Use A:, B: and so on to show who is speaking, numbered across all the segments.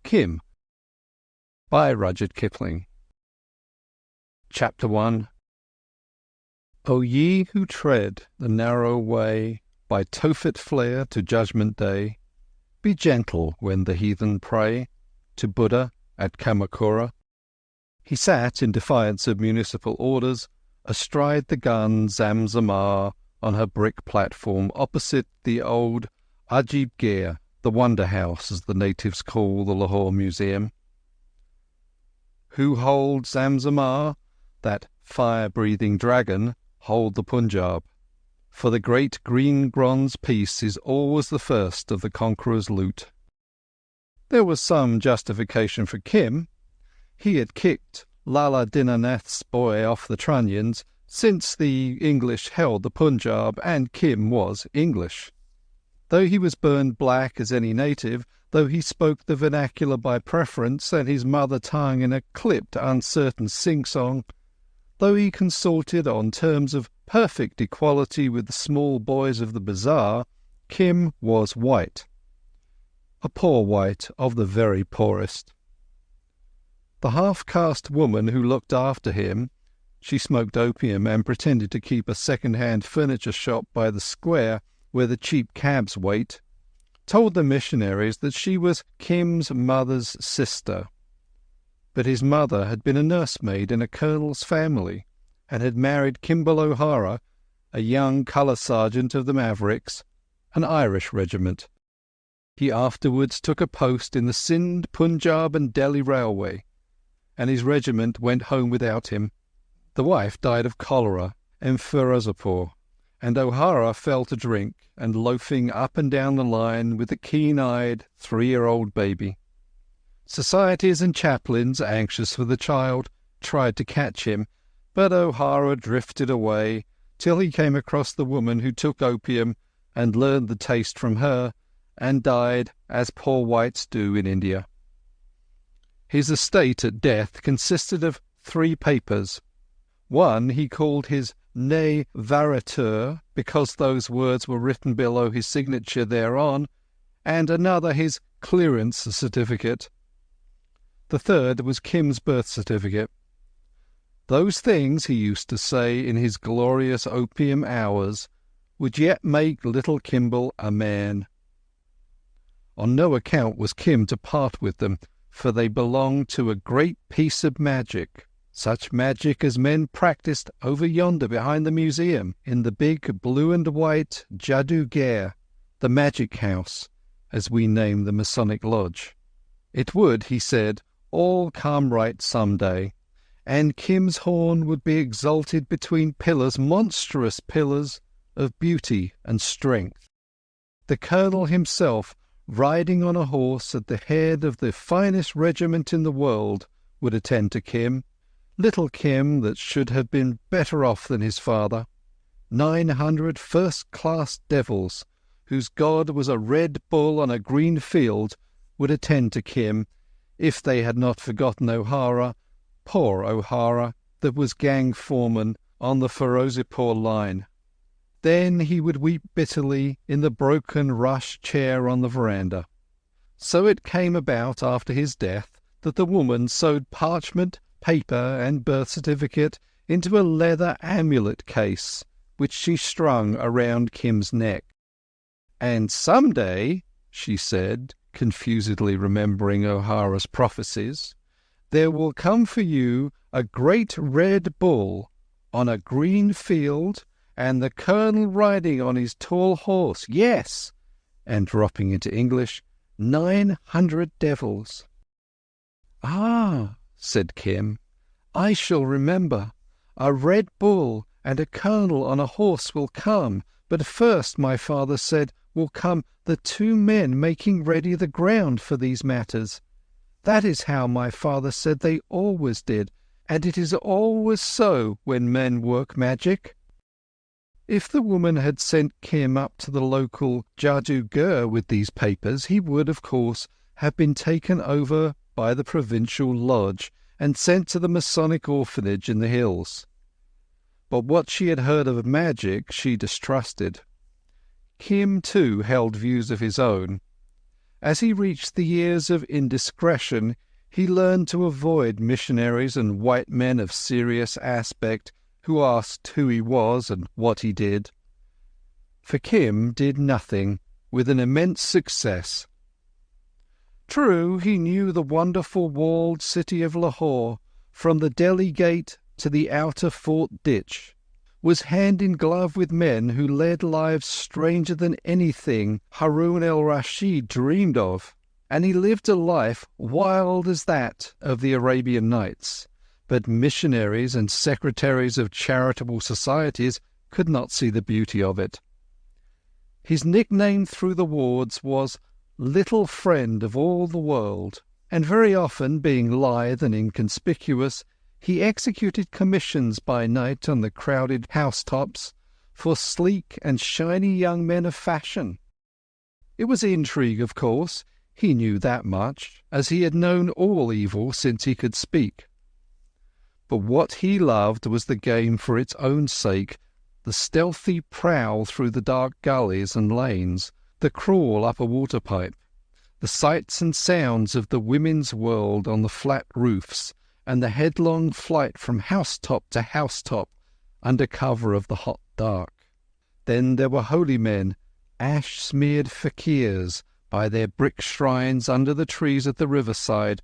A: Kim by Rudyard Kipling. Chapter 1. O ye who tread the narrow way by Tophet flare to Judgment Day, be gentle when the heathen pray to Buddha at Kamakura. He sat in defiance of municipal orders astride the gun Zamzamar on her brick platform opposite the old Ajib Gher, the Wonder House as the natives call the Lahore Museum. Who hold Zamzamar, that fire-breathing dragon, hold the Punjab, for the great green bronze piece is always the first of the conqueror's loot. There was some justification for Kim. He had kicked Lala Dinanath's boy off the trunnions since the English held the Punjab, and Kim was English. Though he was burned black as any native, though he spoke the vernacular by preference and his mother tongue in a clipped, uncertain sing-song, though he consorted on terms of perfect equality with the small boys of the bazaar, Kim was white. A poor white of the very poorest. The half-caste woman who looked after him, she smoked opium and pretended to keep a second-hand furniture shop by the square where the cheap cabs wait, told the missionaries that she was Kim's mother's sister. But his mother had been a nursemaid in a colonel's family, and had married Kimball O'Hara, a young colour sergeant of the Mavericks, an Irish regiment. He afterwards took a post in the Sindh, Punjab and Delhi Railway, and his regiment went home without him. The wife died of cholera in Firozpur, and O'Hara fell to drink and loafing up and down the line with a keen-eyed 3-year-old baby. Societies and chaplains, anxious for the child, tried to catch him, but O'Hara drifted away till he came across the woman who took opium and learned the taste from her, and died as poor whites do in India. His estate at death consisted of 3 papers. One he called his ne varietur, because those words were written below his signature thereon, and another his clearance certificate. The third was Kim's birth certificate. Those things, he used to say in his glorious opium hours, would yet make little Kimball a man. On no account was Kim to part with them, for they belonged to a great piece of magic, such magic as men practised over yonder behind the museum, in the big blue and white Jadoo Gher, the magic house, as we name the Masonic Lodge. It would, he said, all come right some day, and Kim's horn would be exalted between pillars, monstrous pillars of beauty and strength. The colonel himself, riding on a horse at the head of the finest regiment in the world, would attend to Kim, little Kim that should have been better off than his father. 900 first-class devils, whose god was a red bull on a green field, would attend to Kim, if they had not forgotten O'Hara, poor O'Hara, that was gang foreman on the Firozpur line. Then he would weep bitterly in the broken rush chair on the veranda. So it came about after his death that the woman sewed parchment, paper and birth certificate into a leather amulet case, which she strung around Kim's neck. And some day, she said, confusedly remembering O'Hara's prophecies, there will come for you a great red bull on a green field, and the colonel riding on his tall horse, yes, and dropping into English, 900 devils. Ah, said Kim, I shall remember. A red bull and a colonel on a horse will come, but first, my father said, will come the 2 men making ready the ground for these matters. That is how my father said they always did, and it is always so when men work magic. If the woman had sent Kim up to the local Jadoo Gher with these papers, he would, of course, have been taken over by the provincial lodge and sent to the Masonic orphanage in the hills. But what she had heard of magic she distrusted. Kim, too, held views of his own. As he reached the years of indiscretion, he learned to avoid missionaries and white men of serious aspect who asked who he was and what he did. For Kim did nothing, with an immense success. True, he knew the wonderful walled city of Lahore, from the Delhi gate to the outer fort ditch, was hand in glove with men who led lives stranger than anything Harun al-Rashid dreamed of, and he lived a life wild as that of the Arabian Nights. But missionaries and secretaries of charitable societies could not see the beauty of it. His nickname through the wards was Little Friend of all the World, and very often, being lithe and inconspicuous, he executed commissions by night on the crowded housetops for sleek and shiny young men of fashion. It was intrigue, of course. He knew that much, as he had known all evil since he could speak. But what he loved was the game for its own sake, the stealthy prowl through the dark gullies and lanes, the crawl up a water pipe, the sights and sounds of the women's world on the flat roofs, and the headlong flight from housetop to housetop under cover of the hot dark. Then there were holy men, ash-smeared fakirs by their brick shrines under the trees at the riverside,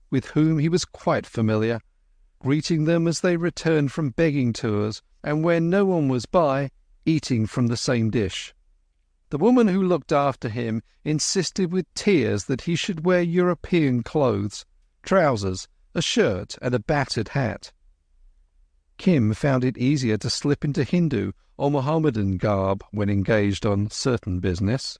A: with whom he was quite familiar, greeting them as they returned from begging tours, and when no one was by, eating from the same dish. The woman who looked after him insisted with tears that he should wear European clothes, trousers, a shirt and a battered hat. Kim found it easier to slip into Hindu or Mohammedan garb when engaged on certain business.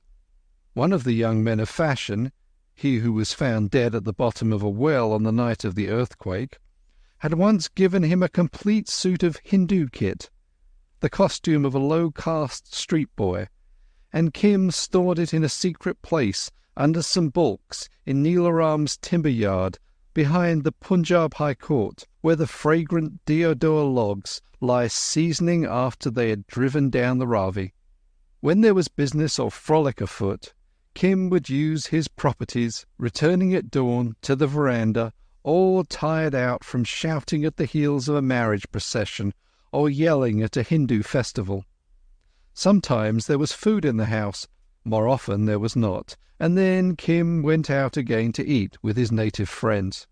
A: One of the young men of fashion, he who was found dead at the bottom of a well on the night of the earthquake, had once given him a complete suit of Hindu kit, the costume of a low-caste street boy, and Kim stored it in a secret place under some bulks in Neelaram's timber yard behind the Punjab High Court, where the fragrant deodar logs lie seasoning after they had driven down the Ravi. When there was business or frolic afoot, Kim would use his properties, returning at dawn to the veranda, all tired out from shouting at the heels of a marriage procession or yelling at a Hindu festival. Sometimes there was food in the house, more often there was not, and then Kim went out again to eat with his native friends.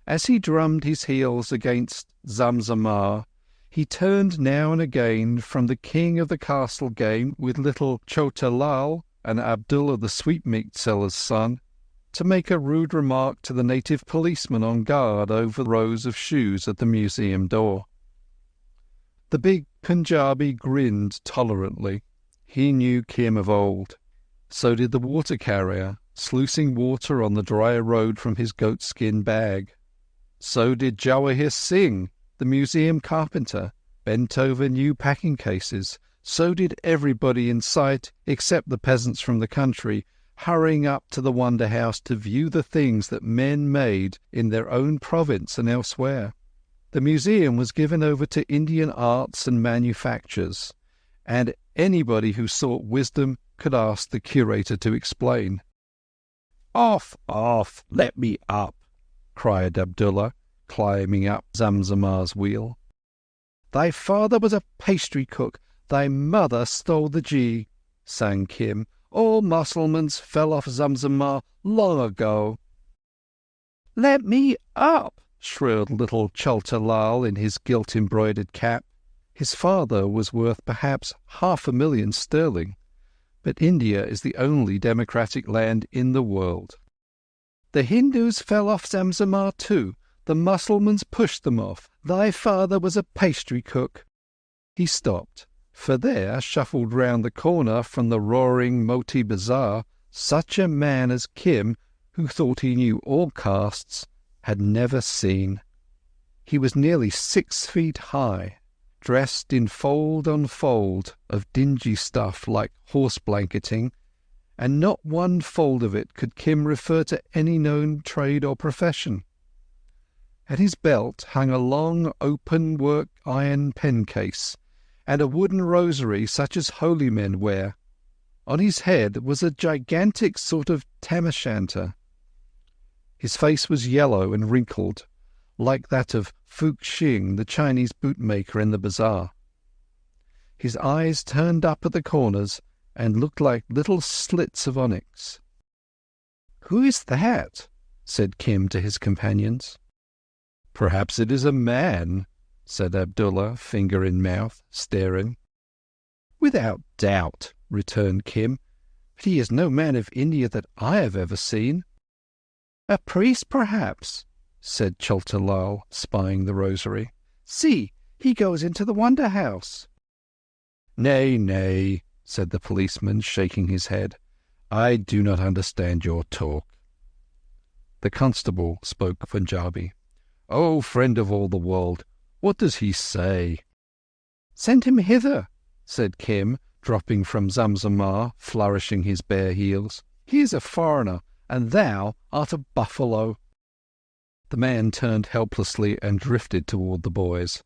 A: As he drummed his heels against Zamzamar, he turned now and again from the king of the castle game with little Chota Lal and Abdullah the sweetmeat seller's son, to make a rude remark to the native policeman on guard over rows of shoes at the museum door. The big Punjabi grinned tolerantly. He knew Kim of old. So did the water carrier, sluicing water on the dry road from his goatskin bag. So did Jawahir Singh, the museum carpenter, bent over new packing cases. So did everybody in sight, except the peasants from the country, hurrying up to the Wonder House to view the things that men made in their own province and elsewhere. The museum was given over to Indian arts and manufactures, and anybody who sought wisdom could ask the curator to explain. "Off, off, let me up," cried Abdullah, climbing up Zamzamar's wheel. "Thy father was a pastry cook, thy mother stole the ghee," sang Kim. "All Mussulmans fell off Zamzamar long ago." "Let me up!" shrilled little Chota Lal in his gilt-embroidered cap. His father was worth perhaps 500,000 sterling, but India is the only democratic land in the world. "The Hindus fell off Zamzamar too. The Mussulmans pushed them off. Thy father was a pastry cook." He stopped, for there shuffled round the corner from the roaring Moti Bazaar such a man as Kim, who thought he knew all castes, had never seen. He was nearly 6 feet high, dressed in fold on fold of dingy stuff like horse blanketing, and not one fold of it could Kim refer to any known trade or profession. At his belt hung a long open-work iron pen case, and a wooden rosary such as holy men wear. On his head was a gigantic sort of tam o' shanter. His face was yellow and wrinkled, like that of Fuxing, the Chinese bootmaker in the bazaar. His eyes turned up at the corners and looked like little slits of onyx. "Who is that?" said Kim to his companions. "Perhaps it is a man," said Abdullah, finger in mouth, staring. "Without doubt," returned Kim, "but he is no man of India that I have ever seen." "A priest, perhaps," said Chota Lal, spying the rosary. "See, he goes into the wonder house." "Nay, nay," said the policeman, shaking his head. "I do not understand your talk." The constable spoke Punjabi. "O friend of all the world, what does he say?" "Send him hither," said Kim, dropping from Zamzamar, flourishing his bare heels. "He is a foreigner, and thou art a buffalo." The man turned helplessly and drifted toward the boys.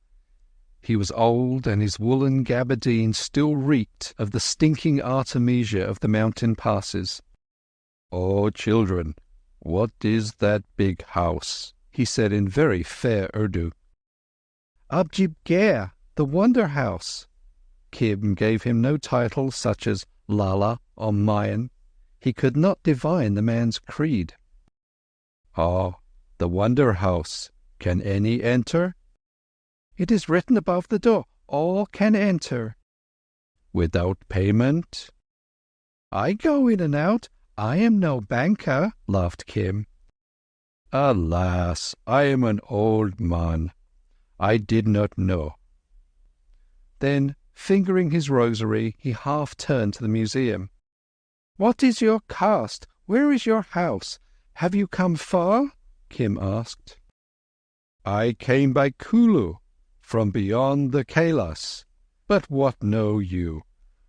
A: He was old, and his woolen gabardine still reeked of the stinking artemisia of the mountain passes. "Oh, children, what is that big house?" he said in very fair Urdu. "Abjib Gher, the Wonder House." Kim gave him no title such as Lala or Mayan. He could not divine the man's creed. "Ah, the Wonder House. Can any enter?" "It is written above the door, all can enter." "Without payment?" "I go in and out. I am no banker," laughed Kim. "Alas, I am an old man. I did not know." Then, fingering his rosary, he half turned to the museum. "What is your caste? Where is your house? Have you come far?" Kim asked. "I came by Kulu, from beyond the Kailas. But what know you?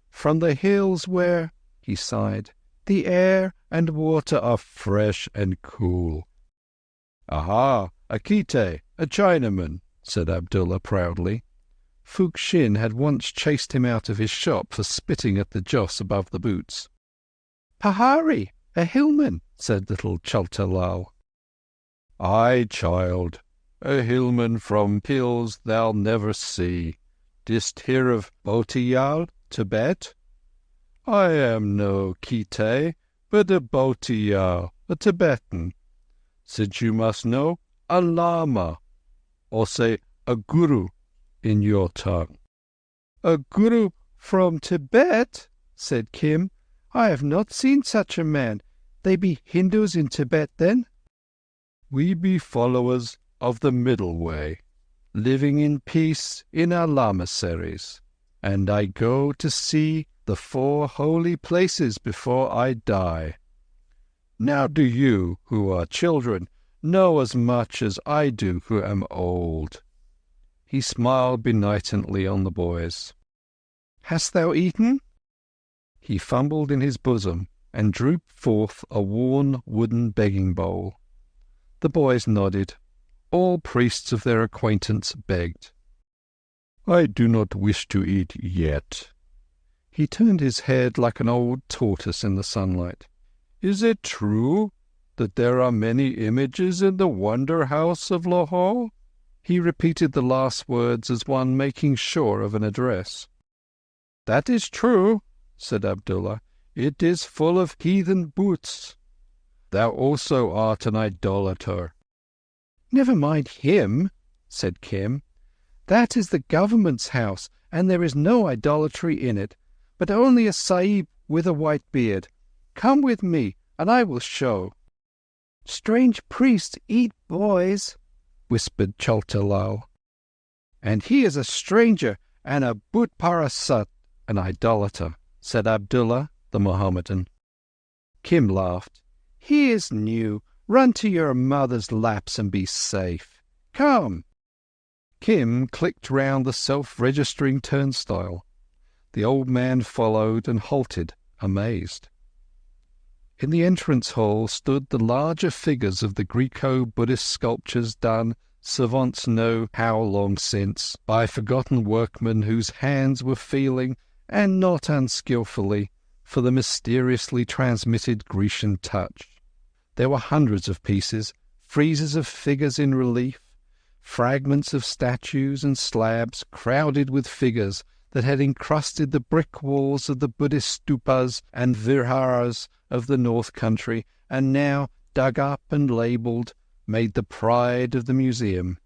A: From the hills where," he sighed, "the air and water are fresh and cool." "Aha, a Kite, a Chinaman," said Abdullah proudly. Fuxin had once chased him out of his shop for spitting at the joss above the boots. "Pahari, a hillman," said little Chota Lal. "Aye, child, a hillman from hills thou'll never see. Didst hear of Bhotiyal, Tibet? I am no Kite, but a Bhotiyal, a Tibetan. Since you must know, a Lama, or say a Guru in your tongue." "A Guru from Tibet?" said Kim. "I have not seen such a man. They be Hindus in Tibet, then?" "We be followers of the middle way, living in peace in our lamaseries, and I go to see the 4 holy places before I die. Now do you, who are children, know as much as I do who am old." He smiled benignantly on the boys. "Hast thou eaten?" He fumbled in his bosom and drew forth a worn wooden begging bowl. The boys nodded. All priests of their acquaintance begged. "I do not wish to eat yet." He turned his head like an old tortoise in the sunlight. "Is it true that there are many images in the Wonder House of Lahore?" He repeated the last words as one making sure of an address. "That is true," said Abdullah. "It is full of heathen boots. Thou also art an idolater." "Never mind him," said Kim. "That is the government's house, and there is no idolatry in it, but only a sahib with a white beard. Come with me, and I will show." "Strange priests eat boys," whispered Chota Lal. "And he is a stranger and a Bhut-parasat, an idolater," said Abdullah, the Mohammedan. Kim laughed. "He is new. Run to your mother's laps and be safe. Come." Kim clicked round the self-registering turnstile. The old man followed and halted, amazed. In the entrance hall stood the larger figures of the Greco-Buddhist sculptures done, savants know how long since, by forgotten workmen whose hands were feeling, and not unskilfully, for the mysteriously transmitted Grecian touch. There were hundreds of pieces, friezes of figures in relief, fragments of statues and slabs crowded with figures that had encrusted the brick walls of the Buddhist stupas and viharas of the North Country, and now, dug up and labelled, made the pride of the museum.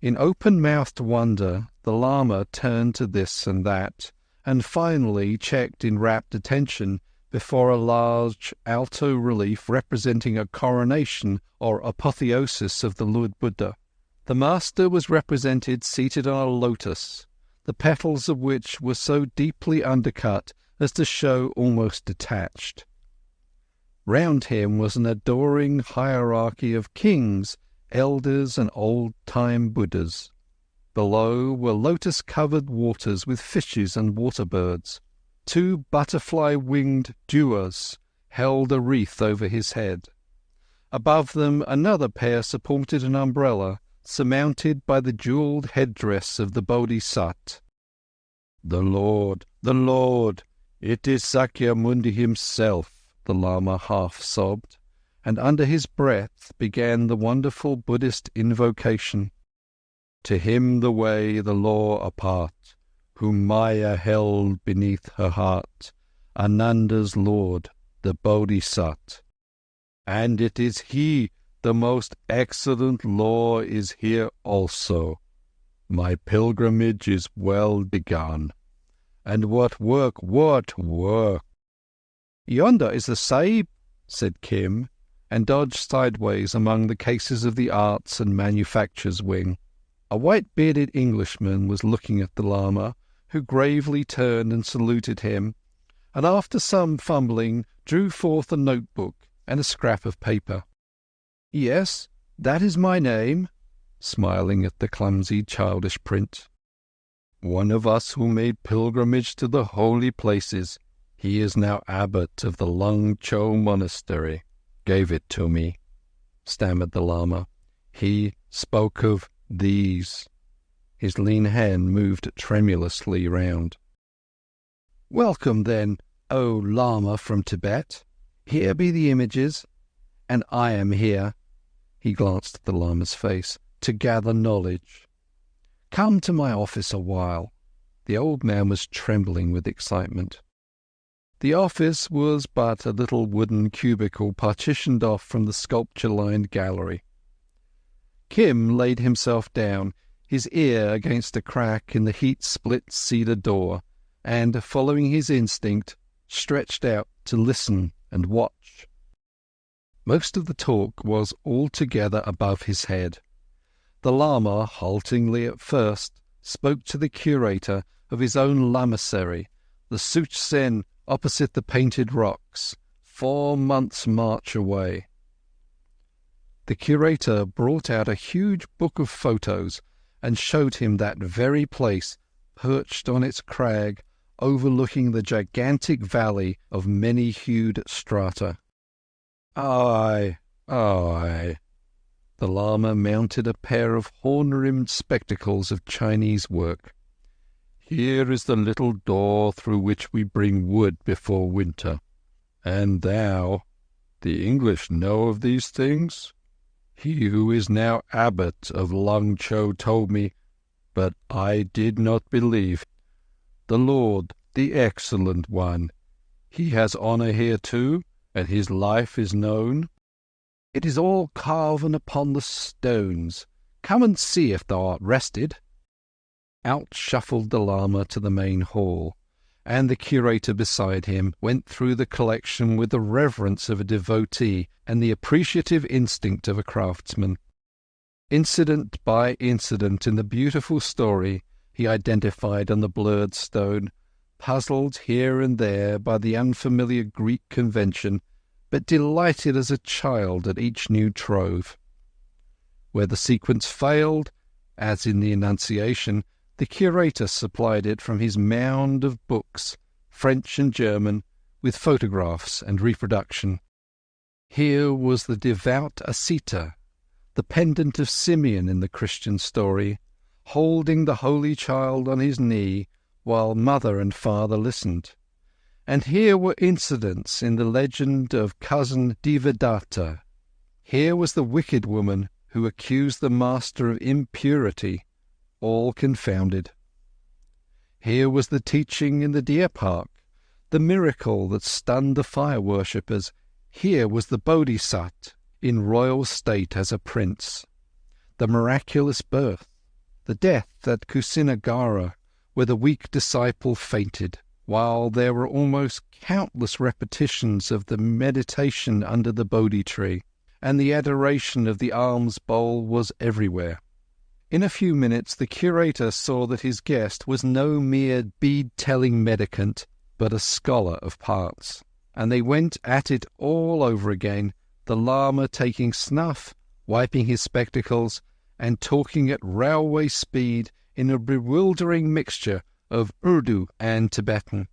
A: In open-mouthed wonder, the Lama turned to this and that, and finally checked in rapt attention before a large alto relief representing a coronation or apotheosis of the Lord Buddha. The master was represented seated on a lotus, the petals of which were so deeply undercut as to show almost detached. Round him was an adoring hierarchy of kings, elders, and old-time Buddhas. Below were lotus-covered waters with fishes and water-birds. 2 butterfly-winged duas held a wreath over his head. Above them another pair supported an umbrella, surmounted by the jewelled headdress of the Bodhisattva. The Lord, it is Sakyamuni himself, the Lama half-sobbed, and under his breath began the wonderful Buddhist invocation. To him the way, the law apart, whom Maya held beneath her heart, Ananda's Lord, the Bodhisattva. And it is he, the most excellent law is here also. My pilgrimage is well begun. And what work! Yonder is the Sahib, said Kim, and dodged sideways among the cases of the Arts and Manufactures wing. A white-bearded Englishman was looking at the Lama, who gravely turned and saluted him, and after some fumbling drew forth a notebook and a scrap of paper. "Yes, that is my name," smiling at the clumsy childish print. "One of us who made pilgrimage to the holy places. He is now abbot of the Lung Cho monastery. Gave it to me," stammered the Lama. "He spoke of these." His lean hand moved tremulously round. "Welcome, then, O Lama from Tibet. Here be the images, and I am here," he glanced at the Lama's face, "to gather knowledge. Come to my office a while." The old man was trembling with excitement. The office was but a little wooden cubicle partitioned off from the sculpture-lined gallery. Kim laid himself down, his ear against a crack in the heat-split cedar door, and, following his instinct, stretched out to listen and watch. Most of the talk was altogether above his head. The Lama, haltingly at first, spoke to the curator of his own lamasery, the Such Sen opposite the Painted Rocks, 4 months' march away. The curator brought out a huge book of photos and showed him that very place, perched on its crag, overlooking the gigantic valley of many-hued strata. Aye. The Lama mounted a pair of horn-rimmed spectacles of Chinese work. "Here is the little door through which we bring wood before winter. And thou, the English know of these things? He who is now abbot of Lung Cho told me, but I did not believe. The Lord, the Excellent One, he has honour here too, and his life is known. It is all carven upon the stones. Come and see if thou art rested." Out shuffled the Lama to the main hall, and the curator beside him went through the collection with the reverence of a devotee and the appreciative instinct of a craftsman. Incident by incident in the beautiful story he identified on the blurred stone, puzzled here and there by the unfamiliar Greek convention, but delighted as a child at each new trove. Where the sequence failed, as in the Annunciation, the curator supplied it from his mound of books, French and German, with photographs and reproduction. Here was the devout Asita, the pendant of Simeon in the Christian story, holding the Holy Child on his knee while mother and father listened, And here were incidents in the legend of cousin Devadatta. Here was the wicked woman who accused the master of impurity, all confounded. Here was the teaching in the deer park, the miracle that stunned the fire worshippers. Here was the Bodhisattva in royal state as a prince, the miraculous birth, the death at Kusinagara, where the weak disciple fainted, while there were almost countless repetitions of the meditation under the Bodhi tree, and the adoration of the alms bowl was everywhere. In a few minutes the curator saw that his guest was no mere bead-telling mendicant, but a scholar of parts, and they went at it all over again, the Lama taking snuff, wiping his spectacles, and talking at railway speed in a bewildering mixture of Urdu and Tibetan.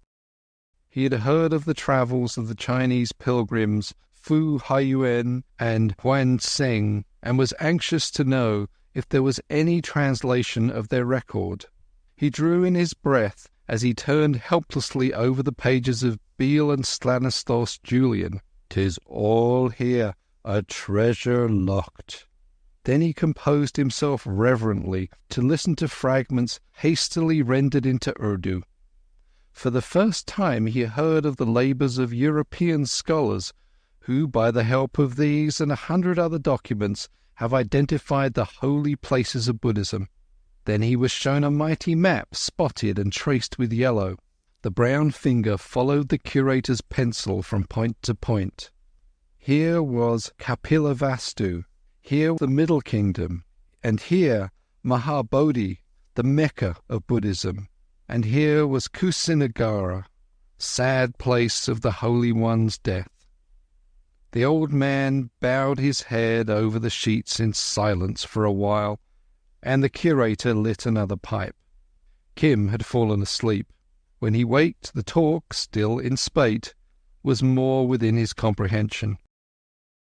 A: He had heard of the travels of the Chinese pilgrims Fu Haiyuan and Huan Seng, and was anxious to know if there was any translation of their record. He drew in his breath as he turned helplessly over the pages of Beale and Stanislaus Julian. "'Tis all here, a treasure locked." Then he composed himself reverently to listen to fragments hastily rendered into Urdu. For the first time he heard of the labours of European scholars who, by the help of these and 100 other documents, have identified the holy places of Buddhism. Then he was shown a mighty map, spotted and traced with yellow. The brown finger followed the curator's pencil from point to point. Here was Kapilavastu, here the Middle Kingdom, and here Mahabodhi, the Mecca of Buddhism, and here was Kusinagara, sad place of the Holy One's death. The old man bowed his head over the sheets in silence for a while, and the curator lit another pipe. Kim had fallen asleep. When he waked, the talk, still in spate, was more within his comprehension.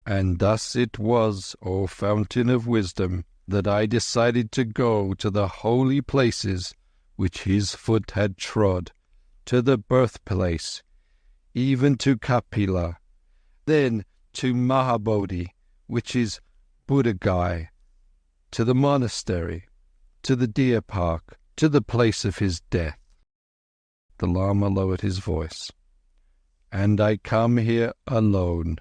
A: "And thus it was, O fountain of wisdom, that I decided to go to the holy places which his foot had trod, to the birthplace, even to Kapila, then to Mahabodhi, which is Buddhagai, to the monastery, to the deer park, to the place of his death." The Lama lowered his voice. "And I come here alone.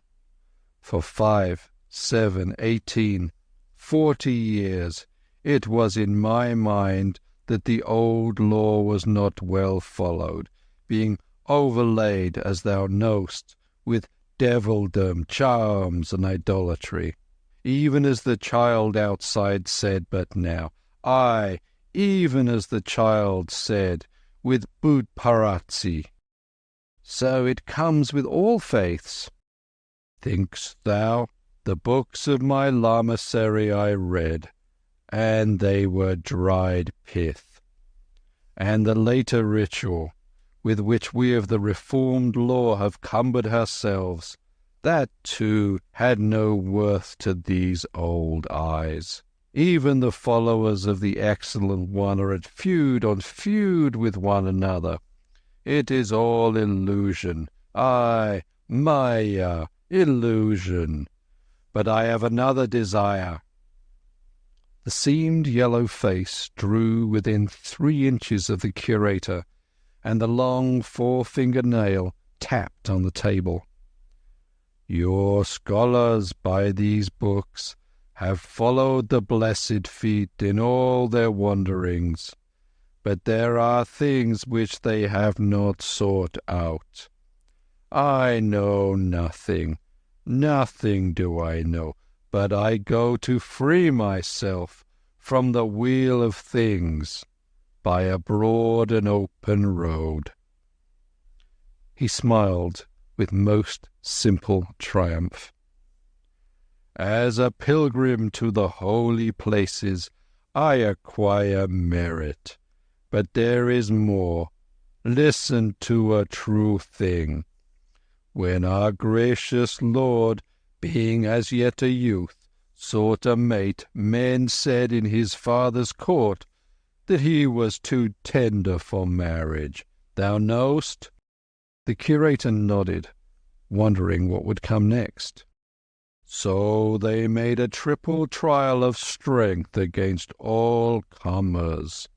A: For 5, 7, 18, 40 years it was in my mind that the old law was not well followed, being overlaid, as thou knowest, with devildom, charms, and idolatry, even as the child outside said but now. Aye, even as the child said, with Budparatsi. So it comes with all faiths. Think'st thou? The books of my lamasery I read, and they were dried pith. And the later ritual, with which we of the reformed law have cumbered ourselves, that too had no worth to these old eyes. Even the followers of the Excellent One are at feud on feud with one another. It is all illusion, aye, Maya, illusion. But I have another desire." The seamed yellow face drew within 3 inches of the curator, and the long forefinger nail tapped on the table. "Your scholars by these books have followed the blessed feet in all their wanderings, but there are things which they have not sought out. I know nothing, nothing do I know, but I go to free myself from the wheel of things by a broad and open road." He smiled with most simple triumph. "As a pilgrim to the holy places, I acquire merit, but there is more. Listen to a true thing. When our gracious Lord, being as yet a youth, sought a mate, men said in his father's court that he was too tender for marriage. Thou knowest?" The curator nodded, wondering what would come next. So they made a triple trial of strength against all comers.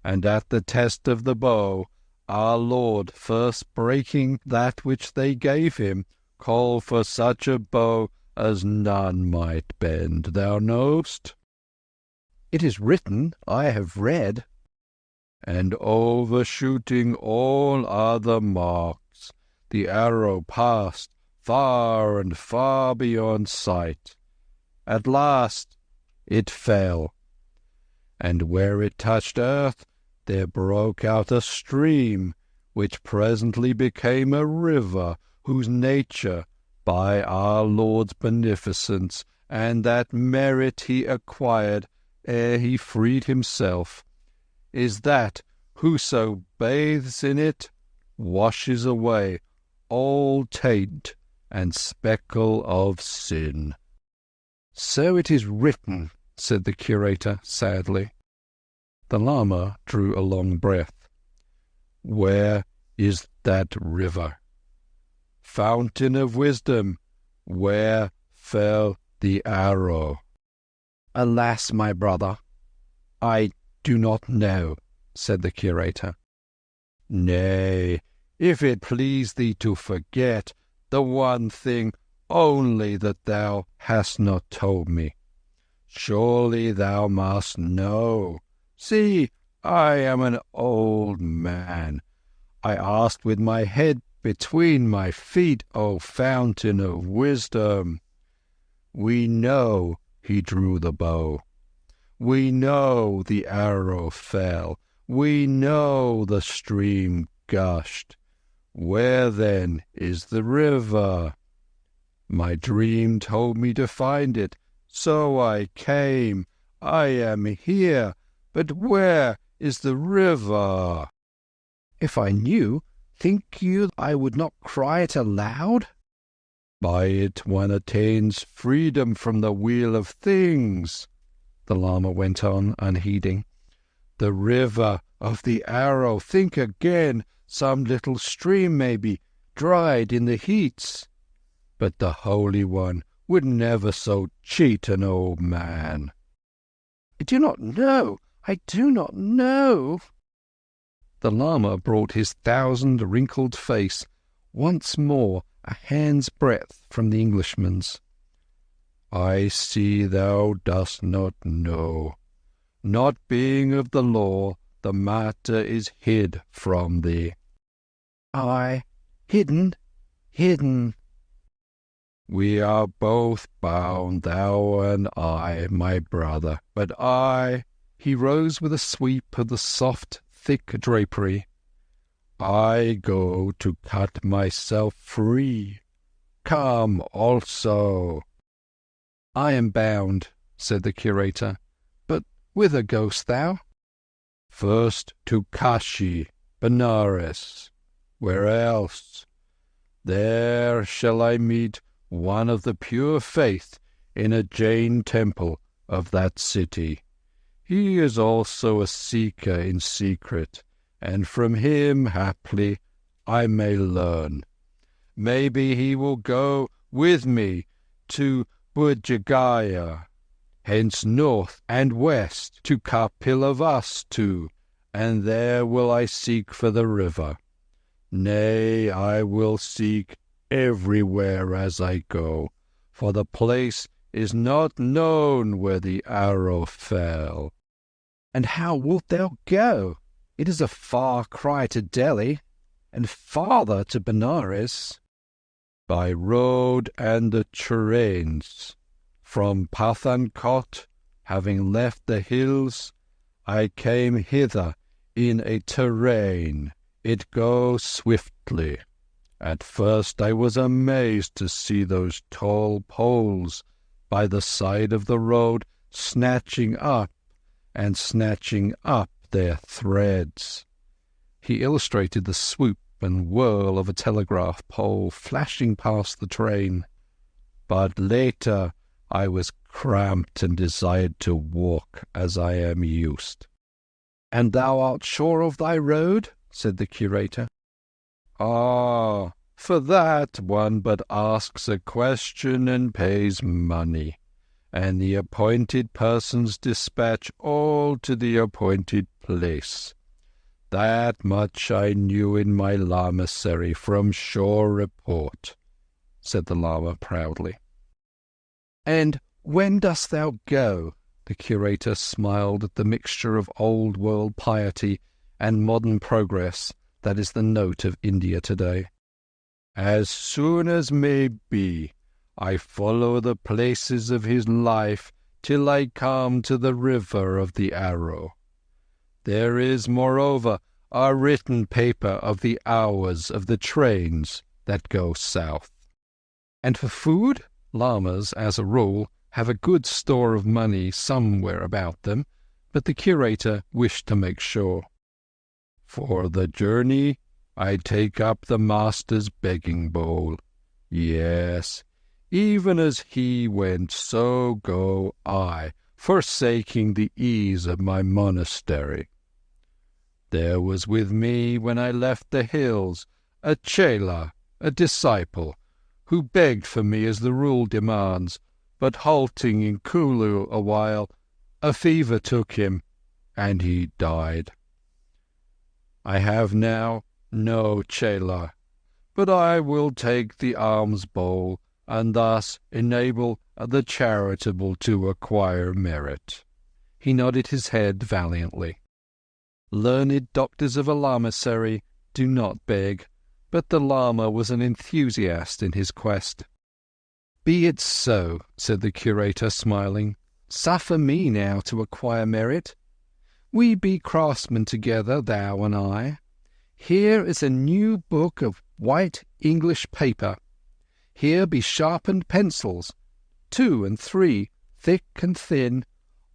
A: And at the test of the bow, our Lord, first breaking that which they gave him, called for such a bow as none might bend. Thou knowst?
B: It is written, I have read.
A: And overshooting all other marks, the arrow passed far and far beyond sight. At last it fell, and where it touched earth, there broke out a stream, which presently became a river, whose nature, by our Lord's beneficence, and that merit he acquired ere he freed himself, is that whoso bathes in it washes away all taint and speckle of sin.
B: So it is written, said the curator sadly.
A: The Lama drew a long breath. Where is that river? Fountain of wisdom, where fell the arrow?
B: Alas, my brother, I do not know, said the curator.
A: Nay, if it please thee to forget the one thing only that thou hast not told me, surely thou must know. See, I am an old man. I asked with my head between my feet, O fountain of wisdom. We know he drew the bow. We know the arrow fell. We know the stream gushed. Where then is the river? My dream told me to find it, so I came. I am here, but where is the river?
B: If I knew, think you I would not cry it aloud?
A: By it one attains freedom from the wheel of things, the Lama went on, unheeding. The river of the arrow, think again, some little stream maybe, dried in the heats. But the Holy One would never so cheat an old man.
B: I do not know. I do not know.
A: The Lama brought his 1,000-wrinkled face once more a hand's breadth from the Englishman's. I see thou dost not know. Not being of the law, the matter is hid from thee.
B: Aye, hidden.
A: We are both bound, thou and I, my brother. But I— he rose with a sweep of the soft, thick drapery. I go to cut myself free. Come also.
B: I am bound, said the curator. But whither goest thou?
A: First to Kashi, Benares. Where else? There shall I meet one of the pure faith in a Jain temple of that city. He is also a seeker in secret, and from him, haply, I may learn. Maybe he will go with me to Budjagaya, hence north and west to Kapilavastu, and there will I seek for the river. Nay, I will seek everywhere as I go, for the place is not known where the arrow fell.
B: And how wilt thou go? It is a far cry to Delhi, and farther to Benares.
A: By road and the trains. From Pathankot, having left the hills, I came hither in a terrain. It goes swiftly. At first I was amazed to see those tall poles by the side of the road snatching up their threads. He illustrated the swoop and whirl of a telegraph pole flashing past the train. But later I was cramped and desired to walk as I am used.
B: And thou art sure of thy road? Said the curator.
A: Ah, for that one but asks a question and pays money, and the appointed persons dispatch all to the appointed place. That much I knew in my lamasery from sure report," said the Lama proudly.
B: "And when dost thou go?" The curator smiled at the mixture of old-world piety and modern progress that is the note of India today.
A: "As soon as may be. I follow the places of his life till I come to the river of the Arrow. There is, moreover, a written paper of the hours of the trains that go south."
B: "And for food?" Lamas, as a rule, have a good store of money somewhere about them, but the curator wished to make sure.
A: "For the journey, I take up the master's begging bowl. Yes, even as he went, so go I, forsaking the ease of my monastery. There was with me, when I left the hills, a chela, a disciple, who begged for me as the rule demands, but halting in Kulu a while, a fever took him, and he died. I have now no chela, but I will take the alms bowl, and thus enable the charitable to acquire merit."
B: He nodded his head valiantly. Learned doctors of a lamasery do not beg, but the Lama was an enthusiast in his quest. "Be it so," said the curator, smiling. "Suffer me now to acquire merit. We be craftsmen together, thou and I. Here is a new book of white English paper. Here be sharpened pencils, 2 and 3, thick and thin,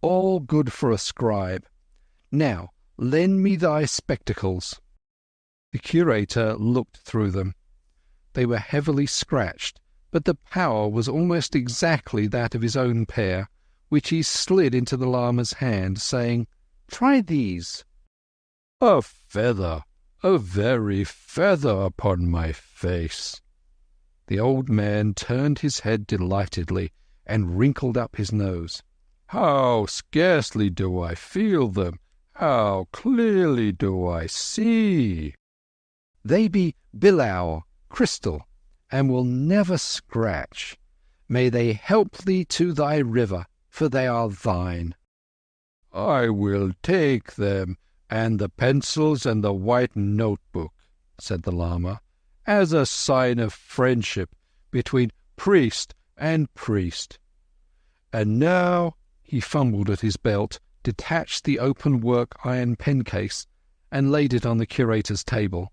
B: all good for a scribe. Now lend me thy spectacles." The curator looked through them. They were heavily scratched, but the power was almost exactly that of his own pair, which he slid into the Lama's hand, saying, "Try these."
A: "A feather, a very feather upon my face."
B: The old man turned his head delightedly and wrinkled up his nose.
A: "How scarcely do I feel them! How clearly do I see!"
B: "They be billau, crystal, and will never scratch. May they help thee to thy river, for they are thine."
A: "I will take them, and the pencils and the white notebook," said the Lama, "as a sign of friendship between priest and priest. And now," he fumbled at his belt, detached the open-work iron pen-case, and laid it on the curator's table,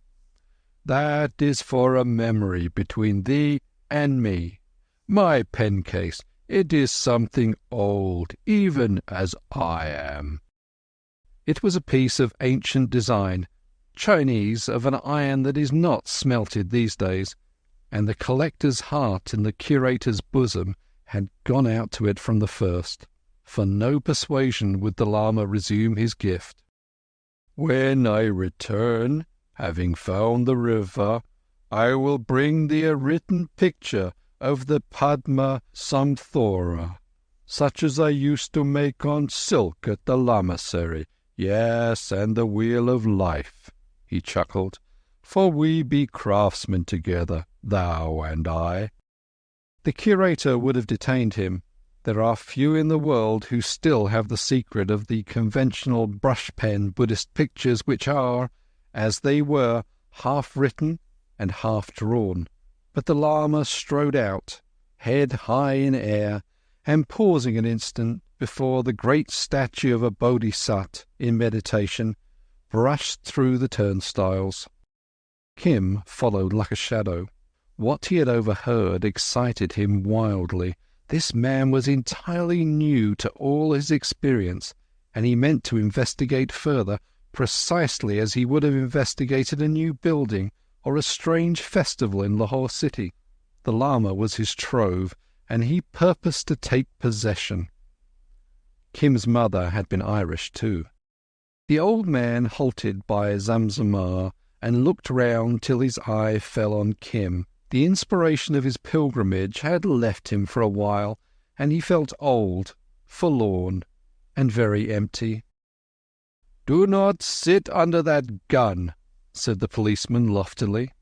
A: "that is for a memory between thee and me. My pen-case, it is something old, even as I am."
B: It was a piece of ancient design, Chinese, of an iron that is not smelted these days, and the collector's heart in the curator's bosom had gone out to it from the first. For no persuasion would the Lama resume his gift.
A: "When I return, having found the river, I will bring thee a written picture of the Padma Samthora, such as I used to make on silk at the lamasery. Yes, and the wheel of life," he chuckled, "for we be craftsmen together, thou and I."
B: The curator would have detained him. There are few in the world who still have the secret of the conventional brush-pen Buddhist pictures which are, as they were, half-written and half-drawn. But the Lama strode out, head high in air, and pausing an instant before the great statue of a bodhisattva in meditation, brushed through the turnstiles. Kim followed like a shadow. What he had overheard excited him wildly. This man was entirely new to all his experience, and he meant to investigate further, precisely as he would have investigated a new building or a strange festival in Lahore city. The Lama was his trove, and he purposed to take possession. Kim's mother had been Irish too. The old man halted by Zamzamar and looked round till his eye fell on Kim. The inspiration of his pilgrimage had left him for a while, and he felt old, forlorn, and very empty. "Do not sit under that gun," said the policeman loftily.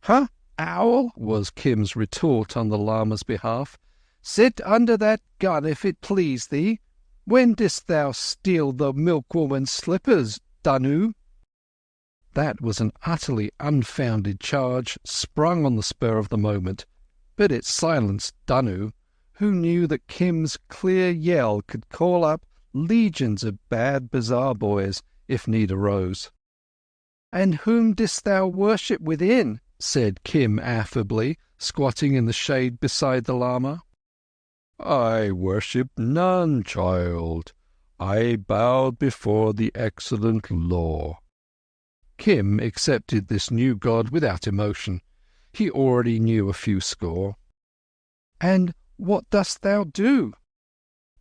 B: "Huh, owl?" was Kim's retort on the Lama's behalf. "Sit under that gun if it please thee. When didst thou steal the milkwoman's slippers, Danu?" That was an utterly unfounded charge, sprung on the spur of the moment, but it silenced Danu, who knew that Kim's clear yell could call up legions of bad bazaar boys if need arose. "And whom didst thou worship within?" said Kim affably, squatting in the shade beside the Lama. "I worshipped none, child. I bowed before the excellent law." Kim accepted this new god without emotion. He already knew a few score. "And what dost thou do?"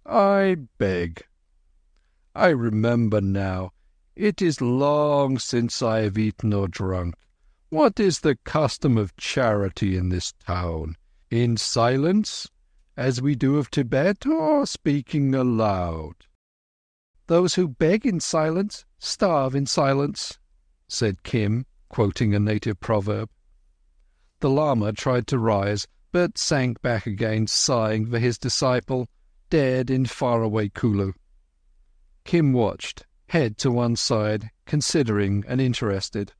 B: "I beg. I remember now. It is long since I have eaten or drunk. What is the custom of charity in this town? In silence, as we do of Tibet, or speaking aloud?" "Those who beg in silence starve in silence," said Kim, quoting a native proverb. The Lama tried to rise, but sank back again, sighing for his disciple, dead in faraway Kulu. Kim watched, head to one side, considering and interested.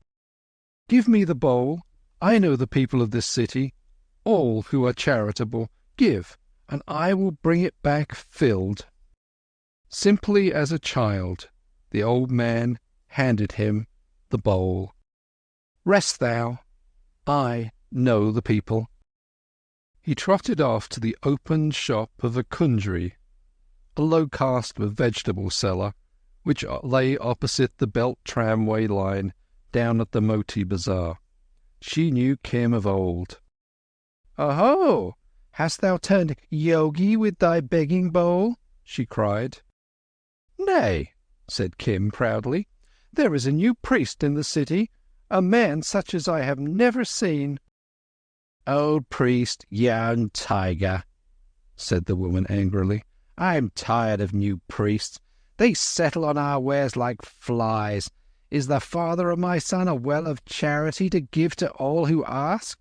B: "Give me the bowl. I know the people of this city, all who are charitable. Give, and I will bring it back filled." Simply as a child, the old man handed him the bowl. "Rest thou. I know the people." He trotted off to the open shop of a kundri, a low-caste vegetable seller, which lay opposite the Belt tramway line down at the Moti Bazaar. She knew Kim of old. "Oho! Hast thou turned yogi with thy begging bowl?" she cried. "Nay," said Kim proudly. "There is a new priest in the city, a man such as I have never seen." "Old priest, young tiger," said the woman angrily. "I'm tired of new priests. They settle on our wares like flies. Is the father of my son a well of charity to give to all who ask?"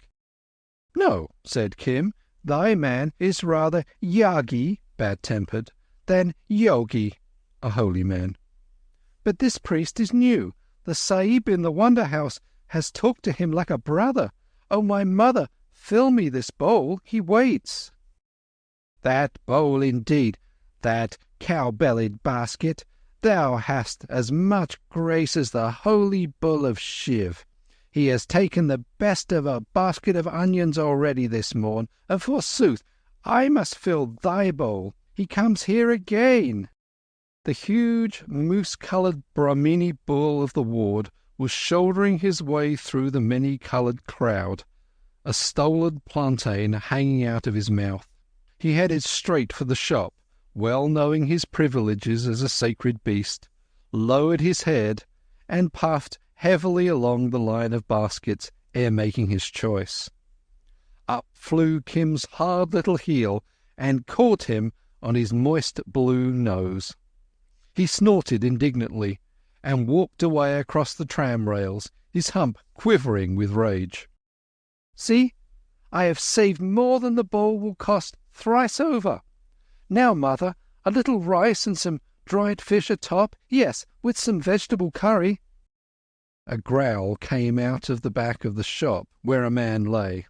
B: "No," said Kim. "Thy man is rather yagi, bad-tempered, than yogi, a holy man. But this priest is new. The Sahib in the Wonder House has talked to him like a brother. Oh, my mother, fill me this bowl. He waits." "That bowl indeed, that cow-bellied basket. Thou hast as much grace as the holy bull of Shiv. He has taken the best of a basket of onions already this morn, and forsooth, I must fill thy bowl. He comes here again." The huge, moose-coloured Brahmini bull of the ward was shouldering his way through the many-coloured crowd, a stolid plantain hanging out of his mouth. He headed straight for the shop, well knowing his privileges as a sacred beast, lowered his head, and puffed heavily along the line of baskets ere making his choice. Up flew Kim's hard little heel and caught him on his moist blue nose. He snorted indignantly and walked away across the tram rails, his hump quivering with rage. "See, I have saved more than the bowl will cost thrice over. Now, mother, a little rice and some dried fish atop, yes, with some vegetable curry." A growl came out of the back of the shop where a man lay.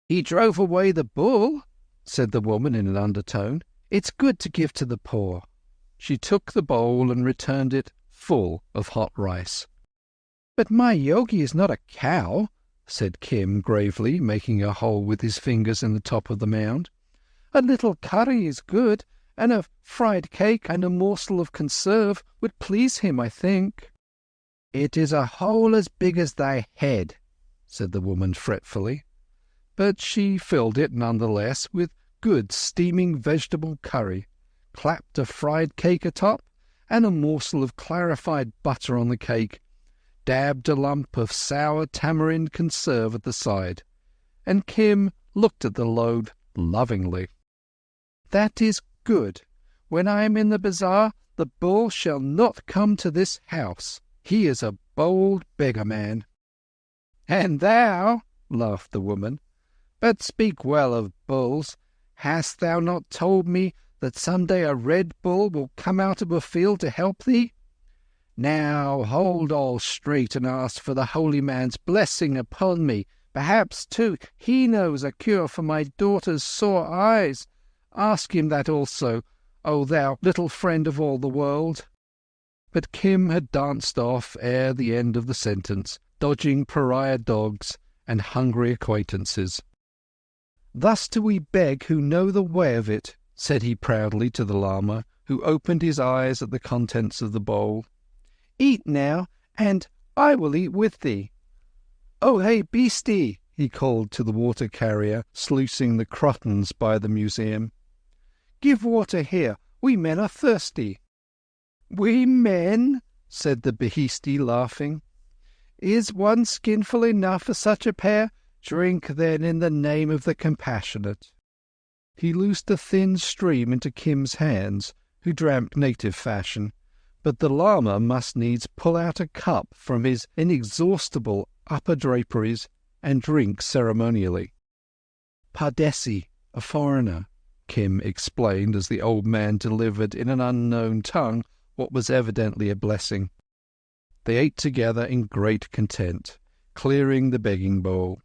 B: "He drove away the bull," said the woman in an undertone. "It's good to give to the poor." She took the bowl and returned it full of hot rice. "But my yogi is not a cow," said Kim gravely, making a hole with his fingers in the top of the mound. "A little curry is good, and a fried cake and a morsel of conserve would please him, I think." "It is a hole as big as thy head," said the woman fretfully. But she filled it none the less with good steaming vegetable curry, clapped a fried cake atop, and a morsel of clarified butter on the cake, dabbed a lump of sour tamarind conserve at the side, and Kim looked at the load lovingly. "That is good. When I am in the bazaar, the bull shall not come to this house. He is a bold beggar-man." "And thou," laughed the woman, "but speak well of bulls. Hast thou not told me that some day a red bull will come out of a field to help thee? Now hold all straight and ask for the holy man's blessing upon me. Perhaps, too, he knows a cure for my daughter's sore eyes. Ask him that also, O thou little friend of all the world." But Kim had danced off ere the end of the sentence, dodging pariah dogs and hungry acquaintances. "Thus do we beg who know the way of it," said he proudly to the Lama, who opened his eyes at the contents of the bowl. "Eat now, and I will eat with thee. Oh, hey, beastie!" he called to the water-carrier, sluicing the crotons by the museum. "Give water here. We men are thirsty." "We men?" said the beastie, laughing. "Is one skinful enough for such a pair? Drink, then, in the name of the compassionate." He loosed a thin stream into Kim's hands, who drank native fashion, but the Lama must needs pull out a cup from his inexhaustible upper draperies and drink ceremonially. "Pardesi, a foreigner," Kim explained as the old man delivered in an unknown tongue what was evidently a blessing. They ate together in great content, clearing the begging bowl.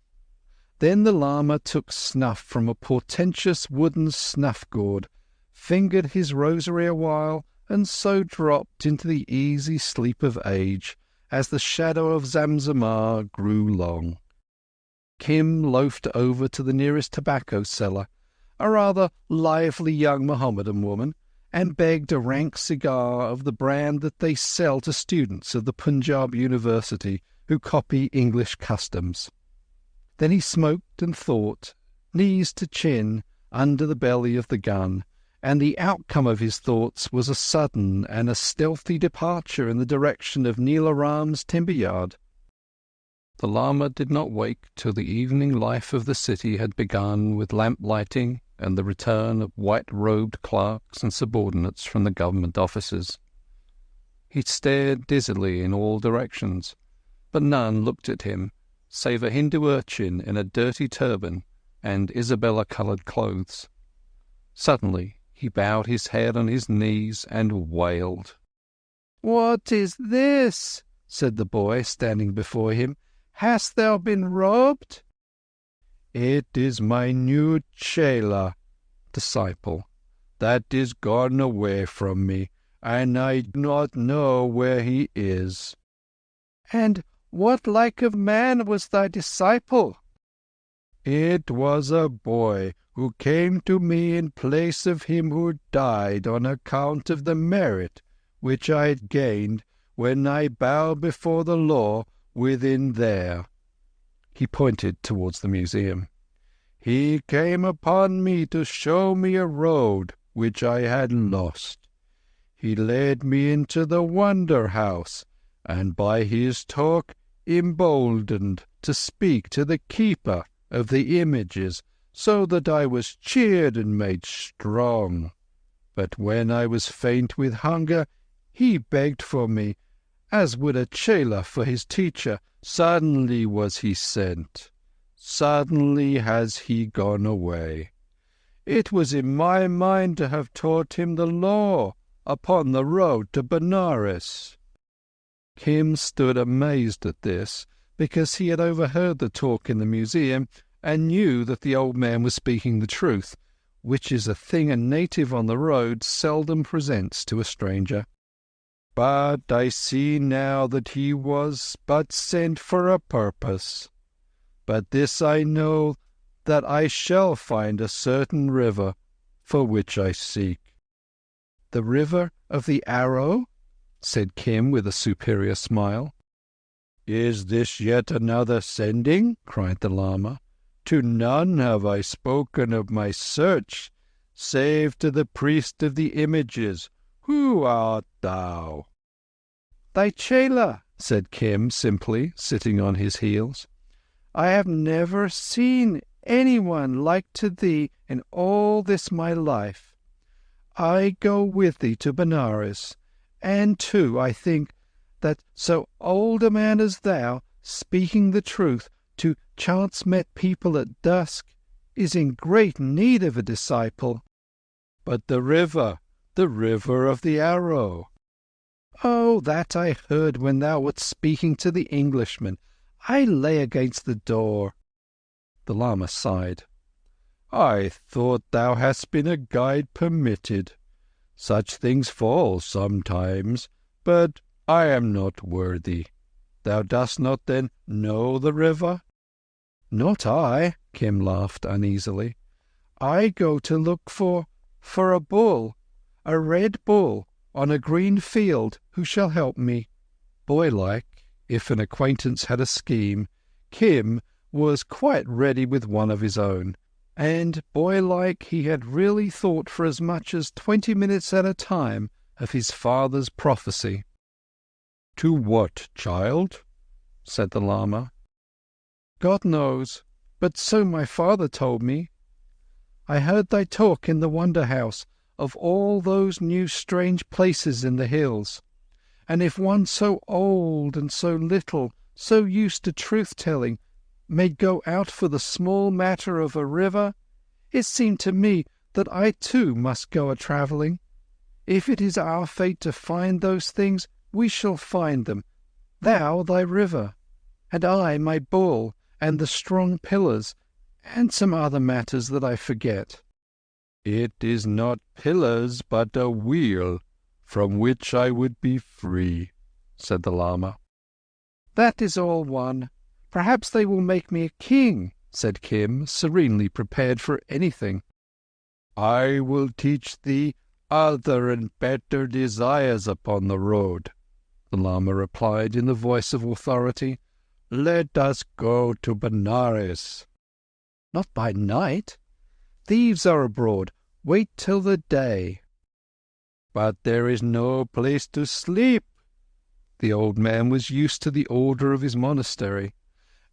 B: Then the Lama took snuff from a portentous wooden snuff-gourd, fingered his rosary a while, and so dropped into the easy sleep of age as the shadow of Zamzamar grew long. Kim loafed over to the nearest tobacco seller, a rather lively young Mohammedan woman, and begged a rank cigar of the brand that they sell to students of the Punjab University who copy English customs. Then he smoked and thought, knees to chin, under the belly of the gun, and the outcome of his thoughts was a sudden and a stealthy departure in the direction of Neela Ram's timber yard. The Lama did not wake till the evening life of the city had begun with lamp-lighting and the return of white-robed clerks and subordinates from the government offices. He stared dizzily in all directions, but none looked at him, save a Hindu urchin in a dirty turban and Isabella-coloured clothes. Suddenly he bowed his head on his knees and wailed. "What is this?" said the boy, standing before him. "Hast thou been robbed?" "It is my new chela," disciple, "that is gone away from me, and I do not know where he is." "And what like of man was thy disciple?" "It was a boy who came to me in place of him who died on account of the merit which I had gained when I bowed before the law within there." He pointed towards the museum. "He came upon me to show me a road which I had lost. He led me into the wonder house, and by his talk emboldened to speak to the keeper of the images, so that I was cheered and made strong. But when I was faint with hunger, he begged for me, as would a chela for his teacher. Suddenly was he sent. Suddenly has he gone away. It was in my mind to have taught him the law upon the road to Benares." Kim stood amazed at this, because he had overheard the talk in the museum and knew that the old man was speaking the truth, which is a thing a native on the road seldom presents to a stranger. "But I see now that he was but sent for a purpose. But this I know, that I shall find a certain river for which I seek." "The river of the arrow?" said Kim with a superior smile. "Is this yet another sending?" cried the Lama. "To none have I spoken of my search, save to the priest of the images. Who art thou?" "Thy chela," said Kim simply, sitting on his heels. "I have never seen anyone like to thee in all this my life. I go with thee to Benares, and too I think that so old a man as thou, speaking the truth to chance-met people at dusk, is in great need of a disciple." "But the river of the Arrow." "Oh, that I heard when thou wert speaking to the Englishman. I lay against the door." The Lama sighed. "I thought thou hadst been a guide permitted. Such things fall sometimes, but I am not worthy. Thou dost not then know the river?" "Not I," Kim laughed uneasily. "I go to look for a bull, a red bull, on a green field, who shall help me." Boy-like, if an acquaintance had a scheme, Kim was quite ready with one of his own, and boy-like he had really thought for as much as 20 minutes at a time of his father's prophecy. "To what, child?" said the Lama. "God knows, but so my father told me. I heard thy talk in the Wonder House of all those new strange places in the hills, and if one so old and so little, so used to truth-telling, may go out for the small matter of a river, it seemed to me that I too must go a-travelling. If it is our fate to find those things, we shall find them, thou thy river, and I my bull, and the strong pillars, and some other matters that I forget." "It is not pillars, but a wheel, from which I would be free," said the Lama. "That is all one. Perhaps they will make me a king," said Kim, serenely prepared for anything. "I will teach thee other and better desires upon the road," the Lama replied in the voice of authority. "Let us go to Benares." "Not by night. Thieves are abroad. Wait till the day." "But there is no place to sleep." The old man was used to the order of his monastery,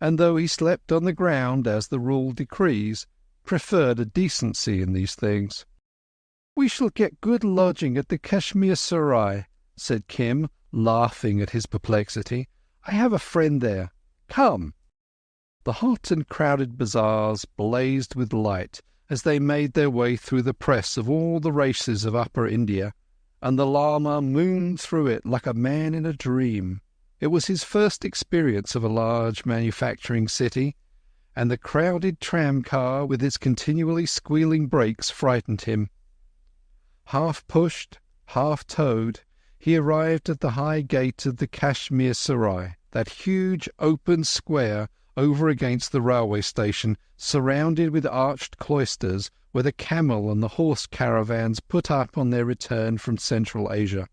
B: and though he slept on the ground as the rule decrees, preferred a decency in these things. "We shall get good lodging at the Kashmir Serai," said Kim, laughing at his perplexity. "I have a friend there. Come." The hot and crowded bazaars blazed with light as they made their way through the press of all the races of Upper India, and the Lama mooned through it like a man in a dream. It was his first experience of a large manufacturing city, and the crowded tram-car with its continually squealing brakes frightened him. Half pushed, half towed, he arrived at the high gate of the Kashmir Serai, that huge open square over against the railway station, surrounded with arched cloisters, where the camel and the horse caravans put up on their return from Central Asia.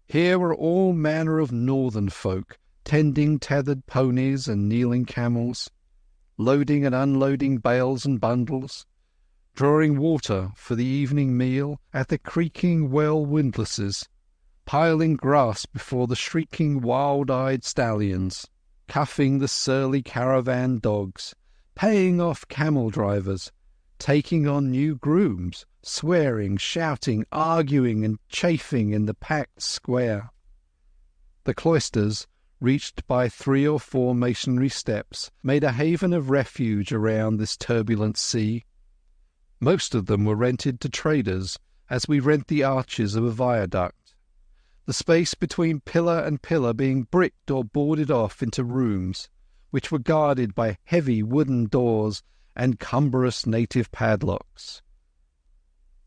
B: Here were all manner of northern folk, tending tethered ponies and kneeling camels, loading and unloading bales and bundles, drawing water for the evening meal at the creaking well windlasses, piling grass before the shrieking wild-eyed stallions, cuffing the surly caravan dogs, paying off camel drivers, taking on new grooms, swearing, shouting, arguing and chafing in the packed square. The cloisters, reached by 3 or 4 masonry steps, made a haven of refuge around this turbulent sea. Most of them were rented to traders, as we rent the arches of a viaduct, the space between pillar and pillar being bricked or boarded off into rooms, which were guarded by heavy wooden doors and cumbrous native padlocks.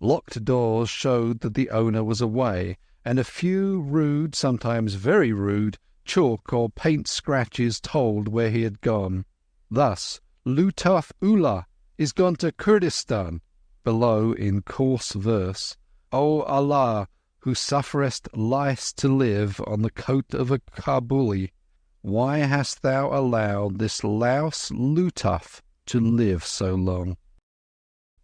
B: Locked doors showed that the owner was away, and a few rude, sometimes very rude, chalk or paint scratches told where he had gone. Thus, "Lutaf Ullah is gone to Kurdistan," below in coarse verse, "O Allah, who sufferest lice to live on the coat of a Kabuli, why hast thou allowed this louse Lutaf to live so long?"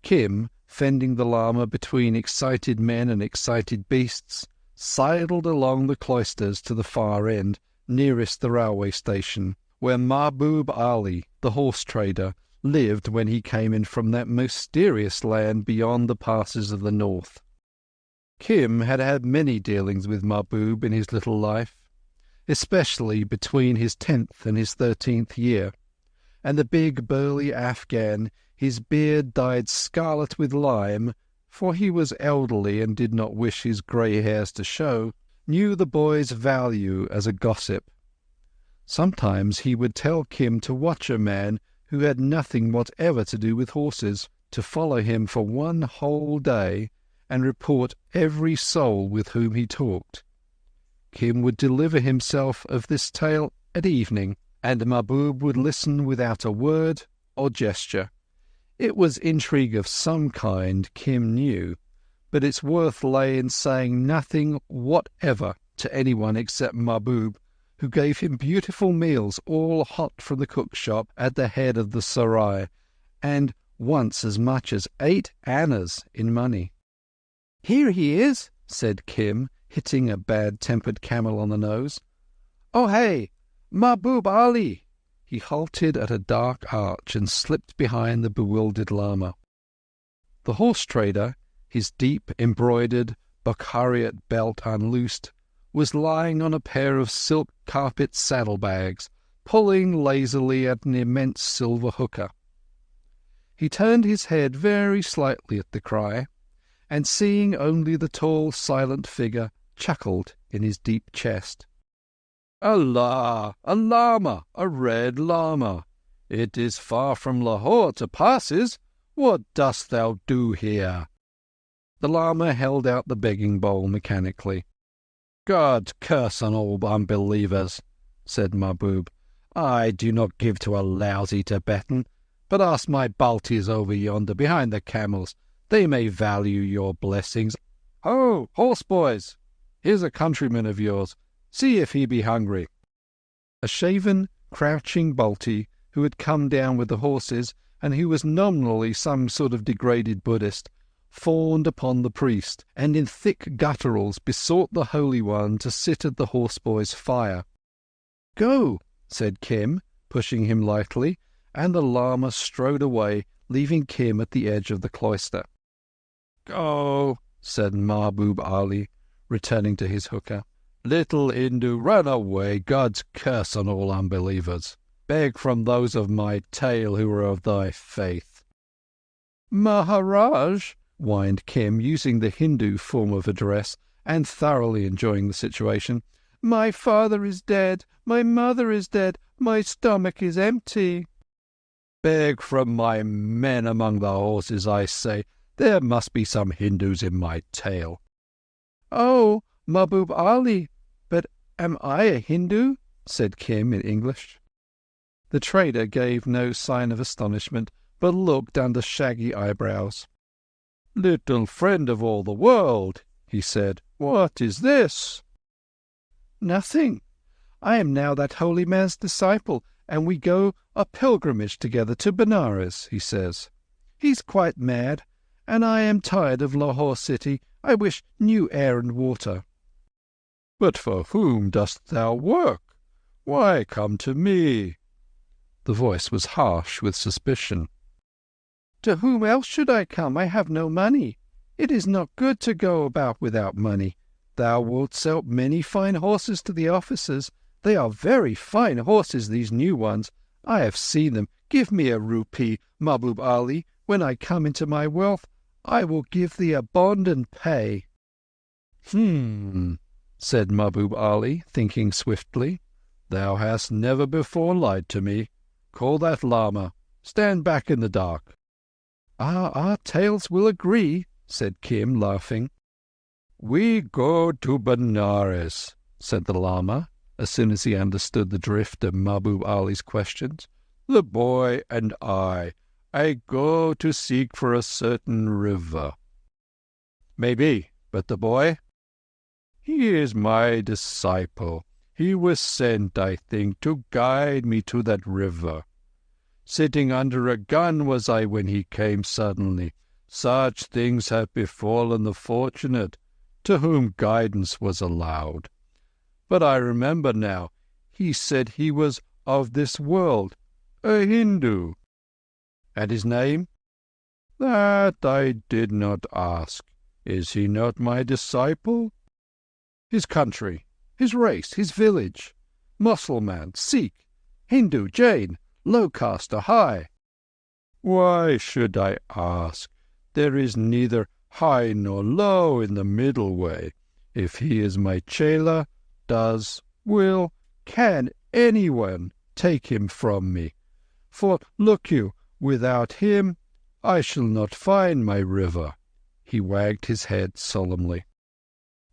B: Kim, fending the Lama between excited men and excited beasts, sidled along the cloisters to the far end, nearest the railway station, where Mahbub Ali, the horse-trader, lived when he came in from that mysterious land beyond the passes of the north. Kim had had many dealings with Mahbub in his little life, especially between his 10th and his 13th year, and the big burly Afghan, his beard dyed scarlet with lime, for he was elderly and did not wish his grey hairs to show, knew the boy's value as a gossip. Sometimes he would tell Kim to watch a man who had nothing whatever to do with horses, to follow him for one whole day, and report every soul with whom he talked. Kim would deliver himself of this tale at evening, and Mahbub would listen without a word or gesture. It was intrigue of some kind, Kim knew, but its worth lay in saying nothing whatever to anyone except Mahbub, who gave him beautiful meals all hot from the cook-shop at the head of the Sarai, and once as much as 8 annas in money. "Here he is," said Kim, hitting a bad-tempered camel on the nose. "Oh, hey, Mahbub Ali!" He halted at a dark arch and slipped behind the bewildered lama. The horse-trader, his deep embroidered Bukhariot belt unloosed, was lying on a pair of silk carpet saddlebags, pulling lazily at an immense silver hookah. He turned his head very slightly at the cry, and seeing only the tall, silent figure, chuckled in his deep chest. "Allah! A lama! A red lama! It is far from Lahore to passes. What dost thou do here?" The lama held out the begging bowl mechanically. "God curse on all unbelievers," said Mahbub. "I do not give to a lousy Tibetan, but ask my Baltis over yonder behind the camels. They may value your blessings. Ho, horse boys! Here's a countryman of yours. See if he be hungry." A shaven, crouching Balti, who had come down with the horses, and who was nominally some sort of degraded Buddhist, fawned upon the priest, and in thick gutturals besought the Holy One to sit at the horseboy's fire. "Go," said Kim, pushing him lightly, and the lama strode away, leaving Kim at the edge of the cloister. "Go," said Mahbub Ali, returning to his hookah. "Little Hindu, run away. God's curse on all unbelievers. Beg from those of my tale who are of thy faith." "Maharaj," whined Kim, using the Hindu form of address, and thoroughly enjoying the situation, "my father is dead, my mother is dead, my stomach is empty." "Beg from my men among the horses, I say. There must be some Hindus in my tale." "Oh, Mahbub Ali, but am I a Hindu?" said Kim in English. The trader gave no sign of astonishment, but looked under shaggy eyebrows. "Little friend of all the world," he said, "what is this?" "Nothing. I am now that holy man's disciple, and we go a pilgrimage together to Benares, he says. He's quite mad, and I am tired of Lahore city. I wish new air and water." "But for whom dost thou work? Why come to me?" The voice was harsh with suspicion. "To whom else should I come? I have no money. It is not good to go about without money. Thou wilt sell many fine horses to the officers. They are very fine horses, these new ones. I have seen them. Give me a rupee, Mahbub Ali. When I come into my wealth, I will give thee a bond and pay." Said Mahbub Ali, thinking swiftly. "Thou hast never before lied to me. Call that lama. Stand back in the dark." Our tales will agree," said Kim, laughing. "We go to Benares," said the lama, as soon as he understood the drift of Mahbub Ali's questions. "The boy and I go to seek for a certain river." "Maybe, but the boy?" "He is my disciple. He was sent, I think, to guide me to that river. Sitting under a gun was I when he came suddenly. Such things have befallen the fortunate, to whom guidance was allowed. But I remember now, He said he was of this world, a Hindu. And his name? That I did not ask. Is he not my disciple? His country, his race, his village. Mussulman, Sikh, Hindu, Jain, low caste or high. Why should I ask? There is neither high nor low in the middle way. If he is my chela, can anyone take him from me? For, look you, without him I shall not find my river. He wagged his head solemnly.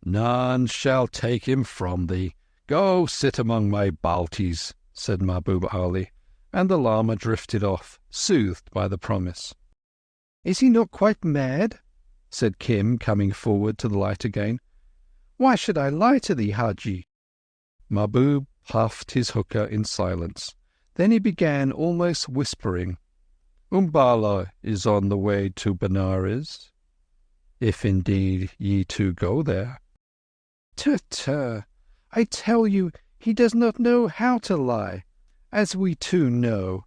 B: None shall take him from thee. Go sit among my Baltis, said Mahbub Ali, and the Lama drifted off, soothed by the promise. Is he not quite mad? Said Kim, coming forward to the light again. Why should I lie to thee, Haji? Mahbub puffed his hookah in silence. Then he began, almost whispering, Umballa is on the way to Benares, if indeed ye two go there. Tut! I tell you, he does not know how to lie, as we two know.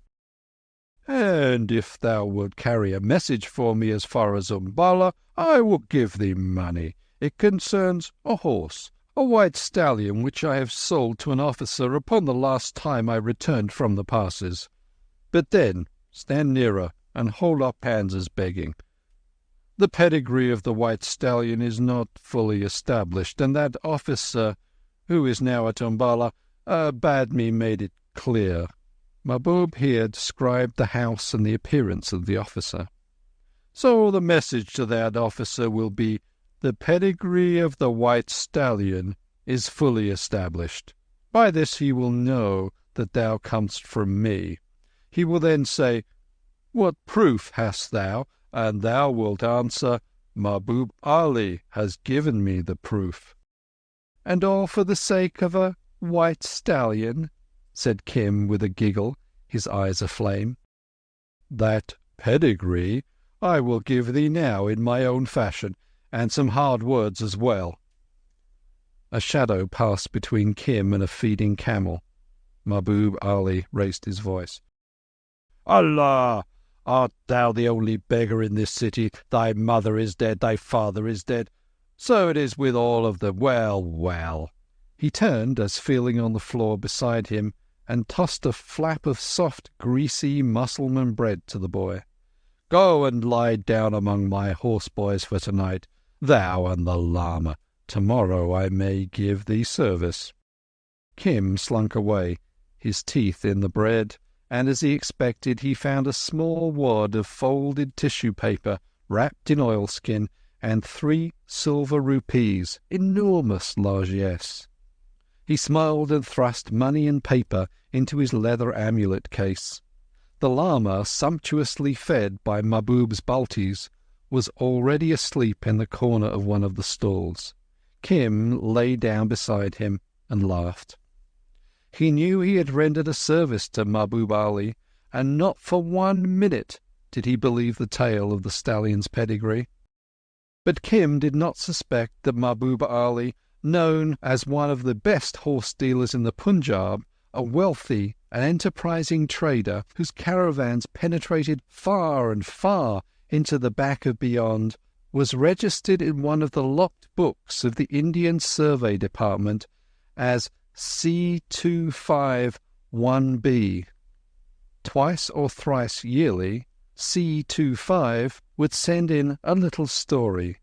B: And if thou wilt carry a message for me as far as Umballa, I will give thee money. It concerns a horse, a white stallion which I have sold to an officer upon the last time I returned from the passes. But then, stand nearer and hold up hands as begging. The pedigree of the white stallion is not fully established, and that officer, who is now at Umballa, bade me made it clear. Mahbub here described the house and the appearance of the officer. So the message to that officer will be, the pedigree of the white stallion is fully established. By this he will know that thou comest from me. He will then say, What proof hast thou? And thou wilt answer, Mahbub Ali has given me the proof. And all for the sake of a white stallion, said Kim with a giggle, his eyes aflame. That pedigree I will give thee now in my own fashion, and some hard words as well. A shadow passed between Kim and a feeding camel. Mahbub Ali raised his voice. Allah! Art thou the only beggar in this city? Thy mother is dead, thy father is dead. So it is with all of them. Well. He turned as, feeling on the floor beside him, and tossed a flap of soft, greasy Mussulman bread to the boy. Go and lie down among my horse-boys for tonight, thou and the Lama. Tomorrow I may give thee service. Kim slunk away, his teeth in the bread, and as he expected he found a small wad of folded tissue paper wrapped in oilskin and 3 silver rupees, enormous largesse. He smiled and thrust money and paper into his leather amulet case. The Lama, sumptuously fed by Mahbub's Baltis, was already asleep in the corner of one of the stalls. Kim lay down beside him and laughed. He knew he had rendered a service to Mahbub Ali, and not for 1 minute did he believe the tale of the stallion's pedigree. But Kim did not suspect that Mahbub Ali, known as one of the best horse dealers in the Punjab, a wealthy and enterprising trader whose caravans penetrated far and far into the back of beyond, was registered in one of the locked books of the Indian Survey Department as C251B. Twice or thrice yearly, C25 would send in a little story,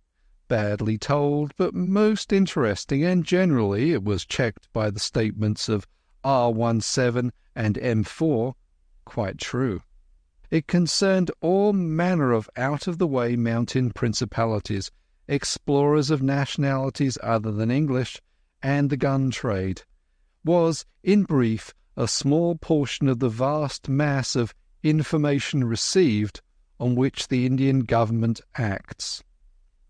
B: badly told but most interesting, and generally it was checked by the statements of R17 and M4, quite true. It concerned all manner of out-of-the-way mountain principalities, explorers of nationalities other than English, and the gun trade. Was, in brief, a small portion of the vast mass of information received on which the Indian government acts.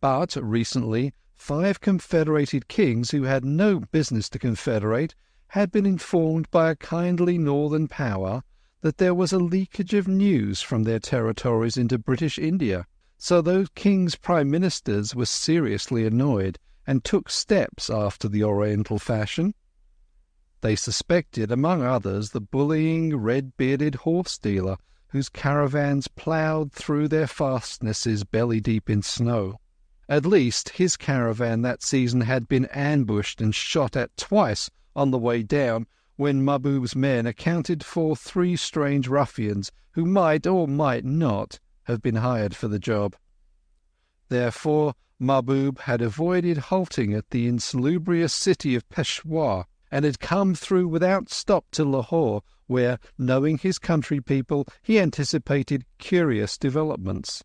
B: But recently 5 confederated kings who had no business to confederate had been informed by a kindly northern power that there was a leakage of news from their territories into British India. So those kings' prime ministers were seriously annoyed and took steps after the Oriental fashion. They suspected, among others, the bullying, red-bearded horse-dealer whose caravans ploughed through their fastnesses belly-deep in snow. At least his caravan that season had been ambushed and shot at twice on the way down, when Mahbub's men accounted for 3 strange ruffians who might or might not have been hired for the job. Therefore Mahbub had avoided halting at the insalubrious city of Peshawar, and had come through without stop to Lahore, where, knowing his country people, he anticipated curious developments.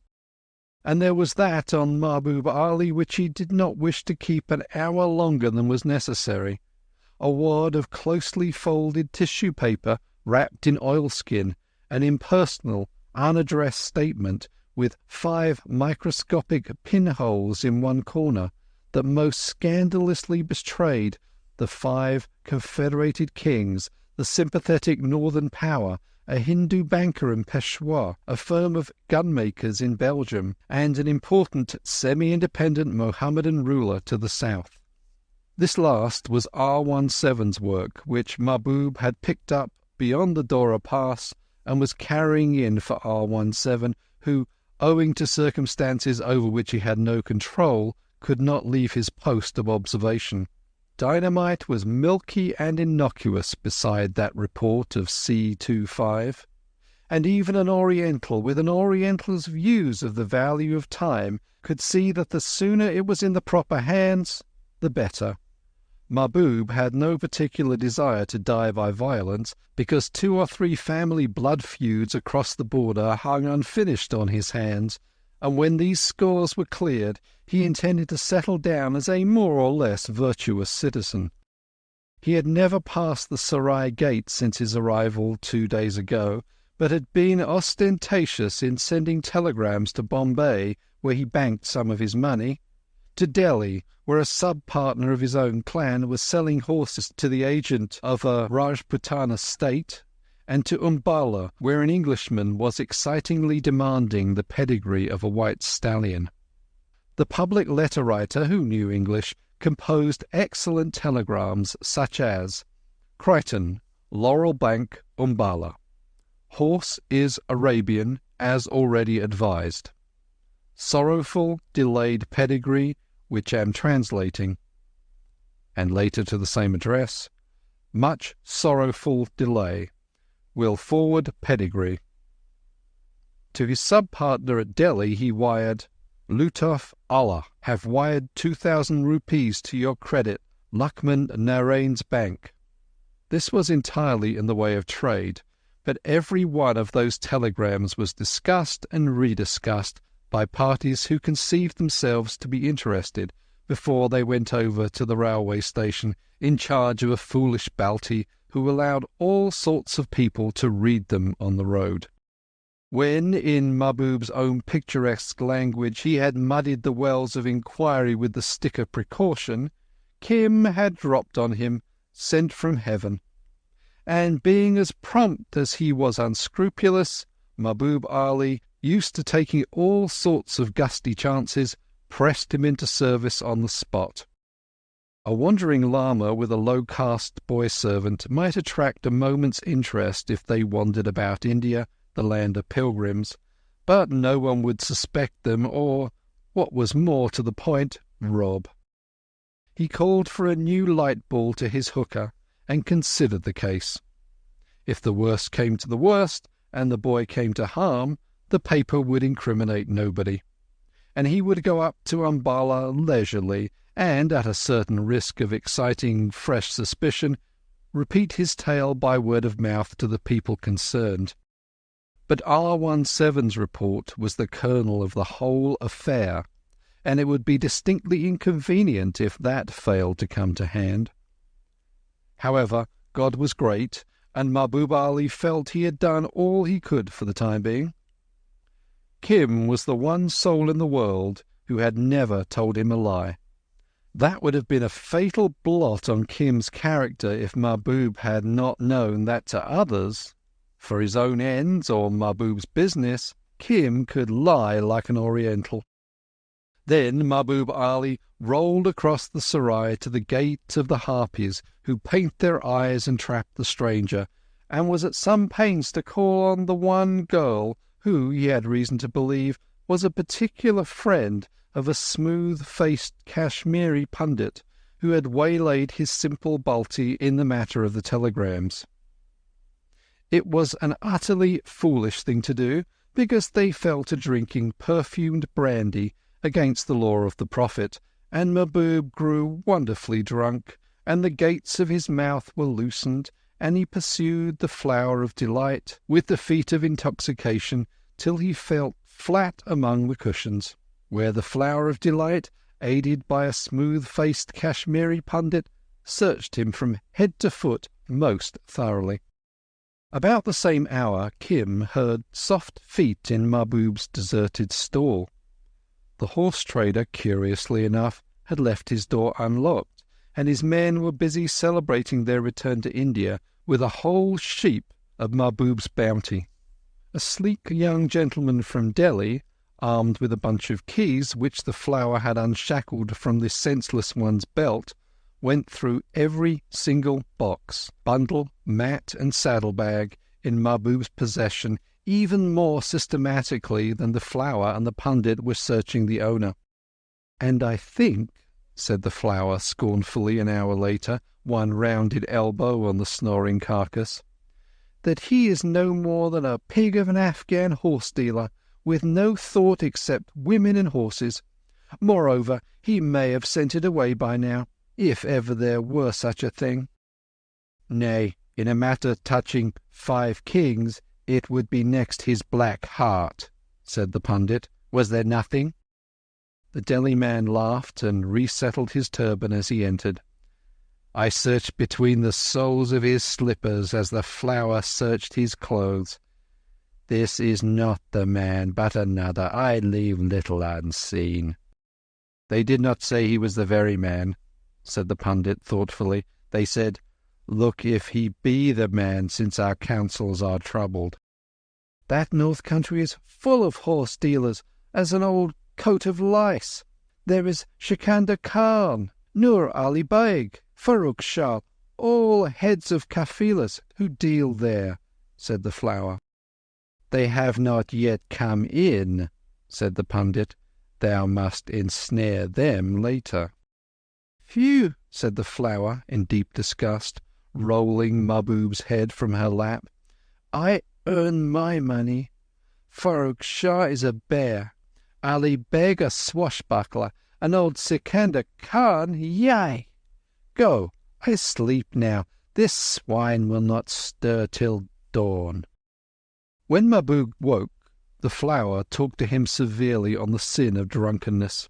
B: And there was that on Mahbub Ali which he did not wish to keep an hour longer than was necessary. A wad of closely folded tissue paper wrapped in oilskin, an impersonal, unaddressed statement with 5 microscopic pinholes in one corner that most scandalously betrayed the 5 confederated kings, the sympathetic northern power, a Hindu banker in Peshawar, a firm of gunmakers in Belgium, and an important semi-independent Mohammedan ruler to the south. This last was R17's work, which Mahbub had picked up beyond the Dora Pass and was carrying in for R17, who, owing to circumstances over which he had no control, could not leave his post of observation. Dynamite was milky and innocuous beside that report of C25, and even an Oriental with an Oriental's views of the value of time could see that the sooner it was in the proper hands, the better. Mahbub had no particular desire to die by violence, because 2 or 3 family blood feuds across the border hung unfinished on his hands, and when these scores were cleared, he intended to settle down as a more or less virtuous citizen. He had never passed the Sarai gate since his arrival 2 days ago, but had been ostentatious in sending telegrams to Bombay, where he banked some of his money, to Delhi, where a sub-partner of his own clan was selling horses to the agent of a Rajputana state, and to Umballa, where an Englishman was excitingly demanding the pedigree of a white stallion. The public letter-writer, who knew English, composed excellent telegrams such as, Crichton, Laurel Bank, Umballa. Horse is Arabian, as already advised. Sorrowful, delayed pedigree, which am translating. And later to the same address, much sorrowful delay. Will forward pedigree. To his sub-partner at Delhi he wired, Lutuf Allah, have wired 2,000 rupees to your credit, Luckman Narain's bank. This was entirely in the way of trade, but every one of those telegrams was discussed and rediscussed by parties who conceived themselves to be interested before they went over to the railway station in charge of a foolish Balti who allowed all sorts of people to read them on the road. When, in Mahbub's own picturesque language, he had muddied the wells of inquiry with the stick of precaution, Kim had dropped on him, sent from heaven. And being as prompt as he was unscrupulous, Mahbub Ali, used to taking all sorts of gusty chances, pressed him into service on the spot. A wandering lama with a low-caste boy-servant might attract a moment's interest if they wandered about India, the land of pilgrims, but no one would suspect them or, what was more to the point, rob. He called for a new light ball to his hookah and considered the case. If the worst came to the worst, and the boy came to harm, the paper would incriminate nobody, and he would go up to Umballa leisurely, and, at a certain risk of exciting fresh suspicion, repeat his tale by word of mouth to the people concerned. But R17's report was the kernel of the whole affair, and it would be distinctly inconvenient if that failed to come to hand. However, God was great, and Mahbub Ali felt he had done all he could for the time being. Kim was the one soul in the world who had never told him a lie. That would have been a fatal blot on Kim's character if Mahbub had not known that to others, for his own ends or Mahbub's business, Kim could lie like an Oriental. Then Mahbub Ali rolled across the Sarai to the gate of the harpies who paint their eyes and trap the stranger, and was at some pains to call on the one girl who, he had reason to believe, was a particular friend of a smooth-faced Kashmiri pundit who had waylaid his simple Balti in the matter of the telegrams. It was an utterly foolish thing to do, because they fell to drinking perfumed brandy against the law of the Prophet, and Mahbub grew wonderfully drunk, and the gates of his mouth were loosened, and he pursued the flower of delight with the feet of intoxication till he felt flat among the cushions, where the flower of delight, aided by a smooth-faced Kashmiri pundit, searched him from head to foot most thoroughly. About the same hour Kim heard soft feet in Mahbub's deserted stall. The horse-trader, curiously enough, had left his door unlocked, and his men were busy celebrating their return to India with a whole sheep of Mahbub's bounty. A sleek young gentleman from Delhi, armed with a bunch of keys which the flower had unshackled from the senseless one's belt, went through every single box, bundle, mat, and saddlebag in Mahbub's possession even more systematically than the flower and the pundit were searching the owner. "And I think," said the flower scornfully an hour later, one rounded elbow on the snoring carcass, "that he is no more than a pig of an Afghan horse-dealer, with no thought except women and horses. Moreover, he may have sent it away by now, if ever there were such a thing. Nay, in a matter touching 5 kings, it would be next his black heart," said the pundit. "Was there nothing?" The Delhi man laughed and resettled his turban as he entered. "I searched between the soles of his slippers as the flower searched his clothes. This is not the man, but another. I leave little unseen." "They did not say he was the very man," said the pundit thoughtfully. "They said, 'Look if he be the man, since our counsels are troubled.'" "That north country is full of horse-dealers, as an old coat of lice. There is Shikandar Khan, Nur Ali Beg, Farrukh Shah, all heads of kafilas who deal there," said the flower. "They have not yet come in," said the pundit. "Thou must ensnare them later." "Phew!" said the flower in deep disgust, rolling Mahbub's head from her lap. "I earn my money. Farrukh Shah is a bear, Ali Beg a swashbuckler, and old Sikandar Khan, yai! Go, I sleep now. This swine will not stir till dawn." When Mahbub woke, the flower talked to him severely on the sin of drunkenness.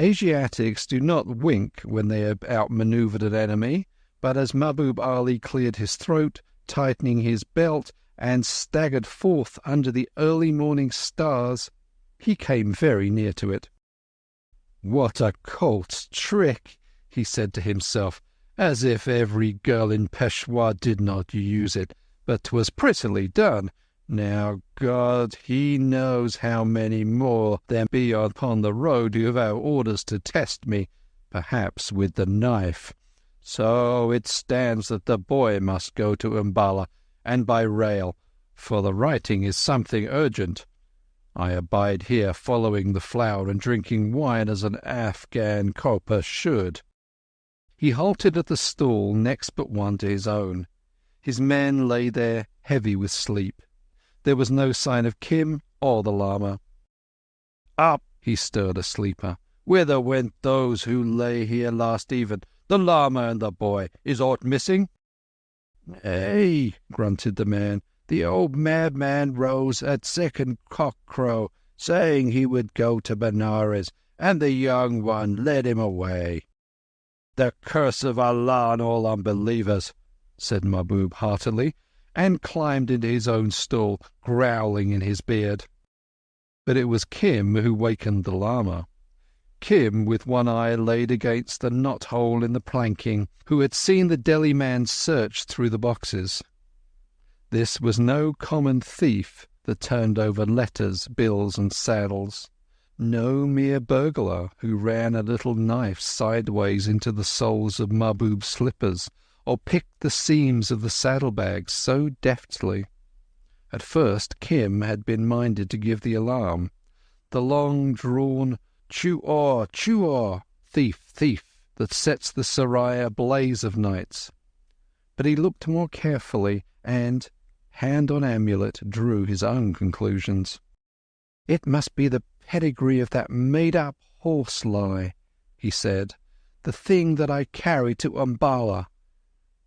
B: Asiatics do not wink when they have outmanoeuvred an enemy, but as Mahbub Ali cleared his throat, tightening his belt, and staggered forth under the early morning stars, he came very near to it. "What a colt's trick!" he said to himself, "as if every girl in Peshawar did not use it, but 'twas prettily done. Now, God, He knows how many more there be upon the road who have our orders to test me, perhaps with the knife. So it stands that the boy must go to Umballa, and by rail, for the writing is something urgent. I abide here following the flower and drinking wine as an Afghan copper should." He halted at the stall next but one to his own. His men lay there heavy with sleep. There was no sign of Kim or the lama. "Up!" he stirred a sleeper. "Whither went those who lay here last even? The lama and the boy. Is aught missing?" "Ay," grunted the man. "The old madman rose at second cock-crow, saying he would go to Benares, and the young one led him away." "The curse of Allah on all unbelievers," said Mahbub heartily, and climbed into his own stall, growling in his beard. But it was Kim who wakened the lama. Kim, with one eye laid against the knot-hole in the planking, who had seen the Delhi man search through the boxes. This was no common thief that turned over letters, bills, and saddles, no mere burglar who ran a little knife sideways into the soles of Mahbub's slippers, or picked the seams of the saddlebags so deftly. At first Kim had been minded to give the alarm, the long-drawn "chew-aw, chew-aw, thief, thief," that sets the serai ablaze of nights. But he looked more carefully and, hand on amulet, drew his own conclusions. "It must be the pedigree of that made-up horse-lie," he said, "the thing that I carry to Umballa.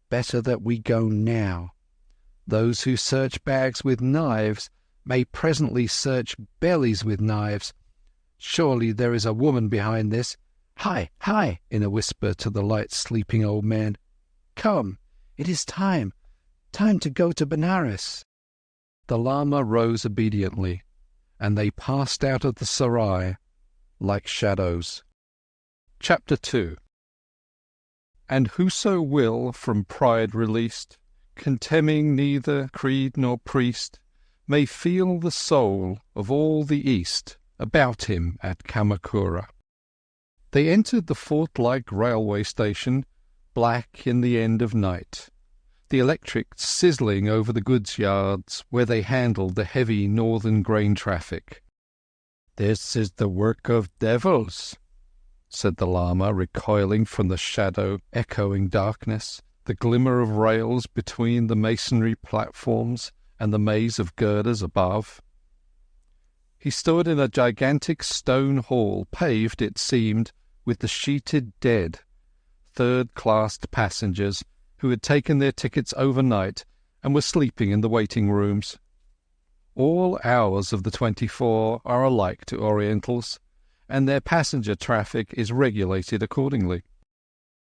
B: Better that we go now. Those who search bags with knives may presently search bellies with knives. Surely there is a woman behind this. Hi, hi," in a whisper to the light sleeping old man. "Come, it is time to go to Benares." The Lama rose obediently, and they passed out of the serai like shadows.
A: Chapter 2. And whoso will, from pride released, contemning neither creed nor priest, may feel the soul of all the East about him at Kamakura. They entered the fort-like railway station, black in the end of night, the electric sizzling over the goods yards where they handled the heavy northern grain traffic. "This is the work of devils," said the Lama, recoiling from the shadow-echoing darkness, the glimmer of rails between the masonry platforms and the maze of girders above. He stood in a gigantic stone hall, paved, it seemed, with the sheeted dead, third-class passengers who had taken their tickets overnight and were sleeping in the waiting rooms. All hours of the 24 are alike to Orientals, and their passenger traffic is regulated accordingly.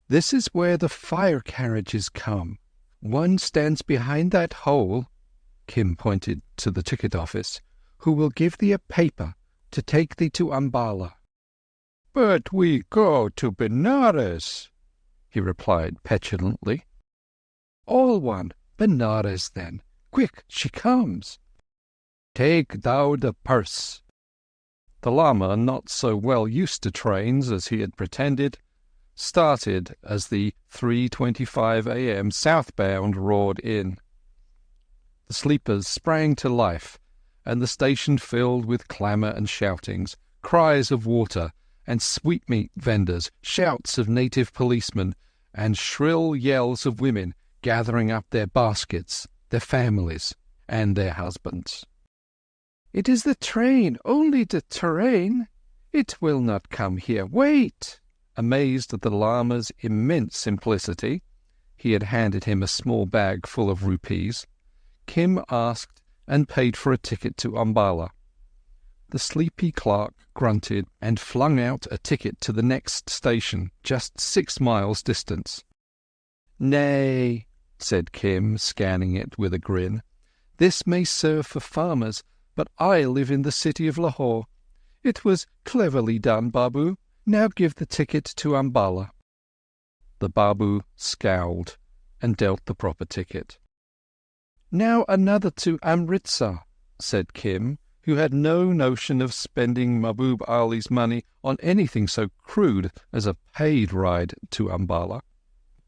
A: "This is where the fire carriages come. One stands behind that hole," Kim pointed to the ticket office, "who will give thee a paper to take thee to Umballa." "But we go to Benares," he replied petulantly. "All one. Benares, then. Quick, she comes." "Take thou the purse." The Lama, not so well used to trains as he had pretended, started as the 3:25 a.m. southbound roared in. The sleepers sprang to life, and the station filled with clamour and shoutings, cries of water and sweetmeat vendors, shouts of native policemen, and shrill yells of women gathering up their baskets, their families, and their husbands. "It is the train, only the train. It will not come here. Wait!" Amazed at the Lama's immense simplicity, he had handed him a small bag full of rupees. Kim asked and paid for a ticket to Umballa. The sleepy clerk grunted and flung out a ticket to the next station, just 6 miles distant. "Nay," said Kim, scanning it with a grin. "This may serve for farmers, but I live in the city of Lahore. It was cleverly done, Babu. Now give the ticket to Umballa." The Babu scowled and dealt the proper ticket. "Now another to Amritsar," said Kim, who had no notion of spending Mahbub Ali's money on anything so crude as a paid ride to Umballa.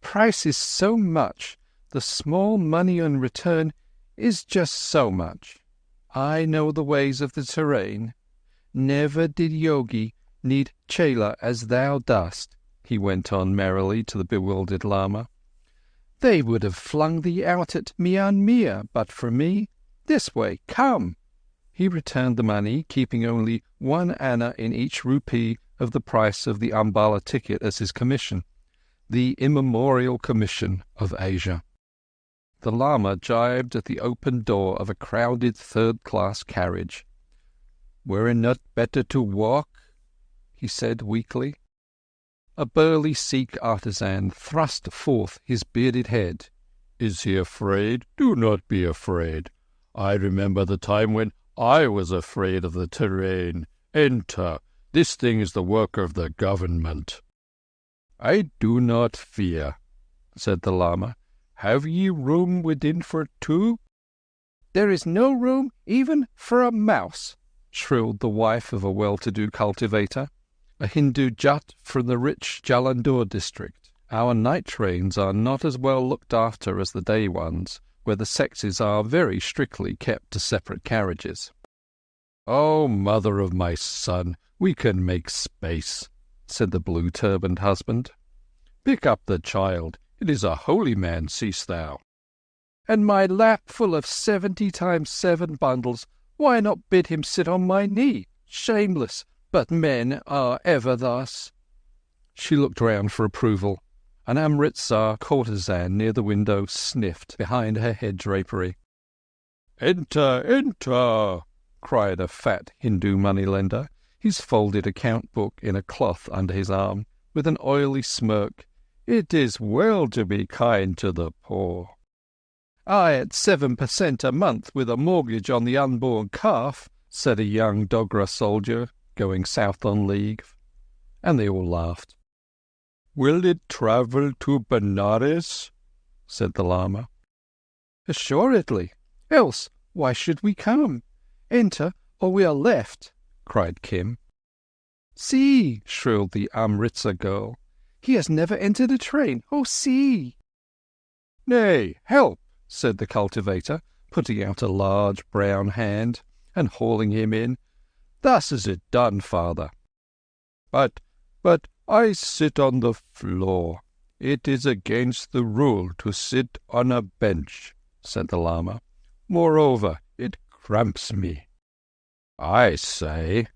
A: "Price is so much, the small money in return is just so much. I know the ways of the terrain. Never did yogi need chela as thou dost," he went on merrily to the bewildered Lama. "They would have flung thee out at Mian Mir, but for me. This way, come." He returned the money, keeping only 1 anna in each rupee of the price of the Umballa ticket as his commission, the immemorial commission of Asia. The Lama jibed at the open door of a crowded third-class carriage. "Were it not better to walk?" he said weakly. A burly Sikh artisan thrust forth his bearded head. "Is he afraid? Do not be afraid. I remember the time when I was afraid of the terrain. Enter. This thing is the work of the government." "I do not fear," said the Lama. "Have ye room within for 2?" "There is no room even for a mouse,"
B: shrilled the wife of a well-to-do cultivator, a Hindu Jat from the rich Jalandhar district. Our night trains are not as well looked after as the day ones, where the sexes are very strictly kept to separate carriages. "Oh, mother of my son, we can make space," said the blue-turbaned husband. "Pick up the child. It is a holy man, seest thou." "And my lap full of 70 times 7 bundles. Why not bid him sit on my knee? Shameless, but men are ever thus." She looked round for approval. An Amritsar courtesan near the window sniffed behind her head drapery. "Enter, enter!" cried a fat Hindu moneylender, his folded account-book in a cloth under his arm, with an oily smirk. "It is well to be kind to the poor." "I at 7% a month with a mortgage on the unborn calf," said a young Dogra soldier going south on leave, and they all laughed. "Will it travel to Benares?" said the Lama. "Assuredly. Else why should we come? Enter, or we are left," cried Kim. "See!" shrilled the Amritsar girl. "He has never entered a train. Oh, see!" "Nay, help!" said the cultivator, putting out a large brown hand and hauling him in. "Thus is it done, father." But I sit on the floor. It is against the rule to sit on a bench," said the Lama. "Moreover, it cramps me." "I say,"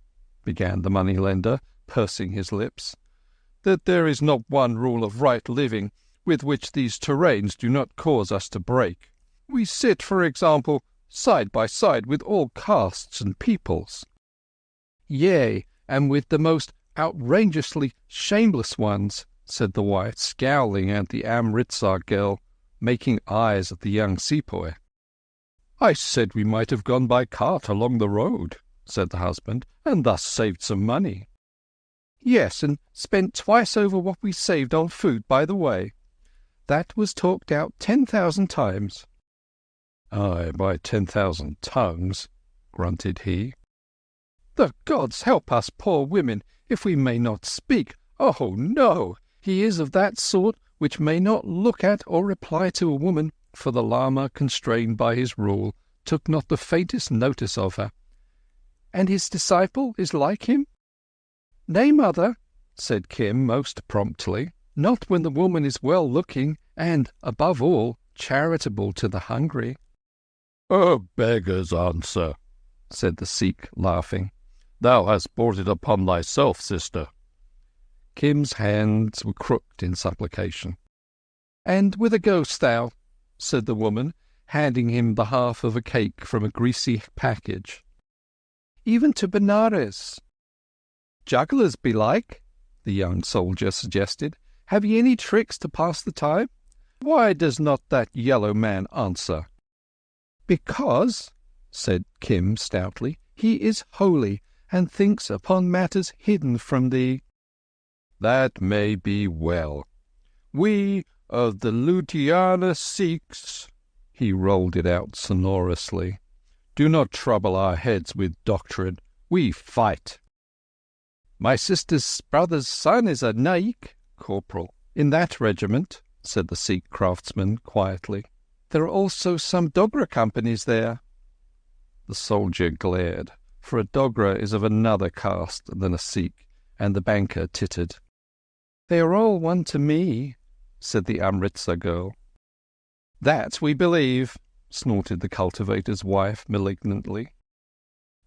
B: began the moneylender, pursing his lips, "that there is not one rule of right living with which these terrains do not cause us to break. We sit, for example, side by side with all castes and peoples." "Yea, and with the most outrageously shameless ones," said the wife, scowling at the Amritsar girl, making eyes at the young sepoy. "I said we might have gone by cart along the road," said the husband, "and thus saved some money." "Yes, and spent twice over what we saved on food by the way. That was talked out 10,000 times. "Aye, by 10,000 tongues," grunted he. "The gods help us poor women, if we may not speak. Oh, no! He is of that sort which may not look at or reply to a woman," for the Lama, constrained by his rule, took not the faintest notice of her. "And his disciple is like him?" "Nay, mother," said Kim most promptly, "not when the woman is well-looking and, above all, charitable to the hungry."
A: "A beggar's answer," said the Sikh, laughing. "Thou hast brought it upon thyself, sister."
B: Kim's hands were crooked in supplication. "And whither goest thou?" said the woman, handing him the half of a cake from a greasy package. "Even to Benares." "Jugglers, belike," the young soldier suggested. "Have ye any tricks to pass the time? Why does not that yellow man answer?" "Because," said Kim stoutly, "he is holy, and thinks upon matters hidden from thee."
A: "That may be well. We of the Ludhiana Sikhs," he rolled it out sonorously, "do not trouble our heads with doctrine. We fight."
B: "My sister's brother's son is a naik (corporal) in that regiment," said the Sikh craftsman quietly. "There are also some Dogra companies there." The soldier glared, for a Dogra is of another caste than a Sikh, and the banker tittered. "They are all one to me," said the Amritsar girl. "That we believe," snorted the cultivator's wife malignantly.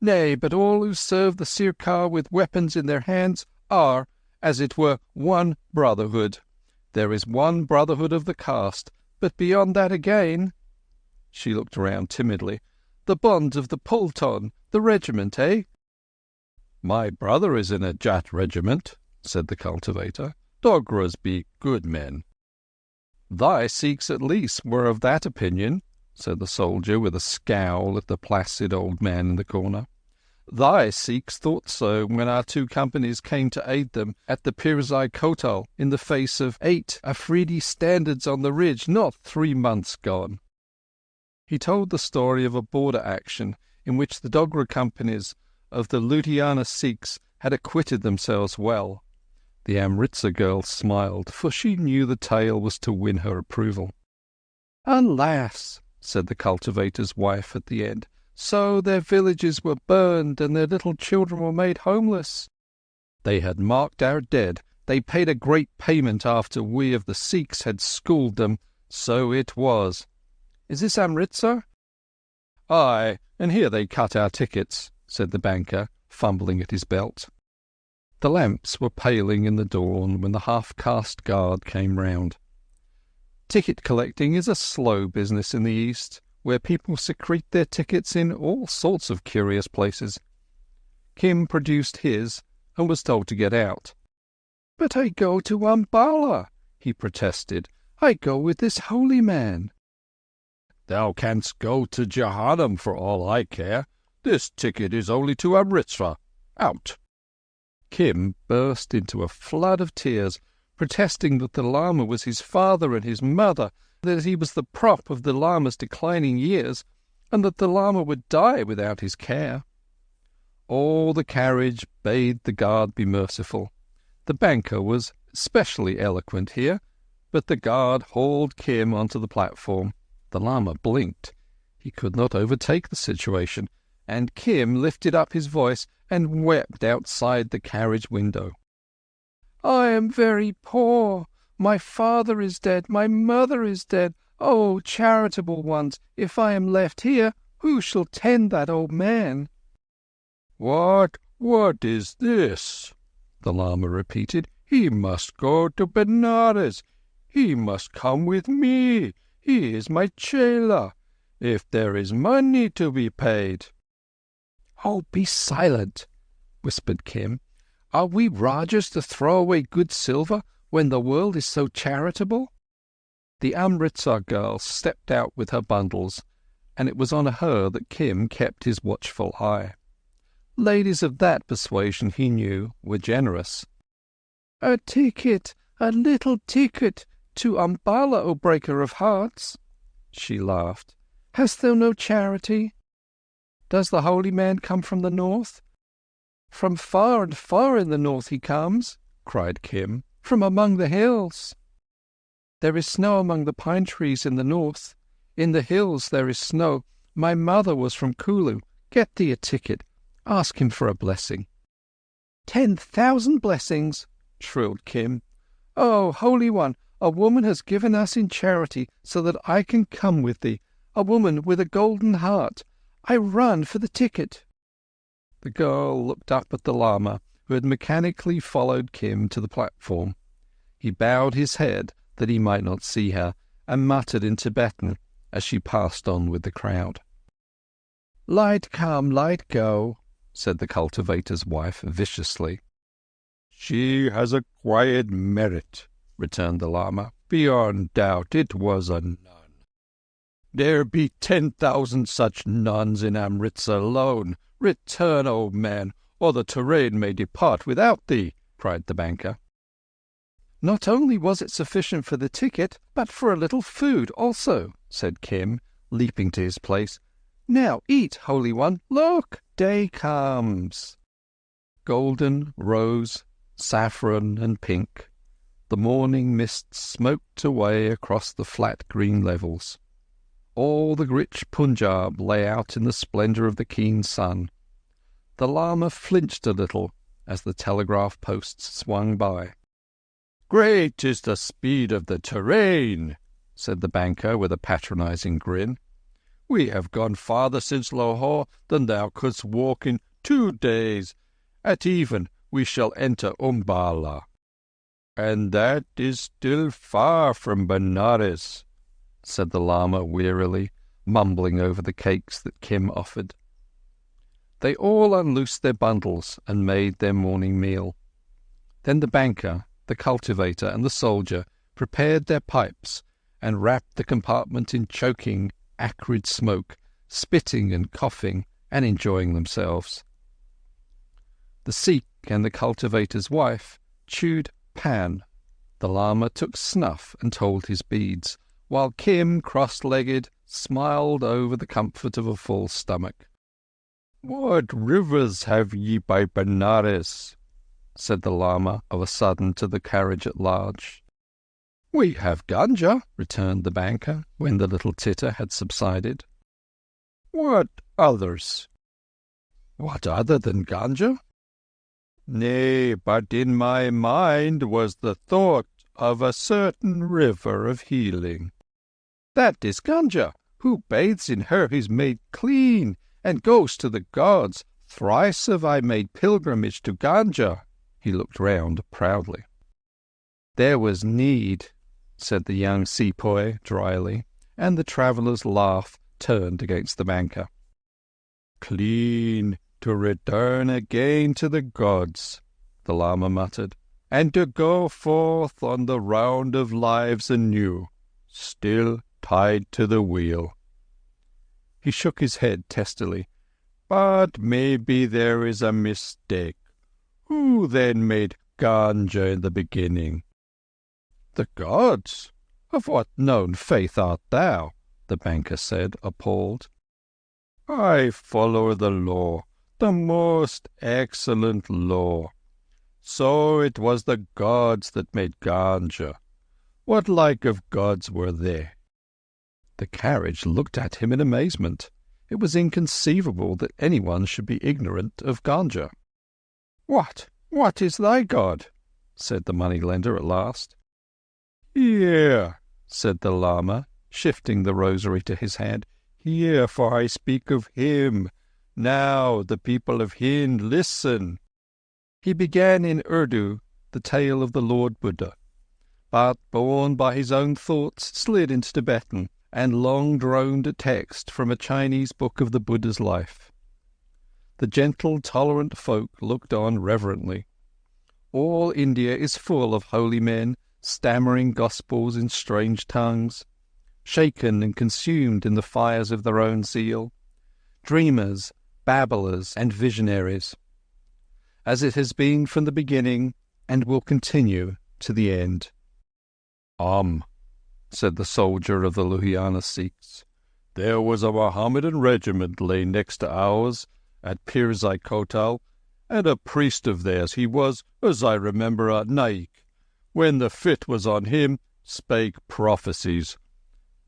B: "Nay, but all who serve the Sirkar with weapons in their hands are, as it were, one brotherhood. There is one brotherhood of the caste, but beyond that again—" She looked round timidly. "The bond of the Pulton, the regiment, eh?"
A: "My brother is in a Jat regiment," said the cultivator. "Dogras be good men."
B: "Thy Sikhs at least were of that opinion," said the soldier with a scowl at the placid old man in the corner. "Thy Sikhs thought so when our 2 companies came to aid them at the Pirzai Kotal in the face of 8 Afridi standards on the ridge not 3 months gone." He told the story of a border action in which the Dogra companies
A: of the Ludhiana Sikhs had acquitted themselves well. The Amritsar girl smiled, for she knew the tale was to win her approval. "Alas," said the cultivator's wife at the end, "so their villages were burned and their little children were made homeless. They had marked our dead. They paid a great payment after we of the Sikhs had schooled them. So it was. Is this Amritsar?" "Aye, and here they cut our tickets," said the banker, fumbling at his belt. The lamps were paling in the dawn when the half-caste guard came round. Ticket collecting is a slow business in the East, where people secrete their tickets in all sorts of curious places. Kim produced his and was told to get out. "But I go to Umballa," he protested. "I go with this holy man." "Thou canst go to Jahannam for all I care. This ticket is only to Amritsar. Out!" Kim burst into a flood of tears, protesting that the Lama was his father and his mother, that he was the prop of the Lama's declining years, and that the Lama would die without his care. All the carriage bade the guard be merciful. The banker was especially eloquent here, but the guard hauled Kim onto the platform. The Lama blinked. He could not overtake the situation, and Kim lifted up his voice and wept outside the carriage window. "I am very poor. My father is dead. My mother is dead. Oh, charitable ones, if I am left here, who shall tend that old man?" What is this?" the Lama repeated. "He must go to Benares. He must come with me. He is my chela. If there is money to be paid—" "Oh, be silent," whispered Kim. "Are we Rajahs to throw away good silver when the world is so charitable?" The Amritsar girl stepped out with her bundles, and it was on her that Kim kept his watchful eye. Ladies of that persuasion, he knew, were generous. "A ticket, a little ticket, to Umballa, O breaker of hearts!" She laughed. "Hast thou no charity? Does the holy man come from the north?" "From far and far in the north he comes," cried Kim. "From among the hills." "There is snow among the pine trees in the north. In the hills there is snow. My mother was from Kulu. Get thee a ticket. Ask him for a blessing." 10,000 blessings!" shrilled Kim. "Oh, Holy One, a woman has given us in charity so that I can come with thee. A woman with a golden heart. I run for the ticket." The girl looked up at the Lama, who had mechanically followed Kim to the platform. He bowed his head that he might not see her, and muttered in Tibetan as she passed on with the crowd. "Light come, light go," said the cultivator's wife viciously. "She has acquired merit," returned the Lama. "Beyond doubt it was a nun. There be 10,000 such nuns in Amritsar alone. Return, old man, or the terrain may depart without thee," cried the banker. "Not only was it sufficient for the ticket, but for a little food also," said Kim, leaping to his place. "Now eat, Holy One. Look, day comes." Golden, rose, saffron, and pink, the morning mist smoked away across the flat green levels. All the rich Punjab lay out in the splendour of the keen sun. The Lama flinched a little as the telegraph posts swung by. "Great is the speed of the terrain," said the banker with a patronizing grin. "We have gone farther since Lahore than thou couldst walk in 2 days. At even we shall enter Umballa." "And that is still far from Benares," said the Lama wearily, mumbling over the cakes that Kim offered. They all unloosed their bundles and made their morning meal. Then the banker, the cultivator, and the soldier prepared their pipes and wrapped the compartment in choking, acrid smoke, spitting and coughing and enjoying themselves. The Sikh and the cultivator's wife chewed pan. The Lama took snuff and told his beads, while Kim, cross-legged, smiled over the comfort of a full stomach. "What rivers have ye by Benares?" said the Lama of a sudden to the carriage at large.
B: "We have Ganga," returned the banker, when the little titter had subsided.
A: "What others?"
B: "What other than Ganga?"
A: "Nay, but in my mind was the thought of a certain river of healing."
B: "That is Ganga. Who bathes in her is made clean and goes to the gods. Thrice have I made pilgrimage to Ganga." He looked round proudly.
A: "There was need," said the young sepoy dryly, and the traveller's laugh turned against the banker. "Clean, to return again to the gods," the Lama muttered, "and to go forth on the round of lives anew, still tied to the wheel." He shook his head testily. "But maybe there is a mistake. Who then made Ganga in the beginning?"
B: "The gods. Of what known faith art thou?" the banker said, appalled.
A: "I follow the law, the most excellent law. So it was the gods that made Ganga. What like of gods were they?"
B: The carriage looked at him in amazement. It was inconceivable that anyone should be ignorant of Ganga. "What is thy god?" said the money-lender at last.
A: "Hear," said the Lama, shifting the rosary to his hand. "Hear, for I speak of him. Now, the people of Hind, listen." He began in Urdu the tale of the Lord Buddha, but, borne by his own thoughts, slid into Tibetan, and long droned a text from a Chinese book of the Buddha's life. The gentle, tolerant folk looked on reverently. All India is full of holy men, stammering gospels in strange tongues, shaken and consumed in the fires of their own zeal, dreamers, babblers, and visionaries, as it has been from the beginning and will continue to the end. Said the soldier of the Ludhiana Sikhs. "There was a Mohammedan regiment lay next to ours at Pirzai Kotal, and a priest of theirs, he was, as I remember, a Naik, when the fit was on him, spake prophecies.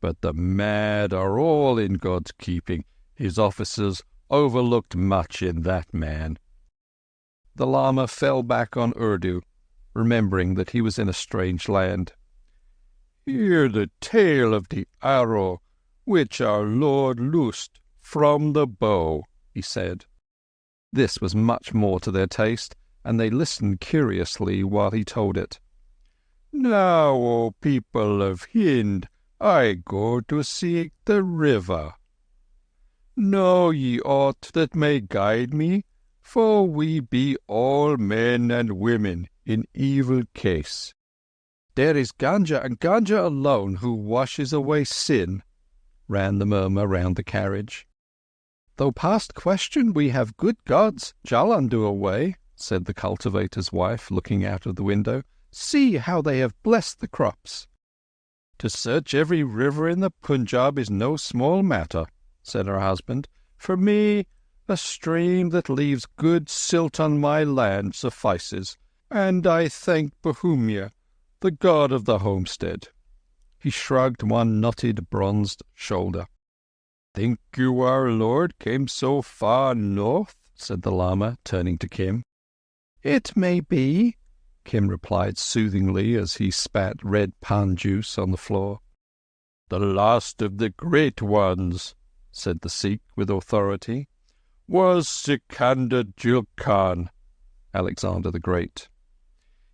A: But the mad are all in God's keeping. His officers overlooked much in that man." The Lama fell back on Urdu, remembering that he was in a strange land. "Hear the tale of the arrow which our Lord loosed from the bow," he said. This was much more to their taste, and they listened curiously while he told it. "Now, O people of Hind, I go to seek the river. Know ye aught that may guide me? For we be all men and women in evil case."
B: "There is Ganga, and Ganga alone, who washes away sin," ran the murmur round the carriage. "Though past question we have good gods, Jalandhar away," said the cultivator's wife, looking out of the window. "See how they have blessed the crops."
A: "To search every river in the Punjab is no small matter," said her husband. "For me, a stream that leaves good silt on my land suffices, and I thank Bahumya, the god of the homestead." He shrugged one knotted bronzed shoulder. "Think you our Lord came so far north?" said the Lama, turning to Kim.
B: "It may be," Kim replied soothingly as he spat red pan juice on the floor.
A: "The last of the great ones," said the Sikh with authority, "was Sikandar Khan, Alexander the Great.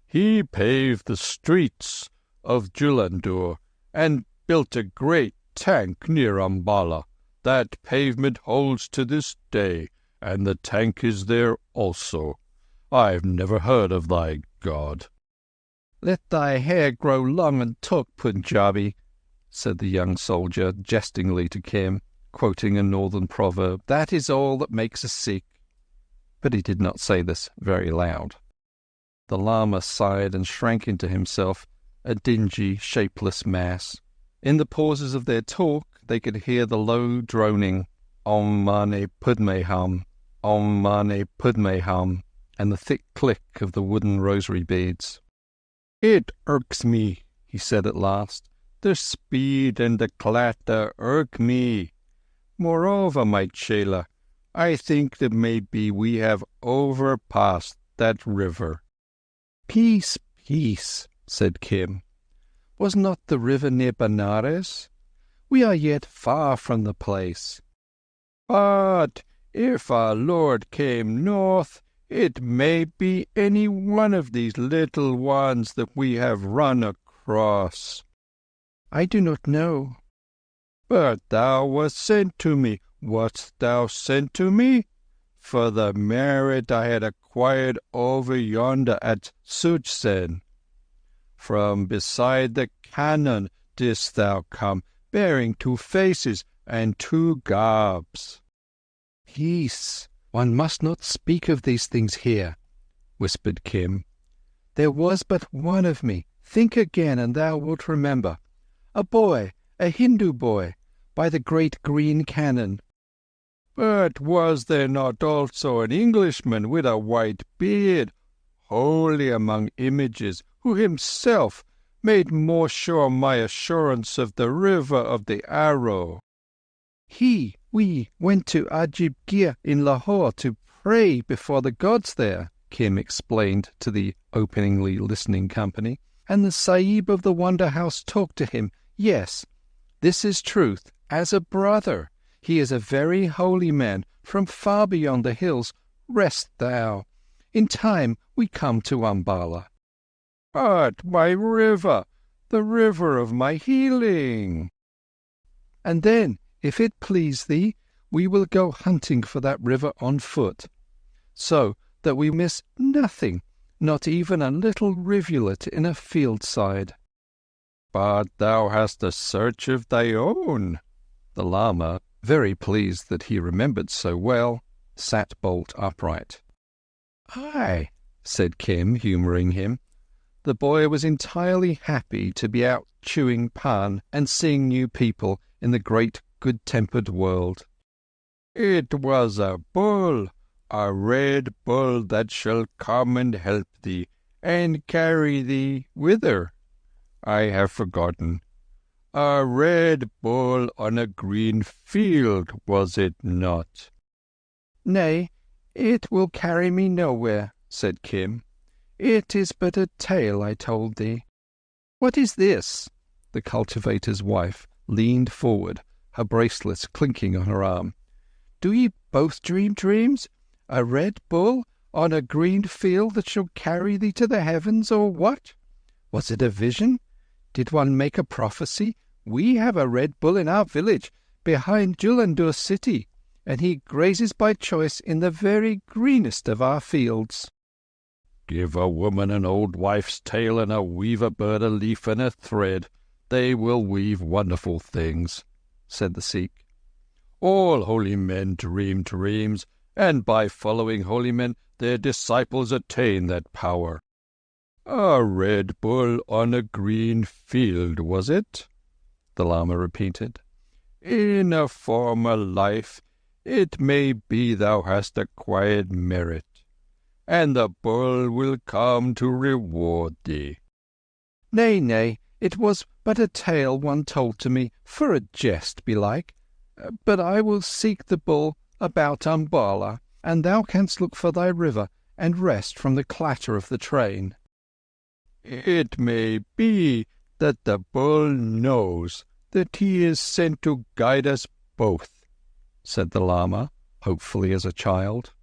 A: He paved the streets of Jalandhar and built a great tank near Ambala. That pavement holds to this day, and the tank is there also. I've never heard of thy god."
B: "Let thy hair grow long and talk Punjabi," said the young soldier jestingly to Kim, quoting a northern proverb. "That is all that makes a Sikh." But he did not say this very loud. The Lama sighed and shrank into himself, a dingy, shapeless mass. In the pauses of their talk they could hear the low droning Om Mane Padme Hum
A: Om Mane Padme Hum, and the thick click of the wooden rosary beads. "It irks me," he said at last. "The speed and the clatter irk me. Moreover, my chela, I think that maybe we have overpassed that river."
B: "Peace, peace," said Kim. "Was not the river near Benares? We are yet far from the place."
A: "But if our Lord came north, it may be any one of these little ones that we have run across."
B: "I do not know."
A: "But thou wast sent to me. Wast thou sent to me? For the merit I had acquired over yonder at Suchsen. From beside the cannon didst thou come, bearing 2 faces and 2 garbs."
B: "Peace. One must not speak of these things here," whispered Kim. "There was but one of me. Think again, and thou wilt remember. A boy, a Hindu boy, by the great green cannon."
A: "But was there not also an Englishman with a white beard, holy among images, who himself made more sure my assurance of the river of the arrow?"
B: We went to Ajib Gir in Lahore to pray before the gods there," Kim explained to the openingly listening company. "And the Sahib of the Wonder House talked to him. Yes, this is truth, as a brother. He is a very holy man, from far beyond the hills. Rest thou. In time we come to Umballa."
A: "But my river, the river of my healing."
B: "And then, if it please thee, we will go hunting for that river on foot, so that we miss nothing, not even a little rivulet in a field side."
A: "But thou hast a search of thy own."
B: The Lama, very pleased that he remembered so well, sat bolt upright. "Aye," said Kim, humouring him. The boy was entirely happy to be out chewing pan and seeing new people in the great good-tempered world.
A: "It was a bull, a red bull that shall come and help thee, and carry thee whither? I have forgotten. A red bull on a green field, was it not?"
B: "Nay, it will carry me nowhere," said Kim. "It is but a tale I told thee." "What is this?" The cultivator's wife leaned forward, her bracelets clinking on her arm. "Do ye both dream dreams? A red bull on a green field that shall carry thee to the heavens, or what? Was it a vision? Did one make a prophecy? We have a red bull in our village, behind Julandur city, and he grazes by choice in the very greenest of our fields."
A: "Give a woman an old wife's tale and a weaver bird a leaf and a thread. They will weave wonderful things," said the Sikh. "All holy men dream dreams, and by following holy men their disciples attain that power. A red bull on a green field, was it?" the Lama repeated. "In a former life it may be thou hast acquired merit, and the bull will come to reward thee."
B: "Nay, nay, it was but a tale one told to me, for a jest belike. But I will seek the bull about Umballa, and thou canst look for thy river and rest from the clatter of the train."
A: "It may be that the bull knows that he is sent to guide us both," said the Lama, hopefully as a child.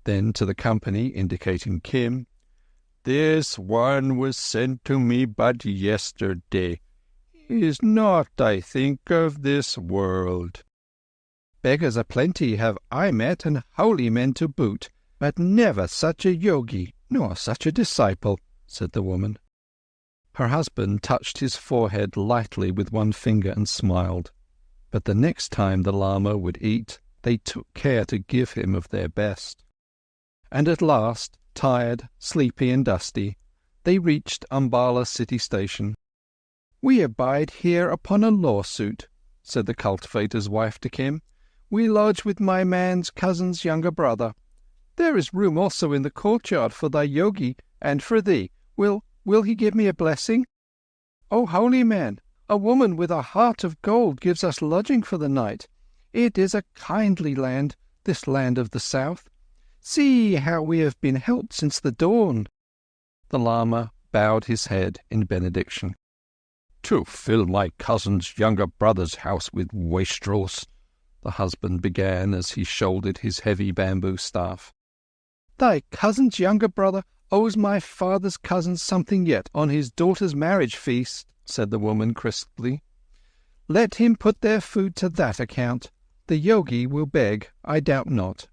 A: Then to the company, indicating Kim, "This one was sent to me but yesterday. He is not, I think, of this world."
B: "Beggars aplenty have I met, and holy men to boot, but never such a yogi, nor such a disciple," said the woman. Her husband touched his forehead lightly with one finger and smiled. But the next time the Lama would eat, they took care to give him of their best. And at last, tired, sleepy and dusty, they reached Umballa city station. "We abide here upon a lawsuit," said the cultivator's wife to Kim. We lodge with my man's cousin's younger brother. There is room also in the courtyard for thy yogi and for thee. Will he give me a blessing? O holy man, a woman with a heart of gold gives us lodging for the night. It is a kindly land, this land of the south. See how we have been helped since the dawn." The Lama bowed his head in benediction. "To fill my cousin's younger brother's house with wastrels," the husband began as he shouldered his heavy bamboo staff. "Thy cousin's younger brother owes my father's cousin something yet on his daughter's marriage feast," said the woman crisply. "Let him put their food to that account. The yogi will beg, I doubt not."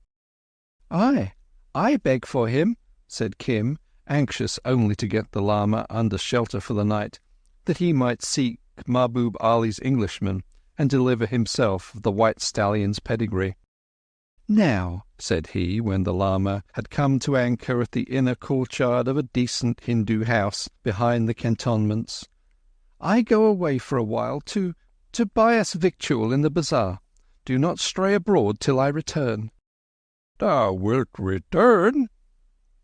B: I beg for him," said Kim, anxious only to get the Lama under shelter for the night, that he might seek Mahbub Ali's Englishman and deliver himself of the white stallion's pedigree. "Now," said he, when the Lama had come to anchor at the inner courtyard of a decent Hindu house behind the cantonments, "I go away for a while to buy us victual in the bazaar. Do not stray abroad till I return." "Thou wilt return?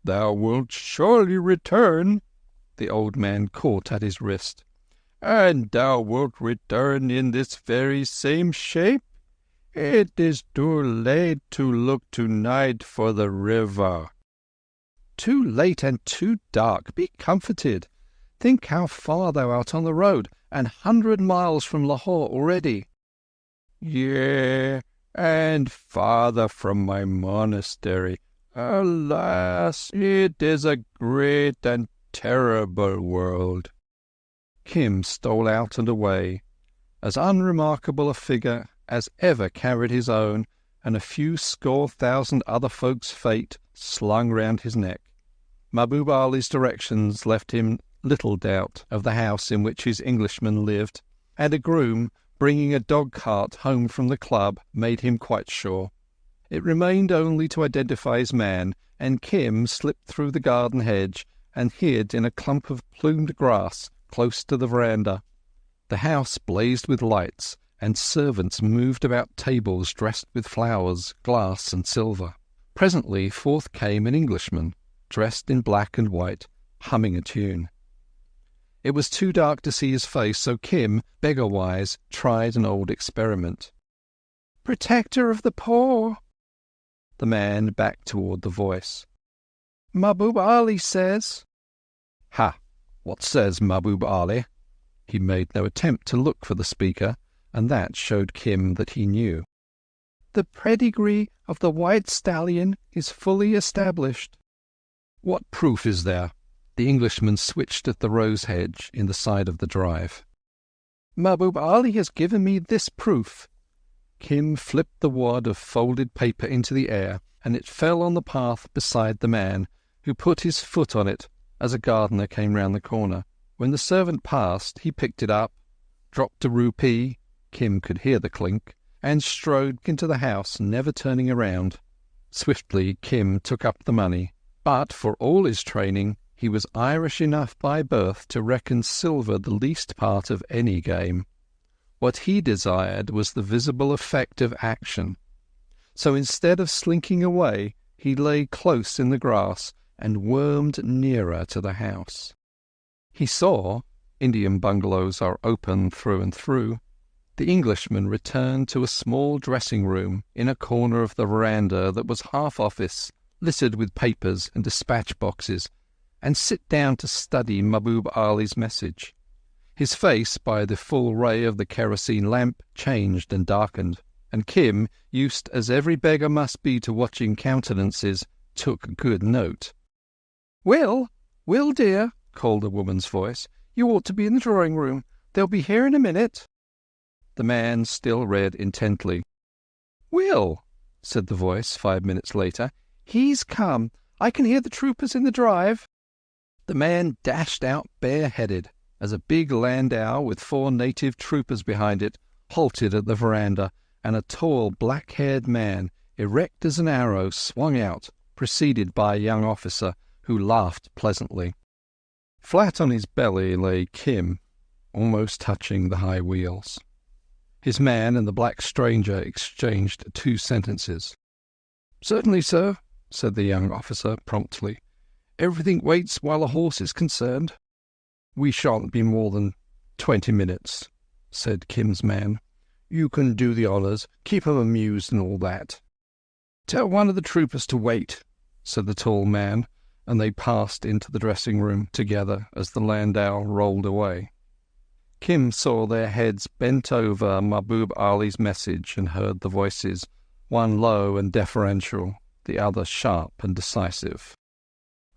B: Thou wilt surely return?" The old man caught at his wrist. "And thou wilt return in this very same shape? It is too late to look tonight for the river." "Too late and too dark. Be comforted. Think how far thou art on the road, 100 miles from Lahore already." "Yea, and farther from my monastery. Alas, it is a great and terrible world." Kim stole out and away, as unremarkable a figure as ever carried his own and a few score thousand other folks' fate slung round his neck. Mahbub Ali's directions left him little doubt of the house in which his Englishman lived, and a groom bringing a dog-cart home from the club made him quite sure. It remained only to identify his man, and Kim slipped through the garden hedge and hid in a clump of plumed grass close to the veranda. The house blazed with lights, and servants moved about tables dressed with flowers, glass, and silver. Presently forth came an Englishman, dressed in black and white, humming a tune. It was too dark to see his face, so Kim, beggar-wise, tried an old experiment. "Protector of the poor." The man backed toward the voice. "Mahbub Ali says." "Ha! What says Mahbub Ali?" He made no attempt to look for the speaker, and that showed Kim that he knew. "The pedigree of the white stallion is fully established." "What proof is there?" The Englishman switched at the rose hedge in the side of the drive. "Mahbub Ali has given me this proof." Kim flipped the wad of folded paper into the air, and it fell on the path beside the man, who put his foot on it as a gardener came round the corner. When the servant passed, he picked it up, dropped a rupee, Kim could hear the clink, and strode into the house, never turning around. Swiftly Kim took up the money, but for all his training, he was Irish enough by birth to reckon silver the least part of any game. What he desired was the visible effect of action. So instead of slinking away, he lay close in the grass and wormed nearer to the house. He saw, Indian bungalows are open through and through, the Englishman return to a small dressing-room in a corner of the veranda that was half office, littered with papers and dispatch boxes, and sit down to study Mahbub Ali's message. His face, by the full ray of the kerosene lamp, changed and darkened, and Kim, used as every beggar must be to watching countenances, took good note. "Will, dear," called a woman's voice, "you ought to be in the drawing-room. They'll be here in a minute." The man still read intently. "Will," said the voice 5 minutes later, "he's come. I can hear the troopers in the drive." The man dashed out bareheaded, as a big landau with 4 native troopers behind it halted at the veranda, and a tall black-haired man, erect as an arrow, swung out, preceded by a young officer, who laughed pleasantly. Flat on his belly lay Kim, almost touching the high wheels. His man and the black stranger exchanged 2 sentences. "Certainly, sir," said the young officer promptly. "Everything waits while a horse is concerned." "We shan't be more than 20 minutes," said Kim's man. "You can do the honours, keep 'em amused and all that." "Tell one of the troopers to wait," said the tall man, and they passed into the dressing-room together as the landau rolled away. Kim saw their heads bent over Mahbub Ali's message and heard the voices, one low and deferential, the other sharp and decisive.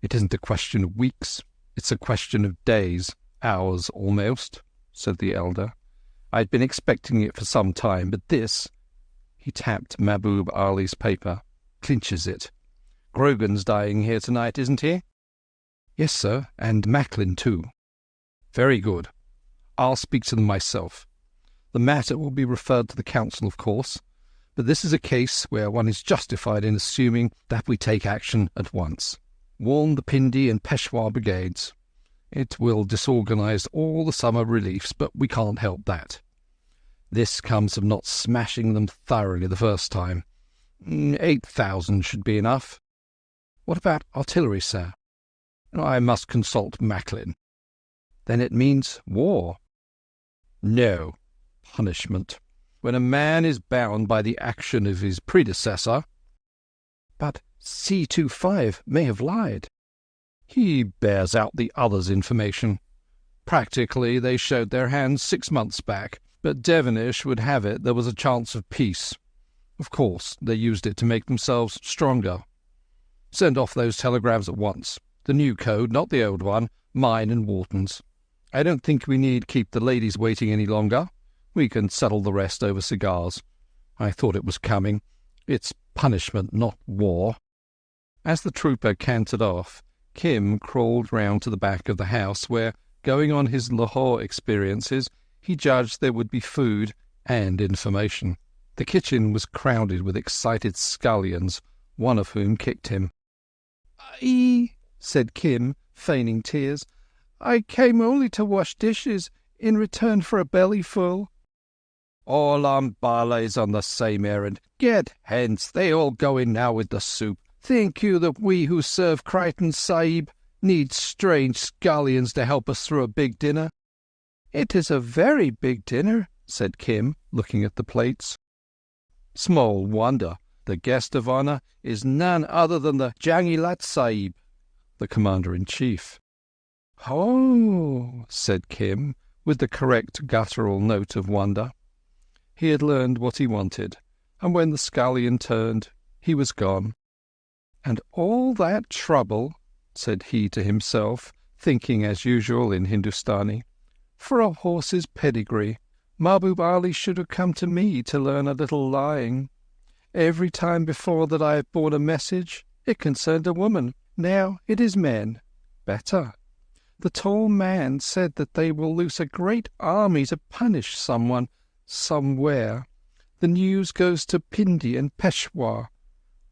B: "It isn't a question of weeks, it's a question of days, hours almost," said the elder. "I'd been expecting it for some time, but this—" He tapped Mahbub Ali's paper. "Clinches it. Grogan's dying here tonight, isn't he?" "Yes, sir, and Macklin too." "Very good. I'll speak to them myself. The matter will be referred to the council, of course, but this is a case where one is justified in assuming that we take action at once. Warn the Pindi and Peshawar brigades. It will disorganize all the summer reliefs, but we can't help that. This comes of not smashing them thoroughly the first time. 8,000 should be enough." "What about artillery, sir?" "I must consult Macklin." "Then it means war." "No, punishment. When a man is bound by the action of his predecessor—" "But C25 may have lied." "He bears out the other's information. Practically, they showed their hands 6 months back, but Devonish would have it there was a chance of peace. Of course, they used it to make themselves stronger. Send off those telegrams at once. The new code, not the old one, mine and Wharton's. I don't think we need keep the ladies waiting any longer. We can settle the rest over cigars. I thought it was coming. It's punishment, not war." As the trooper cantered off, Kim crawled round to the back of the house where, going on his Lahore experiences, he judged there would be food and information. The kitchen was crowded with excited scullions, one of whom kicked him. "Aye," said Kim, feigning tears. "I came only to wash dishes in return for a bellyful." "All Ambala's on the same errand. Get hence, they all go in now with the soup. Think you that we who serve Crichton Sahib need strange scullions to help us through a big dinner?" "It is a very big dinner," said Kim, looking at the plates. "Small wonder. The guest of honour is none other than the Jangilat Sahib, the Commander-in-Chief." "Oh," said Kim, with the correct guttural note of wonder. He had learned what he wanted, and when the scullion turned, he was gone. "And all that trouble," said he to himself, thinking as usual in Hindustani, "for a horse's pedigree. Mahbub Ali should have come to me to learn a little lying. Every time before that I have borne a message, it concerned a woman. Now it is men. Better. The tall man said that they will loose a great army to punish someone, somewhere. The news goes to Pindi and Peshawar.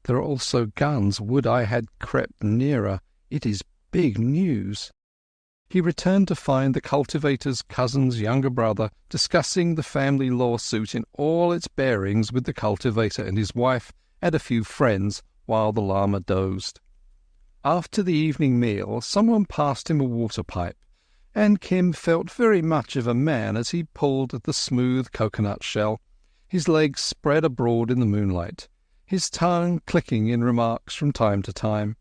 B: There are also guns. Would I had crept nearer. It is big news." He returned to find the cultivator's cousin's younger brother discussing the family lawsuit in all its bearings with the cultivator and his wife and a few friends while the lama dozed. After the evening meal, someone passed him a water pipe, and Kim felt very much of a man as he pulled at the smooth coconut shell, his legs spread abroad in the moonlight, his tongue clicking in remarks from time to time.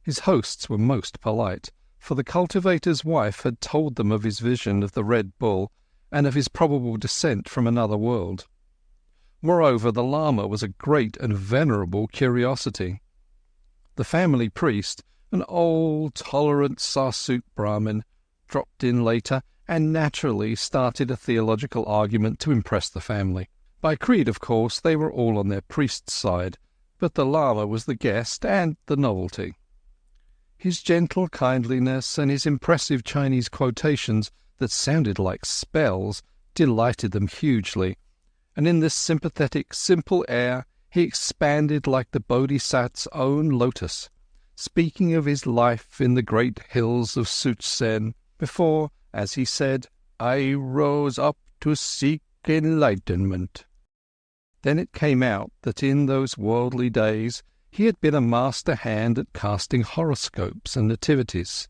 B: His hosts were most polite, for the cultivator's wife had told them of his vision of the Red Bull and of his probable descent from another world. Moreover, the lama was a great and venerable curiosity. The family priest, an old, tolerant Sarsut Brahmin, dropped in later and naturally started a theological argument to impress the family. By creed, of course, they were all on their priest's side, but the lama was the guest and the novelty. His gentle kindliness and his impressive Chinese quotations that sounded like spells delighted them hugely, and in this sympathetic, simple air he expanded like the Bodhisattva's own lotus, speaking of his life in the great hills of Sutsen, before, as he said, "I rose up to seek enlightenment. Then it came out that in those worldly days he had been a master hand at casting horoscopes and nativities,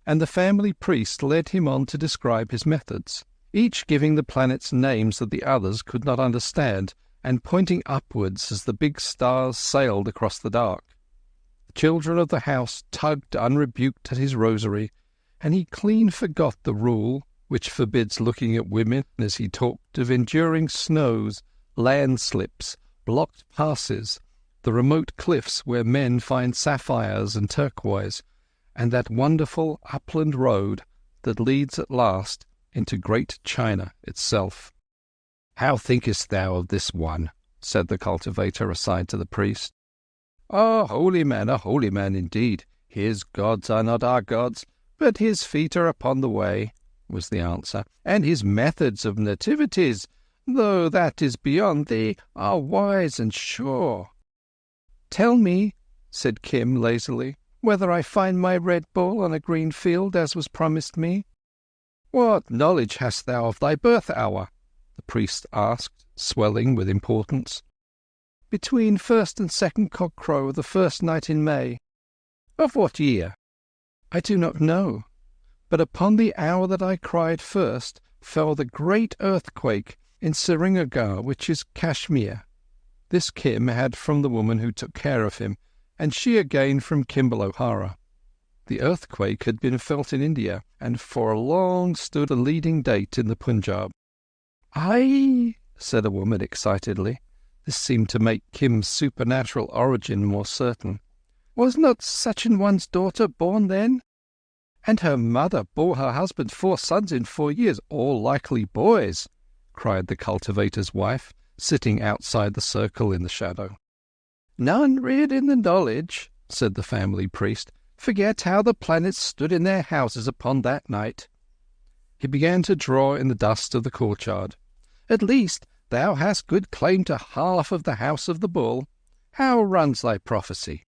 B: and the family priest led him on to describe his methods, each giving the planets names that the others could not understand, and pointing upwards as the big stars sailed across the dark. The children of the house tugged unrebuked at his rosary, and he clean forgot the rule which forbids looking at women as he talked of enduring snows, landslips, blocked passes, the remote cliffs where men find sapphires and turquoise, and that wonderful upland road that leads at last into Great China itself. "How thinkest thou of this one?" said the cultivator aside to the priest. "A holy man indeed. His gods are not our gods, but his feet are upon the way," was the answer, "and his methods of nativities, though that is beyond thee, are wise and sure." "Tell me," said Kim lazily, "whether I find my Red Bull on a green field as was promised me." "What knowledge hast thou of thy birth hour?" the priest asked, swelling with importance. "Between first and second cockcrow of the first night in May." "Of what year?" "I do not know. But upon the hour that I cried first fell the great earthquake in Srinagar, which is Kashmir." This Kim had from the woman who took care of him, and she again from Kimball O'Hara. The earthquake had been felt in India, and for long stood a leading date in the Punjab. "Aye," said a woman excitedly. This seemed to make Kim's supernatural origin more certain. "Was not such an one's daughter born then? And her mother bore her husband 4 sons in 4 years, all likely boys," cried the cultivator's wife, sitting outside the circle in the shadow. "None reared in the knowledge," said the family priest, "forget how the planets stood in their houses upon that night." He began to draw in the dust of the courtyard. "At least thou hast good claim to half of the house of the bull. How runs thy prophecy?"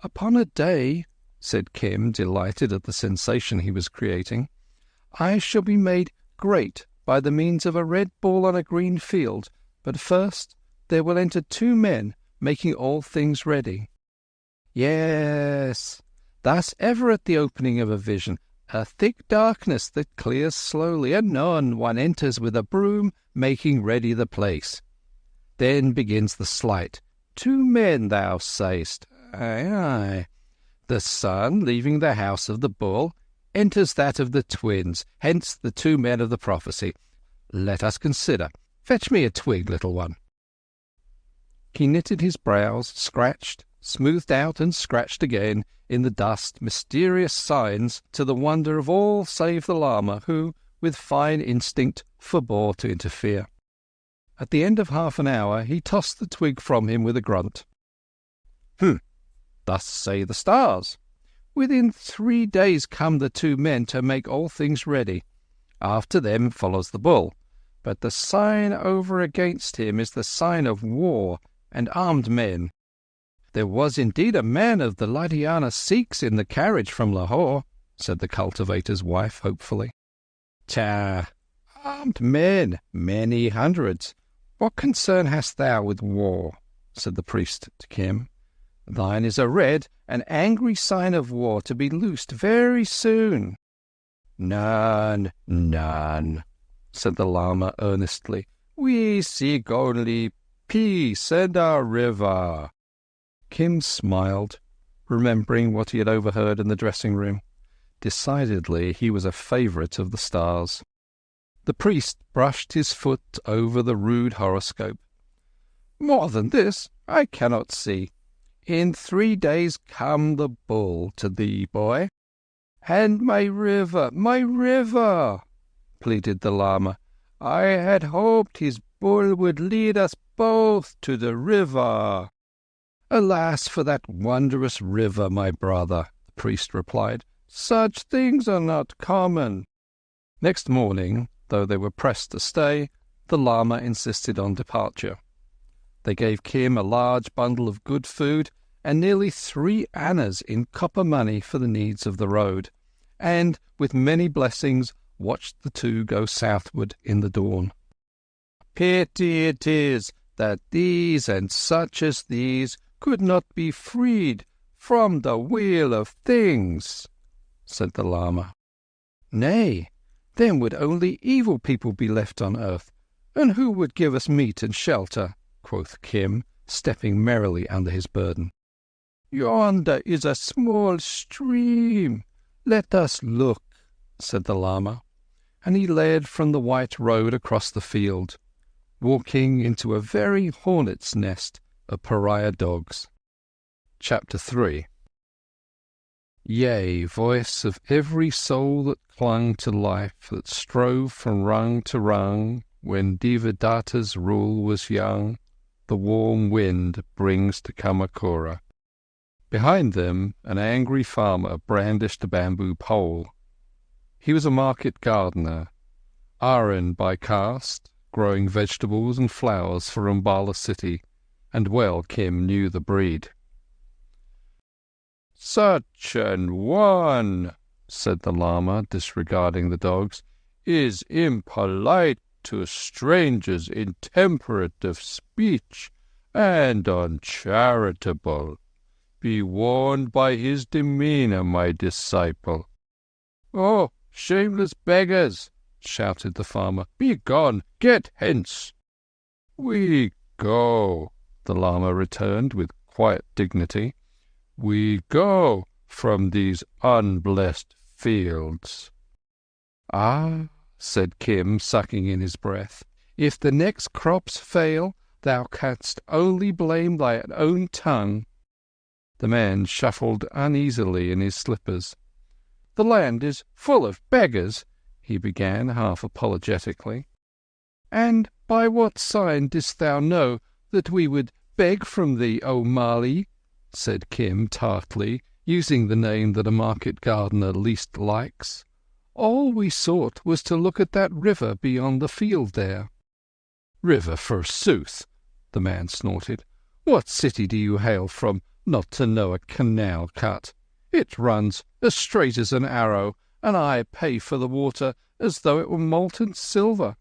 B: "Upon a day," said Kim, delighted at the sensation he was creating, "I shall be made great by the means of a red bull on a green field, but first there will enter 2 men, making all things ready." "Yes, thus ever at the opening of a vision, a thick darkness that clears slowly, anon one enters with a broom, making ready the place. Then begins the sleight. 2 men, thou sayest. Aye, aye. The son, leaving the house of the bull, enters that of the twins, hence the 2 men of the prophecy. Let us consider. Fetch me a twig, little one." He knitted his brows, scratched, smoothed out and scratched again in the dust mysterious signs to the wonder of all save the Lama, who, with fine instinct, forbore to interfere. At the end of half an hour he tossed the twig from him with a grunt. Thus say the stars. Within 3 days come the 2 men to make all things ready. After them follows the bull, but the sign over against him is the sign of war and armed men. There was indeed a man of the Ludhiana Sikhs in the carriage from Lahore," said the cultivator's wife hopefully. "Ta, armed men, many hundreds. What concern hast thou with war?" said the priest to Kim. "Thine is a red and angry sign of war to be loosed very soon." "None, none," said the Lama earnestly. "We seek only peace and our river." Kim smiled, remembering what he had overheard in the dressing-room. Decidedly he was a favourite of the stars. The priest brushed his foot over the rude horoscope. "More than this I cannot see. In 3 days come the bull to thee, boy." "And my river, pleaded the Lama. "I had hoped his bull would lead us both to the river." "Alas for that wondrous river, my brother," the priest replied. "Such things are not common." Next morning, though they were pressed to stay, the Lama insisted on departure. They gave Kim a large bundle of good food and nearly 3 annas in copper money for the needs of the road, and, with many blessings, watched the 2 go southward in the dawn. Pity it is that these and such as these could not be freed from the wheel of things, said the Lama. Nay, then would only evil people be left on earth, and who would give us meat and shelter? Quoth Kim, stepping merrily under his burden. Yonder is a small stream. Let us look, said the Lama, and he led from the white road across the field, walking into a very hornet's nest of pariah dogs. Chapter 3. Yea, voice of every soul that clung to life, that strove from rung to rung, when Devadatta's rule was young, the warm wind brings to Kamakura. Behind them an angry farmer brandished a bamboo pole. He was a market gardener, Aryan by caste, growing vegetables and flowers for Umballa city, and well Kim knew the breed. "Such an one," said the Lama, disregarding the dogs, "is impolite to strangers, intemperate of speech, and uncharitable. Be warned by his demeanour, my disciple." "Oh, shameless beggars!" shouted the farmer. "Be gone! Get hence!" "We go," the Lama returned with quiet dignity. "We go from these unblessed fields." "Ah," said Kim, sucking in his breath, "if the next crops fail, thou canst only blame thine own tongue." The man shuffled uneasily in his slippers. "The land is full of beggars," he began half apologetically. "And by what sign didst thou know that we would beg from thee, O Mali?" said Kim tartly, using the name that a market gardener least likes. "All we sought was to look at that river beyond the field there." "River, forsooth!" the man snorted. "What city do you hail from, not to know a canal cut? It runs as straight as an arrow, and I pay for the water as though it were molten silver.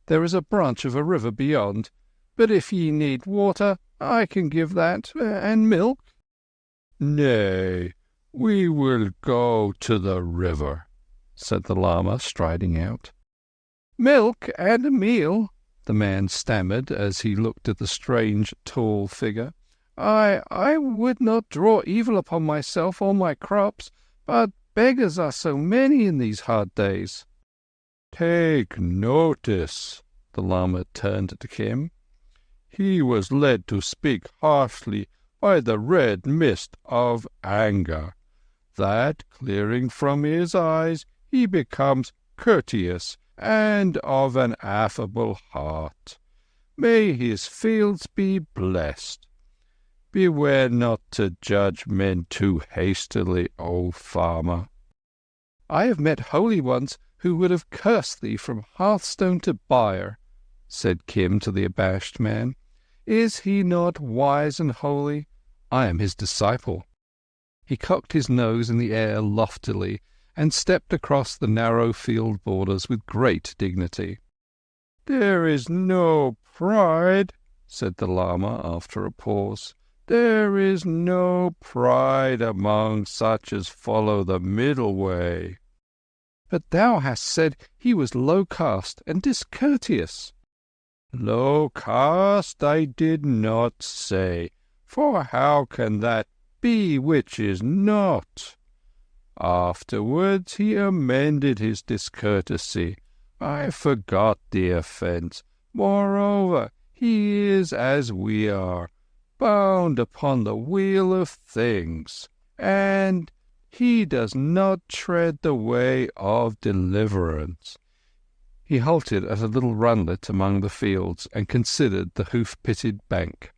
B: There is a branch of a river beyond, but if ye need water, I can give that, and milk." "Nay, we will go to the river," said the Lama, striding out. "Milk and meal," the man stammered as he looked at the strange, tall figure. I would not draw evil upon myself or my crops, but beggars are so many in these hard days." "Take notice," the Lama turned to Kim. "He was led to speak harshly by the red mist of anger. That, clearing from his eyes, he becomes courteous and of an affable heart. May his fields be blessed. Beware not to judge men too hastily, O farmer." "I have met holy ones who would have cursed thee from hearthstone to byre," said Kim to the abashed man. "Is he not wise and holy? I am his disciple." He cocked his nose in the air loftily and stepped across the narrow field borders with great dignity. "There is no pride," said the Lama after a pause. "There is no pride among such as follow the middle way." "But thou hast said he was low caste and discourteous." "Low caste I did not say, for how can that be which is not? Afterwards he amended his discourtesy. I forgot the offence. Moreover, he is as we are, bound upon the wheel of things, and he does not tread the way of deliverance." He halted at a little runlet among the fields and considered the hoof-pitted bank.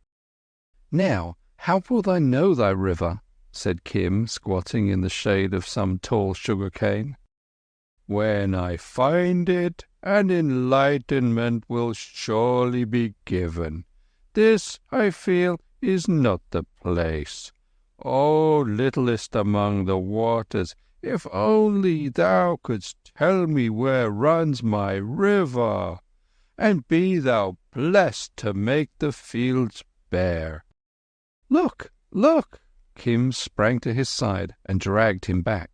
B: "Now, how wilt thou know thy river?" said Kim, squatting in the shade of some tall sugar-cane. "When I find it, an enlightenment will surely be given. This, I feel, is not the place. O littlest among the waters, if only thou couldst tell me where runs my river,
A: and be thou blessed to make the fields bare."
B: "Look, look!" Kim sprang to his side and dragged him back.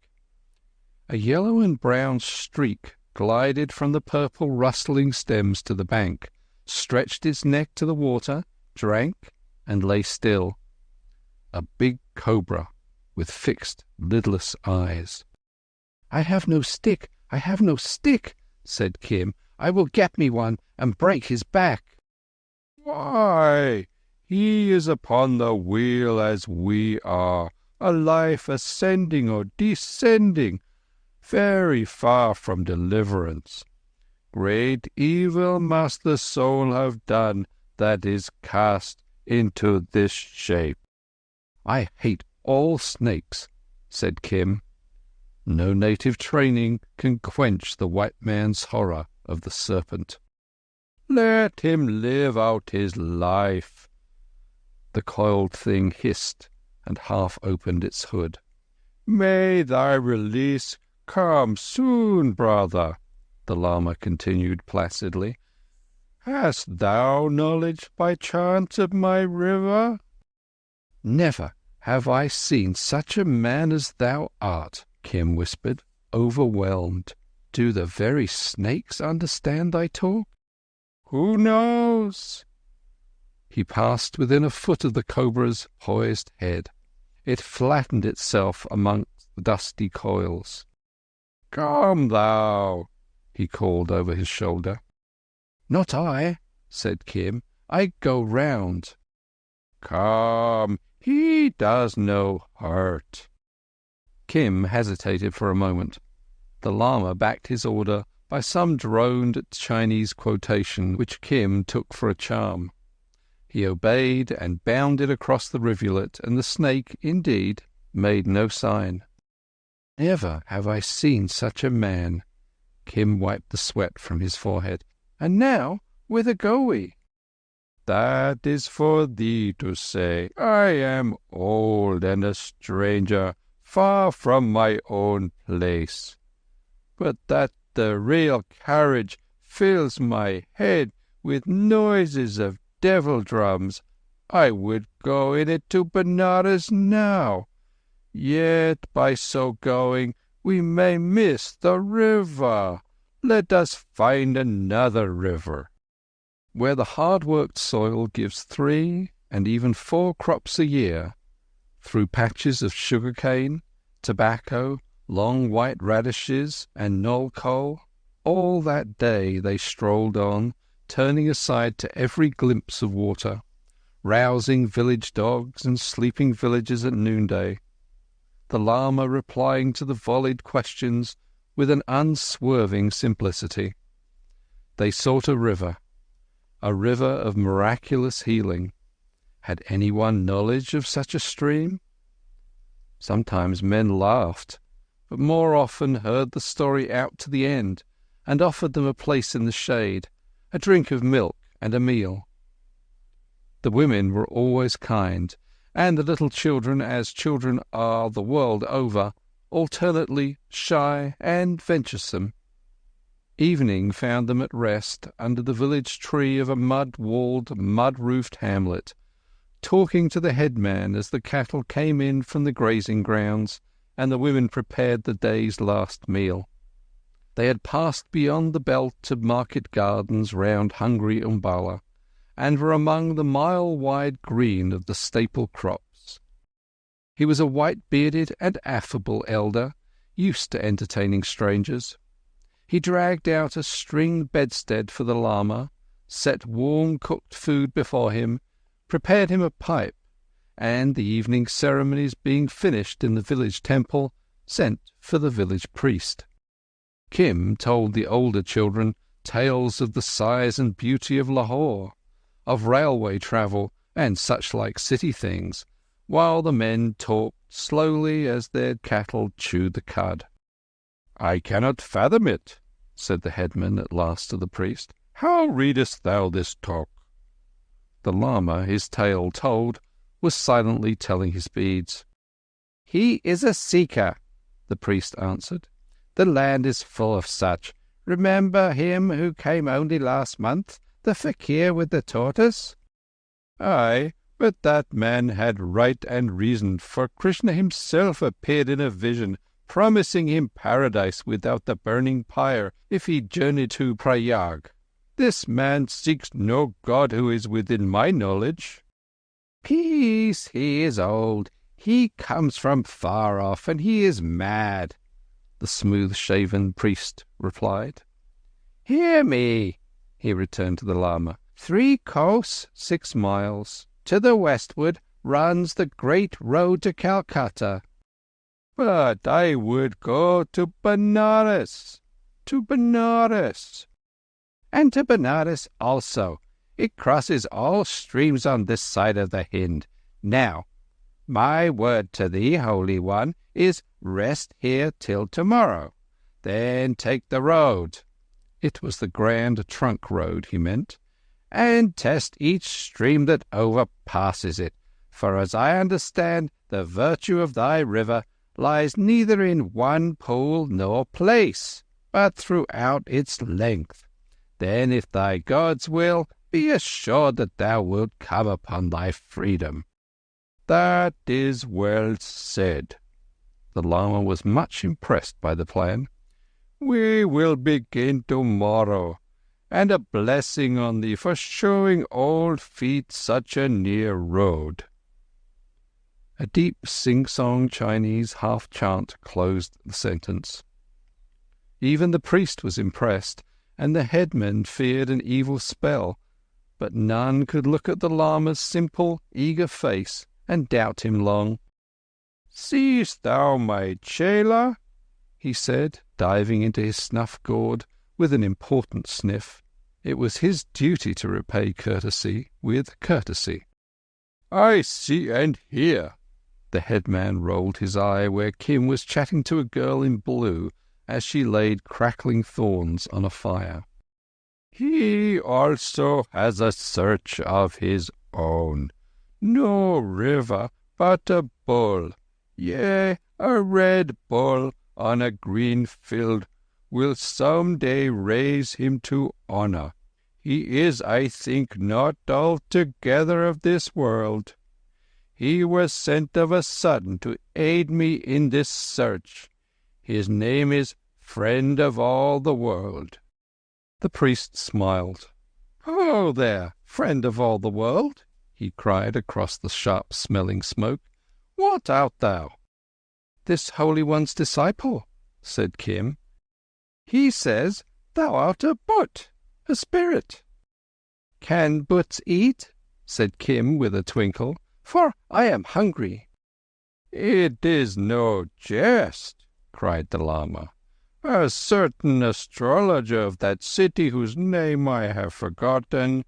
B: A yellow and brown streak glided from the purple rustling stems to the bank, stretched its neck to the water, drank, and lay still. A big cobra with fixed, lidless eyes. "I have no stick, I have no stick," said Kim. "I will get me one and break his back."
A: "Why, he is upon the wheel as we are, a life ascending or descending, very far from deliverance. Great evil must the soul have done that is cast into this shape."
B: "I hate all snakes," said Kim. No native training can quench the white man's horror of the serpent.
A: "Let him live out his life."
B: The coiled thing hissed and half opened its hood.
A: "May thy release come soon, brother," the Lama continued placidly. "Hast thou knowledge by chance of my river?"
B: "Never have I seen such a man as thou art," Kim whispered, overwhelmed. "Do the very snakes understand thy talk?"
A: "Who knows?"
B: He passed within a foot of the cobra's poised head. It flattened itself amongst the dusty coils.
A: "Come thou,"
B: he called over his shoulder. "Not I," said Kim. "I go round."
A: "Come, he does no hurt."
B: Kim hesitated for a moment. The Lama backed his order by some droned Chinese quotation which Kim took for a charm. He obeyed and bounded across the rivulet, and the snake, indeed, made no sign. "Never have I seen such a man." Kim wiped the sweat from his forehead. "And now, whither go we?"
A: "That is for thee to say. I am old and a stranger, far from my own place. But that the real carriage fills my head with noises of devil drums, I would go in it to Benares now. Yet by so going we may miss the river. Let us find another river."
B: Where the hard-worked soil gives 3 and even 4 crops a year, through patches of sugar-cane, tobacco, long white radishes, and knoll coal, all that day they strolled on, turning aside to every glimpse of water, rousing village dogs and sleeping villagers at noonday, the Lama replying to the volleyed questions with an unswerving simplicity. They sought a river of miraculous healing. Had anyone knowledge of such a stream? Sometimes men laughed, but more often heard the story out to the end and offered them a place in the shade, a drink of milk and a meal. The women were always kind, and the little children, as children are the world over, alternately shy and venturesome. Evening found them at rest under the village tree of a mud-walled, mud-roofed hamlet, talking to the headman as the cattle came in from the grazing grounds and the women prepared the day's last meal. They had passed beyond the belt of market gardens round hungry Umballa, and were among the mile-wide green of the staple crops. He was a white-bearded and affable elder, used to entertaining strangers. He dragged out a string bedstead for the Lama, set warm cooked food before him, prepared him a pipe, and, the evening ceremonies being finished in the village temple, sent for the village priest. Kim told the older children tales of the size and beauty of Lahore, of railway travel and such-like city things, while the men talked slowly as their cattle chewed the cud.
A: "I cannot fathom it," said the headman at last to the priest. "How readest thou this talk?"
B: The Lama, his tale told, was silently telling his beads. "He is a seeker," the priest answered. "The land is full of such. Remember him who came only last month, the fakir with the tortoise?"
A: "Aye, but that man had right and reason, for Krishna himself appeared in a vision, promising him paradise without the burning pyre if he journeyed to Prayag. This man seeks no God who is within my knowledge."
B: "Peace, he is old. He comes from far off, and he is mad," the smooth-shaven priest replied. "Hear me," he returned to the Lama. 3 kos, 6 miles. To the westward runs the great road to Calcutta."
A: "But I would go to Benares."
B: "To Benares." "And to Benares also. It crosses all streams on this side of the Hind. Now, my word to thee, Holy One, is rest here till tomorrow. Then take the road." It was the Grand Trunk Road he meant. "And test each stream that overpasses it. For as I understand, the virtue of thy river lies neither in one pool nor place, but throughout its length. Then, if thy gods will, be assured that thou wilt come upon thy freedom."
A: "That is well said." The Lama was much impressed by the plan. "We will begin tomorrow, and a blessing on thee for showing old feet such a near road." A deep sing-song Chinese half-chant closed the sentence. Even the priest was impressed, and the headman feared an evil spell, but none could look at the Lama's simple, eager face and doubt him long. "Seest thou my chela?" he said, diving into his snuff-gourd with an important sniff. It was his duty to repay courtesy with courtesy. "I see and hear." The headman rolled his eye where Kim was chatting to a girl in blue as she laid crackling thorns on a fire. "He also has a search of his own. No river, but a bull. Yea, a red bull on a green field will some day raise him to honour. He is, I think, not altogether of this world. He was sent of a sudden to aid me in this search. His name is Friend of all the World." The priest smiled. "Oh, there, Friend of all the World," he cried across the sharp-smelling smoke. "What art thou?" "This Holy One's disciple," said Kim. "He says thou art a Bhut, a spirit." "Can Bhuts eat?" said Kim with a twinkle. "For I am hungry." "It is no jest," cried the Lama. "A certain astrologer of that city whose name I have forgotten—"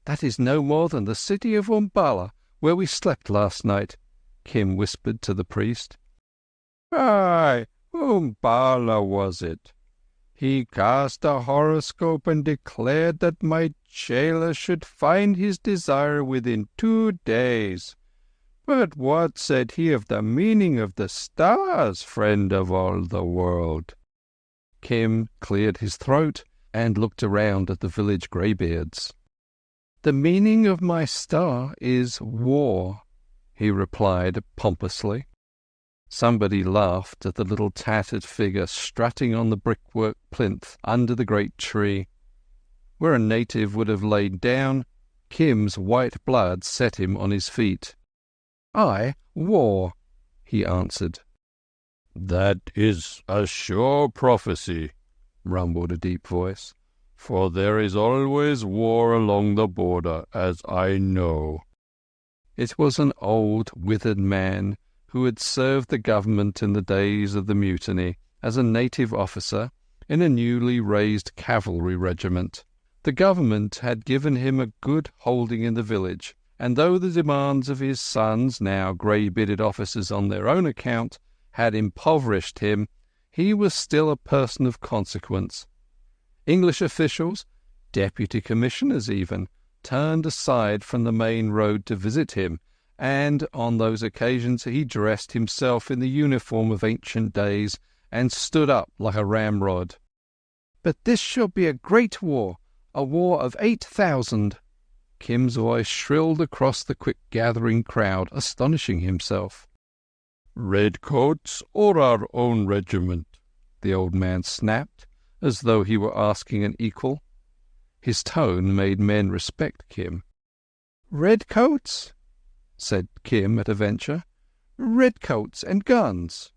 B: "That is no more than the city of Umballa, where we slept last night," Kim whispered to the priest.
A: "Aye, Umballa was it. He cast a horoscope and declared that my chela should find his desire within 2 days. But what said he of the meaning of the stars, Friend of all the World?"
B: Kim cleared his throat and looked around at the village greybeards. "The meaning of my star is war," he replied pompously. Somebody laughed at the little tattered figure strutting on the brickwork plinth under the great tree. Where a native would have laid down, Kim's white blood set him on his feet. "Aye, war," he answered.
A: "That is a sure prophecy," rumbled a deep voice, "for there is always war along the border, as I know."
B: It was an old, withered man who had served the government in the days of the mutiny as a native officer in a newly raised cavalry regiment. The government had given him a good holding in the village, and though the demands of his sons, now grey-bearded officers on their own account, had impoverished him, he was still a person of consequence. English officials, deputy commissioners even, turned aside from the main road to visit him, and on those occasions he dressed himself in the uniform of ancient days and stood up like a ramrod. But this shall be a great war, a war of 8,000. Kim's voice shrilled across the quick-gathering crowd, astonishing himself.
A: "Redcoats or our own regiment?" the old man snapped, as though he were asking an equal. His tone made men respect Kim.
B: "Redcoats?" said Kim at a venture. "Redcoats and guns."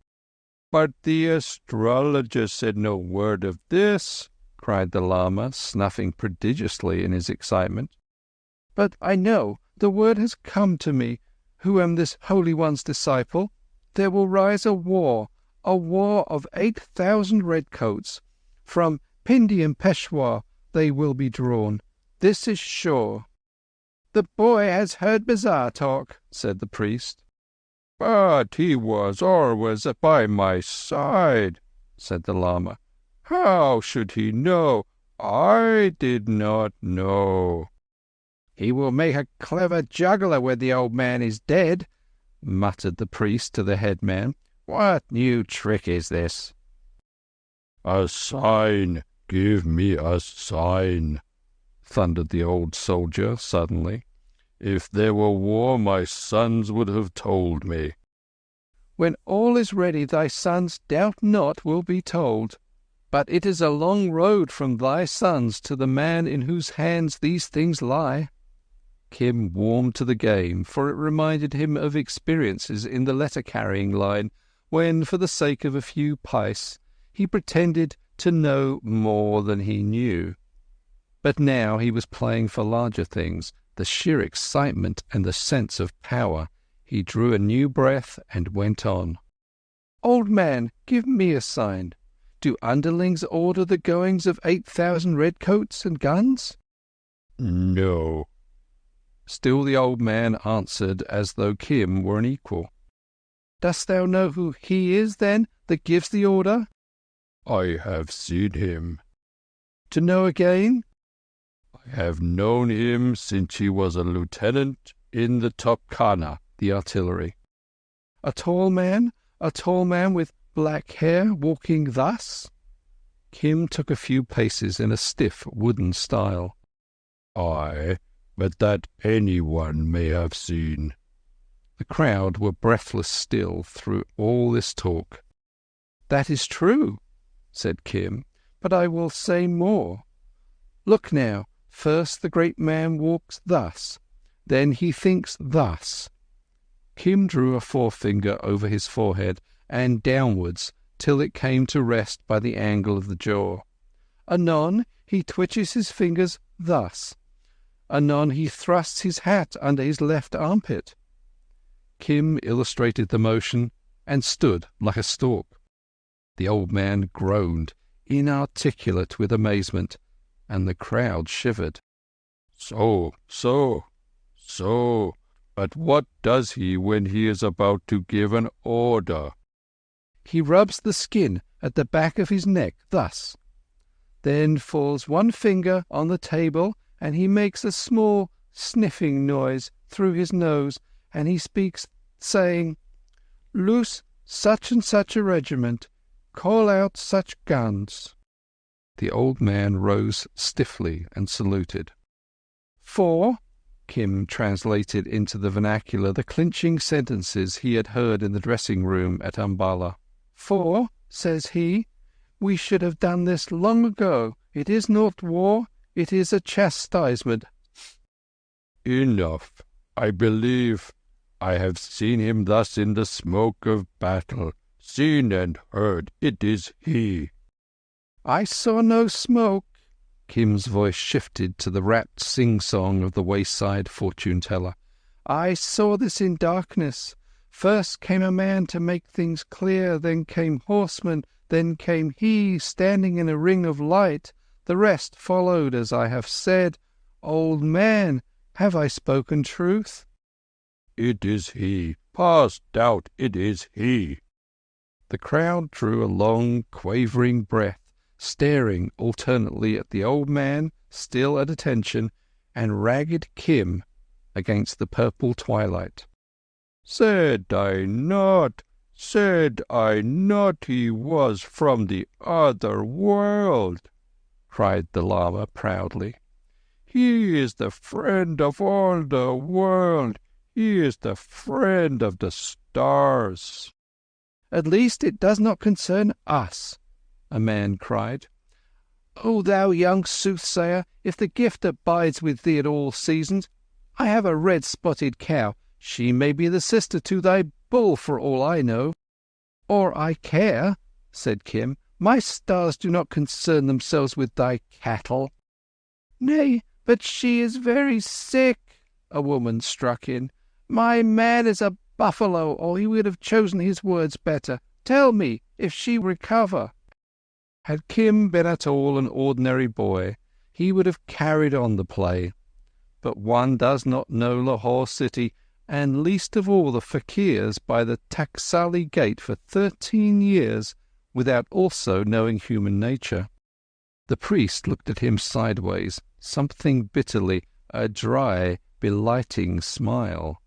A: "But the astrologer said no word of this," cried the Lama, snuffing prodigiously in his excitement.
B: "But I know, the word has come to me, who am this Holy One's disciple. There will rise a war of 8,000 redcoats. From Pindi and Peshawar they will be drawn. This is sure." "The boy has heard bazaar talk," said the priest.
A: "But he was always by my side," said the Lama. "How should he know? I did not know."
B: "He will make a clever juggler when the old man is dead," muttered the priest to the headman. "What new trick is this?"
A: "A sign! Give me a sign!" thundered the old soldier suddenly. "If there were war, my sons would have told me."
B: "When all is ready, thy sons, doubt not, will be told. But it is a long road from thy sons to the man in whose hands these things lie." Kim warmed to the game, for it reminded him of experiences in the letter-carrying line, when, for the sake of a few pice, he pretended to know more than he knew. But now he was playing for larger things, the sheer excitement and the sense of power. He drew a new breath and went on. "Old man, give me a sign. Do underlings order the goings of 8,000 redcoats and guns?"
A: "No."
B: Still the old man answered as though Kim were an equal. "Dost thou know who he is, then, that gives the order?"
A: "I have seen him."
B: "To know again?"
A: "I have known him since he was a lieutenant in the Topkhana," the artillery.
B: A tall man with black hair, walking thus?"
A: Kim took a few paces in a stiff wooden style. "Aye, but that anyone may have seen."
B: The crowd were breathless still through all this talk. "That is true," said Kim, "but I will say more. Look now, first the great man walks thus, then he thinks thus." Kim drew a forefinger over his forehead and downwards till it came to rest by the angle of the jaw. Anon he twitches his fingers thus. Anon he thrusts his hat under his left armpit. Kim illustrated the motion and stood like a stork. The old man groaned, inarticulate with amazement, and the crowd shivered.
A: So, but what does he when he is about to give an order?"
B: "He rubs the skin at the back of his neck thus. Then falls one finger on the table, and he makes a small sniffing noise through his nose, and he speaks, saying, 'Loose such and such a regiment, call out such guns.'"
A: The old man rose stiffly and saluted.
B: "For," Kim translated into the vernacular the clinching sentences he had heard in the dressing-room at Umballa. "For," says he, "we should have done this long ago. It is not war, it is a chastisement."
A: "Enough. I believe. I have seen him thus in the smoke of battle. Seen and heard. It is he."
B: "I saw no smoke." Kim's voice shifted to the rapt sing-song of the wayside fortune-teller. "I saw this in darkness. First came a man to make things clear, then came horsemen, then came he standing in a ring of light. The rest followed as I have said. Old man, have I spoken truth?"
A: "It is he. Past doubt, it is he."
B: The crowd drew a long, quavering breath, staring alternately at the old man, still at attention, and ragged Kim against the purple twilight.
A: Said I not he was from the other world?"
B: cried the Lama proudly. "He is the friend of all the world. He is the friend of the stars." "At least it does not concern us," a man cried. "O thou young soothsayer, if the gift abides with thee at all seasons, I have a red-spotted cow. She may be the sister to thy bull for all I know." "Or I care," said Kim. "My stars do not concern themselves with thy cattle." "Nay, but she is very sick," a woman struck in. "My man is a buffalo, or he would have chosen his words better. Tell me if she recover." Had Kim been at all an ordinary boy, he would have carried on the play. But one does not know Lahore city, and least of all the fakirs by the Taksali Gate for 13 years, without also knowing human nature. The priest looked at him sideways, something bitterly, a dry, belighting smile.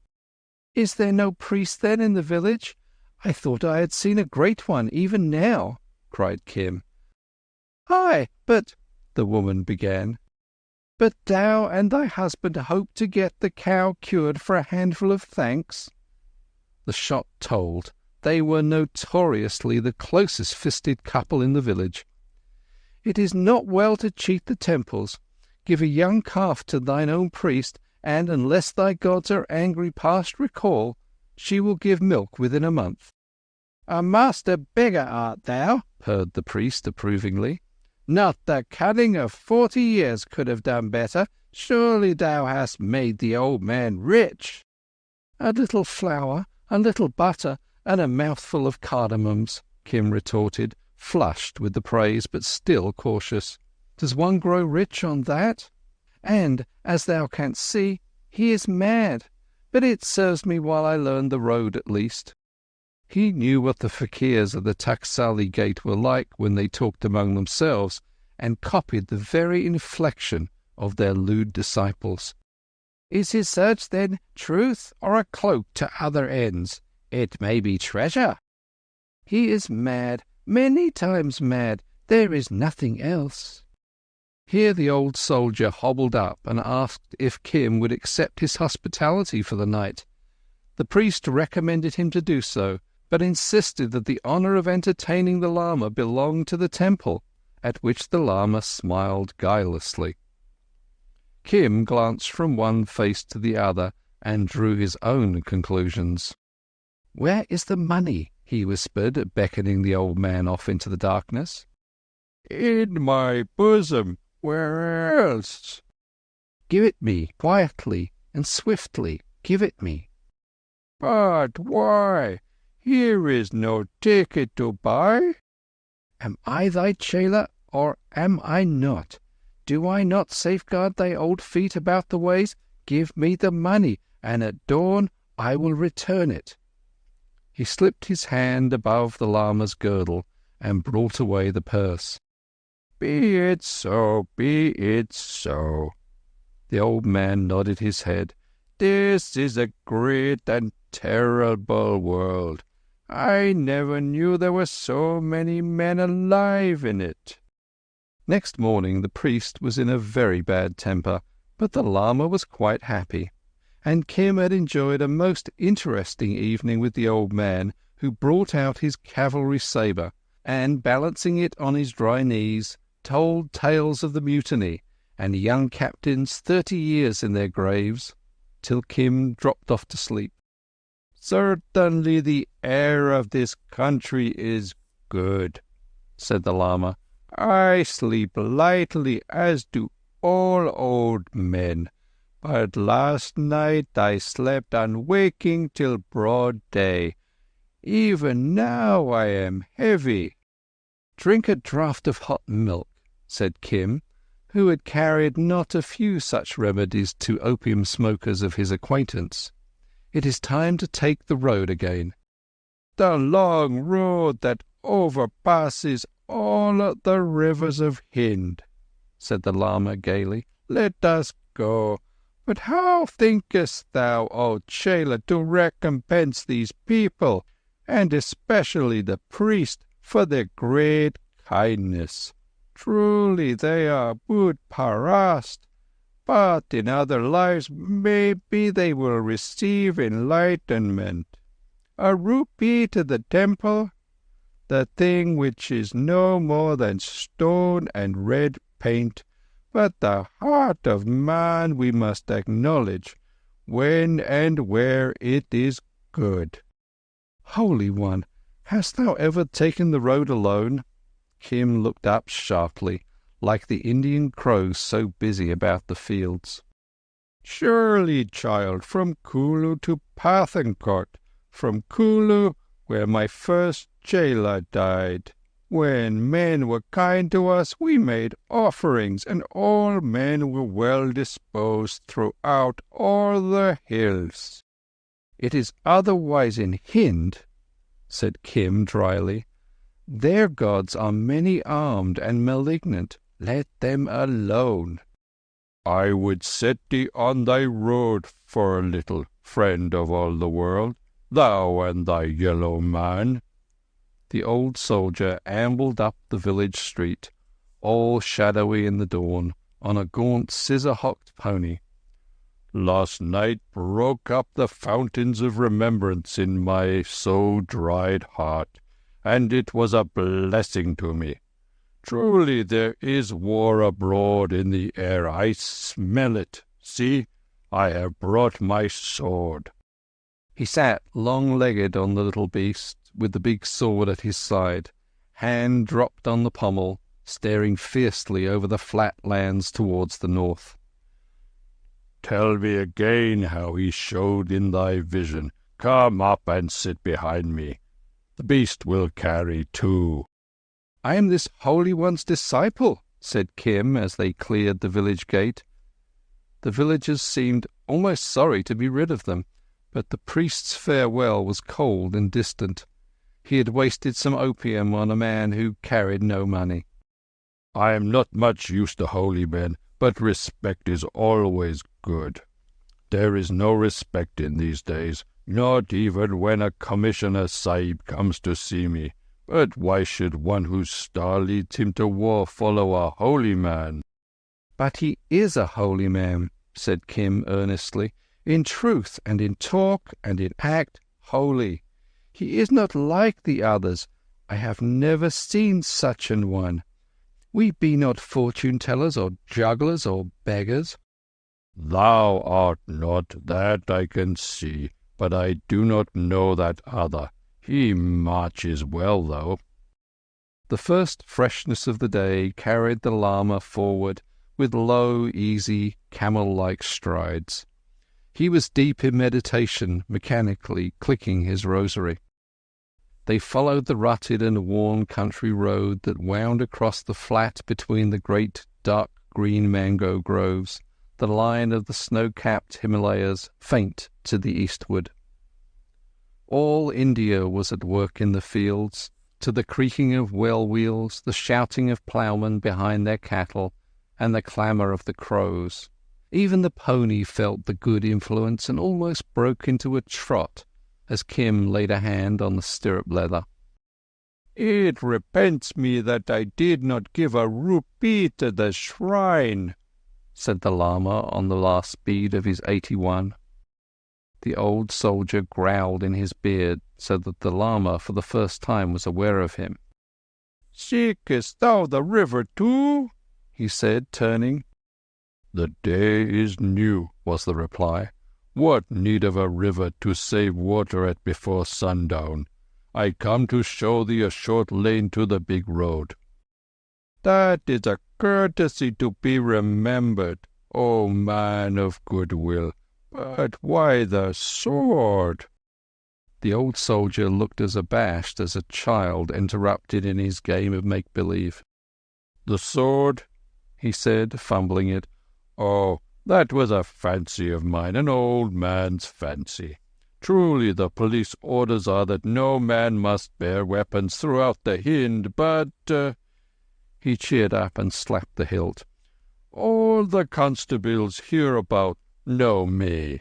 B: "Is there no priest, then, in the village? I thought I had seen a great one, even now," cried Kim. "Aye, but—" the woman began. "But thou and thy husband hope to get the cow cured for a handful of thanks?" The shot told. They were notoriously the closest-fisted couple in the village. "It is not well to cheat the temples. Give a young calf to thine own priest, and, unless thy gods are angry past recall, she will give milk within a month." "A master beggar art thou," purred the priest approvingly. "Not the cunning of 40 years could have done better. Surely thou hast made the old man rich." "A little flour, a little butter, and a mouthful of cardamoms," Kim retorted, flushed with the praise, but still cautious. "Does one grow rich on that? And, as thou canst see, he is mad. But it serves me while I learn the road at least." He knew what the fakirs of the Taksali Gate were like when they talked among themselves, and copied the very inflection of their lewd disciples. "Is his search, then, truth, or a cloak to other ends? It may be treasure." "He is mad, many times mad. There is nothing else." Here the old soldier hobbled up and asked if Kim would accept his hospitality for the night. The priest recommended him to do so, but insisted that the honour of entertaining the Lama belonged to the temple, at which the Lama smiled guilelessly. Kim glanced from one face to the other and drew his own conclusions. "Where is the money?" he whispered, beckoning the old man off into the darkness. "In my bosom. Where else?" "Give it me, quietly and swiftly. Give it me." "But why? Here is no ticket to buy." "Am I thy chela, or am I not? Do I not safeguard thy old feet about the ways? Give me the money, and at dawn I will return it." He slipped his hand above the Lama's girdle and brought away the purse. "Be it so, be it so." The old man nodded his head. "This is a great and terrible world. I never knew there were so many men alive in it." Next morning the priest was in a very bad temper, but the Lama was quite happy, and Kim had enjoyed a most interesting evening with the old man, who brought out his cavalry sabre, and, balancing it on his dry knees, told tales of the mutiny and young captains 30 years in their graves, till Kim dropped off to sleep. "Certainly the air of this country is good," said the Lama. "I sleep lightly, as do all old men, but last night I slept unwaking till broad day. Even now I am heavy." "Drink a draught of hot milk," said Kim, who had carried not a few such remedies to opium smokers of his acquaintance. "It is time to take the road again." "The long road that overpasses all the rivers of Hind," said the Lama gaily. "Let us go. But how thinkest thou, O Chela, to recompense these people, and especially the priest, for their great kindness?" Truly they are good parast, but in other lives maybe they will receive enlightenment. A rupee to the temple, the thing which is no more than stone and red paint, but the heart of man we must acknowledge when and where it is good. Holy One, hast thou ever taken the road alone? Kim looked up sharply, like the Indian crows so busy about the fields. Surely, child, from Kulu to Pathankote, from Kulu, where my first jailer died. When men were kind to us, we made offerings, and all men were well disposed throughout all the hills. It is otherwise in Hind, said Kim dryly. Their gods are many-armed and malignant. Let them alone. I would set thee on thy road for a little, friend of all the world, thou and thy yellow man. The old soldier ambled up the village street, all shadowy in the dawn, on a gaunt scissor-hocked pony. Last night broke up the fountains of remembrance in my so-dried heart, and it was a blessing to me. Truly there is war abroad in the air. I smell it. See, I have brought my sword. He sat long-legged on the little beast, with the big sword at his side, hand dropped on the pommel, staring fiercely over the flat lands towards the north. Tell me again how he showed in thy vision. Come up and sit behind me. The beast will carry two. I am this Holy One's disciple, said Kim as they cleared the village gate. The villagers seemed almost sorry to be rid of them, but the priest's farewell was cold and distant. He had wasted some opium on a man who carried no money. I am not much used to holy men, but respect is always good. There is no respect in these days, not even when a commissioner sahib comes to see me. But why should one whose star leads him to war follow a holy man? But he is a holy man, said Kim earnestly, in truth and in talk and in act holy. He is not like the others. I have never seen such an one. We be not fortune-tellers or jugglers or beggars. Thou art not, that I can see, but I do not know that other. He marches well, though. The first freshness of the day carried the Lama forward with low, easy, camel-like strides. He was deep in meditation, mechanically clicking his rosary. They followed the rutted and worn country road that wound across the flat between the great dark green mango groves, the line of the snow-capped Himalayas faint to the eastward. All India was at work in the fields, to the creaking of well-wheels, the shouting of ploughmen behind their cattle, and the clamour of the crows. Even the pony felt the good influence and almost broke into a trot as Kim laid a hand on the stirrup leather. It repents me that I did not give a rupee to the shrine, said the Lama on the last bead of his 81. The old soldier growled in his beard, so that the Lama for the first time was aware of him. Seekest thou the river too? He said, turning. The day is new, was the reply. What need of a river to save water at before sundown? I come to show thee a short lane to the big road. That is a courtesy to be remembered, O man of goodwill. But why the sword? The old soldier looked as abashed as a child interrupted in his game of make-believe. The sword, he said, fumbling it. Oh, that was a fancy of mine, an old man's fancy. Truly the police orders are that no man must bear weapons throughout the Hind, but... He cheered up and slapped the hilt. All the constables hereabout know me.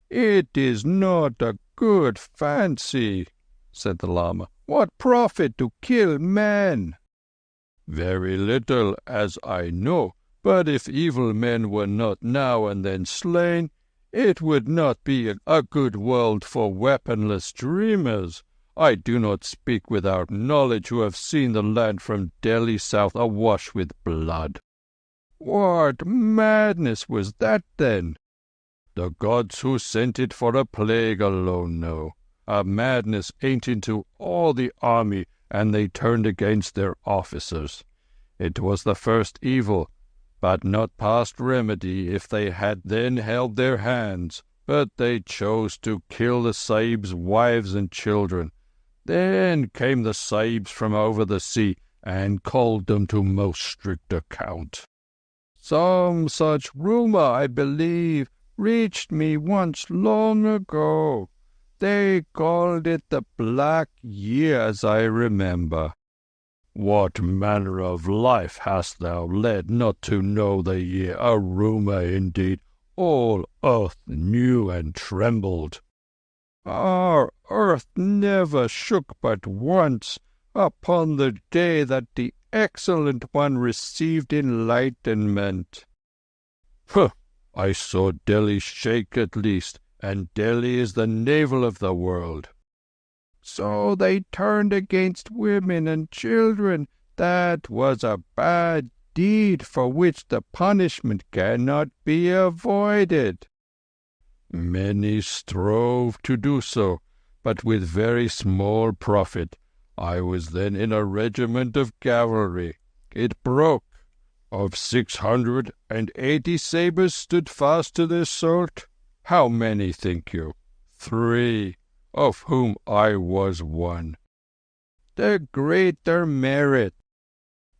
B: It is not a good fancy, said the Lama. What profit to kill men?
A: Very little, as I know, but if evil men were not now and then slain, it would not be a good world for weaponless dreamers. I do not speak without knowledge who have seen the land from Delhi south awash with blood. What madness was that then? The gods who sent it for a plague alone know. A madness ate into all the army, and they turned against their officers. It was the first evil, but not past remedy if they had then held their hands. But they chose to kill the Sahibs' wives and children. Then came the Sahibs from over the sea and called them to most strict account. Some such rumour, I believe, reached me once long ago. They called it the Black Year, as I remember. What manner of life hast thou led not to know the year? A rumour indeed. All earth knew and trembled. Our earth never shook but once, upon the day that the Excellent One received enlightenment. Huh! I saw Delhi shake at least, and Delhi is the navel of the world. So they turned against women and children. That was a bad deed for which the punishment cannot be avoided. Many strove to do so, but with very small profit. I was then in a regiment of cavalry. It broke. Of 680 sabres stood fast to the assault. How many, think you? 3, of whom I was one. The greater merit.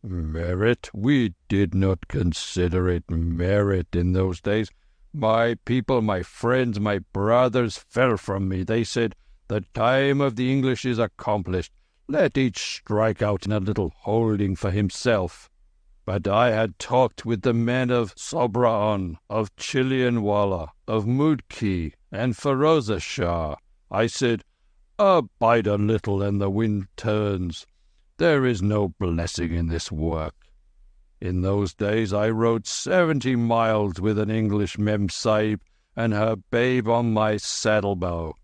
A: Merit? We did not consider it merit in those days. My people, my friends, my brothers fell from me. They said, the time of the English is accomplished. Let each strike out in a little holding for himself. But I had talked with the men of Sobraon, of Chilianwala, of Mudki, and Feroza Shah. I said, abide a little and the wind turns. There is no blessing in this work. In those days I rode 70 miles with an English Mem Sahib and her babe on my saddle-bow.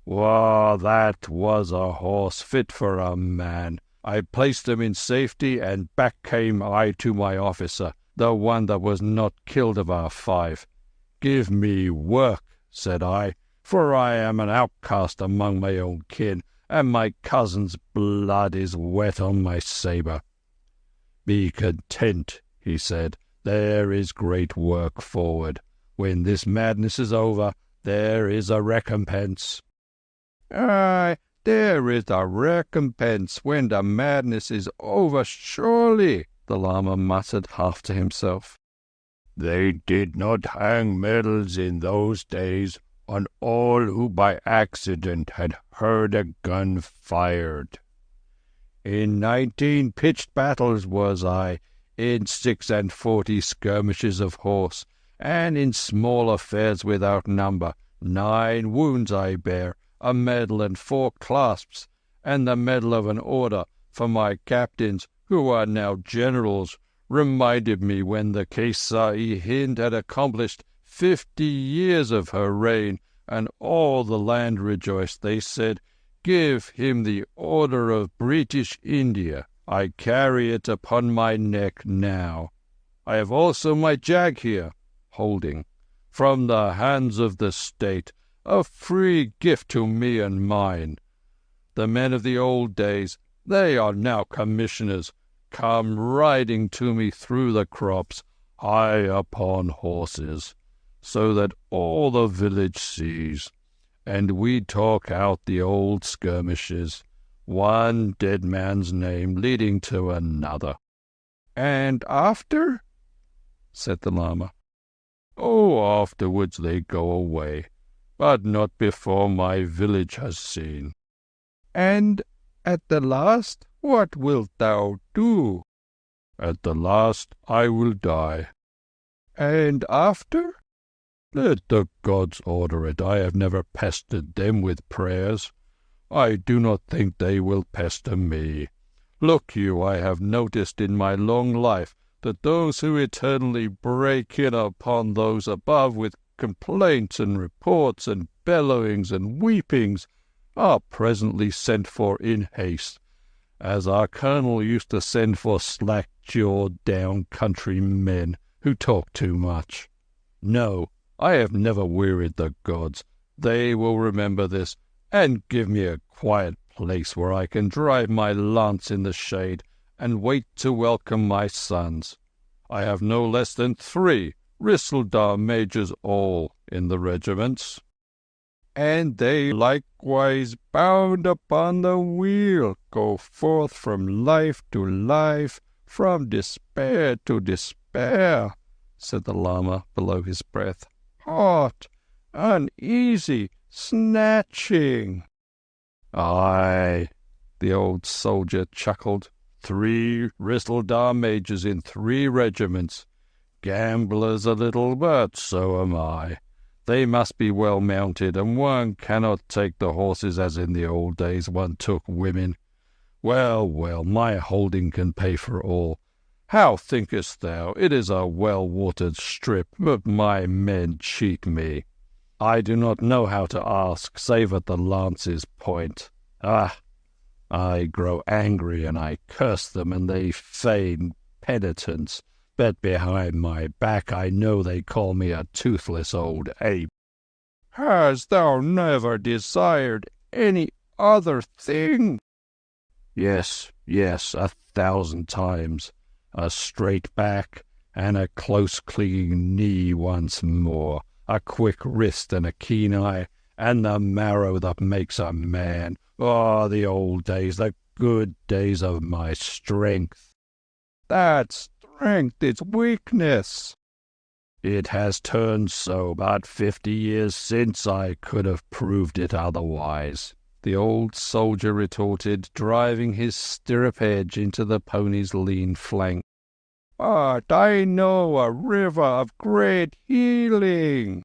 A: Wow, that was a horse fit for a man. I placed him in safety, and back came I to my officer, the one that was not killed of our 5. Give me work, said I, for I am an outcast among my own kin, and my cousin's blood is wet on my sabre. Be content, he said. There is great work forward. When this madness is over, there is a recompense. Aye, there is a recompense when the madness is over, surely, the Lama muttered half to himself. They did not hang medals in those days on all who by accident had heard a gun fired. In 19 pitched battles was I, in 46 skirmishes of horse, and in small affairs without number. 9 wounds I bear, a medal and 4 clasps, and the medal of an order, for my captains, who are now generals, reminded me when the Kesari-Hind had accomplished 50 years of her reign, and all the land rejoiced. They said, give him the order of British India. I carry it upon my neck now. I have also my jag here, holding, from the hands of the state, a free gift to me and mine. The men of the old days, they are now commissioners, come riding to me through the crops, high upon horses, so that all the village sees, and we talk out the old skirmishes, one dead man's name leading to another. And after? Said the Lama. Oh, afterwards they go away, but not before my village has seen. And at the last, what wilt thou do? At the last I will die. And after? Let the gods order it. I have never pestered them with prayers. I do not think they will pester me. Look you, I have noticed in my long life that those who eternally break in upon those above with complaints and reports and bellowings and weepings are presently sent for in haste, as our colonel used to send for slack-jawed down-country men who talk too much. No, I have never wearied the gods. They will remember this, and give me a quiet place where I can drive my lance in the shade and wait to welcome my sons. I have no less than 3 Risseldar majors all in the regiments, and they likewise, bound upon the wheel, go forth from life to life, from despair to despair," said the Lama below his breath. "Hot, uneasy, snatching." "Aye," the old soldier chuckled. 3 Risseldar majors in 3 regiments. Gamblers a little, but so am I. They must be well mounted, and one cannot take the horses as in the old days one took women. Well, well, my holding can pay for all. How thinkest thou? It is a well-watered strip, but my men cheat me. I do not know how to ask, save at the lance's point. Ah! I grow angry, and I curse them, and they feign penitence. But behind my back I know they call me a toothless old ape. "Hast thou never desired any other thing?" Yes, 1,000 times. A straight back, and a close-clinging knee once more, a quick wrist and a keen eye, and the marrow that makes a man. Oh, the old days, the good days of my strength. That strength is weakness. It has turned so, but 50 years since I could have proved it otherwise, the old soldier retorted, driving his stirrup edge into the pony's lean flank. "But I know a river of great healing."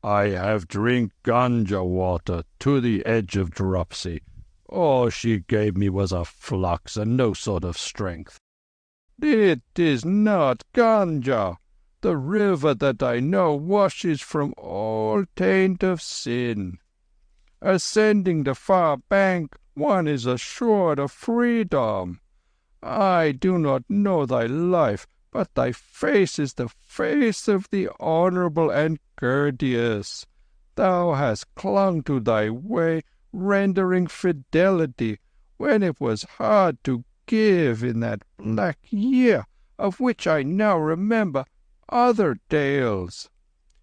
A: "I have drink ganja water to the edge of dropsy. All she gave me was a flux and no sort of strength." "It is not ganja. The river that I know washes from all taint of sin. Ascending the far bank, one is assured of freedom. I do not know thy life, but thy face is the face of the honourable and courteous. Thou hast clung to thy way, rendering fidelity when it was hard to give in that black year of which I now remember other tales.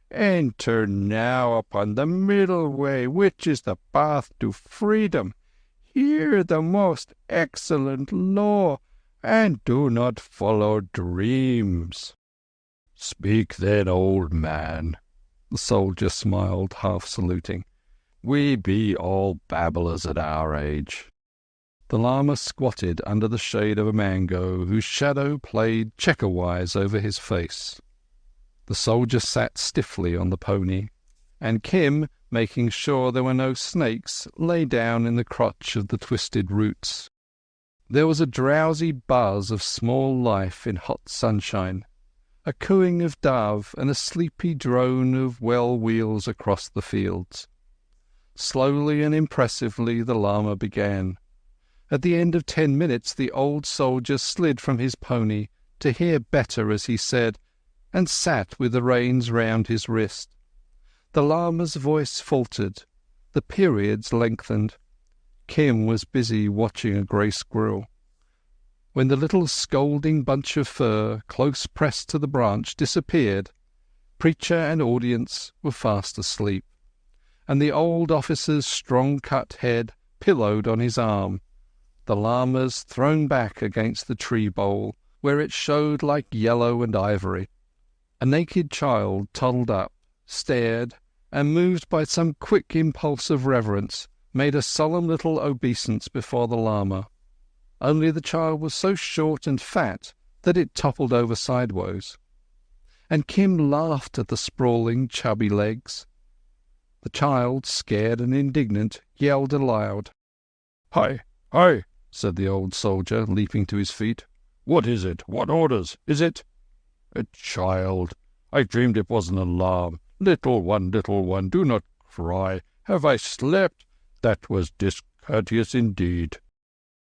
A: Enter now upon the middle way, which is the path to freedom. Hear the most excellent law, and do not follow dreams." "Speak then, old man." The soldier smiled, half saluting. "We be all babblers at our age." The Lama squatted under the shade of a mango, whose shadow played checker-wise over his face. The soldier sat stiffly on the pony, and Kim, making sure there were no snakes, lay down in the crotch of the twisted roots. There was a drowsy buzz of small life in hot sunshine, a cooing of dove and a sleepy drone of well wheels across the fields. Slowly and impressively the Lama began. At the end of 10 minutes the old soldier slid from his pony, to hear better as he said, and sat with the reins round his wrist. The Lama's voice faltered, the periods lengthened. Kim was busy watching a grey squirrel. When the little scolding bunch of fur, close pressed to the branch, disappeared, preacher and audience were fast asleep, and the old officer's strong-cut head pillowed on his arm, the Lama's thrown back against the tree bole, where it showed like yellow and ivory. A naked child toddled up, stared, and, moved by some quick impulse of reverence, made a solemn little obeisance before the Lama. Only the child was so short and fat that it toppled over sideways. And Kim laughed at the sprawling, chubby legs. The child, scared and indignant, yelled aloud. "Hi, hi!
B: said the old soldier, leaping to his feet. "What is it? What orders? Is it—" "A child. I dreamed it was an alarm. Little one, do not cry. Have I slept? That was discourteous indeed."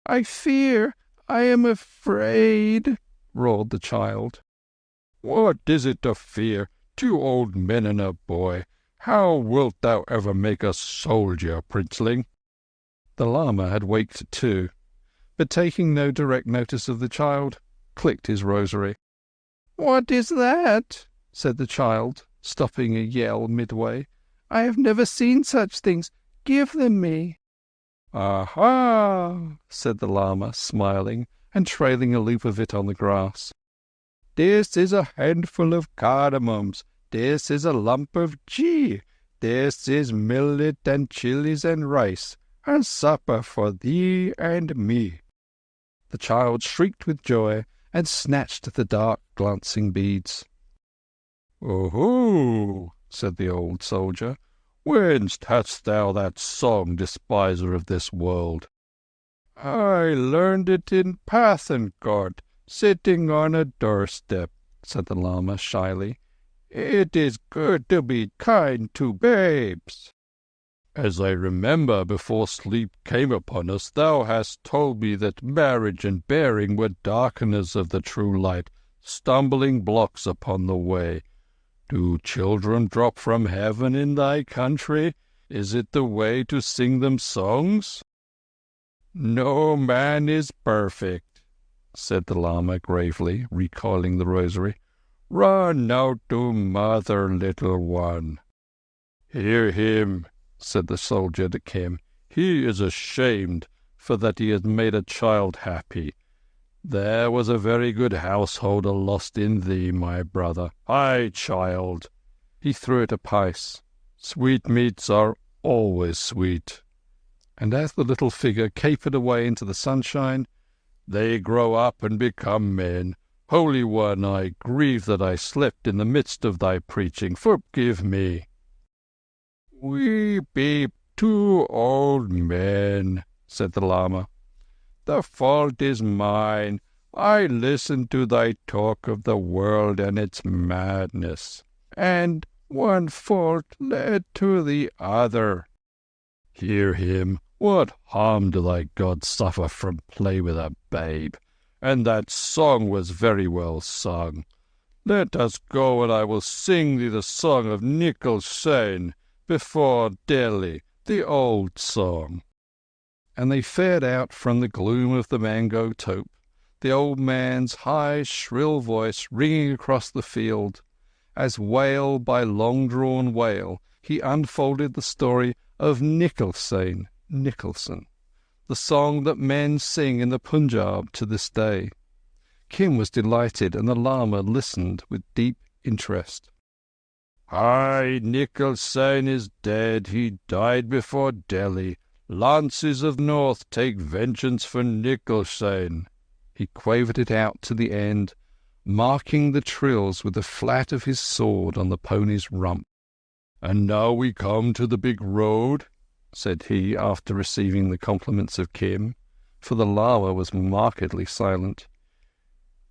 B: "I fear, I am afraid," roared the child. "What is it to fear? 2 old men and a boy. How wilt thou ever make a soldier, princeling?" The lama had waked too, but taking no direct notice of the child, clicked his rosary. "What is that?" said the child, stopping a yell midway. "I have never seen such things. Give them me." "Aha!" said the lama, smiling and trailing a loop of it on the grass. "This is a handful of cardamoms. This is a lump of ghee. This is millet and chilies and rice. A supper for thee and me." The child shrieked with joy and snatched the dark glancing beads. "Oh-ho!" said the old soldier. "Whence hadst thou that song, despiser of this world?" "I learned it in Pathankote, sitting on a doorstep," said the lama shyly. "It is good to be kind to babes." "As I remember, before sleep came upon us, thou hast told me that marriage and bearing were darkeners of the true light, stumbling blocks upon the way. Do children drop from heaven in thy country? Is it the way to sing them songs?" "No man is perfect," said the lama gravely, recoiling the rosary. "Run out to mother, little one." "Hear him," said the soldier to Kim. "He is ashamed for that he has made a child happy. There was a very good householder lost in thee, my brother. Aye, child." He threw it a pice. "Sweetmeats are always sweet." And as the little figure capered away into the sunshine, "They grow up and become men. Holy One, I grieve that I slept in the midst of thy preaching. Forgive me." "We be 2 old men," said the lama. "The fault is mine. I listened to thy talk of the world and its madness, and one fault led to the other." "Hear him. What harm do thy gods suffer from play with a babe? And that song was very well sung. Let us go, and I will sing thee the song of Nikhil Sain before Delhi, the old song." And they fared out from the gloom of the mango tope, the old man's high, shrill voice ringing across the field, as wail by long-drawn wail he unfolded the story of Nikhil Sain, Nicholson, the song that men sing in the Punjab to this day. Kim was delighted, and the lama listened with deep interest. "Aye, Nikhil Sain is dead. He died before Delhi. Lances of North take vengeance for Nikhil Sain." He quavered it out to the end, marking the trills with the flat of his sword on the pony's rump. "And now we come to the big road," said he, after receiving the compliments of Kim, for the lama was markedly silent.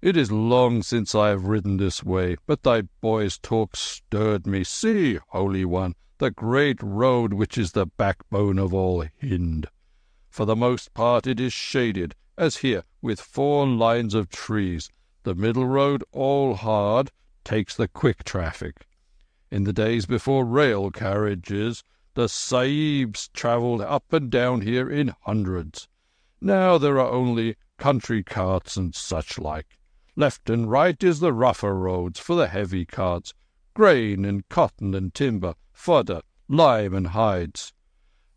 B: "It is long since I have ridden this way, but thy boy's talk stirred me. See, Holy One, the great road which is the backbone of all Hind. For the most part it is shaded, as here, with 4 lines of trees. The middle road, all hard, takes the quick traffic. In the days before rail carriages, the Sahibs travelled up and down here in hundreds. Now there are only country carts and such like. Left and right is the rougher roads for the heavy carts, grain and cotton and timber, fodder, lime and hides.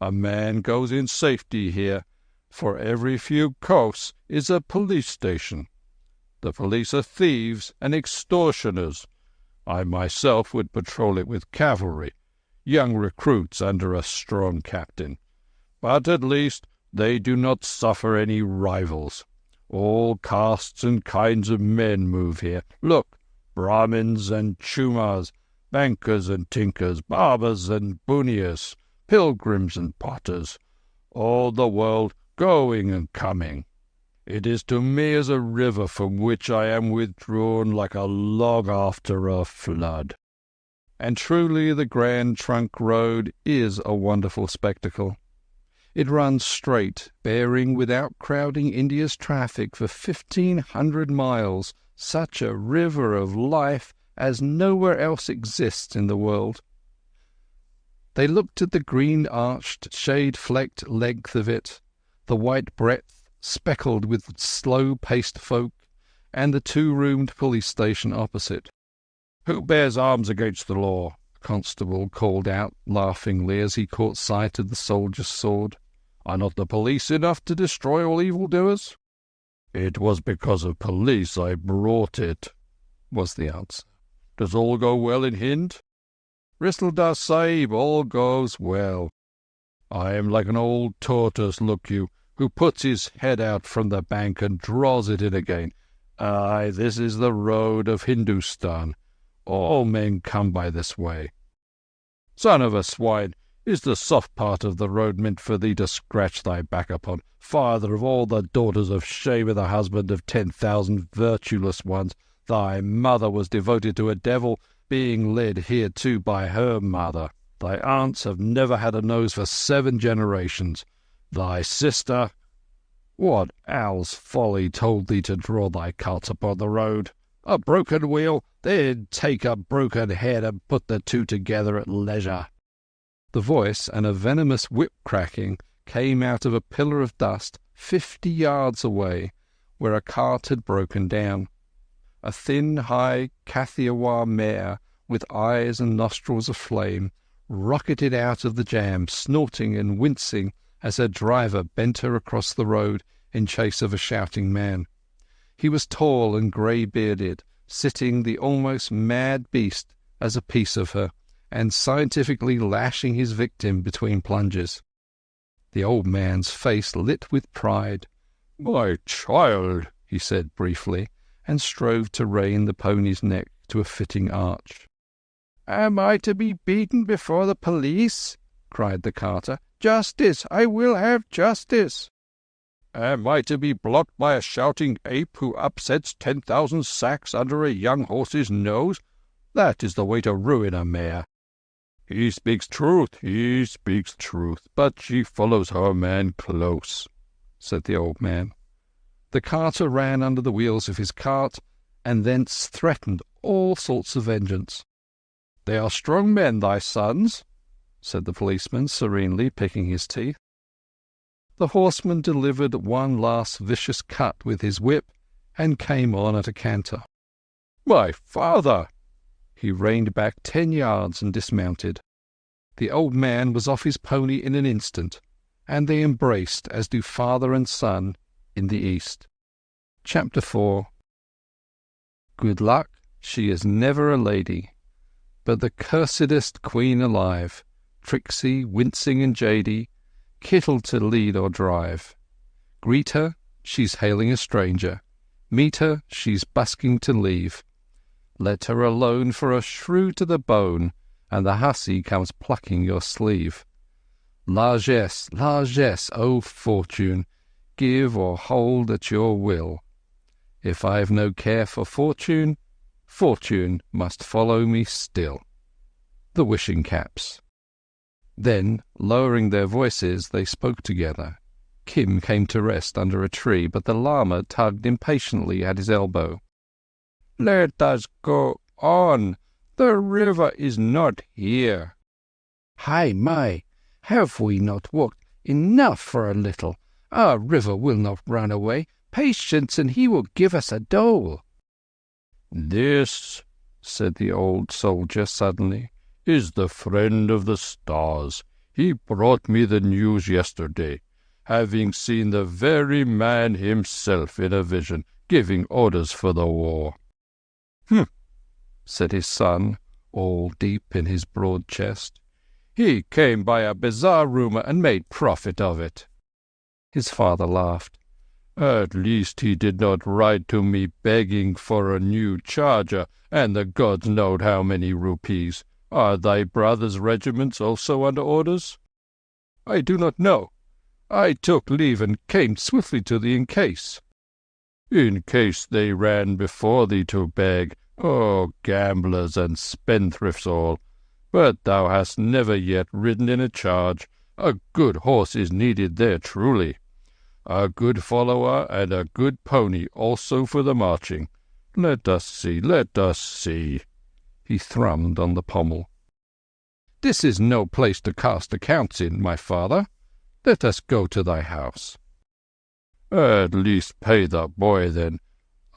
B: A man goes in safety here. For every few kos is a police station. The police are thieves and extortioners. I myself would patrol it with cavalry, young recruits under a strong captain. But at least they do not suffer any rivals. All castes and kinds of men move here. Look, Brahmins and Chumars, bankers and tinkers, barbers and bunias, pilgrims and potters. All the world going and coming. It is to me as a river from which I am withdrawn like a log after a flood. And truly the Grand Trunk Road is a wonderful spectacle. It runs straight, bearing without crowding India's traffic for 1,500 miles, such a river of life as nowhere else exists in the world. They looked at the green-arched, shade-flecked length of it, the white breadth speckled with slow-paced folk, and the two-roomed police station opposite. "Who bears arms against the law?" a constable called out laughingly as he caught sight of the soldier's sword. "Are not the police enough to destroy all evildoers?" "It was because of police I brought it," was the answer. "Does all go well in Hind?" "Risaldar Sahib, all goes well." "I am like an old tortoise, look you, who puts his head out from the bank and draws it in again. Aye, this is the road of Hindustan. All men come by this way. Son of a swine, is the soft part of the road meant for thee to scratch thy back upon, father of all the daughters of shame and the husband of 10,000 virtueless ones? Thy mother was devoted to a devil, being led hereto by her mother. Thy aunts have never had a nose for 7 generations. Thy sister... What owl's folly told thee to draw thy carts upon the road? A broken wheel? Then take a broken head and put the two together at leisure." The voice and a venomous whip cracking came out of a pillar of dust 50 yards away, where a cart had broken down. A thin, high Kathiawar mare, with eyes and nostrils aflame, rocketed out of the jam, snorting and wincing as her driver bent her across the road in chase of a shouting man. He was tall and grey-bearded, sitting the almost mad beast as a piece of her, and scientifically lashing his victim between plunges. The old man's face lit with pride. "My child," he said briefly, and strove to rein the pony's neck to a fitting arch. "Am I to be beaten before the police?" cried the carter. "Justice! I will have justice!" "Am I to be blocked by a shouting ape who upsets 10,000 sacks under a young horse's nose? That is the way to ruin a mare." "He speaks truth, but she follows her man close," said the old man. The carter ran under the wheels of his cart, and thence threatened all sorts of vengeance. "They are strong men, thy sons," said the policeman, serenely picking his teeth. The horseman delivered one last vicious cut with his whip, and came on at a canter. "My father!" He reined back 10 yards and dismounted. The old man was off his pony in an instant, and they embraced as do father and son in the East. Chapter 4. Good luck, she is never a lady, but the cursedest queen alive, tricksy, wincing and jady, kittle to lead or drive. Greet her, she's hailing a stranger. Meet her, she's busking to leave. Let her alone for a shrew to the bone, and the hussy comes plucking your sleeve. Largesse, largesse, O fortune, give or hold at your will. If I've no care for fortune, fortune must follow me still. The Wishing Caps. Then, lowering their voices, they spoke together. Kim came to rest under a tree, but the Lama tugged impatiently at his elbow. "Let us go on. The river is not here."
C: "Hai mai, have we not walked enough for a little? Our river will not run away. Patience, and he will give us a dole."
B: "This," said the old soldier suddenly, "is the friend of the stars. He brought me the news yesterday, having seen the very man himself in a vision, giving orders for the war."
A: "Hm," said his son, all deep in his broad chest.
B: "He came by a bizarre rumour and made profit of it."
A: His father laughed.
B: "At least he did not write to me begging for a new charger, and the gods know how many rupees. Are thy brother's regiments also under orders?"
A: "I do not know.
B: I took leave and came swiftly to thee in case. In case they ran before thee to beg, oh, gamblers and spendthrifts all! But thou hast never yet ridden in a charge. A good horse is needed there truly. A good follower and a good pony also for the marching. Let us see, let us see. He thrummed on the pommel. This is no place to cast accounts in, my father. Let us go to thy house. At least pay the boy then.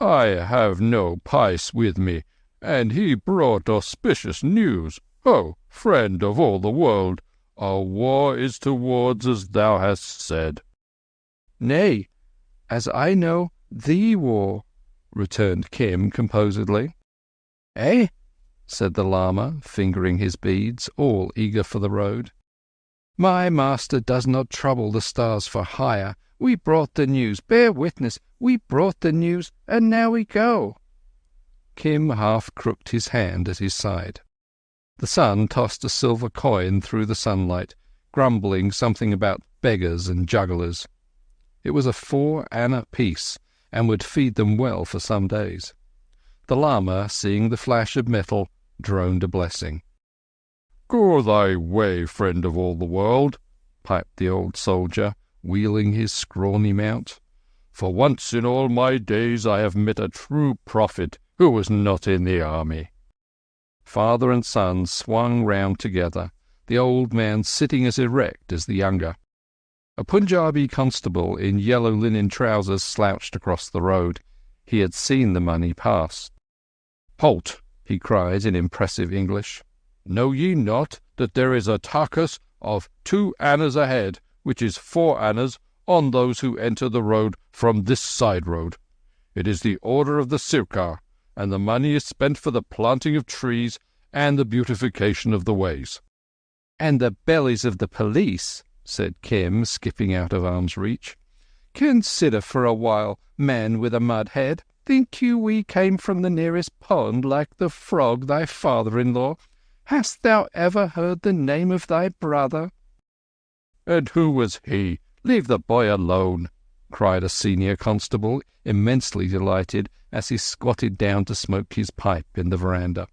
B: I have no pice with me, and he brought auspicious news. Oh, friend of all the world, a war is towards as thou hast said.
C: Nay, as I know, the war, returned Kim composedly. Eh? Said the Lama, fingering his beads, all eager for the road. My master does not trouble the stars for hire. We brought the news, bear witness, we brought the news, and now we go. Kim half crooked his hand at his side. The sun tossed a silver coin through the sunlight, grumbling something about beggars and jugglers. It was a 4 anna piece, and would feed them well for some days. The Lama, seeing the flash of metal, droned a blessing.
B: Go thy way, friend of all the world, piped the old soldier, wheeling his scrawny mount. For once in all my days I have met a true prophet who was not in the army. Father and son swung round together, the old man sitting as erect as the younger. A Punjabi constable in yellow linen trousers slouched across the road. He had seen the money pass. "Halt!" he cried in impressive English. "Know ye not that there is a takas of 2 annas a head, which is 4 annas, on those who enter the road from this side road? It is the order of the Sirkar, and the money is spent for the planting of trees and the beautification of the ways."
C: "And the bellies of the police," said Kim, skipping out of arm's reach. "Consider for a while, man with a mud head. Think you we came from the nearest pond like the frog, thy father-in-law? Hast thou ever heard the name of thy brother?"
B: "And who was he? Leave the boy alone," cried a senior constable, immensely delighted, as he squatted down to smoke his pipe in the veranda.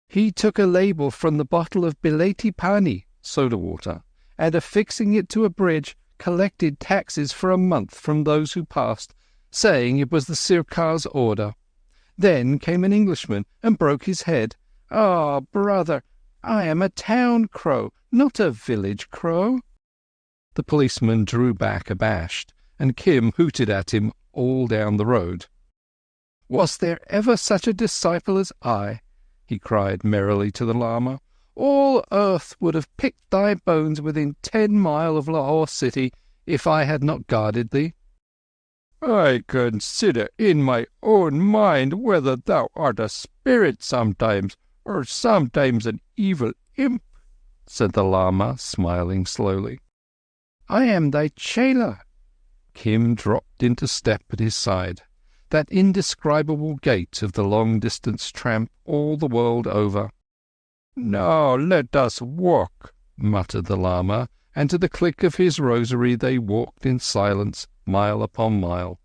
C: "He took a label from the bottle of Bilati Pani, soda water, and affixing it to a bridge, collected taxes for a month from those who passed, saying it was the Sirkar's order. Then came an Englishman and broke his head. Ah, brother, I am a town crow, not a village crow." The policeman drew back abashed, and Kim hooted at him all down the road. "Was there ever such a disciple as I?" he cried merrily to the Lama. "All earth would have picked thy bones within 10 miles of Lahore city if I had not guarded thee."
B: "I consider in my own mind whether thou art a spirit sometimes, or sometimes an evil imp," said the Lama, smiling slowly.
C: "I am thy chela."
B: Kim dropped into step at his side, that indescribable gait of the long-distance tramp all the world over. "Now let us walk," muttered the Lama, and to the click of his rosary they walked in silence, mile upon mile.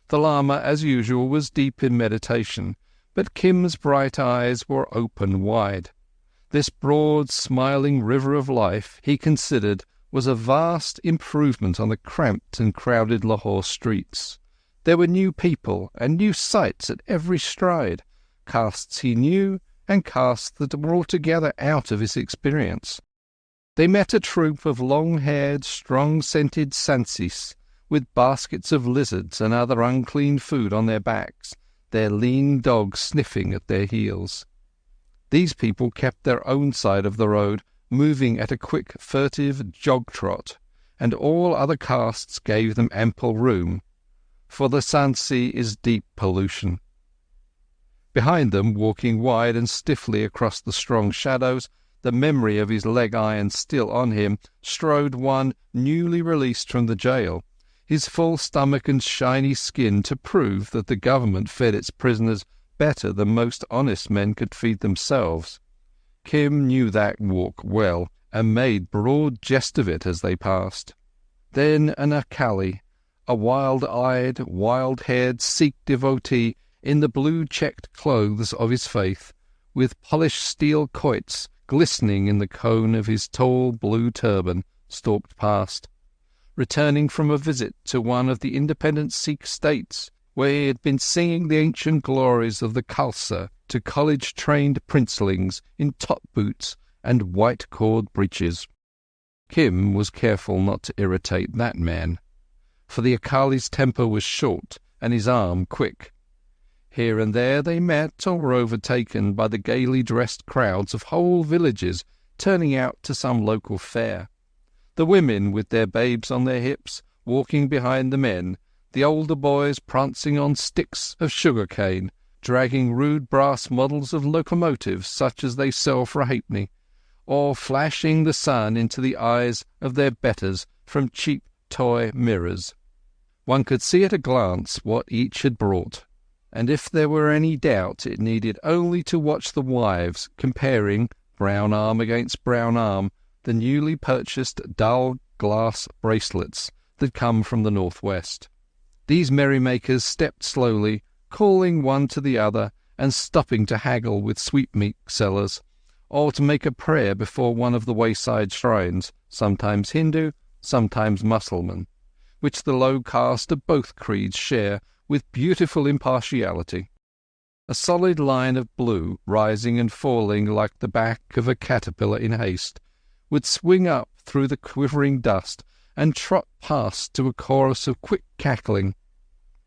B: The Lama, as usual, was deep in meditation, but Kim's bright eyes were open wide. This broad, smiling river of life, he considered, was a vast improvement on the cramped and crowded Lahore streets. There were new people and new sights at every stride, castes he knew and castes that were altogether out of his experience. They met a troop of long-haired, strong-scented Sansis, with baskets of lizards and other unclean food on their backs, their lean dogs sniffing at their heels. These people kept their own side of the road, moving at a quick, furtive jog-trot, and all other castes gave them ample room, for the Sansi is deep pollution. Behind them, walking wide and stiffly across the strong shadows, the memory of his leg iron still on him, strode one newly released from the jail, his full stomach and shiny skin to prove that the government fed its prisoners better than most honest men could feed themselves. Kim knew that walk well, and made broad jest of it as they passed.
C: then an Akali, a wild-eyed, wild-haired Sikh devotee in the blue-checked clothes of his faith, with polished steel quoits glistening in the cone of his tall blue turban, stalked past, returning from a visit to one of the independent Sikh states, where he had been singing the ancient glories of the Khalsa to college-trained princelings in top boots and white cord breeches. Kim was careful not to irritate that man, for the Akali's temper was short and his arm quick. Here and there they met or were overtaken by the gaily dressed crowds of whole villages turning out to some local fair. The women with their babes on their hips walking behind the men, the older boys prancing on sticks of sugar cane, dragging rude brass models of locomotives such as they sell for a halfpenny, or flashing the sun into the eyes of their betters from cheap toy mirrors. One could see at a glance what each had brought, and if there were any doubt it needed only to watch the wives comparing, brown arm against brown arm, the newly purchased dull glass bracelets that come from the northwest. These merrymakers stepped slowly, calling one to the other and stopping to haggle with sweetmeat sellers, or to make a prayer before one of the wayside shrines, sometimes Hindu, sometimes Mussulman, which the low caste of both creeds share with beautiful impartiality. A solid line of blue, rising and falling like the back of a caterpillar in haste, would swing up through the quivering dust and trot past to a chorus of quick cackling.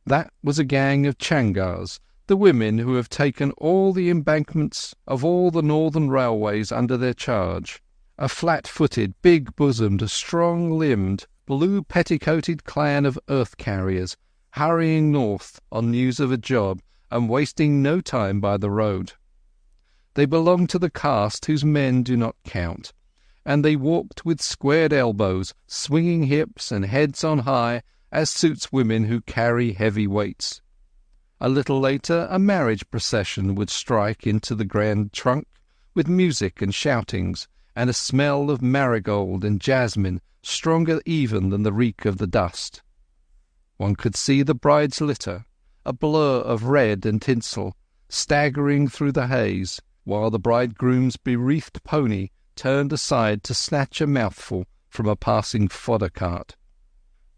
C: That was a gang of Changars, the women who have taken all the embankments of all the northern railways under their charge, a flat-footed, big-bosomed, strong-limbed, blue-petticoated clan of earth-carriers, hurrying north on news of a job and wasting no time by the road. They belong to the caste whose men do not count, and they walked with squared elbows, swinging hips and heads on high, as suits women who carry heavy weights. A little later a marriage procession would strike into the Grand Trunk, with music and shoutings, and a smell of marigold and jasmine stronger even than the reek of the dust. One could see the bride's litter, a blur of red and tinsel, staggering through the haze, while the bridegroom's bewreathed pony turned aside to snatch a mouthful from a passing fodder cart.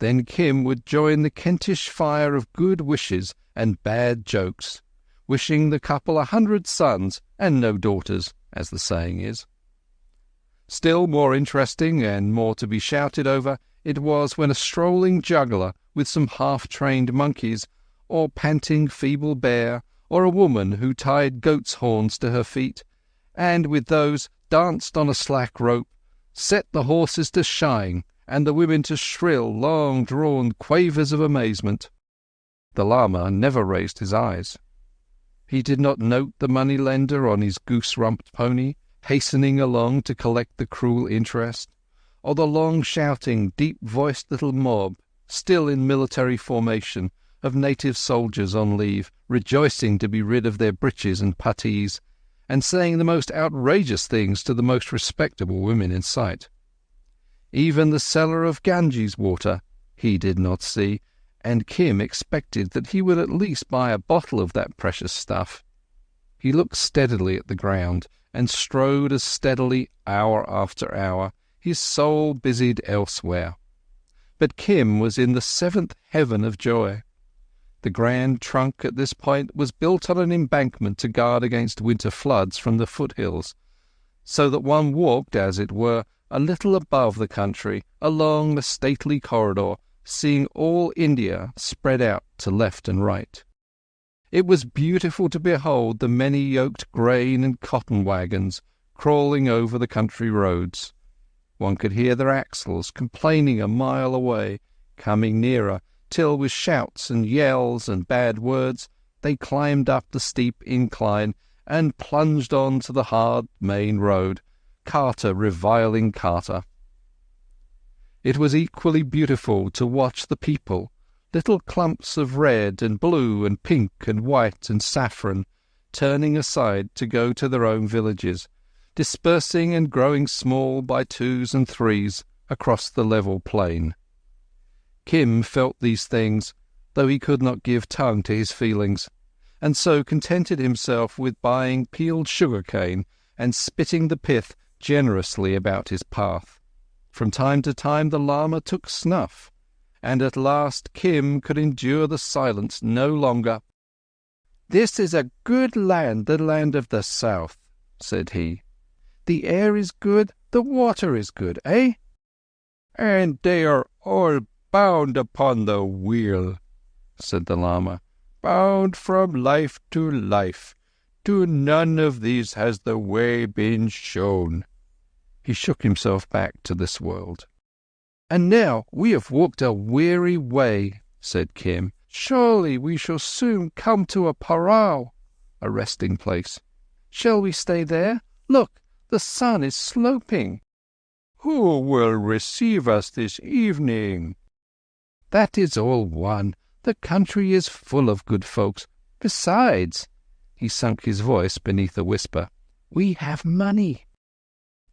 C: Then Kim would join the Kentish fire of good wishes and bad jokes, wishing the couple 100 sons and no daughters, as the saying is. Still more interesting and more to be shouted over it was when a strolling juggler with some half-trained monkeys, or panting feeble bear, or a woman who tied goat's horns to her feet, and with those danced on a slack rope, set the horses to shying and the women to shrill, long-drawn quavers of amazement. The Lama never raised his eyes. He did not note the money-lender on his goose-rumped pony, hastening along to collect the cruel interest, or the long-shouting, deep-voiced little mob, still in military formation, of native soldiers on leave, rejoicing to be rid of their breeches and puttees, and saying the most outrageous things to the most respectable women in sight. Even the seller of Ganges water he did not see, and Kim expected that he would at least buy a bottle of that precious stuff. He looked steadily at the ground, and strode as steadily hour after hour, his soul busied elsewhere. But Kim was in the 7th heaven of joy. The Grand Trunk at this point was built on an embankment to guard against winter floods from the foothills, so that one walked, as it were, a little above the country, along the stately corridor, seeing all India spread out to left and right. It was beautiful to behold the many-yoked grain and cotton wagons crawling over the country roads. One could hear their axles complaining a mile away, coming nearer, till with shouts and yells and bad words they climbed up the steep incline and plunged on to the hard main road, carter reviling carter. It was equally beautiful to watch the people, little clumps of red and blue and pink and white and saffron, turning aside to go to their own villages, dispersing and growing small by 2s and 3s across the level plain. Kim felt these things, though he could not give tongue to his feelings, and so contented himself with buying peeled sugar-cane and spitting the pith generously about his path. From time to time the Lama took snuff, and at last Kim could endure the silence no longer. "This is a good land, the land of the south," said he. "The air is good, the water is good, eh?"
A: "And they are all bound upon the wheel," said the Lama. "Bound from life to life. To none of these has the way been shown." He shook himself back to this world.
C: "And now we have walked a weary way," said Kim. "Surely we shall soon come to a parao, a resting place. Shall we stay there? Look, the sun is sloping."
A: "Who will receive us this evening?"
C: "That is all one. The country is full of good folks. Besides," he sunk his voice beneath a whisper, "we have money."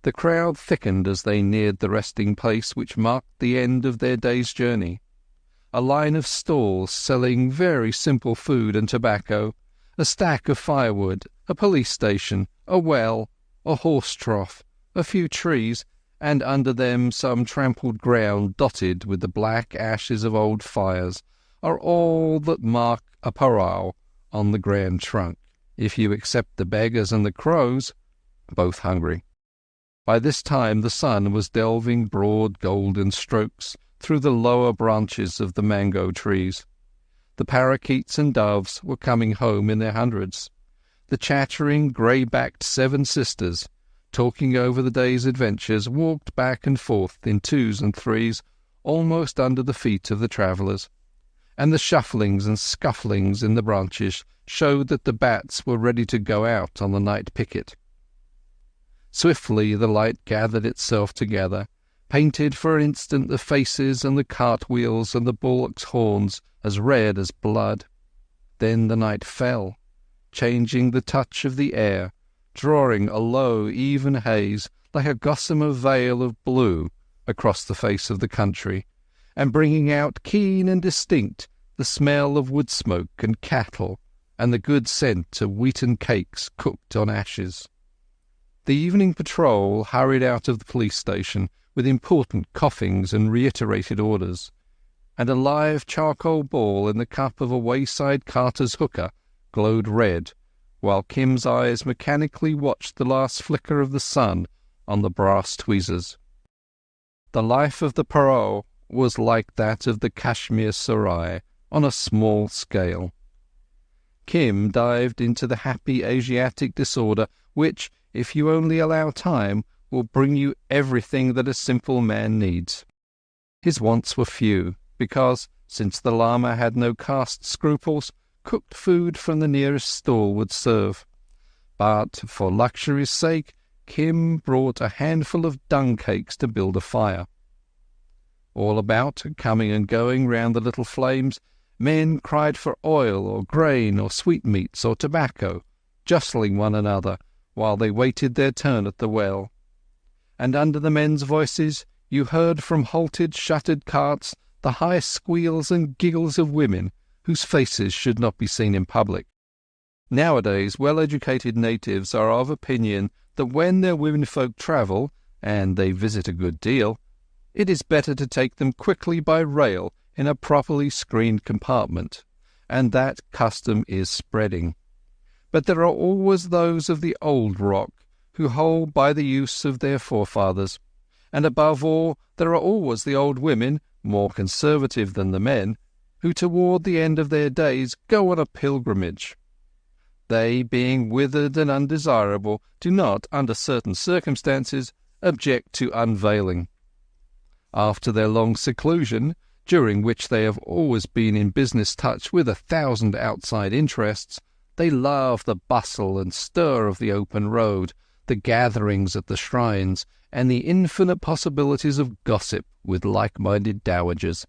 C: The crowd thickened as they neared the resting place which marked the end of their day's journey. A line of stalls selling very simple food and tobacco, a stack of firewood, a police station, a well, a horse trough, a few trees, and under them some trampled ground dotted with the black ashes of old fires, are all that mark a parao on the Grand Trunk, if you except the beggars and the crows, both hungry. By this time the sun was delving broad golden strokes through the lower branches of the mango trees. The parakeets and doves were coming home in their hundreds. The chattering, grey-backed seven sisters, talking over the day's adventures, walked back and forth in twos and threes, almost under the feet of the travellers, and the shufflings and scufflings in the branches showed that the bats were ready to go out on the night picket. Swiftly the light gathered itself together, painted for an instant the faces and the cartwheels and the bullocks' horns as red as blood. Then the night fell, changing the touch of the air, drawing a low, even haze like a gossamer veil of blue across the face of the country, and bringing out keen and distinct the smell of wood smoke and cattle and the good scent of wheaten cakes cooked on ashes. The evening patrol hurried out of the police station with important coughings and reiterated orders, and a live charcoal ball in the cup of a wayside carter's hookah glowed red, while Kim's eyes mechanically watched the last flicker of the sun on the brass tweezers. The life of the parao was like that of the Kashmir Sarai on a small scale. Kim dived into the happy Asiatic disorder which, if you only allow time, will bring you everything that a simple man needs. His wants were few, because, since the Lama had no caste scruples, cooked food from the nearest stall would serve. But, for luxury's sake, Kim brought a handful of dung cakes to build a fire. All about, coming and going round the little flames, men cried for oil or grain or sweetmeats or tobacco, jostling one another while they waited their turn at the well. And under the men's voices you heard from halted, shuttered carts the high squeals and giggles of women whose faces should not be seen in public. Nowadays well-educated natives are of opinion that when their womenfolk travel, and they visit a good deal, it is better to take them quickly by rail in a properly screened compartment, and that custom is spreading. But there are always those of the old rock who hold by the use of their forefathers, and above all there are always the old women, more conservative than the men, who toward the end of their days go on a pilgrimage. They, being withered and undesirable, do not, under certain circumstances, object to unveiling. After their long seclusion, during which they have always been in business touch with 1,000 outside interests, they love the bustle and stir of the open road, the gatherings at the shrines, and the infinite possibilities of gossip with like-minded dowagers.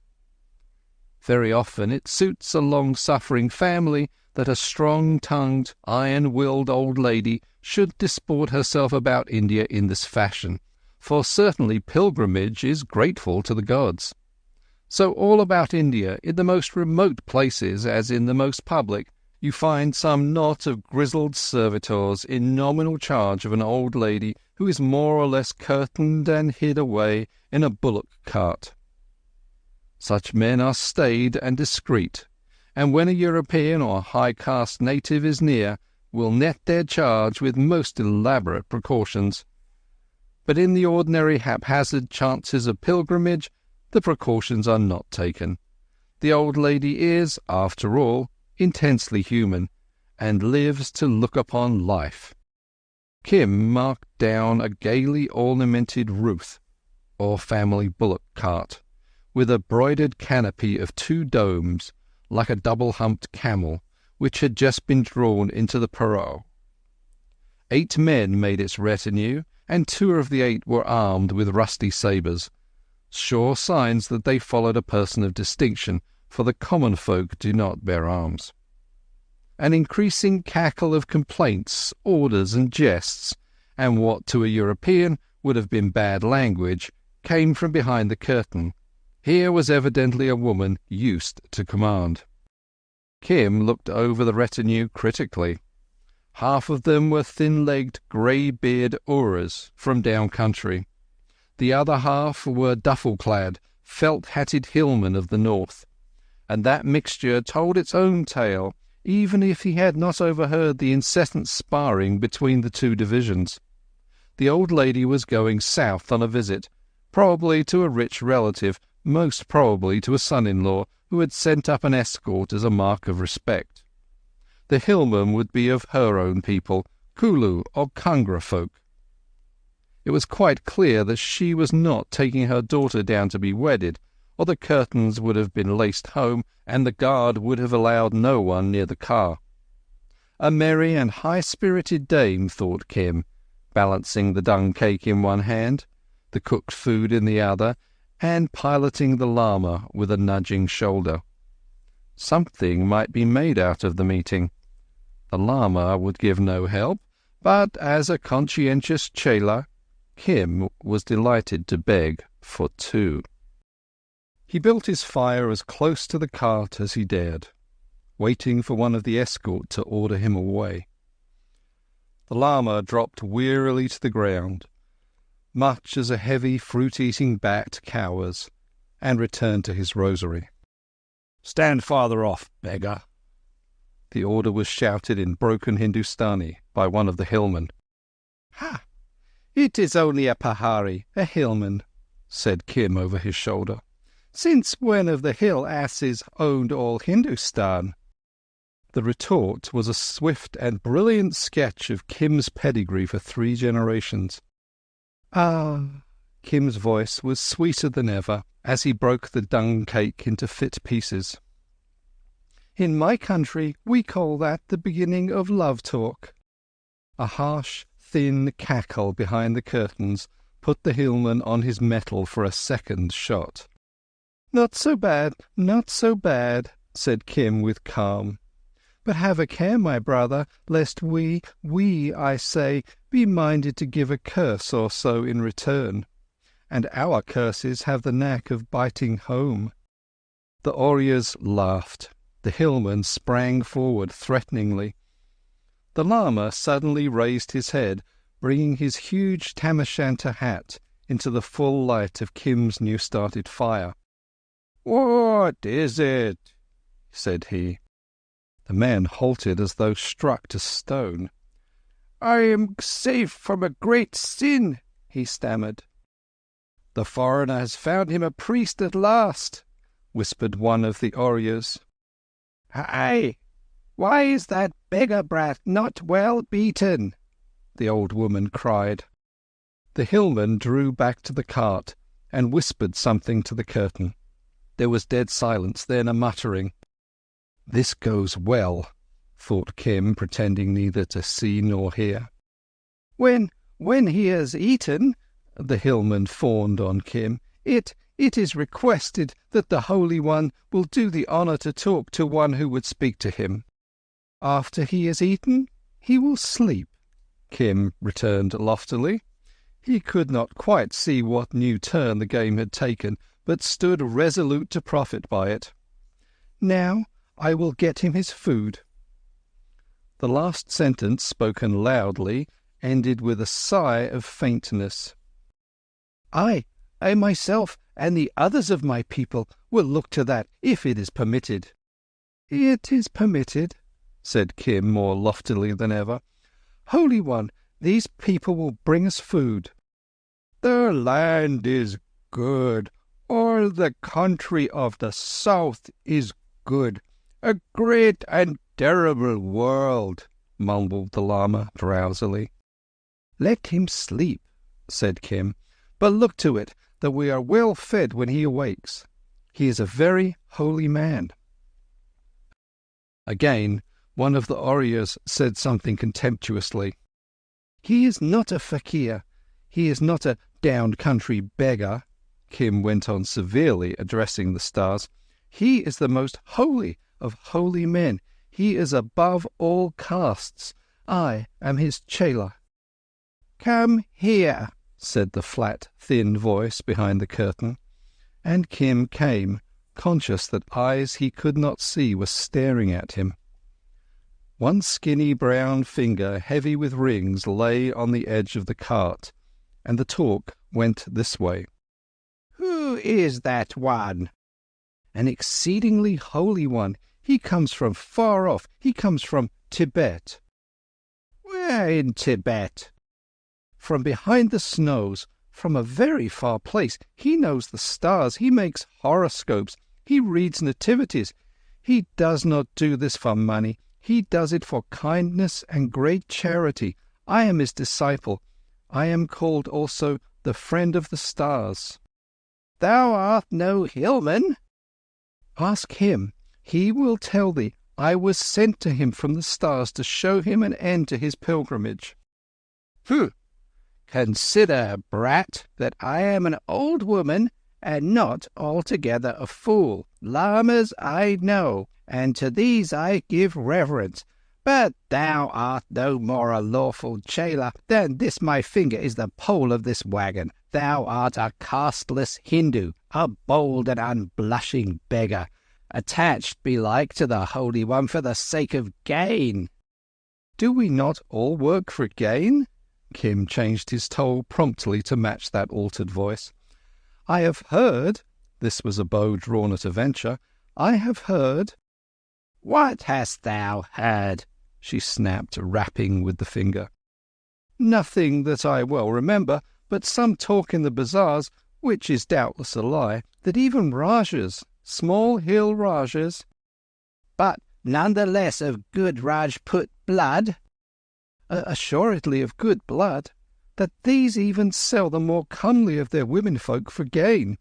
C: Very often it suits a long-suffering family that a strong-tongued, iron-willed old lady should disport herself about India in this fashion, for certainly pilgrimage is grateful to the gods. So all about India, in the most remote places as in the most public, you find some knot of grizzled servitors in nominal charge of an old lady who is more or less curtained and hid away in a bullock cart. Such men are staid and discreet, and when a European or high-caste native is near, will net their charge with most elaborate precautions. But in the ordinary haphazard chances of pilgrimage, the precautions are not taken. The old lady is, after all, intensely human, and lives to look upon life. Kim marked down a gaily ornamented Ruth, or family bullock cart, with a broidered canopy of 2 domes, like a double-humped camel, which had just been drawn into the parole. 8 men made its retinue, and 2 of the 8 were armed with rusty sabres, sure signs that they followed a person of distinction, for the common folk do not bear arms. An increasing cackle of complaints, orders, and jests, and what to a European would have been bad language, came from behind the curtain. Here was evidently a woman used to command. Kim looked over the retinue critically. Half of them were thin-legged, grey-beard Auras from down country. The other half were duffel-clad, felt-hatted hillmen of the north, and that mixture told its own tale, even if he had not overheard the incessant sparring between the 2 divisions. The old lady was going south on a visit, probably to a rich relative, most probably to a son-in-law who had sent up an escort as a mark of respect. The hillmen would be of her own people, Kulu or Kangra folk. It was quite clear that she was not taking her daughter down to be wedded, or the curtains would have been laced home, and the guard would have allowed no one near the car. A merry and high-spirited dame, thought Kim, balancing the dung cake in one hand, the cooked food in the other, and piloting the llama with a nudging shoulder. Something might be made out of the meeting. The llama would give no help, but as a conscientious chela, Kim was delighted to beg for 2. He built his fire as close to the cart as he dared, waiting for one of the escort to order him away. The llama dropped wearily to the ground, much as a heavy fruit-eating bat cowers, and returned to his rosary. "Stand farther off, beggar." The order was shouted in broken Hindustani by one of the hillmen. "Ha! It is only a pahari, a hillman," said Kim over his shoulder. "Since when have the hill asses owned all Hindustan?" The retort was a swift and brilliant sketch of Kim's pedigree for 3 generations. "Ah!" Kim's voice was sweeter than ever as he broke the dung cake into fit pieces. "In my country we call that the beginning of love talk." A harsh, thin cackle behind the curtains put the hillman on his mettle for a second shot. "Not so bad, not so bad," said Kim with calm. "But have a care, my brother, lest we, I say, be minded to give a curse or so in return. And our curses have the knack of biting home." The Oryas laughed. The hillman sprang forward threateningly. The llama suddenly raised his head, bringing his huge tam-o'-shanter hat into the full light of Kim's new-started fire. "What is it?" said he. The man halted as though struck to stone. "I am safe from a great sin," he stammered. "The foreigner has found him a priest at last," whispered one of the Oryas. "Aye! Why is that beggar brat not well beaten?" the old woman cried. The hillman drew back to the cart and whispered something to the curtain. There was dead silence, then a muttering. "This goes well," thought Kim, pretending neither to see nor hear. When he has eaten," the hillman fawned on Kim, it is requested that the Holy One will do the honour to talk to one who would speak to him. After he has eaten, he will sleep," Kim returned loftily. He could not quite see what new turn the game had taken,
B: but stood resolute to profit by it. "Now I will get him his food." The last sentence, spoken loudly, ended with a sigh of faintness. I myself, and the others of my people will look to that, if it is permitted." "It is permitted," said Kim more loftily than ever. "Holy One, these people will bring us food." "The land is good. All the country of the south is good. A great and terrible world," mumbled the Lama drowsily. "Let him sleep," said Kim, "but look to it that we are well fed when he awakes. He is a very holy man." Again, one of the warriors said something contemptuously. "He is not a fakir. He is not a down-country beggar," Kim went on severely, addressing the stars. "He is the most holy of holy men. He is above all castes. I am his chela." "Come here," said the flat, thin voice behind the curtain, and Kim came, conscious that eyes he could not see were staring at him. One skinny brown finger, heavy with rings, lay on the edge of the cart, and the talk went this way. "Who is that one?" "An exceedingly holy one. He comes from far off. He comes from Tibet." "Where in Tibet?" "From behind the snows, from a very far place. He knows the stars. He makes horoscopes. He reads nativities. He does not do this for money. He does it for kindness and great charity. I am his disciple. I am called also the friend of the stars." "Thou art no hillman." "Ask him. He will tell thee. I was sent to him from the stars to show him an end to his pilgrimage." "Consider, brat, that I am an old woman and not altogether a fool. Lamas I know, and to these I give reverence. But thou art no more a lawful chela than this my finger is the pole of this wagon. Thou art a casteless Hindu, a bold and unblushing beggar, attached belike to the Holy One for the sake of gain." "Do we not all work for gain?" Kim changed his tone promptly to match that altered voice. "I have heard," this was a bow drawn at a venture, "I have heard—" "What hast thou heard?" she snapped, rapping with the finger. "Nothing that I well remember, but some talk in the bazaars, which is doubtless a lie, that even Rajas, small hill Rajas—" "But none the less of good Rajput blood?" "Assuredly of good blood, that these even sell the more comely of their womenfolk for gain.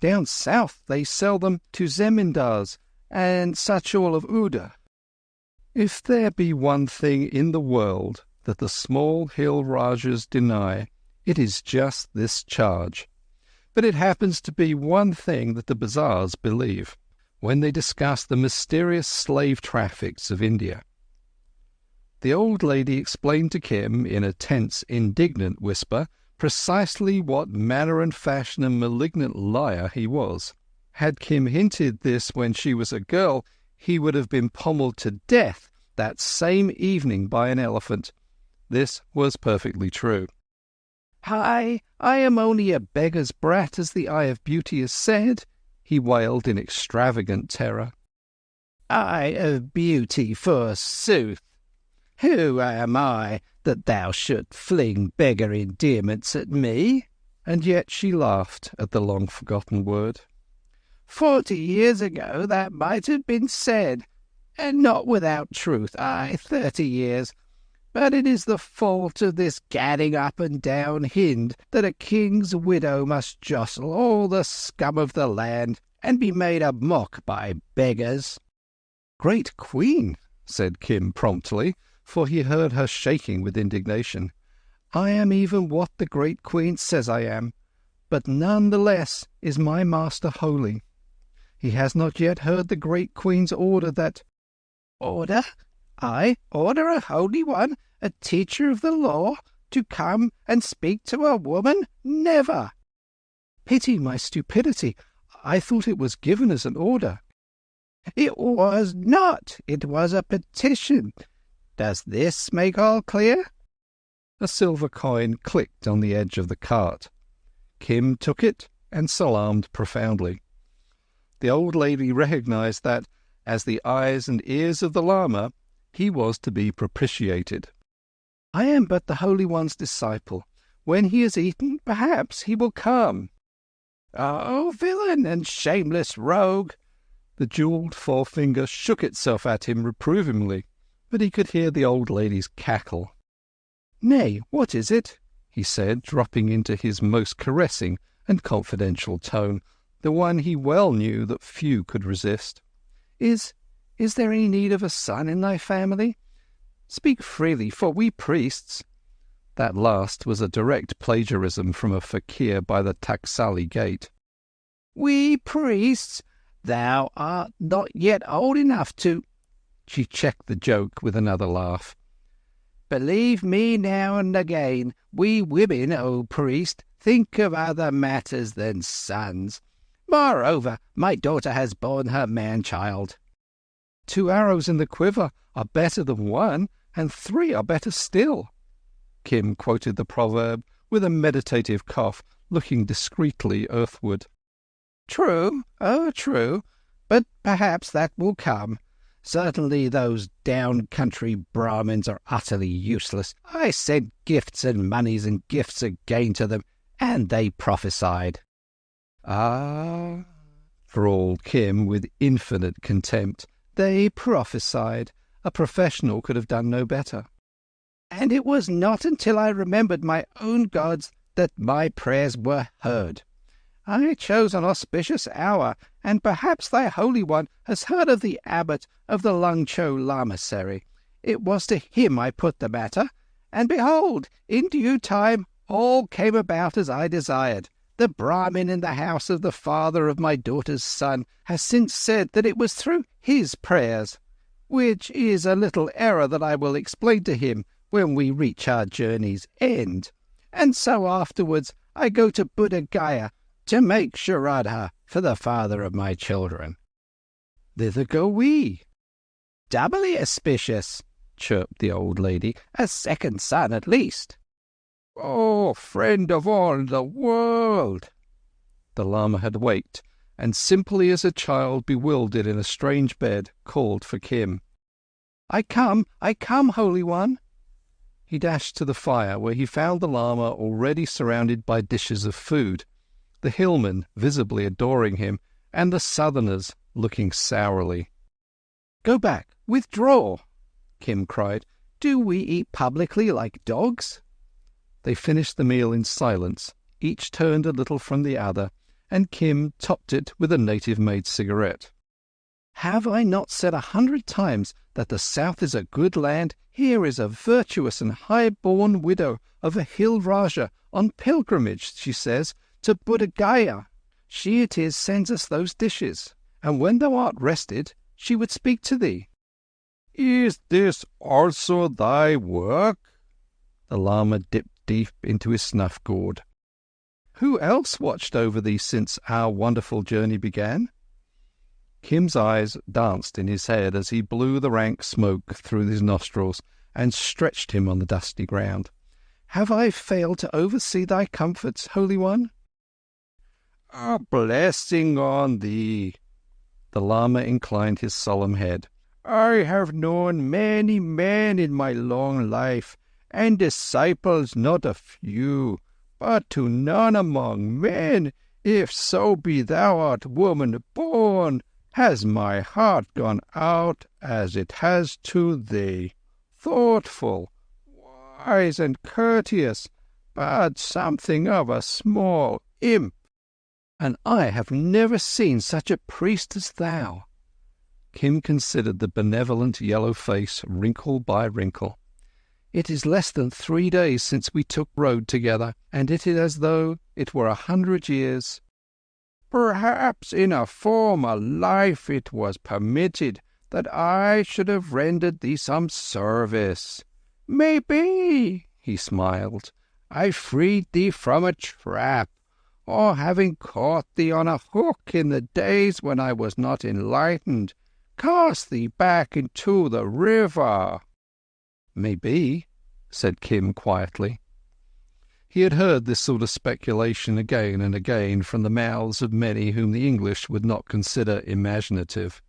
B: Down south they sell them to zemindars and such all of Ouda." "If there be one thing in the world that the small hill Rajas deny, it is just this charge. But it happens to be one thing that the bazaars believe, when they discuss the mysterious slave traffics of India." The old lady explained to Kim, in a tense, indignant whisper, precisely what manner and fashion and malignant liar he was. Had Kim hinted this when she was a girl, he would have been pommelled to death that same evening by an elephant. This was perfectly true. I am only a beggar's brat, as the Eye of Beauty has said," he wailed in extravagant terror. "Eye of Beauty, forsooth! Who am I, that thou shouldst fling beggar endearments at me?" And yet she laughed at the long-forgotten word. 40 years ago that might have been said, and not without truth. 30 years. But it is the fault of this gadding up and down Hind that a king's widow must jostle all the scum of the land and be made a mock by beggars." "Great Queen," said Kim promptly, for he heard her shaking with indignation. "I am even what the Great Queen says I am, but none the less is my master holy. He has not yet heard the Great Queen's order that—" "Order? I order a holy one, a teacher of the law, to come and speak to a woman? Never!" "Pity my stupidity. I thought it was given as an order."
D: "It was not. It was a petition. Does this make all clear?"
B: A silver coin clicked on the edge of the cart. Kim took it and salaamed profoundly. The old lady recognized that, as the eyes and ears of the Lama, he was to be propitiated. "I am but the Holy One's disciple. When he has eaten, perhaps he will come."
D: "Oh, villain and shameless rogue!"
B: The jewelled forefinger shook itself at him reprovingly, but he could hear the old lady's cackle. "Nay, what is it?" he said, dropping into his most caressing and confidential tone, the one he well knew that few could resist. Is there any need of a son in thy family? Speak freely, for we priests—" That last was a direct plagiarism from a fakir by the Taksali gate.
D: "We priests? Thou art not yet old enough to—"
B: She checked the joke with another laugh.
D: "Believe me, now and again, we women, O priest, think of other matters than sons. Moreover, my daughter has borne her man-child."
B: "2 arrows in the quiver are better than 1, and 3 are better still." Kim quoted the proverb with a meditative cough, looking discreetly earthward.
D: "True, oh true, but perhaps that will come. Certainly those down-country Brahmins are utterly useless. I sent gifts and monies and gifts again to them, and they prophesied."
B: "Ah," drawled Kim with infinite contempt. "They prophesied. A professional could have done no better."
D: "And it was not until I remembered my own gods that my prayers were heard. I chose an auspicious hour, and perhaps thy Holy One has heard of the abbot of the Lungcho Lamasery. It was to him I put the matter, and behold, in due time all came about as I desired. The Brahmin in the house of the father of my daughter's son has since said that it was through his prayers, which is a little error that I will explain to him when we reach our journey's end. And so afterwards I go to Buddha Gaya to make Shraddha for the father of my children."
B: "Thither go we."
D: "Doubly auspicious," chirped the old lady. "A second son at least."
C: "Oh, friend of all the world!"
B: The Lama had waked, and simply as a child bewildered in a strange bed, called for Kim. I come, Holy One." He dashed to the fire, where he found the Lama already surrounded by dishes of food, the hillmen visibly adoring him, and the southerners looking sourly. "Go back! Withdraw!" Kim cried. "Do we eat publicly like dogs?" They finished the meal in silence, each turned a little from the other, and Kim topped it with a native-made cigarette. "Have I not said 100 times that the South is a good land? Here is a virtuous and high-born widow of a hill Raja on pilgrimage, she says, to Buddha Gaya. She it is sends us those dishes, and when thou art rested, she would speak to thee."
C: "Is this also thy work?"
B: The Lama dipped deep into his snuff-gourd. "Who else watched over thee since our wonderful journey began?" Kim's eyes danced in his head as he blew the rank smoke through his nostrils and stretched him on the dusty ground. "Have I failed to oversee thy comforts, Holy One?"
C: "A blessing on thee."
B: The Lama inclined his solemn head.
C: "I have known many men in my long life, and disciples not a few, but to none among men, if so be thou art woman-born, has my heart gone out as it has to thee. Thoughtful, wise and courteous, but something of a small imp."
B: "And I have never seen such a priest as thou." Kim considered the benevolent yellow face wrinkle by wrinkle. "It is less than 3 days since we took road together, and it is as though it were 100 years.
C: Perhaps in a former life it was permitted that I should have rendered thee some service. Maybe," he smiled, "I freed thee from a trap,
D: or having caught thee on a hook in the days when I was not enlightened, cast thee back into the river."
B: "Maybe," said Kim quietly. He had heard this sort of speculation again and again from the mouths of many whom the English would not consider imaginative.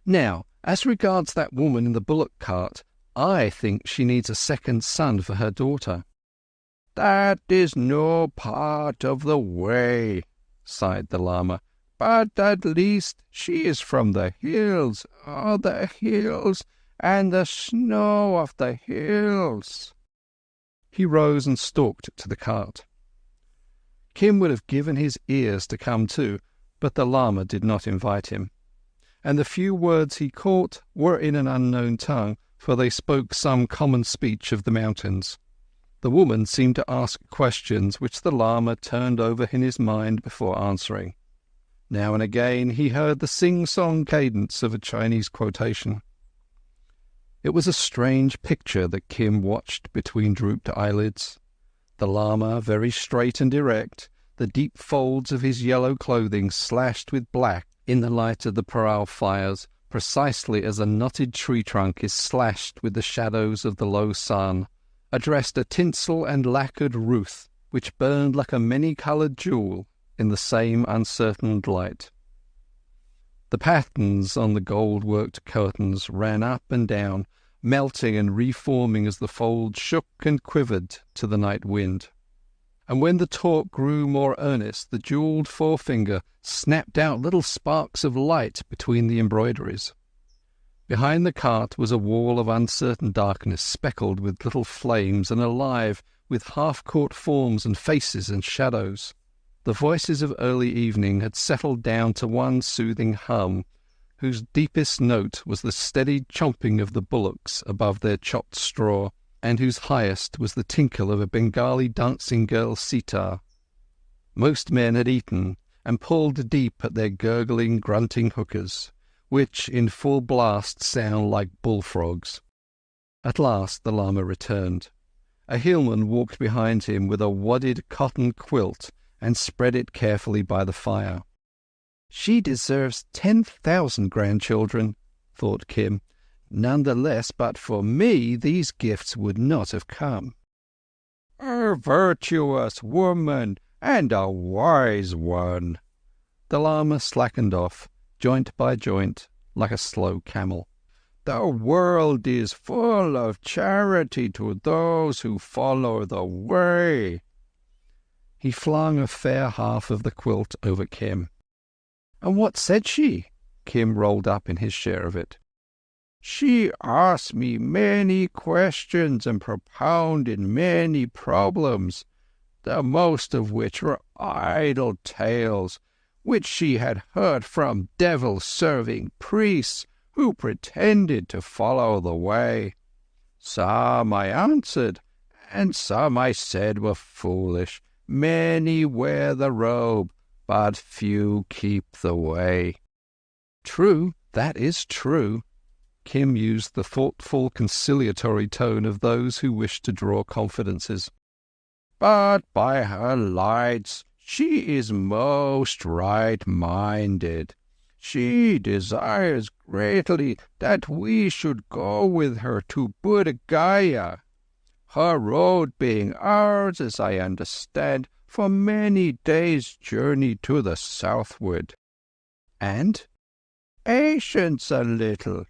B: "Now, as regards that woman in the bullock cart, I think she needs a second son for her daughter."
D: "That is no part of the way," sighed the Lama. "But at least she is from the hills, and the snow of the hills."
B: He rose and stalked to the cart. Kim would have given his ears to come too, but the Lama did not invite him, and the few words he caught were in an unknown tongue, for they spoke some common speech of the mountains. The woman seemed to ask questions which the Lama turned over in his mind before answering. Now and again he heard the sing-song cadence of a Chinese quotation. It was a strange picture that Kim watched between drooped eyelids. The Lama very straight and erect, the deep folds of his yellow clothing slashed with black in the light of the parao fires, precisely as a knotted tree trunk is slashed with the shadows of the low sun, addressed a tinsel and lacquered Ruth, which burned like a many-coloured jewel in the same uncertain light. The patterns on the gold-worked curtains ran up and down, melting and reforming as the folds shook and quivered to the night wind. And when the talk grew more earnest, the jewelled forefinger snapped out little sparks of light between the embroideries. Behind the cart was a wall of uncertain darkness, speckled with little flames and alive with half-caught forms and faces and shadows. The voices of early evening had settled down to one soothing hum, whose deepest note was the steady chomping of the bullocks above their chopped straw, and whose highest was the tinkle of a Bengali dancing girl's sitar. Most men had eaten, and pulled deep at their gurgling, grunting hookahs, which in full blast sound like bullfrogs. At last the Lama returned. A hillman walked behind him with a wadded cotton quilt and spread it carefully by the fire. "She deserves 10,000 grandchildren," thought Kim. "None the less, but for me these gifts would not have come."
D: "A virtuous woman and a wise one."
B: The Lama slackened off, joint by joint, like a slow camel.
D: "The world is full of charity to those who follow the way."
B: He flung a fair half of the quilt over Kim. "And what said she?" Kim rolled up in his share of it.
D: "She asked me many questions and propounded many problems, the most of which were idle tales, which she had heard from devil-serving priests who pretended to follow the way. Some I answered, and some I said were foolish. Many wear the robe, but few keep the way."
B: "True, that is true." Kim used the thoughtful, conciliatory tone of those who wish to draw confidences.
D: "But by her lights she is most right-minded. She desires greatly that we should go with her to Buddha Gaya, her road being ours, as I understand, for many days' journey to the southward."
B: "And?"
D: "Patience a little.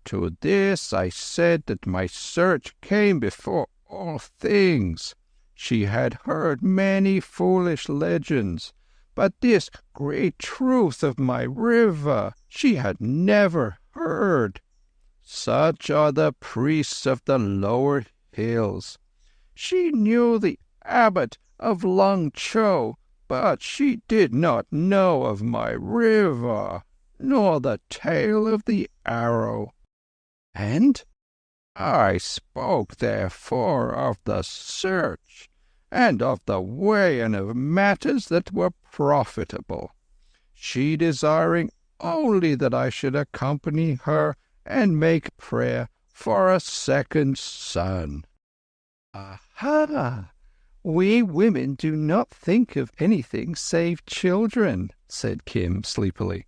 D: To this I said that my search came before all things. She had heard many foolish legends, but this great truth of my river she had never heard. Such are the priests of the lower hills. She knew the abbot of Lung Cho, but she did not know of my river, nor the tale of the arrow."
B: "And?"
D: "I spoke, therefore, of the search, and of the way, and of matters that were profitable, she desiring only that I should accompany her and make prayer for a second son."
B: "Aha!
D: "We women do not think of anything save children," said Kim sleepily.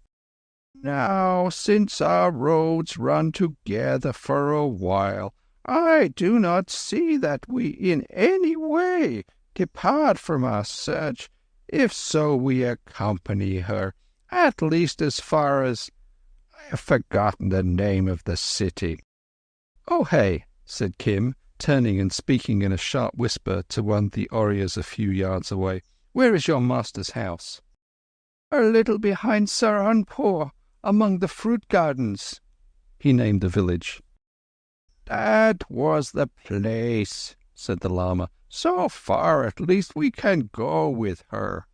D: "Now, since our roads run together for a while, I do not see that we in any way depart from our search. If so, we accompany her, at least as far as— I have forgotten the name of the city."
B: "Oh, hey," said Kim, turning and speaking in a sharp whisper to one of the Oreas a few yards away. "Where is your master's house?"
D: "A little behind Saranpur, among the fruit gardens."
B: He named the village.
D: "That was the place," said the Lama. "So far, at least, we can go with her."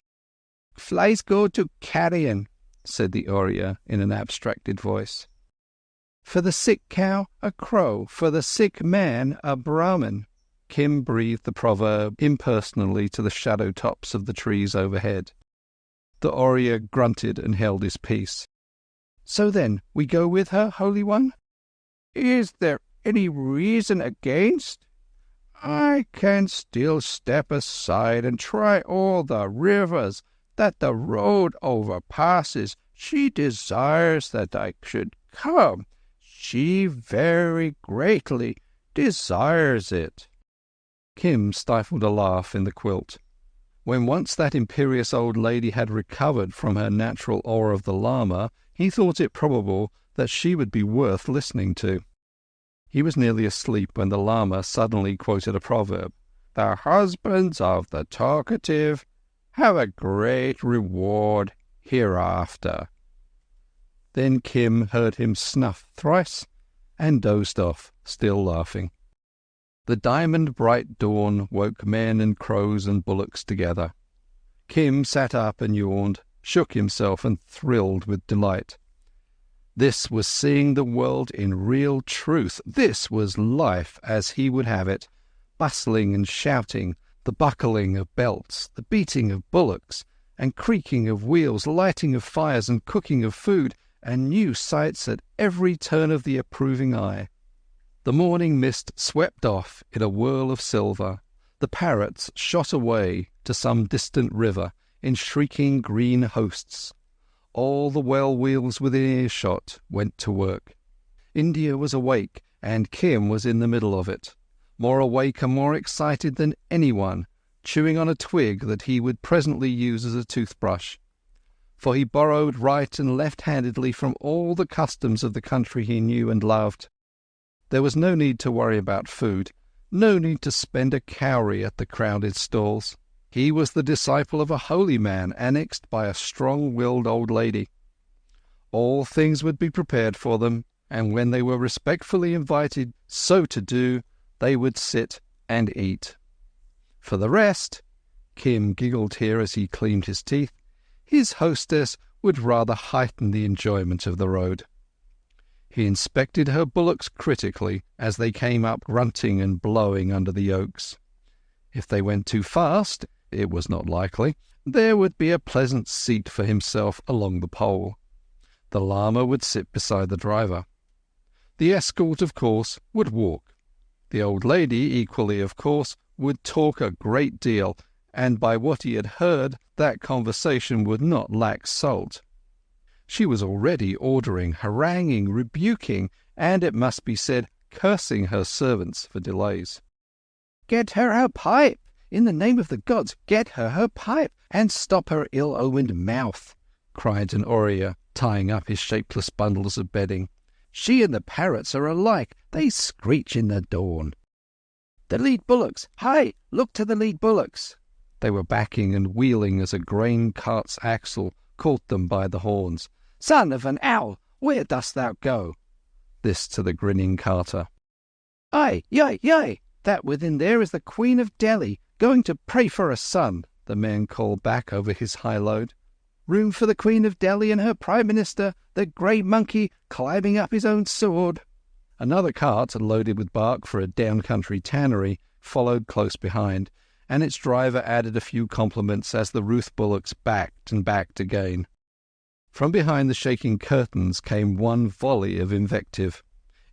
D: "Flies go to carrion," said the Oriya in an abstracted voice. "For the sick cow, a crow. For the sick man, a Brahmin."
B: Kim breathed the proverb impersonally to the shadow tops of the trees overhead. The Oriya grunted and held his peace.
D: "So then, we go with her, Holy One?" "Is there any reason against? I can still step aside and try all the rivers that the road overpasses. She desires that I should come. She very greatly desires it."
B: Kim stifled a laugh in the quilt. When once that imperious old lady had recovered from her natural awe of the Lama, he thought it probable that she would be worth listening to. He was nearly asleep when the Lama suddenly quoted a proverb: "The husbands of the talkative have a great reward hereafter." Then Kim heard him snuff thrice and dozed off, still laughing. The diamond-bright dawn woke men and crows and bullocks together. Kim sat up and yawned, shook himself and thrilled with delight. This was seeing the world in real truth. This was life as he would have it, bustling and shouting, the buckling of belts, the beating of bullocks, and creaking of wheels, lighting of fires and cooking of food, and new sights at every turn of the approving eye. The morning mist swept off in a whirl of silver. The parrots shot away to some distant river in shrieking green hosts. All the well wheels within earshot went to work. India was awake, and Kim was in the middle of it, more awake and more excited than anyone, chewing on a twig that he would presently use as a toothbrush. For he borrowed right and left-handedly from all the customs of the country he knew and loved. There was no need to worry about food, no need to spend a cowrie at the crowded stalls. He was the disciple of a holy man annexed by a strong-willed old lady. All things would be prepared for them, and when they were respectfully invited so to do, they would sit and eat. For the rest, Kim giggled here as he cleaned his teeth, his hostess would rather heighten the enjoyment of the road. He inspected her bullocks critically as they came up grunting and blowing under the yokes. If they went too fast, it was not likely, there would be a pleasant seat for himself along the pole. The Lama would sit beside the driver. The escort, of course, would walk. The old lady, equally of course, would talk a great deal, and by what he had heard, that conversation would not lack salt. She was already ordering, haranguing, rebuking, and, it must be said, cursing her servants for delays.
D: "Get her pipe! In the name of the gods, get her pipe, and stop her ill-omened mouth!" cried an Oriya, tying up his shapeless bundles of bedding. "She and the parrots are alike. They screech in the dawn." "The lead bullocks! Hi! Look to the lead bullocks!"
B: They were backing and wheeling as a grain cart's axle caught them by the horns.
D: "Son of an owl, where dost thou go?"
B: This to the grinning carter.
D: "Aye, yai, yai! That within there is the Queen of Delhi, going to pray for a son," the man called back over his high load. "Room for the Queen of Delhi and her Prime Minister, the grey monkey, climbing up his own sword."
B: Another cart, loaded with bark for a down-country tannery, followed close behind, and its driver added a few compliments as the Ruth bullocks backed and backed again. From behind the shaking curtains came one volley of invective.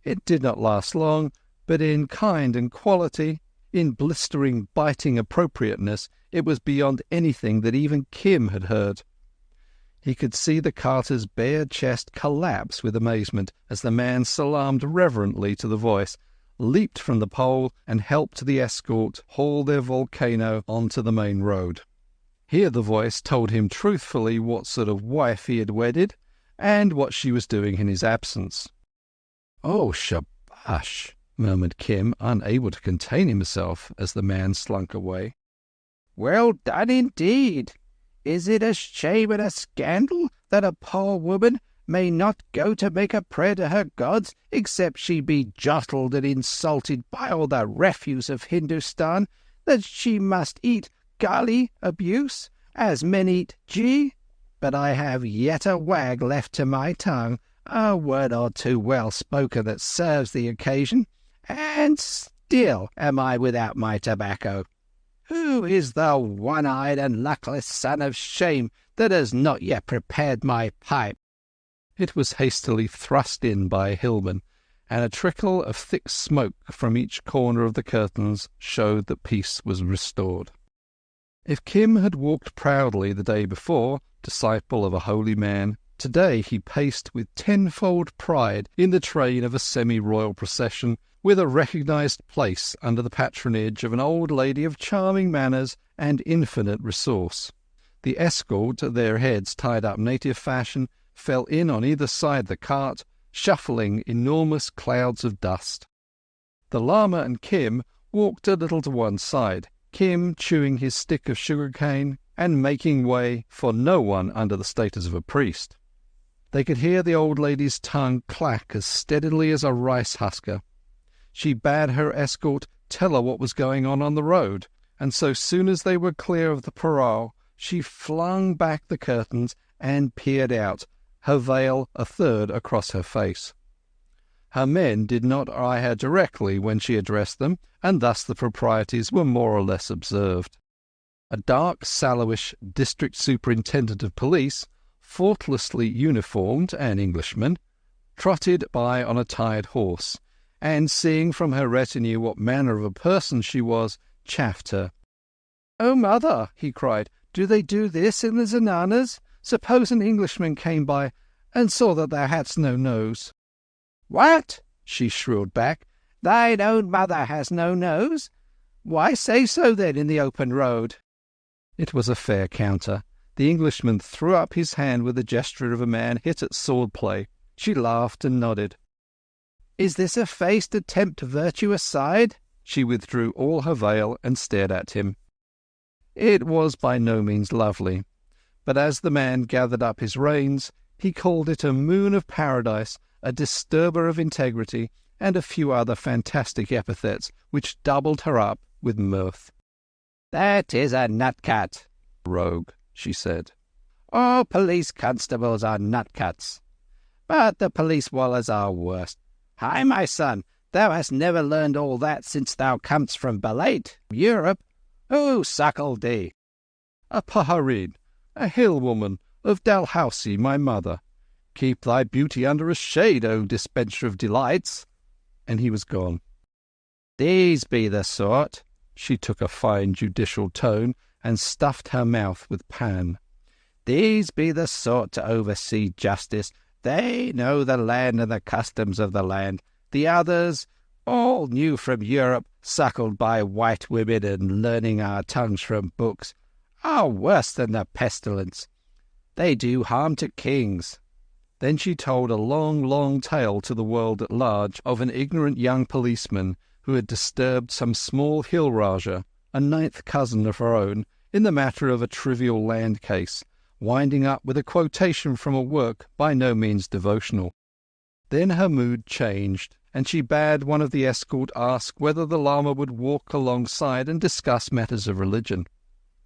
B: It did not last long, but in kind and quality In blistering, biting appropriateness, it was beyond anything that even Kim had heard. He could see the carter's bare chest collapse with amazement as the man salaamed reverently to the voice, leaped from the pole, and helped the escort haul their volcano onto the main road. Here the voice told him truthfully what sort of wife he had wedded, and what she was doing in his absence. "Oh, shabash!" murmured Kim, unable to contain himself as the man slunk away.
D: "Well done indeed. Is it a shame and a scandal that a poor woman may not go to make a prayer to her gods, except she be jostled and insulted by all the refuse of Hindustan, that she must eat gully abuse, as men eat ghee? But I have yet a wag left to my tongue, a word or two well spoken that serves the occasion, and still am I without my tobacco. Who is the one-eyed and luckless son of shame that has not yet prepared my pipe?"
B: It was hastily thrust in by Hillman, and a trickle of thick smoke from each corner of the curtains showed that peace was restored. If Kim had walked proudly the day before, disciple of a holy man, today he paced with tenfold pride in the train of a semi-royal procession, with a recognized place under the patronage of an old lady of charming manners and infinite resource. The escort, their heads tied up native fashion, fell in on either side the cart, shuffling enormous clouds of dust. The Lama and Kim walked a little to one side, Kim chewing his stick of sugar-cane and making way for no one under the status of a priest. They could hear the old lady's tongue clack as steadily as a rice-husker. She bade her escort tell her what was going on the road, and so soon as they were clear of the parao, she flung back the curtains and peered out, her veil a third across her face. Her men did not eye her directly when she addressed them, and thus the proprieties were more or less observed. A dark, sallowish district superintendent of police, faultlessly uniformed, an Englishman, trotted by on a tired horse, and seeing from her retinue what manner of a person she was, chaffed her. "Oh, mother," he cried, "do they do this in the zenanas? Suppose an Englishman came by and saw that thou hadst no nose." "What?" she shrilled back. "Thine own mother has no nose? Why say so then in the open road?" It was a fair counter. The Englishman threw up his hand with the gesture of a man hit at sword-play. She laughed and nodded.
D: "Is this a face to tempt virtue aside?"
B: She withdrew all her veil and stared at him. It was by no means lovely, but as the man gathered up his reins, he called it a moon of paradise, a disturber of integrity, and a few other fantastic epithets which doubled her up with mirth.
D: "That is a nutcut."
B: "Rogue," she said.
D: "All police constables are nutcuts, but the police wallahs are worse. Hi, my son, thou hast never learned all that since thou comest from Balate, Europe. Who suckled thee?"
B: "A paharin, a hill woman of Dalhousie, my mother. Keep thy beauty under a shade, O dispenser of delights." And he was gone.
D: "These be the sort."
B: She took a fine judicial tone and stuffed her mouth with pan.
D: "These be the sort to oversee justice. They know the land and the customs of the land. The others, all new from Europe, suckled by white women and learning our tongues from books, are worse than the pestilence. They do harm to kings."
B: Then she told a long, long tale to the world at large of an ignorant young policeman who had disturbed some small hill Rajah, a ninth cousin of her own, in the matter of a trivial land case, winding up with a quotation from a work by no means devotional. Then her mood changed, and she bade one of the escort ask whether the Lama would walk alongside and discuss matters of religion.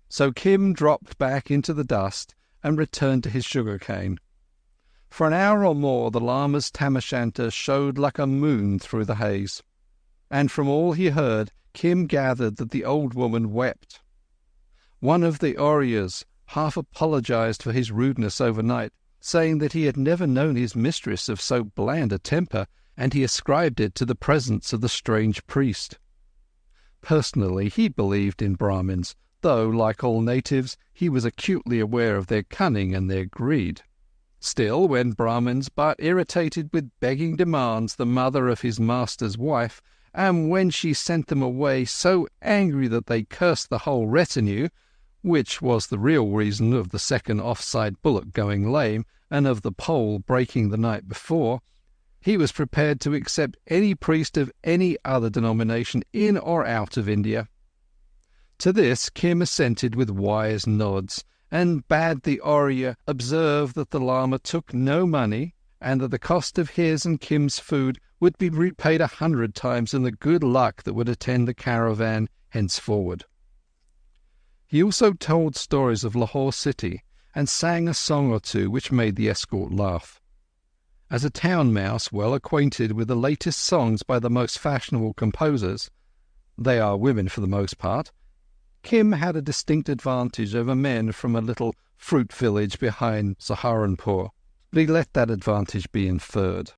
B: So Kim dropped back into the dust and returned to his sugar-cane. For an hour or more the Lama's tam o'shanter showed like a moon through the haze, and from all he heard Kim gathered that the old woman wept. One of the Oryas half apologized for his rudeness overnight, saying that he had never known his mistress of so bland a temper, and he ascribed it to the presence of the strange priest. Personally, he believed in Brahmins, though, like all natives, he was acutely aware of their cunning and their greed. Still, when Brahmins but irritated with begging demands the mother of his master's wife, and when she sent them away so angry that they cursed the whole retinue, which was the real reason of the second offside bullock going lame and of the pole breaking the night before, he was prepared to accept any priest of any other denomination in or out of India. To this Kim assented with wise nods, and bade the Oorya observe that the Lama took no money, and that the cost of his and Kim's food would be repaid 100 times in the good luck that would attend the caravan henceforward. He also told stories of Lahore city, and sang a song or two which made the escort laugh. As a town mouse well acquainted with the latest songs by the most fashionable composers—they are women for the most part—Kim had a distinct advantage over men from a little fruit village behind Saharanpur, but he let that advantage be inferred.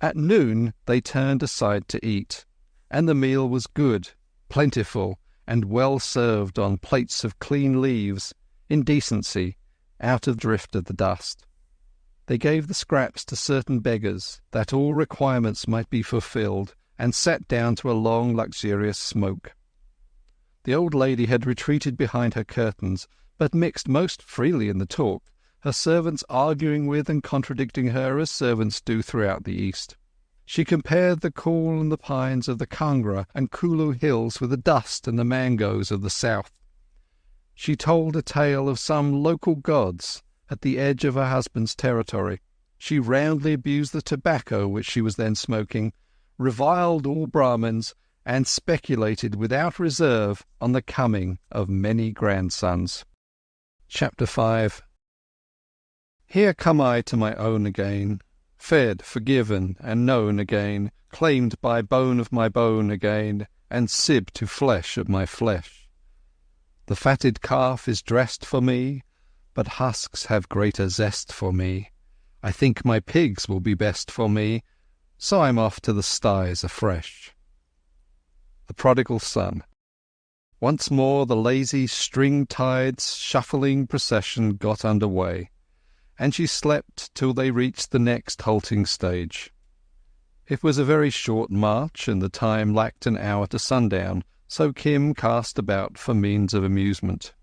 B: At noon they turned aside to eat, and the meal was good, plentiful, and well served on plates of clean leaves, in decency, out of drift of the dust. They gave the scraps to certain beggars, that all requirements might be fulfilled, and sat down to a long luxurious smoke. The old lady had retreated behind her curtains, but mixed most freely in the talk, her servants arguing with and contradicting her as servants do throughout the East. She compared the cool and the pines of the Kangra and Kulu hills with the dust and the mangoes of the south. She told a tale of some local gods at the edge of her husband's territory. She roundly abused the tobacco which she was then smoking, reviled all Brahmins, and speculated without reserve on the coming of many grandsons. Chapter 5. Here come I to my own again, fed, forgiven, and known again, claimed by bone of my bone again, and sib to flesh of my flesh. The fatted calf is dressed for me, but husks have greater zest for me. I think my pigs will be best for me, so I'm off to the styes afresh. The prodigal son. Once more the lazy string-tied shuffling procession got under way, and she slept till they reached the next halting stage. It was a very short march, and the time lacked an hour to sundown, so Kim cast about for means of amusement.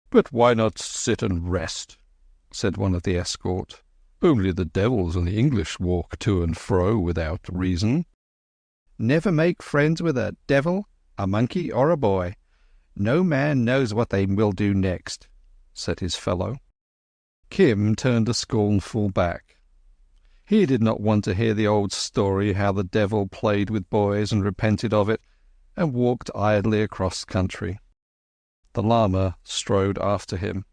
B: "But why not sit and rest?" said one of the escort. "Only the devils and the English walk to and fro without reason."
D: "Never make friends with a devil, a monkey, or a boy. No man knows what they will do next," said his fellow.
B: Kim turned a scornful back. He did not want to hear the old story how the devil played with boys and repented of it, and walked idly across country. The Lama strode after him.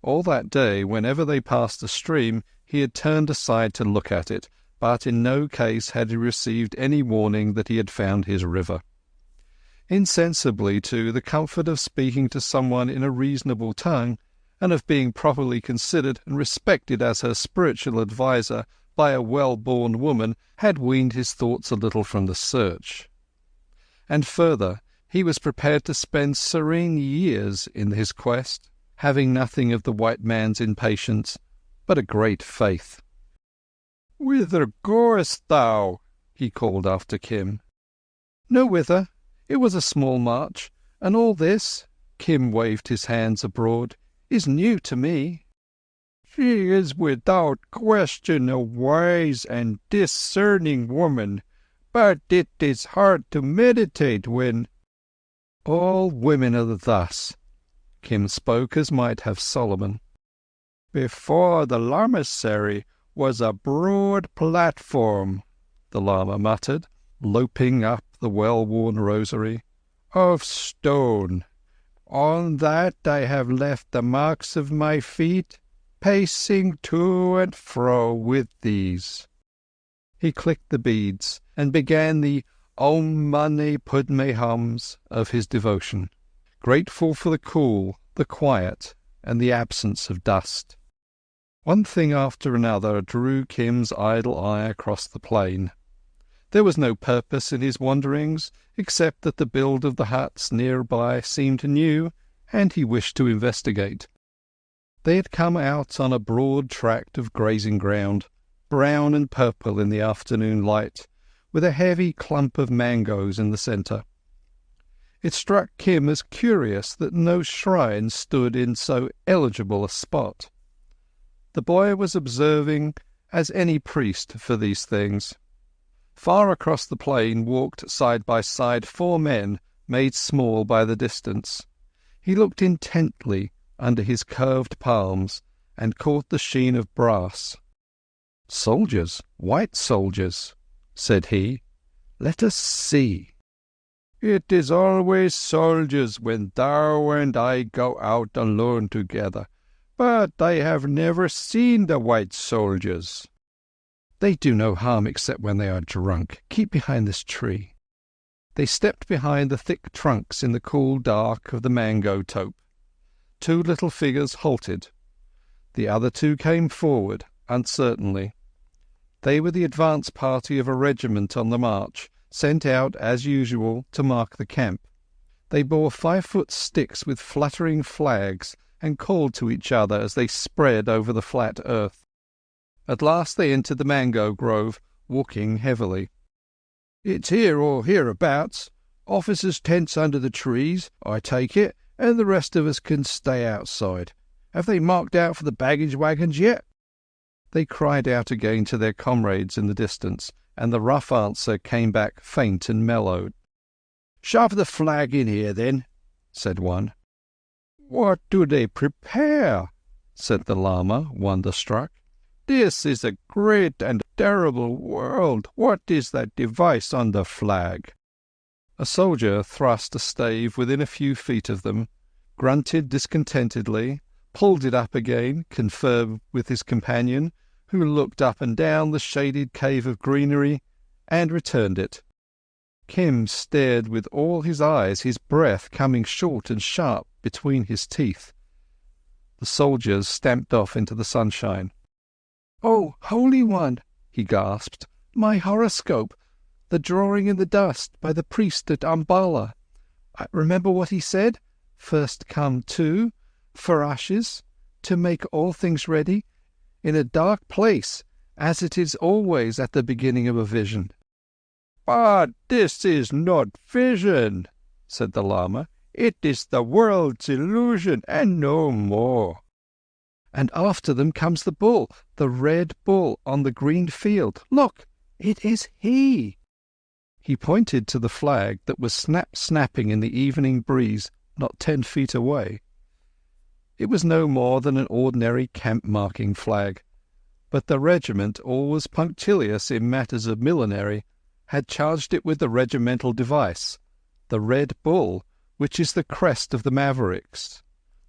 B: All that day, whenever they passed a stream, he had turned aside to look at it, but in no case had he received any warning that he had found his river. Insensibly, too, the comfort of speaking to someone in a reasonable tongue, and of being properly considered and respected as her spiritual adviser by a well-born woman, had weaned his thoughts a little from the search. And further, he was prepared to spend serene years in his quest, having nothing of the white man's impatience, but a great faith. "Whither goest thou?" he called after Kim. "No whither. It was a small march, and all this," Kim waved his hands abroad, "is new to me."
E: "She is without question a wise and discerning woman, but it is hard to meditate when—"
B: "All women are thus." Kim spoke as might have Solomon.
E: "Before the lamasery was a broad platform," the Lama muttered,
B: loping up the well-worn rosary,
E: "of stone. On that I have left the marks of my feet, pacing to and fro with these."
B: He clicked the beads, and began the Om Mani Padme hums of his devotion, grateful for the cool, the quiet, and the absence of dust. One thing after another drew Kim's idle eye across the plain. There was no purpose in his wanderings, except that the build of the huts nearby seemed new, and he wished to investigate. They had come out on a broad tract of grazing ground, brown and purple in the afternoon light, with a heavy clump of mangoes in the centre. It struck Kim as curious that no shrine stood in so eligible a spot. The boy was observing as any priest for these things. Far across the plain walked side by side 4 men, made small by the distance. He looked intently under his curved palms, and caught the sheen of brass. "Soldiers, white soldiers," said he. "Let us see."
E: "It is always soldiers when thou and I go out alone together, but I have never seen the white soldiers."
B: "They do no harm except when they are drunk. Keep behind this tree." They stepped behind the thick trunks in the cool dark of the mango tope. 2 little figures halted. The other 2 came forward, uncertainly. They were the advance party of a regiment on the march, sent out, as usual, to mark the camp. They bore 5-foot sticks with fluttering flags, and called to each other as they spread over the flat earth. At last they entered the mango grove, walking heavily.
E: "It's here or hereabouts. Officers' tents under the trees, I take it, and the rest of us can stay outside. Have they marked out for the baggage wagons yet?"
B: They cried out again to their comrades in the distance, and the rough answer came back faint and mellowed.
E: "Shove the flag in here, then," said one.
F: "What do they prepare?"
B: said the Lama, wonder-struck.
F: "This is a great and terrible world. What is that device on the flag?"
B: A soldier thrust a stave within a few feet of them, grunted discontentedly, pulled it up again, conferred with his companion, who looked up and down the shaded cave of greenery, and returned it. Kim stared with all his eyes, his breath coming short and sharp between his teeth. The soldiers stamped off into the sunshine.
D: "Oh, Holy One!" he gasped. "My horoscope! The drawing in the dust by the priest at Umballa. I remember what he said. First come 2, for ashes, to make all things ready, in a dark place, as it is always at the beginning of a vision."
F: "But this is not vision," said the Lama. "It is the world's illusion, and no more."
D: "And after them comes the bull, the red bull on the green field. Look, it is he."
B: He pointed to the flag that was snapping in the evening breeze not 10 feet away. It was no more than an ordinary camp-marking flag, but the regiment, always punctilious in matters of millinery, had charged it with the regimental device, the red bull, which is the crest of the Mavericks,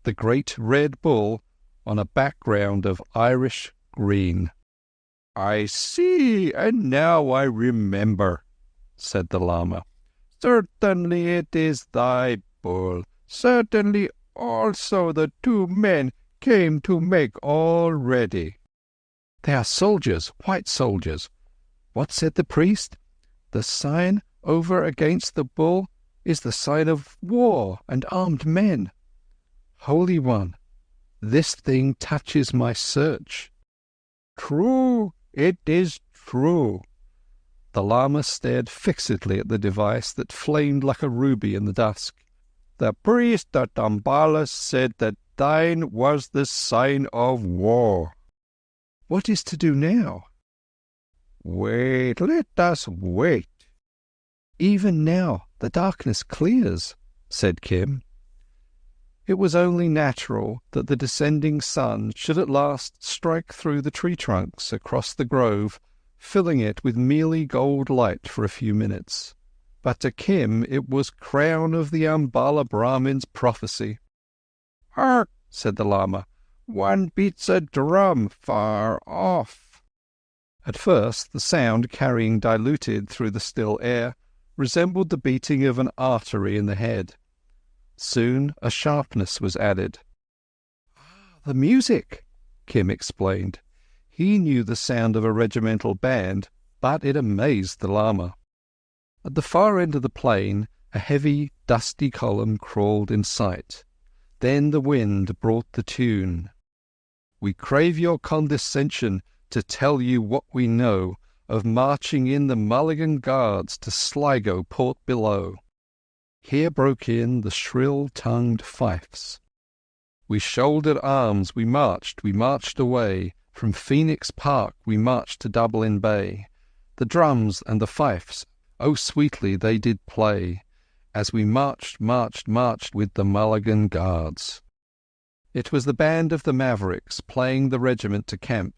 B: the great red bull on a background of Irish green.
F: "I see, and now I remember," said the Lama. "Certainly it is thy bull. Certainly also the 2 men came to make all ready."
D: "They are soldiers, white soldiers. What said the priest? The sign over against the bull is the sign of war and armed men. Holy One, this thing touches my search."
F: "True, it is true."
B: The Lama stared fixedly at the device that flamed like a ruby in the dusk.
F: "The priest at Umballa said that thine was the sign of war."
D: "What is to do now?"
F: "Wait, let us wait."
D: "Even now the darkness clears," said Kim.
B: It was only natural that the descending sun should at last strike through the tree trunks across the grove, filling it with mealy gold light for a few minutes. But to Kim it was crown of the Umballa Brahmin's prophecy.
F: "Hark!" said the Lama. "One beats a drum far off."
B: At first the sound, carrying diluted through the still air, resembled the beating of an artery in the head. Soon a sharpness was added.
D: "The music,"
B: Kim explained. He knew the sound of a regimental band, but it amazed the lama. At the far end of the plain, a heavy, dusty column crawled in sight. Then the wind brought the tune. We crave your condescension to tell you what we know of marching in the Mulligan Guards to Sligo port below. Here broke in the shrill-tongued fifes. We shouldered arms, we marched away. From Phoenix Park we marched to Dublin Bay. The drums and the fifes, oh sweetly they did play, as we marched with the Mulligan Guards. It was the band of the Mavericks playing the regiment to camp,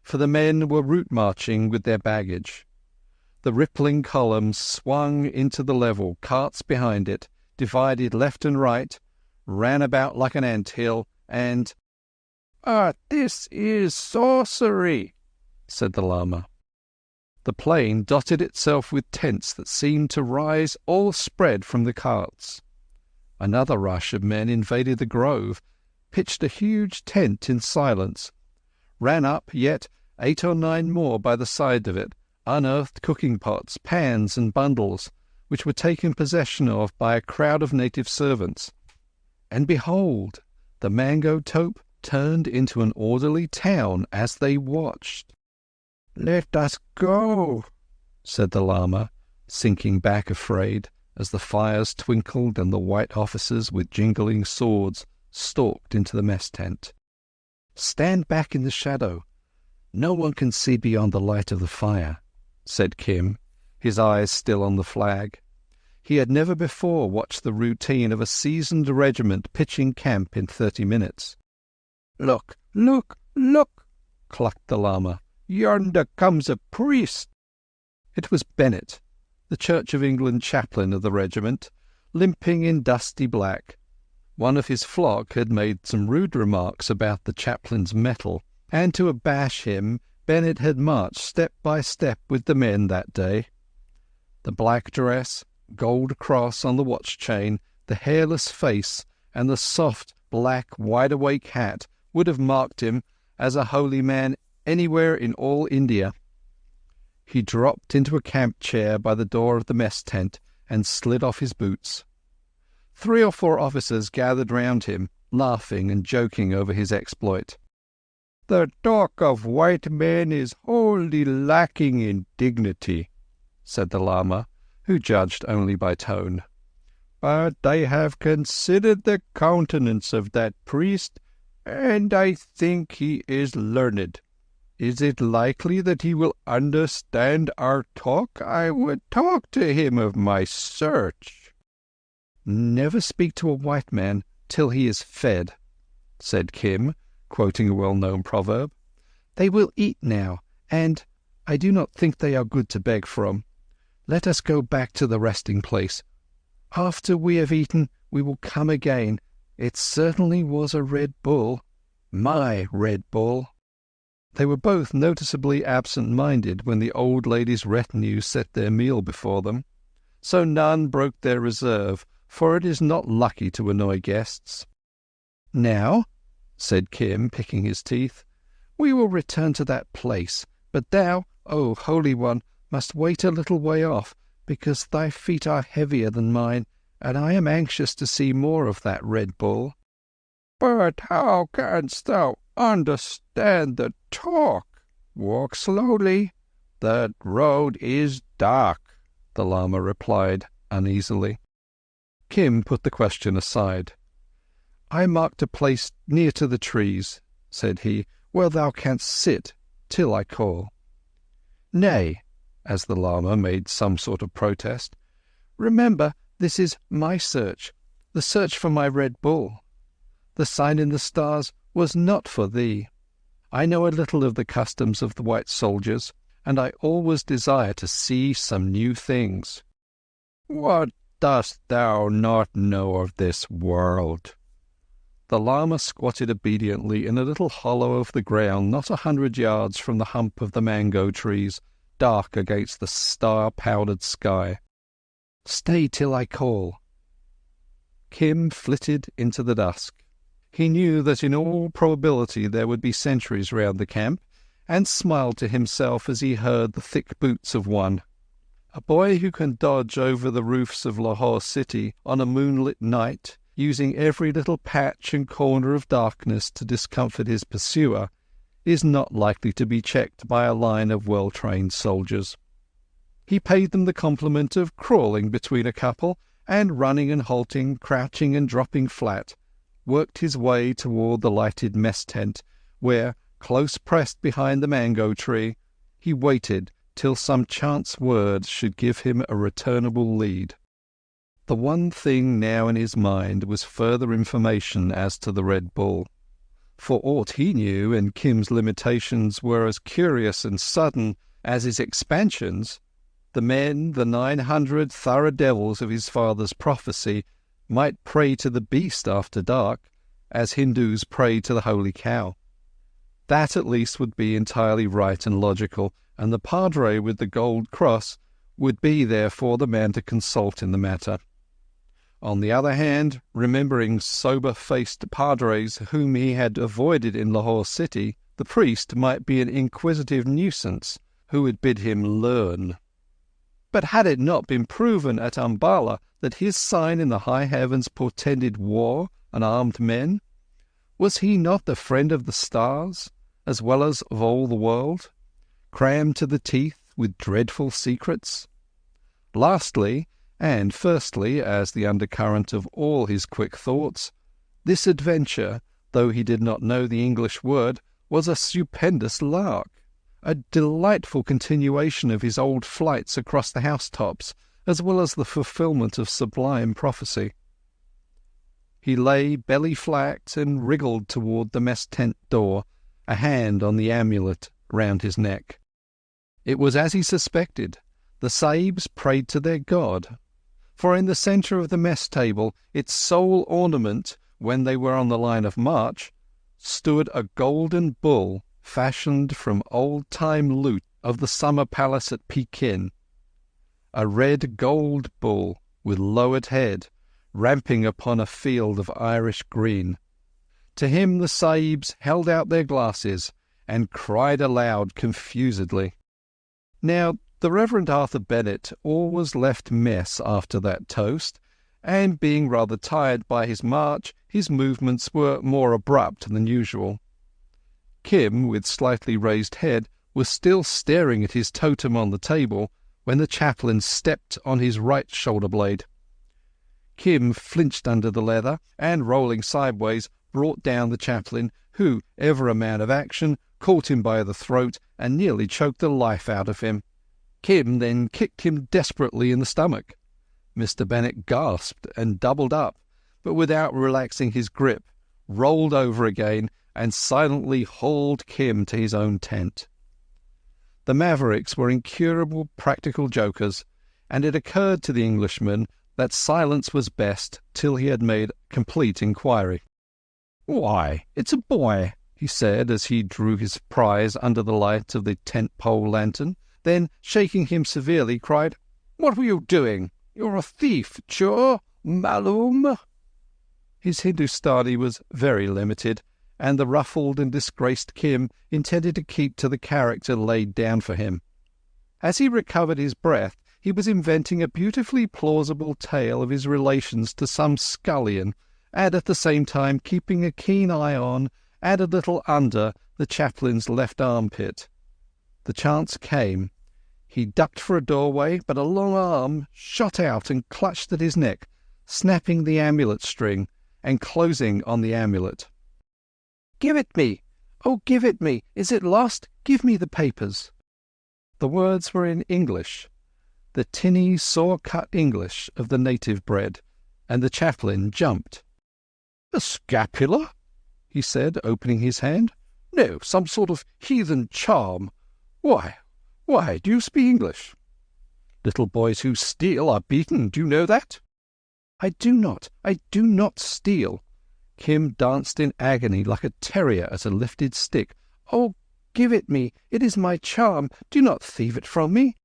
B: for the men were route marching with their baggage. The rippling column swung into the level, carts behind it, divided left and right, ran about like an ant-hill, and—
F: "Ah, this is sorcery,"
B: said the lama. The plain dotted itself with tents that seemed to rise all spread from the carts. Another rush of men invaded the grove, pitched a huge tent in silence, ran up yet 8 or 9 more by the side of it, unearthed cooking pots, pans and bundles, which were taken possession of by a crowd of native servants. And behold, the mango tope turned into an orderly town as they watched.
F: "Let us go,"
B: said the lama, sinking back afraid, as the fires twinkled and the white officers with jingling swords stalked into the mess tent. "Stand back in the shadow. No one can see beyond the light of the fire," said Kim, his eyes still on the flag. He had never before watched the routine of a seasoned regiment pitching camp in 30 minutes.
F: "Look, look, look,"
B: clucked the lama.
F: "Yonder comes a priest."
B: It was Bennett, the Church of England chaplain of the regiment, limping in dusty black. One of his flock had made some rude remarks about the chaplain's mettle, and to abash him, Bennett had marched step by step with the men that day. The black dress, gold cross on the watch chain, the hairless face, and the soft, black, wide-awake hat would have marked him as a holy man anywhere in all India. He dropped into a camp chair by the door of the mess tent and slid off his boots. 3 or 4 officers gathered round him, laughing and joking over his exploit.
F: "The talk of white men is wholly lacking in dignity,"
B: said the lama, who judged only by tone.
F: "But I have considered the countenance of that priest, and I think he is learned. Is it likely that he will understand our talk? I would talk to him of my search."
B: "Never speak to a white man till he is fed," said Kim, quoting a well-known proverb. "They will eat now, and I do not think they are good to beg from. Let us go back to the resting place. After we have eaten, we will come again. It certainly was a red bull. My red bull." They were both noticeably absent-minded when the old lady's retinue set their meal before them, so none broke their reserve, for it is not lucky to annoy guests. "Now," said Kim, picking his teeth, "we will return to that place, but thou, O Holy One, must wait a little way off, because thy feet are heavier than mine, and I am anxious to see more of that red bull."
F: "But how canst thou understand the talk? Walk slowly. The road is dark,"
B: the lama replied uneasily. Kim put the question aside. "I marked a place near to the trees," said he, "where thou canst sit till I call." "Nay," as the lama made some sort of protest, "remember this is my search, the search for my red bull. The sign in the stars was not for thee. I know a little of the customs of the white soldiers, and I always desire to see some new things."
F: "What dost thou not know of this world?"
B: The lama squatted obediently in a little hollow of the ground not 100 yards from the hump of the mango trees, dark against the star-powdered sky. "Stay till I call." Kim flitted into the dusk. He knew that in all probability there would be sentries round the camp, and smiled to himself as he heard the thick boots of one. A boy who can dodge over the roofs of Lahore City on a moonlit night, using every little patch and corner of darkness to discomfort his pursuer, is not likely to be checked by a line of well-trained soldiers. He paid them the compliment of crawling between a couple, and running and halting, crouching and dropping flat, worked his way toward the lighted mess tent, where, close pressed behind the mango tree, he waited till some chance word should give him a returnable lead. The one thing now in his mind was further information as to the Red Bull. For aught he knew, and Kim's limitations were as curious and sudden as his expansions, the men, the 900 thorough devils of his father's prophecy, might pray to the beast after dark, as Hindus pray to the holy cow. That at least would be entirely right and logical, and the padre with the gold cross would be therefore the man to consult in the matter. On the other hand, remembering sober-faced padres whom he had avoided in Lahore City, the priest might be an inquisitive nuisance who would bid him learn. But had it not been proven at Ambala that his sign in the high heavens portended war and armed men? Was he not the friend of the stars, as well as of all the world, crammed to the teeth with dreadful secrets? Lastly, and firstly, as the undercurrent of all his quick thoughts, this adventure, though he did not know the English word, was a stupendous lark, a delightful continuation of his old flights across the housetops, as well as the fulfilment of sublime prophecy. He lay belly-flat and wriggled toward the mess tent door, a hand on the amulet round his neck. It was as he suspected. The Sahibs prayed to their God, for in the centre of the mess table, its sole ornament, when they were on the line of march, stood a golden bull fashioned from old-time loot of the summer palace at Pekin, a red gold bull with lowered head, ramping upon a field of Irish green. To him the Sahibs held out their glasses and cried aloud confusedly. Now, the Reverend Arthur Bennett always left mess after that toast, and being rather tired by his march, his movements were more abrupt than usual. Kim, with slightly raised head, was still staring at his totem on the table when the chaplain stepped on his right shoulder-blade. Kim flinched under the leather, and rolling sideways, brought down the chaplain, who, ever a man of action, caught him by the throat and nearly choked the life out of him. Kim then kicked him desperately in the stomach. Mr. Bennett gasped and doubled up, but without relaxing his grip, rolled over again and silently hauled Kim to his own tent. The Mavericks were incurable practical jokers, and it occurred to the Englishman that silence was best till he had made complete inquiry. "Why, it's a boy," he said as he drew his prize under the light of the tent-pole lantern, then, shaking him severely, cried, "What were you doing? You're a thief, chur, malum." His Hindustani was very limited, and the ruffled and disgraced Kim intended to keep to the character laid down for him. As he recovered his breath, he was inventing a beautifully plausible tale of his relations to some scullion, and at the same time keeping a keen eye on, and a little under, the chaplain's left armpit. The chance came. He ducked for a doorway, but a long arm shot out and clutched at his neck, snapping the amulet string and closing on the amulet. "Give it me! Oh, give it me! Is it lost? Give me the papers!" The words were in English, the tinny, saw-cut English of the native bred, and the chaplain jumped. "A scapular?" he said, opening his hand. "No, some sort of heathen charm. Why, do you speak English? Little boys who steal are beaten, do you know that?" I do not steal." Kim danced in agony like a terrier at a lifted stick. "Oh, give it me, it is my charm, do not thieve it from me."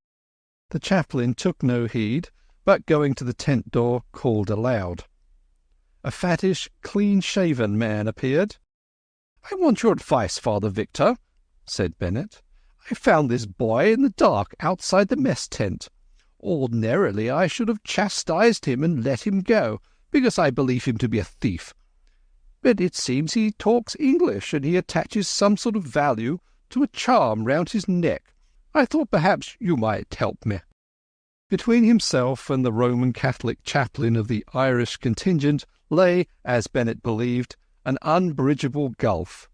B: The chaplain took no heed, but going to the tent door, called aloud. A fattish, clean-shaven man appeared. "I want your advice, Father Victor," said Bennett. "I found this boy in the dark outside the mess tent. Ordinarily I should have chastised him and let him go, because I believe him to be a thief. But it seems he talks English, and he attaches some sort of value to a charm round his neck. I thought perhaps you might help me." Between himself and the Roman Catholic chaplain of the Irish contingent lay, as Bennett believed, an unbridgeable gulf.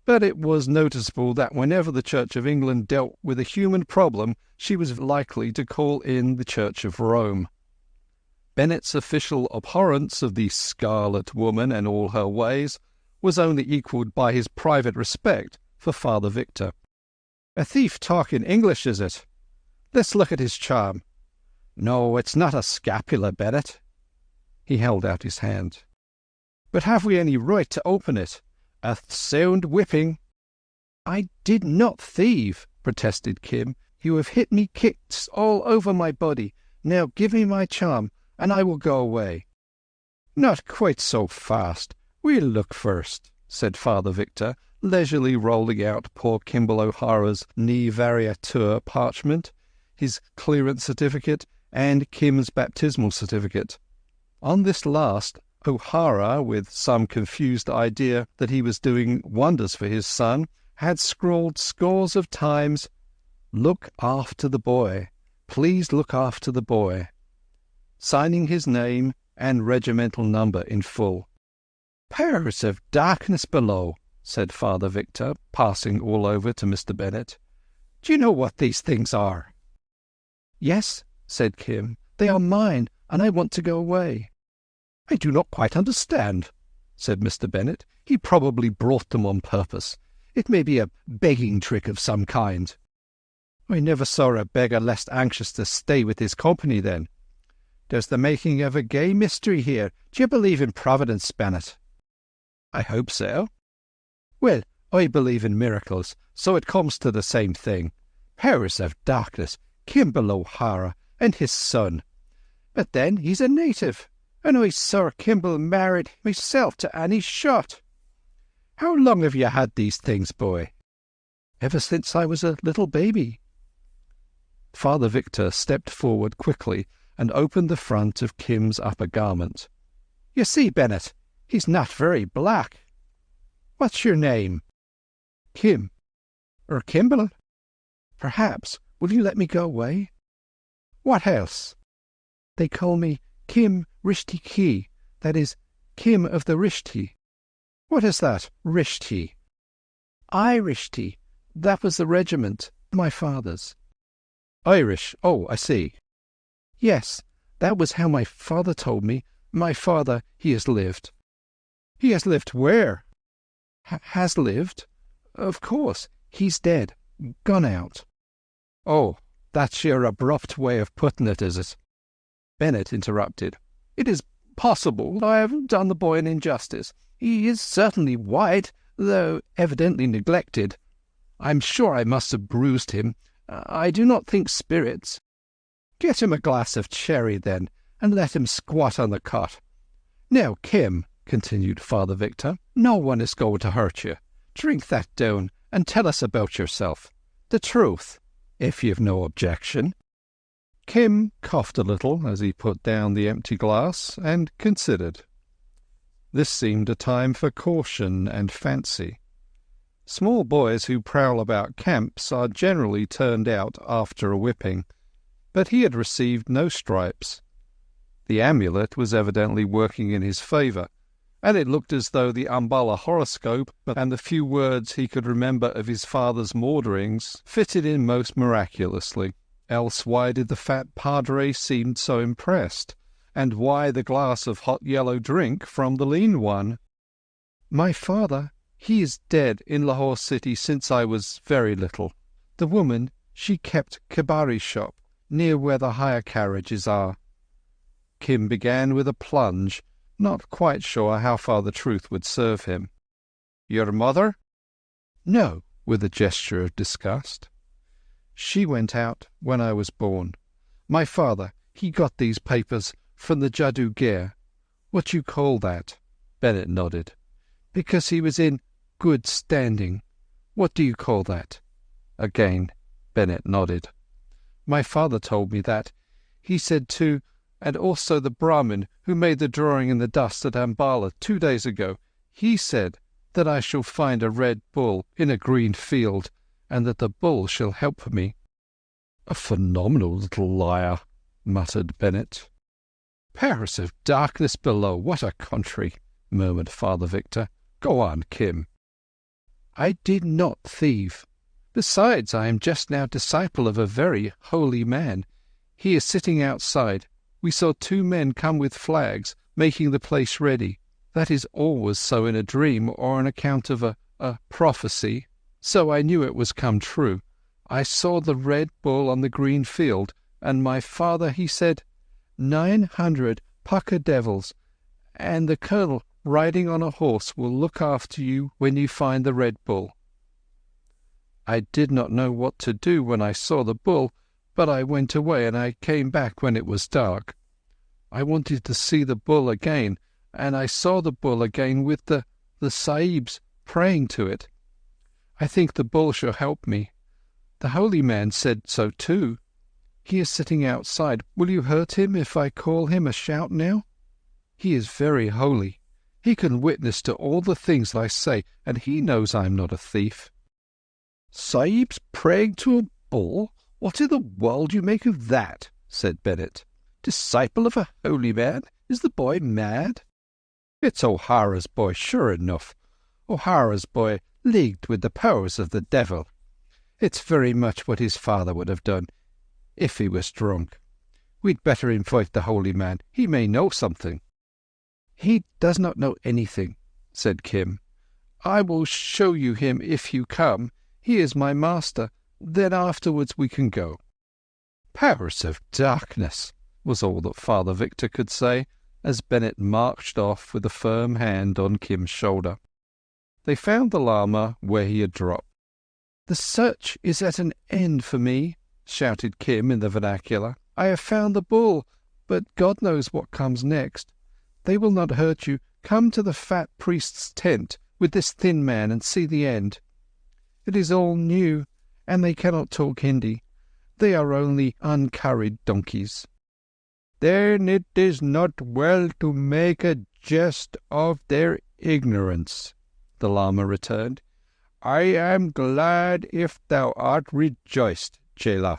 B: But it was noticeable that whenever the Church of England dealt with a human problem, she was likely to call in the Church of Rome. Bennett's official abhorrence of the Scarlet Woman and all her ways was only equalled by his private respect for Father Victor. "A thief talking English, is it? Let's look at his charm. No, it's not a scapula, Bennett." He held out his hand. "But have we any right to open it? A sound whipping." "I did not thieve," protested Kim. "You have hit me kicks all over my body. Now give me my charm, and I will go away." "Not quite so fast. We'll look first," said Father Victor, leisurely rolling out poor Kimball O'Hara's ne variatur parchment, his clearance certificate, and Kim's baptismal certificate. On this last, O'Hara, with some confused idea that he was doing wonders for his son, had scrawled scores of times, "Look after the boy. Please look after the boy," signing his name and regimental number in full. "Powers of darkness below," said Father Victor, passing all over to Mr. Bennett. "Do you know what these things are?" "Yes," said Kim. "They are mine, and I want to go away." "I do not quite understand," said Mr. Bennett. "He probably brought them on purpose. It may be a begging trick of some kind." "I never saw a beggar less anxious to stay with his company, then. There's the making of a gay mystery here. Do you believe in Providence, Bennett?" "I hope so." "Well, I believe in miracles, so it comes to the same thing. Powers of darkness, Kimball O'Hara and his son. But then he's a native, and I saw Kimball married myself to Annie Shott. How long have you had these things, boy?" "Ever since I was a little baby." Father Victor stepped forward quickly and opened the front of Kim's upper garment. "You see, Bennett, he's not very black. What's your name?" "Kim." "Or Kimball?" "Perhaps. Will you let me go away?" "What else?" "They call me Kim Rishti Ki, that is, Kim of the Rishti." "What is that, Rishti?" "Irishti. That was the regiment, my father's." "Irish. Oh, I see." "Yes, that was how my father told me. My father, he has lived." "He has lived where?" "Has lived? Of course, he's dead. Gone out." "Oh, that's your abrupt way of putting it, is it?" Bennett interrupted. "It is possible I have done the boy an injustice. He is certainly white, though evidently neglected. I'm sure I must have bruised him. I do not think spirits—" "Get him a glass of sherry, then, and let him squat on the cot. Now, Kim," continued Father Victor, "no one is going to hurt you. Drink that down, and tell us about yourself. The truth, if you've no objection." Kim coughed a little as he put down the empty glass, and considered. This seemed a time for caution and fancy. Small boys who prowl about camps are generally turned out after a whipping, but he had received no stripes. The amulet was evidently working in his favour, and it looked as though the Umballa horoscope and the few words he could remember of his father's maunderings fitted in most miraculously. Else why did the fat padre seem so impressed, and why the glass of hot yellow drink from the lean one? "My father, he is dead in Lahore City since I was very little. The woman, she kept kabari shop near where the hire carriages are." Kim began with a plunge, not quite sure how far the truth would serve him. "Your mother?" "No," with a gesture of disgust. "She went out when I was born. My father, he got these papers from the Jadugair. What you call that?" Bennett nodded. "Because he was in good standing. What do you call that?" Again Bennett nodded. "My father told me that. He said too, and also the Brahmin who made the drawing in the dust at Ambala 2 days ago, he said that I shall find a red bull in a green field, and that the bull shall help me."
F: "A phenomenal little liar," muttered Bennett.
B: "Powers of darkness below, what a country!" murmured Father Victor. "Go on, Kim." "I did not thieve. Besides, I am just now disciple of a very holy man. He is sitting outside. We saw 2 men come with flags, making the place ready. That is always so in a dream or on account of a prophecy. So I knew it was come true. I saw the red bull on the green field, and my father, he said, 900 pucker devils, and the colonel riding on a horse will look after you when you find the red bull. I did not know what to do when I saw the bull, but I went away and I came back when it was dark. I wanted to see the bull again, and I saw the bull again with the sahibs praying to it. I think the bull shall help me. The holy man said so too. He is sitting outside. Will you hurt him if I call him a shout now? He is very holy. He can witness to all the things that I say, and he knows I am not a thief."
E: "Sahibs praying to a bull? What in the world do you make of that?" said Bennett. "Disciple of a holy man? Is the boy mad?"
B: "It's O'Hara's boy, sure enough. O'Hara's boy leagued with the powers of the devil. It's very much what his father would have done if he was drunk. We'd better invite the holy man. He may know something." "He does not know anything," said Kim. "I will show you him if you come. He is my master. Then afterwards we can go."
C: "Powers of darkness," was all that Father Victor could say, as Bennett marched off with a firm hand on Kim's shoulder. They found the Lama where he had dropped.
B: "The search is at an end for me," shouted Kim in the vernacular. "I have found the bull, but God knows what comes next. They will not hurt you. Come to the fat priest's tent with this thin man and see the end. It is all new, and they cannot talk Hindi. They are only uncurried donkeys."
F: "Then it is not well to make a jest of their ignorance," the Lama returned. "I am glad if thou art rejoiced, Chela."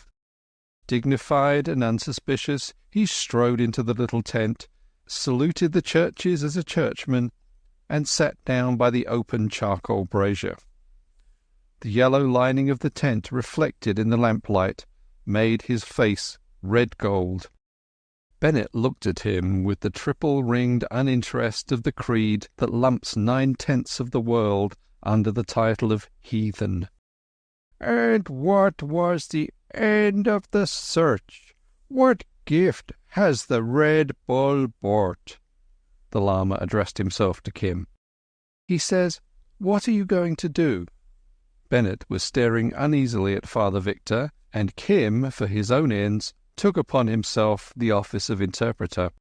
C: Dignified and unsuspicious, he strode into the little tent, saluted the churches as a churchman, and sat down by the open charcoal brazier. The yellow lining of the tent, reflected in the lamplight, made his face red gold. Bennett looked at him with the triple-ringed uninterest of the creed that lumps 9/10 of the world under the title of heathen.
F: "And what was the end of the search? What gift has the Red Bull brought?"
C: The Lama addressed himself to Kim.
B: "He says, 'What are you going to do?'"
C: Bennett was staring uneasily at Father Victor, and Kim, for his own ends, took upon himself the office of interpreter.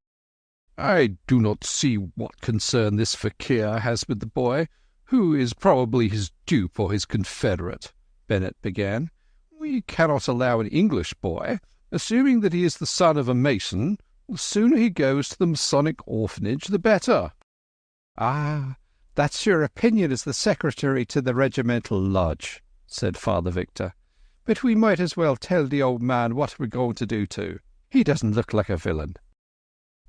E: "I do not see what concern this fakir has with the boy, who is probably his dupe or his confederate," Bennett began. "We cannot allow an English boy, assuming that he is the son of a mason, the sooner he goes to the Masonic orphanage, the better."
B: "Ah, that's your opinion as the secretary to the regimental lodge," said Father Victor. "But we might as well tell the old man what we're going to do too. He doesn't look like a villain."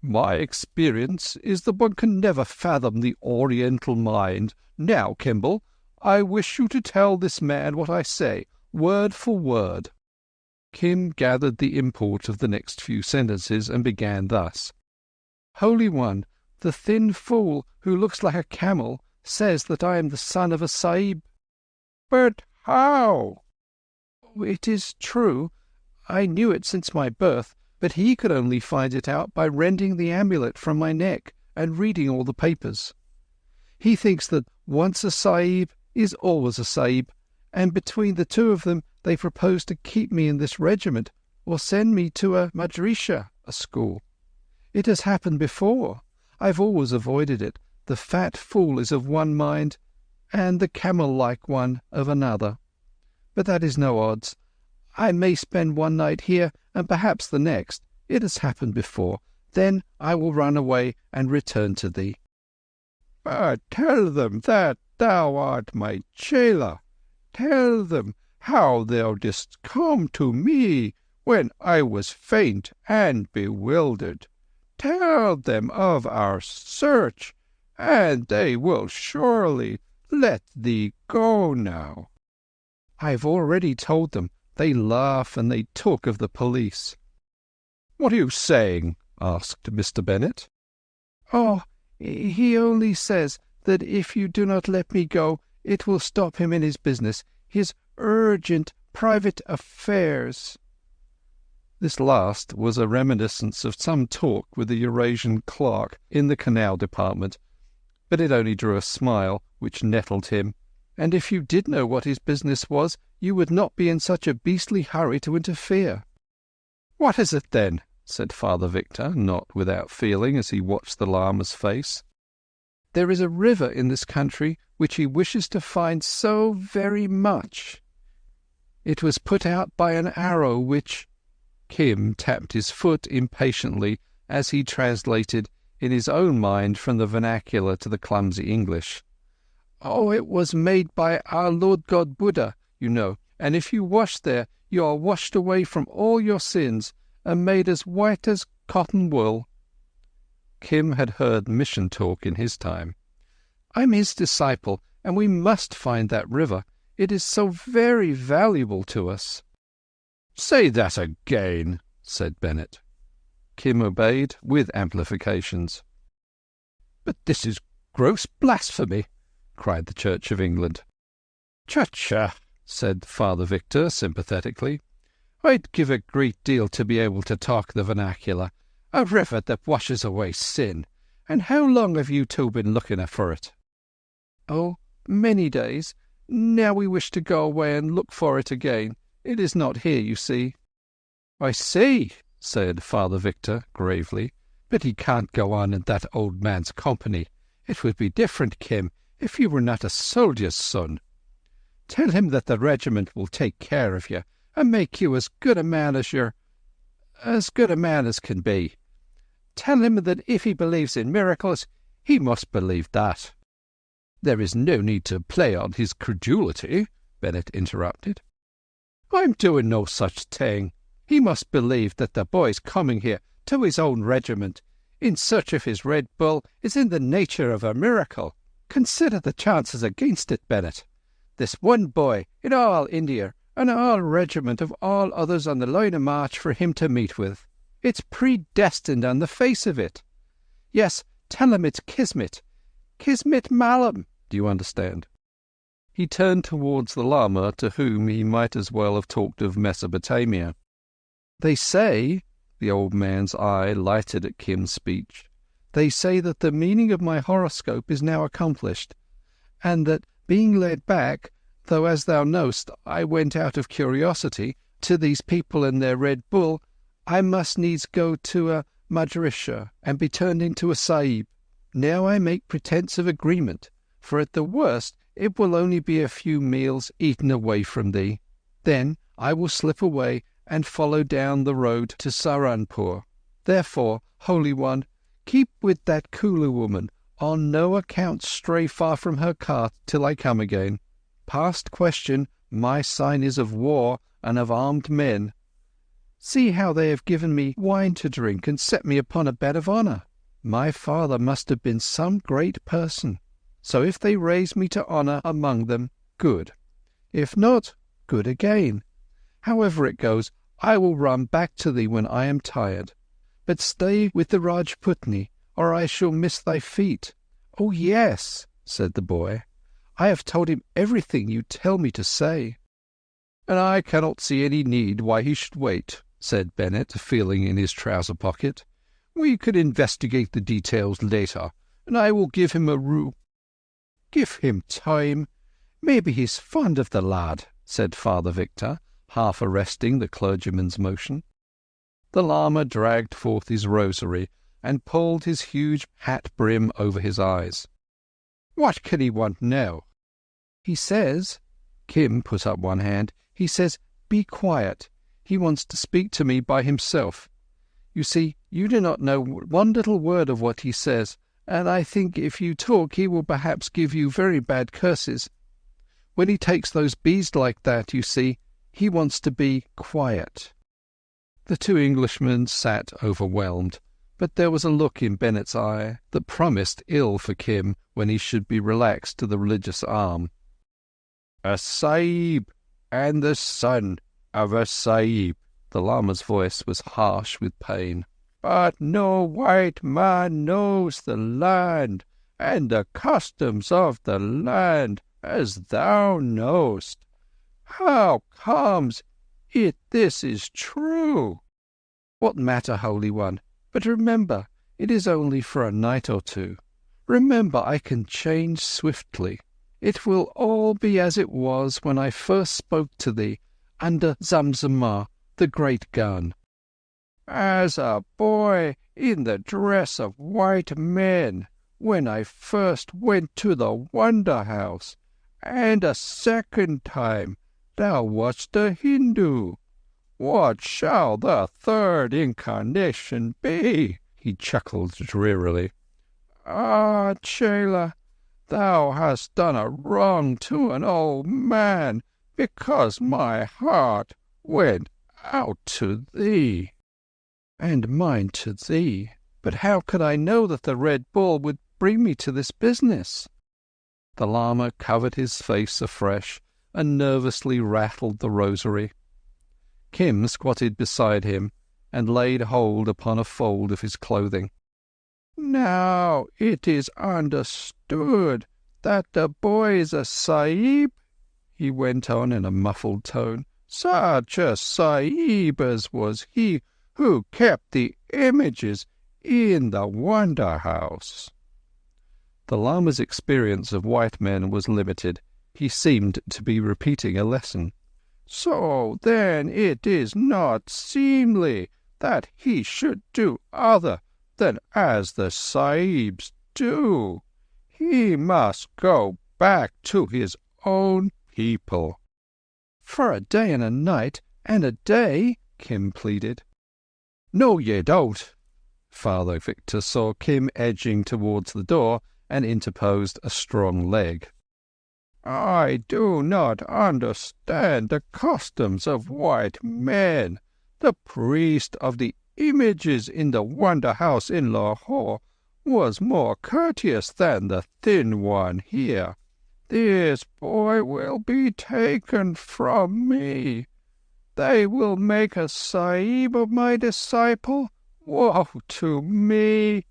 E: "My experience is that one can never fathom the Oriental mind. Now, Kimball, I wish you to tell this man what I say, word for word."
C: Kim gathered the import of the next few sentences and began thus.
B: "Holy One, the thin fool who looks like a camel says that I am the son of a sahib."
F: "But how?"
B: "It is true. I knew it since my birth, but he could only find it out by rending the amulet from my neck and reading all the papers. He thinks that once a sahib is always a sahib, and between the two of them they propose to keep me in this regiment or send me to a madrisha, a school. It has happened before. I've always avoided it. The fat fool is of one mind, and the camel-like one of another. But that is no odds. I may spend one night here, and perhaps the next. It has happened before. Then I will run away and return to thee.
F: Tell them that thou art my chela. Tell them how thou didst come to me when I was faint and bewildered. Tell them of our search, and they will surely let thee go now.
B: I've already told them. They laugh and they talk of the police.
E: What are you saying? Asked Mr. Bennet.
B: Oh, he only says that if you do not let me go, it will stop him in his business, his urgent private affairs.
A: This last was a reminiscence of some talk with the Eurasian clerk in the canal department, but it only drew a smile which nettled him.
B: And if you did know what his business was, you would not be in such a beastly hurry to interfere.
A: What is it, then? Said Father Victor, not without feeling, as he watched the Lama's face.
B: There is a river in this country which he wishes to find so very much. It was put out by an arrow which—
A: Kim tapped his foot impatiently as he translated in his own mind from the vernacular to the clumsy English.
B: Oh, it was made by our Lord God Buddha, you know, and if you wash there, you are washed away from all your sins and made as white as cotton wool.
A: Kim had heard mission talk in his time.
B: I'm his disciple, and we must find that river. It is so very valuable to us.
E: Say that again, said Bennet.
A: Kim obeyed with amplifications.
E: But this is gross blasphemy, cried the Church of England.
A: Cha-cha, said Father Victor sympathetically. I'd give a great deal to be able to talk the vernacular. A river that washes away sin. And how long have you two been looking for it?
B: Oh, many days. Now we wish to go away and look for it again. It is not here, you see.
A: I see, said Father Victor gravely, but he can't go on in that old man's company. It would be different, Kim, if you were not a soldier's son. Tell him that the regiment will take care of you and make you as good a man as can be. Tell him that if he believes in miracles, he must believe that.
E: There is no need to play on his credulity, Bennet interrupted.
A: I'm doing no such thing. He must believe that the boy's coming here to his own regiment in search of his Red Bull is in the nature of a miracle. Consider the chances against it, Bennet. This one boy in all India and all regiment of all others on the line of march for him to meet with. It's predestined on the face of it. Yes, tell him it's Kismet. Kismet Malam, do you understand? He turned towards the Lama, to whom he might as well have talked of Mesopotamia. They say, the old man's eye lighted at Kim's speech, they say that the meaning of my horoscope is now accomplished, and that, being led back, though as thou knowest I went out of curiosity, to these people and their Red Bull, I must needs go to a Madrisha and be turned into a Sahib. Now I make pretence of agreement, for at the worst it will only be a few meals eaten away from thee. Then I will slip away and follow down the road to Saranpur. Therefore, Holy One, keep with that Kulu woman. On no account stray far from her cart till I come again. Past question, my sign is of war and of armed men. See how they have given me wine to drink and set me upon a bed of honour. My father must have been some great person. So if they raise me to honour among them, good. If not, good again. However it goes, I will run back to thee when I am tired. But stay with the Rajputni, or I shall miss thy feet. Oh, yes, said the boy. I have told him everything you tell me to say. And I cannot see any need why he should wait, said Bennet, feeling in his trouser pocket. We can investigate the details later, and I will give him a Give him time. Maybe he's fond of the lad, said Father Victor, half arresting the clergyman's motion. The Lama dragged forth his rosary and pulled his huge hat brim over his eyes. What can he want now?
B: He says," Kim put up one hand, "he says, 'Be quiet.' He wants to speak to me by himself. You see, you do not know one little word of what he says, and I think if you talk he will perhaps give you very bad curses. When he takes those bees like that, you see, he wants to be quiet." The two Englishmen sat overwhelmed, but there was a look in Bennett's eye that promised ill for Kim when he should be relaxed to the religious arm.
F: "A Sahib, and the son of a Sahib."
C: The Lama's voice was harsh with pain.
F: "But no white man knows the land and the customs of the land as thou knowest. How comes it this is true?"
B: "What matter, Holy One? But remember, it is only for a night or two. Remember, I can change swiftly. It will all be as it was when I first spoke to thee under Zamzamar, the great gun."
F: "As a boy in the dress of white men, when I first went to the Wonder House, and a second time thou wast a Hindu. What shall the third incarnation be?"
C: He chuckled drearily.
F: "Ah, Chela, thou hast done a wrong to an old man, because my heart went out to thee."
B: "And mine to thee. But how could I know that the Red Bull would bring me to this business?"
C: The Lama covered his face afresh and nervously rattled the rosary. Kim squatted beside him and laid hold upon a fold of his clothing.
F: "Now it is understood that the boy is a Sahib," he went on in a muffled tone. "Such a Sahib as was he who kept the images in the Wonder House."
C: The Lama's experience of white men was limited. He seemed to be repeating a lesson.
F: "So then it is not seemly that he should do other than as the Sahibs do. He must go back to his own people."
B: "For a day and a night and a day," Kim pleaded.
C: "No, ye don't." Father Victor saw Kim edging towards the door and interposed a strong leg.
F: "I do not understand the customs of white men. The priest of the images in the Wonder House in Lahore was more courteous than the thin one here. This boy will be taken from me. They will make a Sahib of my disciple. Woe to me!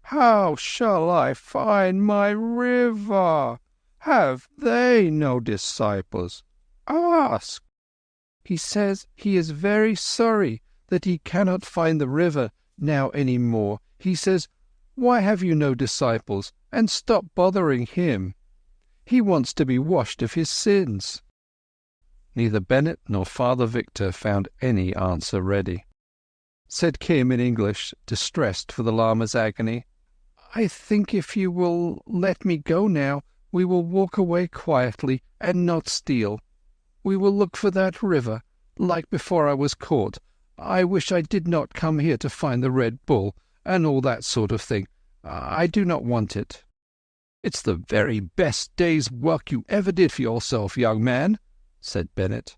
F: How shall I find my river? Have they no disciples? Ask."
B: "He says he is very sorry that he cannot find the river now any more. He says, 'Why have you no disciples?' and stop bothering him. He wants to be washed of his sins."
C: Neither Bennett nor Father Victor found any answer ready. Said Kim in English, distressed for the Lama's agony,
B: "I think if you will let me go now, we will walk away quietly and not steal. We will look for that river, like before I was caught. I wish I did not come here to find the Red Bull, and all that sort of thing. I do not want it."
C: "It's the very best day's work you ever did for yourself, young man," said Bennett.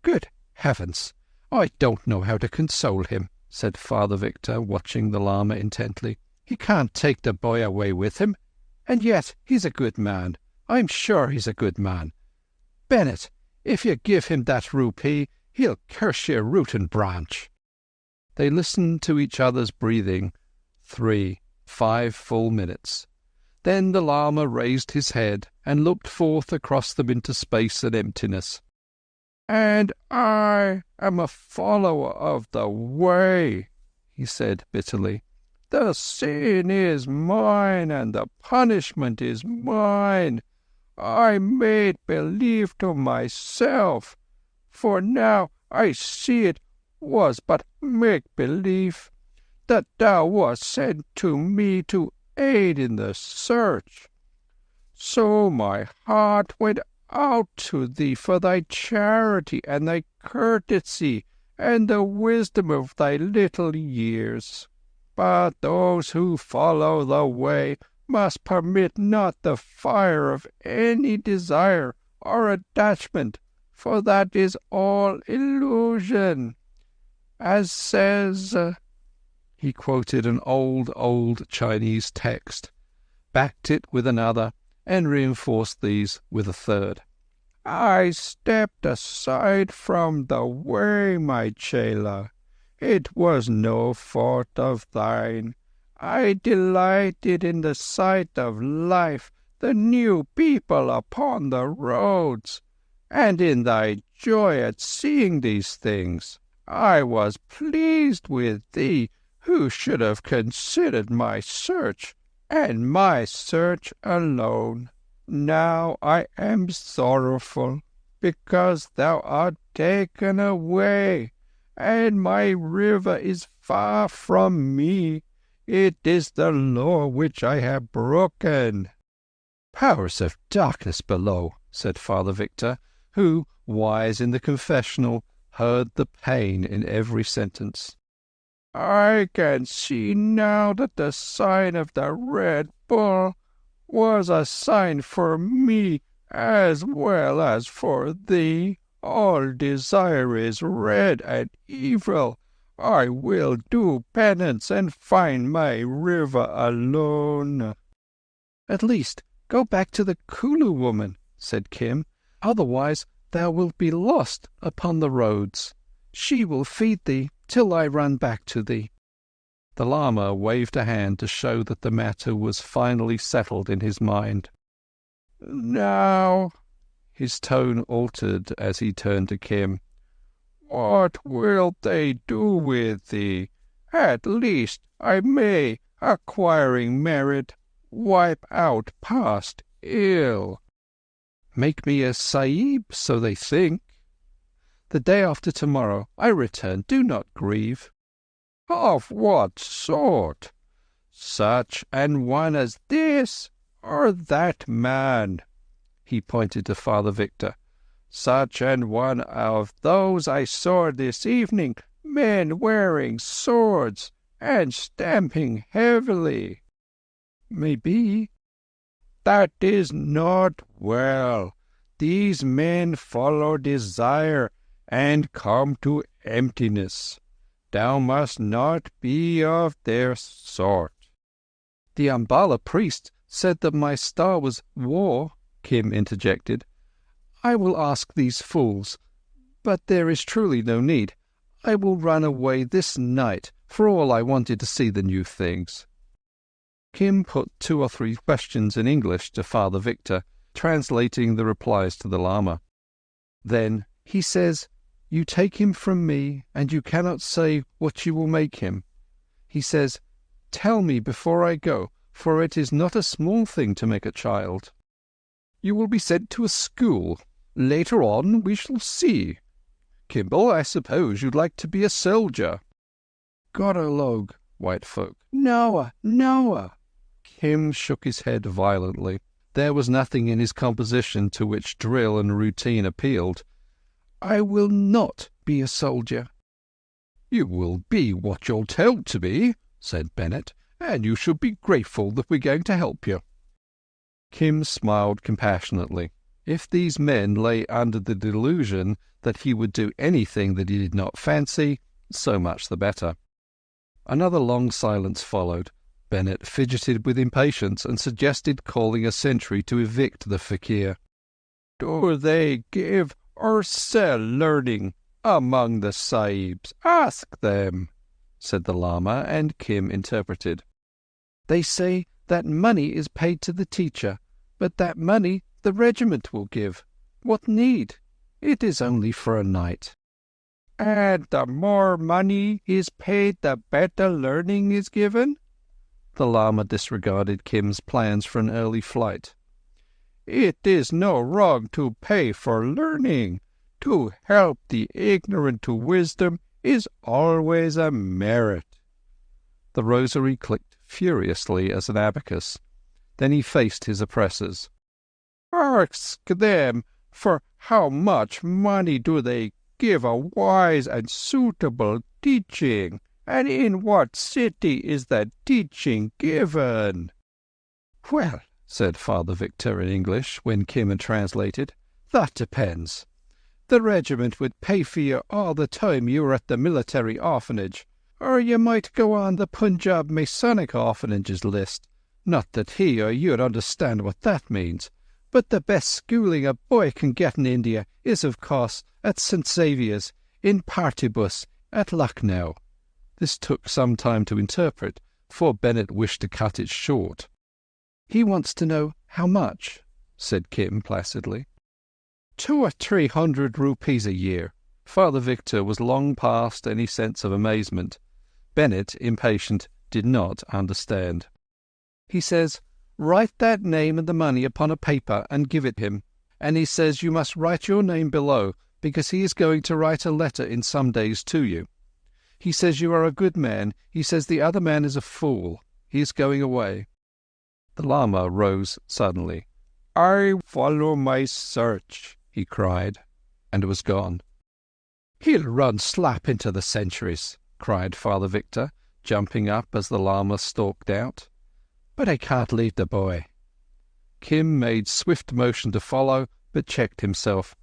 B: "Good heavens! I don't know how to console him," said Father Victor, watching the Lama intently. "He can't take the boy away with him. And yet he's a good man. I'm sure he's a good man. Bennett, if you give him that rupee, he'll curse you root and branch."
C: They listened to each other's breathing 5 full minutes. Then the Lama raised his head and looked forth across them into space and emptiness.
F: "And I am a follower of the way," he said bitterly. "The sin is mine and the punishment is mine. I made believe to myself, for now I see it was but make-believe, that thou wast sent to me to aid in the search. So my heart went out to thee for thy charity and thy courtesy and the wisdom of thy little years. But those who follow the way must permit not the fire of any desire or attachment, for that is all illusion. As says—" he quoted an old Chinese text, backed it with another, and reinforced these with a third. "I stepped aside from the way, my chela. It was no fault of thine. I delighted in the sight of life, the new people upon the roads, and in thy joy at seeing these things. I was pleased with thee, who should have considered my search, and my search alone. Now I am sorrowful, because thou art taken away, and my river is far from me. It is the law which I have broken."
B: "Powers of darkness below," said Father Victor, who, wise in the confessional, heard the pain in every sentence.
F: "I can see now that the sign of the Red Bull was a sign for me as well as for thee. All desire is red and evil. I will do penance and find my river alone."
B: "At least go back to the Kulu woman," said Kim. "Otherwise thou wilt be lost upon the roads. She will feed thee till I run back to thee." The Lama waved a hand to show that the matter was finally settled in his mind.
F: "Now,"
B: his tone altered as he turned to Kim,
F: "what will they do with thee? At least I may, acquiring merit, wipe out past ill."
B: "Make me a Sahib, so they think. The day after tomorrow I return. Do not grieve."
F: "Of what sort? Such an one as this, or that man?"
B: He pointed to Father Victor.
F: "Such an one of those I saw this evening, men wearing swords and stamping heavily."
B: "Maybe."
F: "That is not well. These men follow desire and come to emptiness. Thou must not be of their sort."
B: "The Umballa priest said that my star was war," Kim interjected. "I will ask these fools, but there is truly no need. I will run away this night, for all I wanted to see the new things." Kim put 2 or 3 questions in English to Father Victor, translating the replies to the Lama. "Then he says, you take him from me, and you cannot say what you will make him. He says, tell me before I go, for it is not a small thing to make a child. You will be sent to a school. Later on we shall see. Kimball, I suppose you'd like to be a soldier."
F: "Gorolog,
B: white folk."
F: Noah."
B: Kim shook his head violently. There was nothing in his composition to which drill and routine appealed.
F: "I will not be a soldier."
E: "You will be what you're told to be," said Bennett, "and you should be grateful that we're going to help you."
B: Kim smiled compassionately. If these men lay under the delusion that he would do anything that he did not fancy, so much the better. Another long silence followed. Bennett fidgeted with impatience and suggested calling a sentry to evict the fakir.
F: "Do they give or sell learning among the Sahibs? Ask them,"
B: said the Lama, and Kim interpreted.
D: "They say that money is paid to the teacher, but that money the regiment will give. What need? It is only for a night."
F: "And the more money is paid, the better learning is given?"
B: The Lama disregarded Kim's plans for an early flight.
F: "It is no wrong to pay for learning. To help the ignorant to wisdom is always a merit."
B: The rosary clicked furiously as an abacus. Then he faced his oppressors.
F: Ask them, for how much money do they give a wise and suitable teaching, and in what city is that teaching given?"
B: "Well," said Father Victor in English, when Kim had translated, "that depends. The regiment would pay for you all the time you were at the military orphanage, or you might go on the Punjab Masonic orphanages list. Not that he or you'd understand what that means, but the best schooling a boy can get in India is, of course, at St. Xavier's, in Partibus, at Lucknow." This took some time to interpret, for Bennett wished to cut it short. "He wants to know how much," said Kim placidly. 200 or 300 rupees a year." Father Victor was long past any sense of amazement. Bennett, impatient, did not understand. "He says, write that name and the money upon a paper and give it him. And he says you must write your name below, because he is going to write a letter in some days to you. He says you are a good man. He says the other man is a fool. He is going away." The Lama rose suddenly.
F: "I follow my search,"
B: he cried, and was gone. "He'll run slap into the centuries," cried Father Victor, jumping up as the Lama stalked out. "But I can't leave the boy." Kim made swift motion to follow, but checked himself.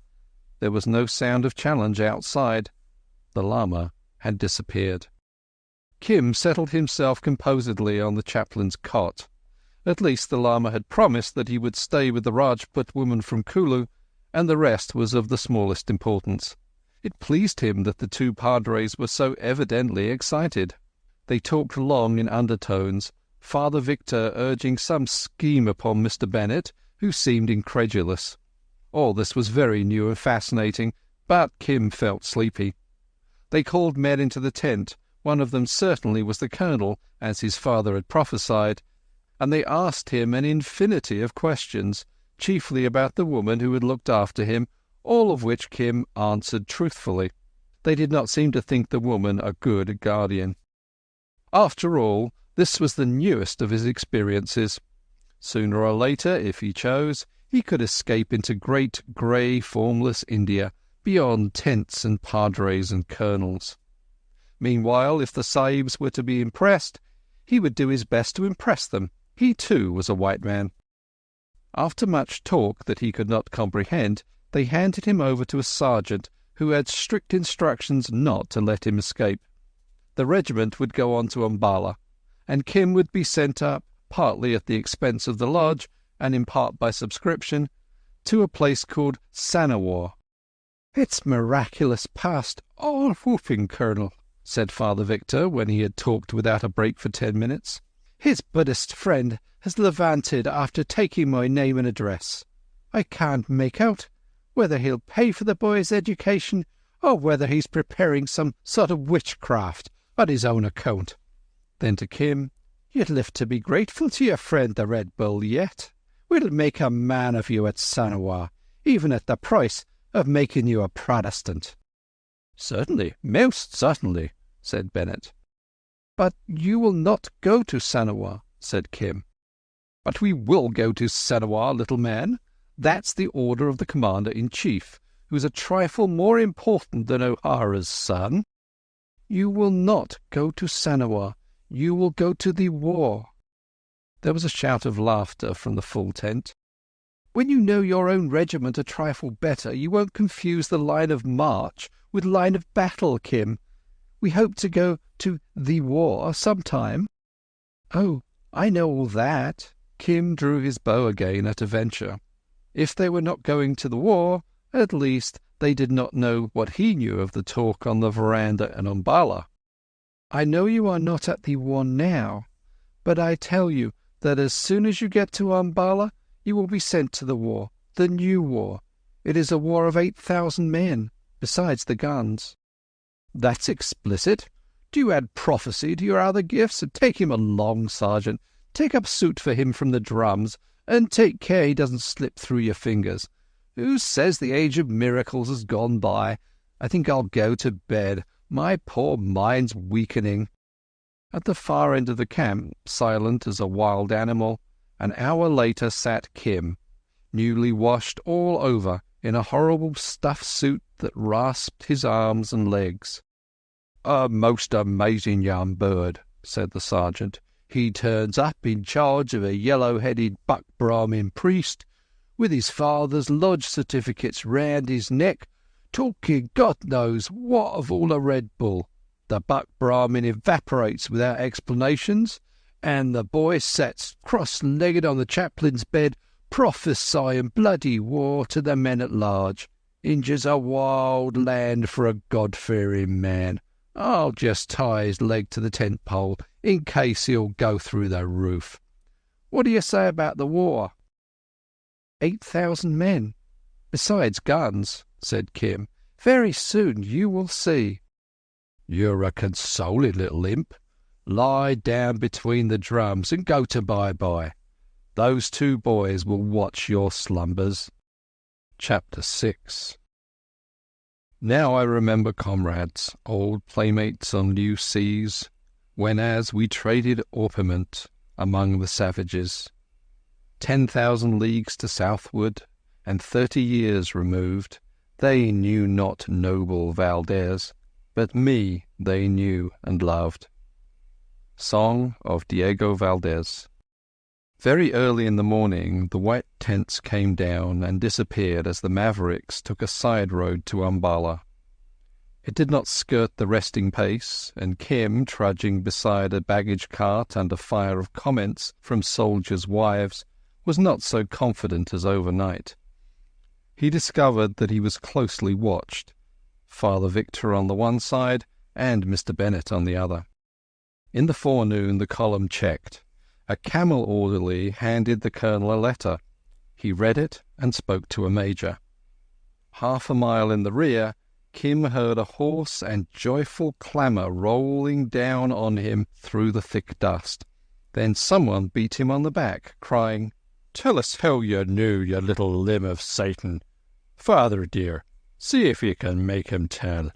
B: There was no sound of challenge outside. The Lama had disappeared. Kim settled himself composedly on the chaplain's cot. At least the Lama had promised that he would stay with the Rajput woman from Kulu, and the rest was of the smallest importance. It pleased him that the two padres were so evidently excited. They talked long in undertones, Father Victor urging some scheme upon Mr. Bennett, who seemed incredulous. All this was very new and fascinating, but Kim felt sleepy. They called men into the tent. One of them certainly was the colonel, as his father had prophesied, and they asked him an infinity of questions, chiefly about the woman who had looked after him, all of which Kim answered truthfully. They did not seem to think the woman a good guardian. After all, this was the newest of his experiences. Sooner or later, if he chose, he could escape into great, grey, formless India, beyond tents and padres and colonels. Meanwhile, if the sahibs were to be impressed, he would do his best to impress them. He, too, was a white man. After much talk that he could not comprehend, they handed him over to a sergeant who had strict instructions not to let him escape. The regiment would go on to Umballa, and Kim would be sent up, partly at the expense of the lodge, and in part by subscription, to a place called Sanawar. "It's miraculous past all whooping, Colonel," said Father Victor, when he had talked without a break for 10 minutes. "His Buddhist friend has levanted after taking my name and address. I can't make out whether he'll pay for the boy's education or whether he's preparing some sort of witchcraft on his own account." Then to Kim, "You'd live to be grateful to your friend the Red Bull yet. We'll make a man of you at Sanawar, even at the price of making you a Protestant." "Certainly, most certainly," said Bennett. "But you will not go to Sanawar," said Kim. "But we will go to Sanawar, little man. That's the order of the Commander-in-Chief, who is a trifle more important than O'Hara's son." "You will not go to Sanawar. You will go to the war." There was a shout of laughter from the full tent. "When you know your own regiment a trifle better, you won't confuse the line of march with line of battle, Kim. We hope to go to the war sometime." "Oh, I know all that." Kim drew his bow again at a venture. If they were not going to the war, at least they did not know what he knew of the talk on the veranda in Umballa. "I know you are not at the war now, but I tell you that as soon as you get to Umballa, you will be sent to the war, the new war. It is a war of 8,000 men, besides the guns." "That's explicit. Do you add prophecy to your other gifts? Take him along, Sergeant. Take up suit for him from the drums, and take care he doesn't slip through your fingers. Who says the age of miracles has gone by? I think I'll go to bed. My poor mind's weakening." At the far end of the camp, silent as a wild animal, an hour later sat Kim.
C: newly washed all over, in a horrible stuff suit that rasped his arms and legs.
F: "A most amazing young bird," said the sergeant. "He turns up in charge of a yellow-headed buck Brahmin priest, with his father's lodge certificates round his neck, talking God knows what of all a Red Bull. The buck Brahmin evaporates without explanations, and the boy sits cross-legged on the chaplain's bed, prophesying bloody war to the men at large. India's a wild land for a God-fearing man. I'll just tie his leg to the tent pole in case he'll go through the roof. What do you say about the war?"
C: 8,000 men, besides guns, said Kim. "Very soon you will see."
F: "You're a consoling little imp. Lie down between the drums and go to bye-bye. Those two boys will watch your slumbers."
C: Chapter 6. Now I remember comrades, old playmates on new seas, when as we traded orpiment among the savages. 10,000 leagues to southward, and 30 years removed, they knew not noble Valdez, but me they knew and loved. Song of Diego Valdez. Very early in the morning the white tents came down and disappeared as the Mavericks took a side road to Umballa. It did not skirt the resting pace, and Kim, trudging beside a baggage cart under fire of comments from soldiers' wives, was not so confident as overnight. He discovered that he was closely watched, Father Victor on the one side and Mr. Bennett on the other. In the forenoon the column checked. A camel orderly handed the colonel a letter. He read it and spoke to a major. Half a mile in the rear, Kim heard a hoarse and joyful clamour rolling down on him through the thick dust. Then someone beat him on the back, crying, "Tell us how you knew, you little limb of Satan. Father dear, see if you can make him tell."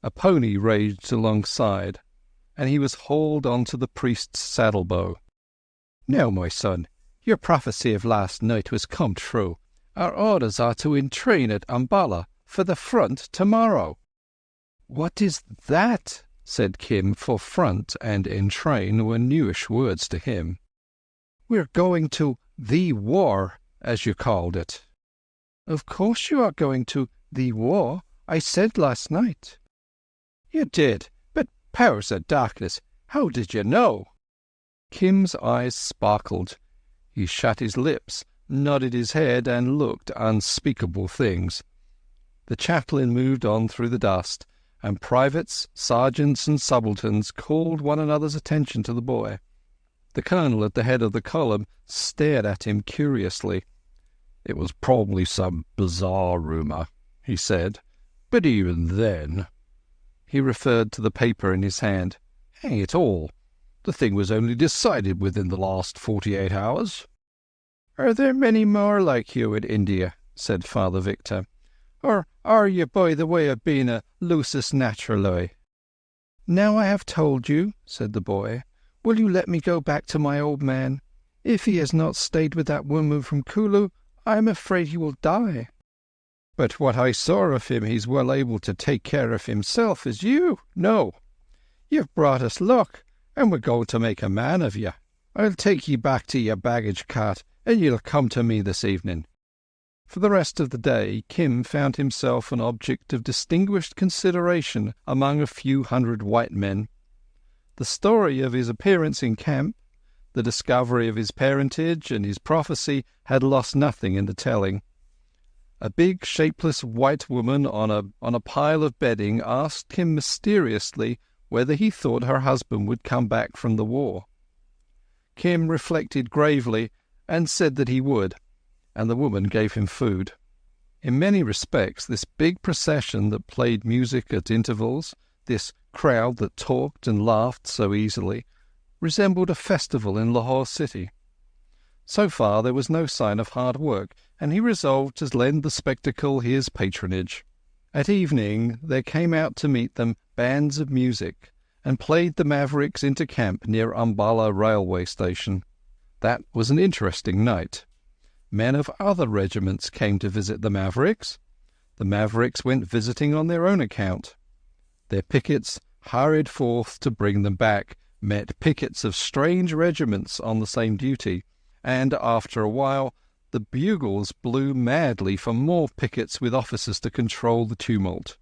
C: A pony raged alongside, and he was hauled onto the priest's saddle-bow. "Now, my son, your prophecy of last night was come true. Our orders are to entrain at Umballa for the front tomorrow." "What is that?" said Kim, for front and entrain were newish words to him. "We're going to the war, as you called it." "Of course you are going to the war. I said last night." "You did, but powers of darkness, how did you know?" Kim's eyes sparkled. He shut his lips, nodded his head, and looked unspeakable things. The chaplain moved on through the dust, and privates, sergeants, and subalterns called one another's attention to the boy. The colonel at the head of the column stared at him curiously. "It was probably some bizarre rumour," he said, "but even then—" He referred to the paper in his hand. "Hang it all! The thing was only decided within the last 48 hours." "Are there many more like you in India?" said Father Victor. "Or are you by the way of being a lusus naturali?" "Now I have told you," said the boy, "will you let me go back to my old man? If he has not stayed with that woman from Kulu, I am afraid he will die." "But what I saw of him, he's well able to take care of himself, as you know. You've brought us luck, and we're going to make a man of you. I'll take ye back to your baggage cart, and you'll come to me this evening." For the rest of the day, Kim found himself an object of distinguished consideration among a few hundred white men. The story of his appearance in camp, the discovery of his parentage, and his prophecy had lost nothing in the telling. A big, shapeless white woman on a pile of bedding asked him mysteriously whether he thought her husband would come back from the war. Kim reflected gravely and said that he would, and the woman gave him food. In many respects, this big procession that played music at intervals, this crowd that talked and laughed so easily, resembled a festival in Lahore city. So far there was no sign of hard work, and he resolved to lend the spectacle his patronage. At evening there came out to meet them bands of music, and played the Mavericks into camp near Umballa railway station. That was an interesting night.
B: Men of other regiments came to visit the Mavericks. The Mavericks went visiting on their own account. Their pickets hurried forth to bring them back, met pickets of strange regiments on the same duty, and after a while the bugles blew madly for more pickets with officers to control the tumult.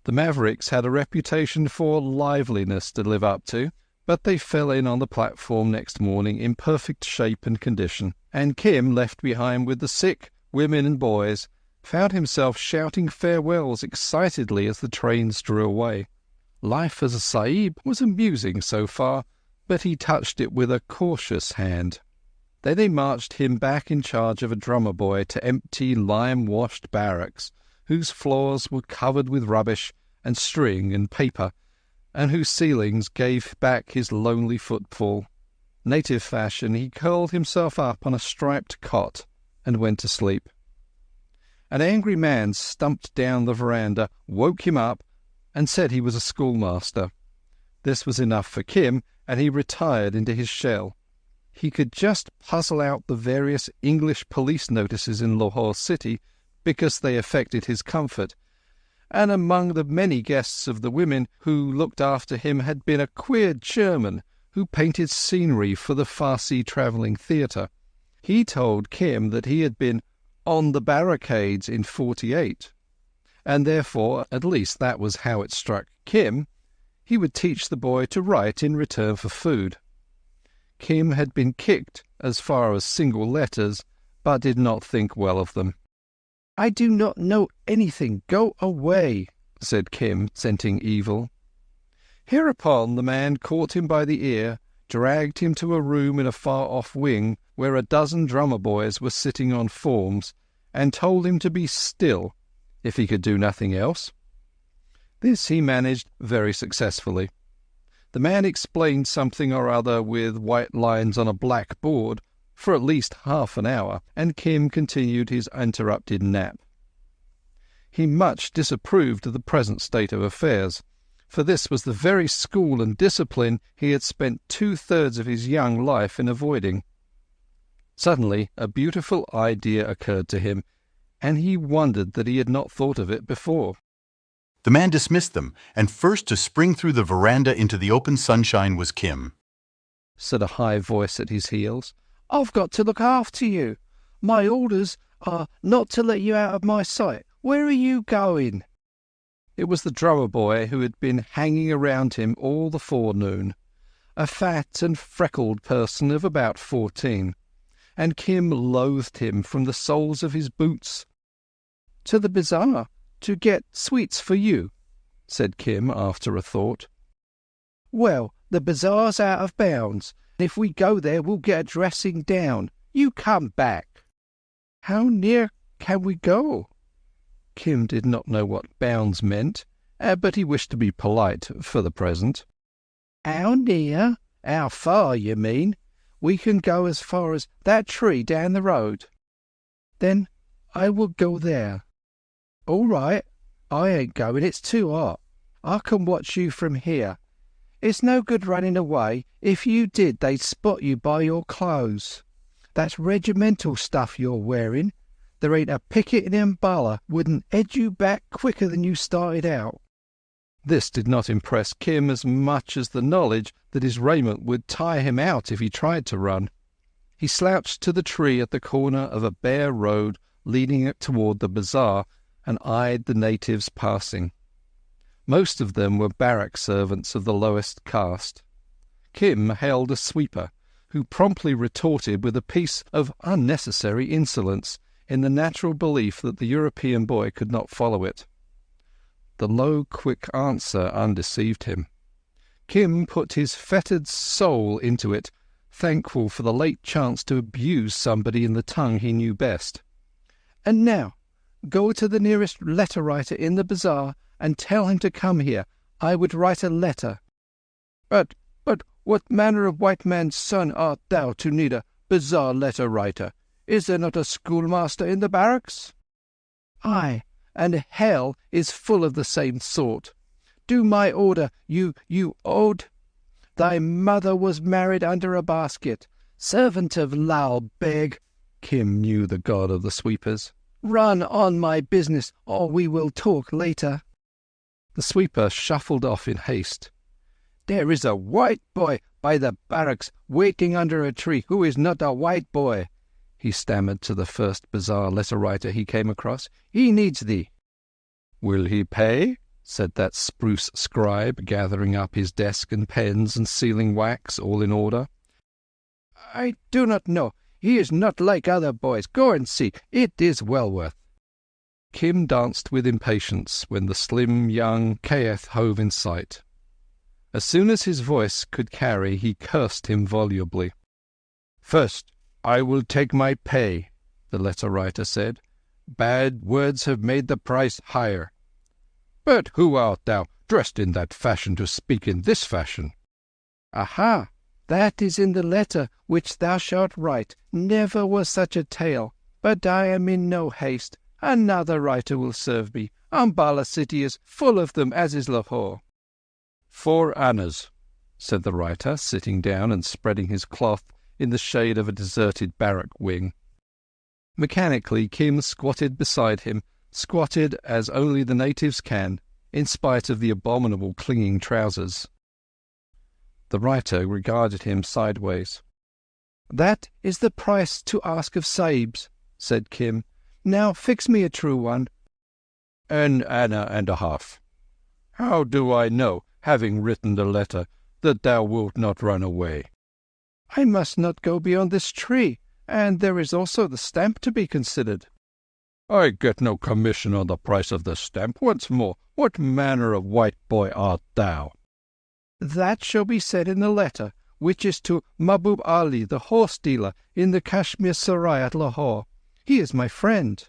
B: The Mavericks had a reputation for liveliness to live up to, but they fell in on the platform next morning in perfect shape and condition, and Kim, left behind with the sick, women and boys, found himself shouting farewells excitedly as the trains drew away. Life as a Sahib was amusing so far, but he touched it with a cautious hand. Then they marched him back in charge of a drummer boy to empty lime-washed barracks, whose floors were covered with rubbish and string and paper, and whose ceilings gave back his lonely footfall. Native fashion, he curled himself up on a striped cot and went to sleep. An angry man stumped down the veranda, woke him up, and said he was a schoolmaster. This was enough for Kim, and he retired into his shell. He could just puzzle out the various English police notices in Lahore City because they affected his comfort, and among the many guests of the women who looked after him had been a queer German who painted scenery for the Farsi travelling theatre. He told Kim that he had been on the barricades in 48, and therefore, at least that was how it struck Kim, he would teach the boy to write in return for food. Kim had been kicked as far as single letters, but did not think well of them.
D: "I do not know anything. Go away,"
B: said Kim, scenting evil. Hereupon the man caught him by the ear, dragged him to a room in a far-off wing where a dozen drummer boys were sitting on forms, and told him to be still if he could do nothing else. This he managed very successfully. The man explained something or other with white lines on a black board for at least half an hour, and Kim continued his interrupted nap. He much disapproved of the present state of affairs, for this was the very school and discipline he had spent 2/3 of his young life in avoiding. Suddenly a beautiful idea occurred to him, and he wondered that he had not thought of it before.
G: The man dismissed them, and first to spring through the veranda into the open sunshine was Kim.
B: Said a high voice at his heels.
D: "I've got to look after you. My orders are not to let you out of my sight. Where are you going?"
B: It was the drummer boy who had been hanging around him all the forenoon, a fat and freckled person of about 14, and Kim loathed him from the soles of his boots. "To the bazaar, to get sweets for you," said Kim after a thought.
D: "Well, the bazaar's out of bounds. If we go there, we'll get a dressing down. You come back."
B: "How near can we go?" Kim did not know what bounds meant, but he wished to be polite for the present.
D: "How near? How far, you mean? We can go as far as that tree down the road."
B: "Then I will go there."
D: "All right. I ain't going. It's too hot. I can watch you from here. It's no good running away. If you did, they'd spot you by your clothes. That's regimental stuff you're wearing. There ain't a picket in Umballa wouldn't edge you back quicker than you started out."
B: This did not impress Kim as much as the knowledge that his raiment would tire him out if he tried to run. He slouched to the tree at the corner of a bare road leading toward the bazaar, and eyed the natives passing. Most of them were barrack servants of the lowest caste. Kim hailed a sweeper, who promptly retorted with a piece of unnecessary insolence, in the natural belief that the European boy could not follow it. The low, quick answer undeceived him. Kim put his fettered soul into it, thankful for the late chance to abuse somebody in the tongue he knew best.
D: "And now, go to the nearest letter-writer in the bazaar and tell him to come here. I would write a letter." But what manner of white man's son art thou to need a bazaar letter-writer? Is there not a schoolmaster in the barracks?" "Aye, and hell is full of the same sort. Do my order, you ode. Thy mother was married under a basket, servant of Lal Beg.
C: Kim knew the god of the sweepers.
D: "Run on my business, or we will talk later."
C: The sweeper shuffled off in haste.
D: "There is a white boy by the barracks waiting under a tree who is not a white boy," he stammered to the first bizarre letter-writer he came across. "He needs thee."
C: "Will he pay?" said that spruce scribe, gathering up his desk and pens and sealing wax, all in order.
D: "I do not know. He is not like other boys. Go and see. It is well worth."
C: Kim danced with impatience when the slim young Kayeth hove in sight. As soon as his voice could carry, he cursed him volubly.
F: "First, I will take my pay," the letter-writer said. "Bad words have made the price higher. But who art thou, dressed in that fashion, to speak in this fashion?"
D: "Aha! That is in the letter which thou shalt write. Never was such a tale. But I am in no haste. Another writer will serve me. Umballa city is full of them, as is Lahore."
F: 4 annas,
C: said the writer, sitting down and spreading his cloth in the shade of a deserted barrack wing. Mechanically, Kim squatted beside him, squatted as only the natives can, in spite of the abominable clinging trousers. The writer regarded him sideways.
D: "That is the price to ask of sahibs," said Kim. "Now fix me a true one."
F: "An anna and a half. How do I know, having written the letter, that thou wilt not run away?"
D: "I must not go beyond this tree, and there is also the stamp to be considered."
F: "I get no commission on the price of the stamp. Once more, what manner of white boy art thou?"
D: "That shall be said in the letter, which is to Mahbub Ali, the horse-dealer in the Kashmir Sarai at Lahore. He is my friend."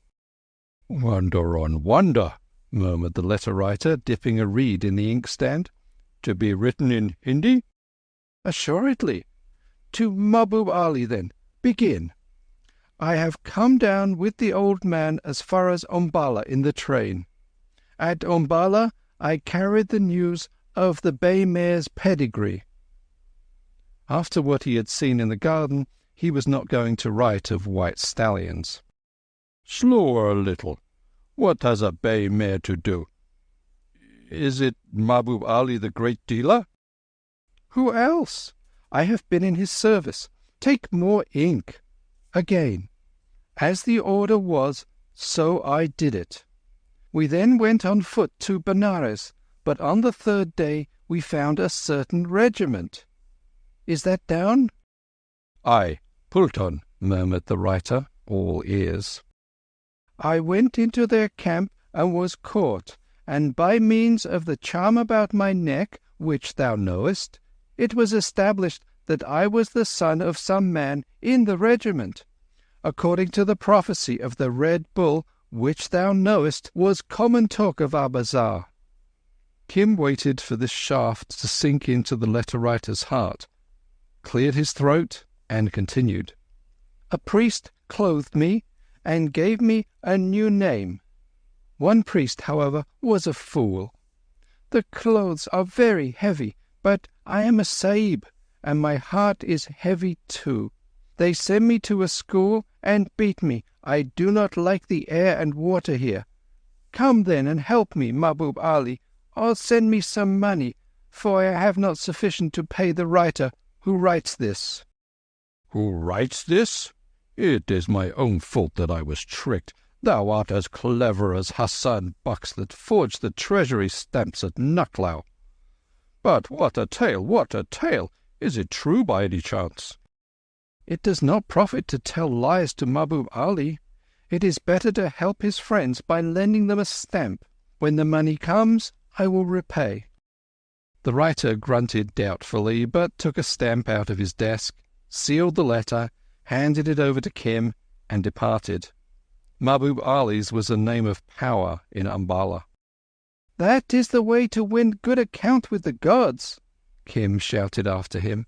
F: "Wonder on wonder," murmured the letter-writer, dipping a reed in the inkstand. "To be written in Hindi?"
D: "Assuredly. To Mahbub Ali, then. Begin. I have come down with the old man as far as Umballa in the train. At Umballa I carried the news of the bay mare's pedigree."
C: After what he had seen in the garden, he was not going to write of white stallions.
F: "Slower a little. What has a bay mare to do? Is it Mahbub Ali, the great dealer?"
D: "Who else? I have been in his service. Take more ink. Again. As the order was, so I did it. We then went on foot to Benares, but on the third day we found a certain regiment. Is that down?"
F: "Aye, Pulton,"
C: murmured the writer, all ears.
D: "I went into their camp and was caught, and by means of the charm about my neck, which thou knowest, it was established that I was the son of some man in the regiment, according to the prophecy of the Red Bull, which thou knowest was common talk of our bazaar."
C: Kim waited for this shaft to sink into the letter-writer's heart, cleared his throat, and continued.
D: "A priest clothed me and gave me a new name. One priest, however, was a fool. The clothes are very heavy, but I am a sahib, and my heart is heavy too. They send me to a school and beat me. I do not like the air and water here. Come then and help me, Mahbub Ali, or send me some money, for I have not sufficient to pay the writer who writes this."
F: "Who writes this? It is my own fault that I was tricked. Thou art as clever as Hassan Bucks that forged the treasury stamps at Nuclau. But what a tale, what a tale! Is it true by any chance?"
D: "It does not profit to tell lies to Mahbub Ali. It is better to help his friends by lending them a stamp. When the money comes, I will repay."
C: The writer grunted doubtfully, but took a stamp out of his desk, sealed the letter, handed it over to Kim, and departed. Mahbub Ali's was a name of power in Umballa.
D: "That is the way to win good account with the gods,"
C: Kim shouted after him.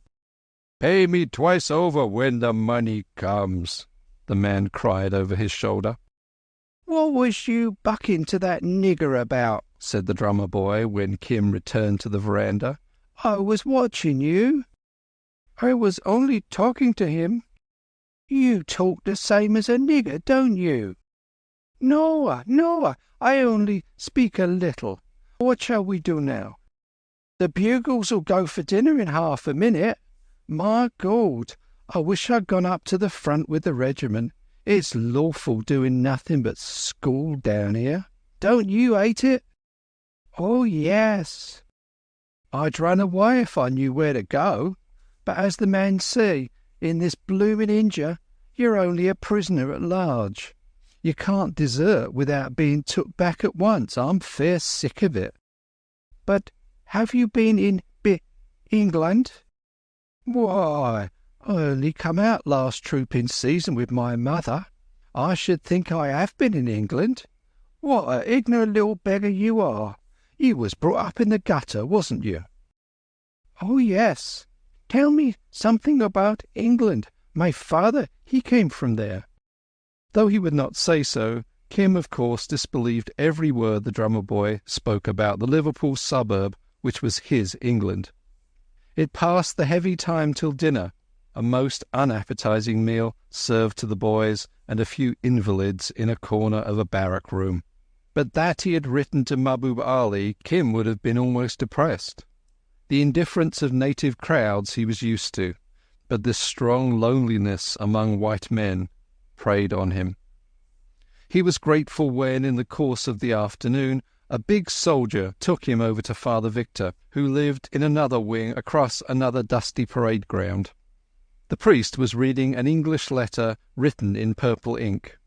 F: "Pay me twice over when the money comes," the man cried over his shoulder.
D: "What was you bucking to that nigger about?"
C: said the drummer boy when Kim returned to the veranda.
D: "I was watching you." "I was only talking to him." You talk the same as a nigger, don't you? No, no, I only speak a little. What shall we do now? The bugles'll go for dinner in half a minute. My God, I wish I'd gone up to the front with the regiment. It's lawful doing nothing but school down here. Don't you hate it? Oh, yes. I'd run away if I knew where to go. But as the men say, in this blooming India, you're only a prisoner at large. You can't desert without being took back at once. I'm fair sick of it. But have you been in England? Why, I only come out last trooping season with my mother. I should think I have been in England. What a ignorant little beggar you are. You was brought up in the gutter, wasn't you? Oh, yes. Tell me something about England. My father, he came from there.
B: Though he would not say so, Kim, of course, disbelieved every word the drummer boy spoke about the Liverpool suburb, which was his England. It passed the heavy time till dinner, a most unappetizing meal served to the boys and a few invalids in a corner of a barrack room. But that he had written to Mahbub Ali, Kim would have been almost depressed. The indifference of native crowds he was used to, but this strong loneliness among white men preyed on him. He was grateful when, in the course of the afternoon, a big soldier took him over to Father Victor, who lived in another wing across another dusty parade ground. The priest was reading an English letter written in purple ink.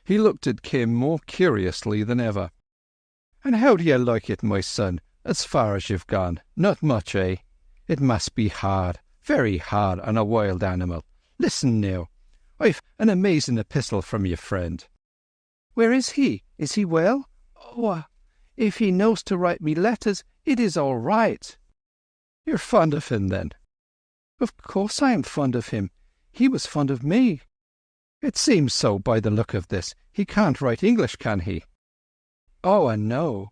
B: He looked at Kim more curiously than ever. "And how do you like it, my son, as far as you've gone? Not much, eh? It must be hard, very hard on a wild animal. Listen now, I've an amazing epistle from your friend."
D: Where is he? Is he well? Oh, if he knows to write me letters, it is all right.
B: You're fond of him, then?
D: Of course I am fond of him. He was fond of me.
B: It seems so by the look of this. He can't write English, can he?
D: Oh, I know.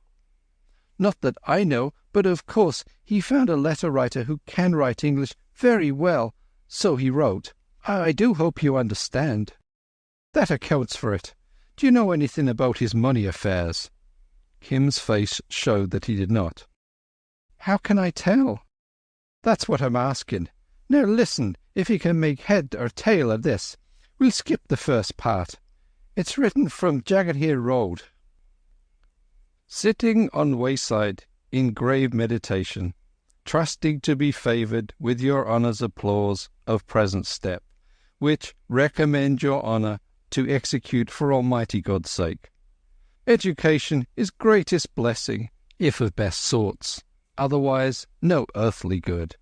B: Not that I know, but of course he found a letter writer who can write English very well, so he wrote. I do hope you understand. That accounts for it. Do you know anything about his money affairs? Kim's face showed that he did not. How can I tell? That's what I'm asking. Now listen, if you can make head or tail of this. We'll skip the first part. It's written from Jagged Hill Road. Sitting on wayside in grave meditation, trusting to be favoured with your honour's applause of present step, which recommend your honour to execute for Almighty God's sake. Education is greatest blessing, if of best sorts, otherwise no earthly good.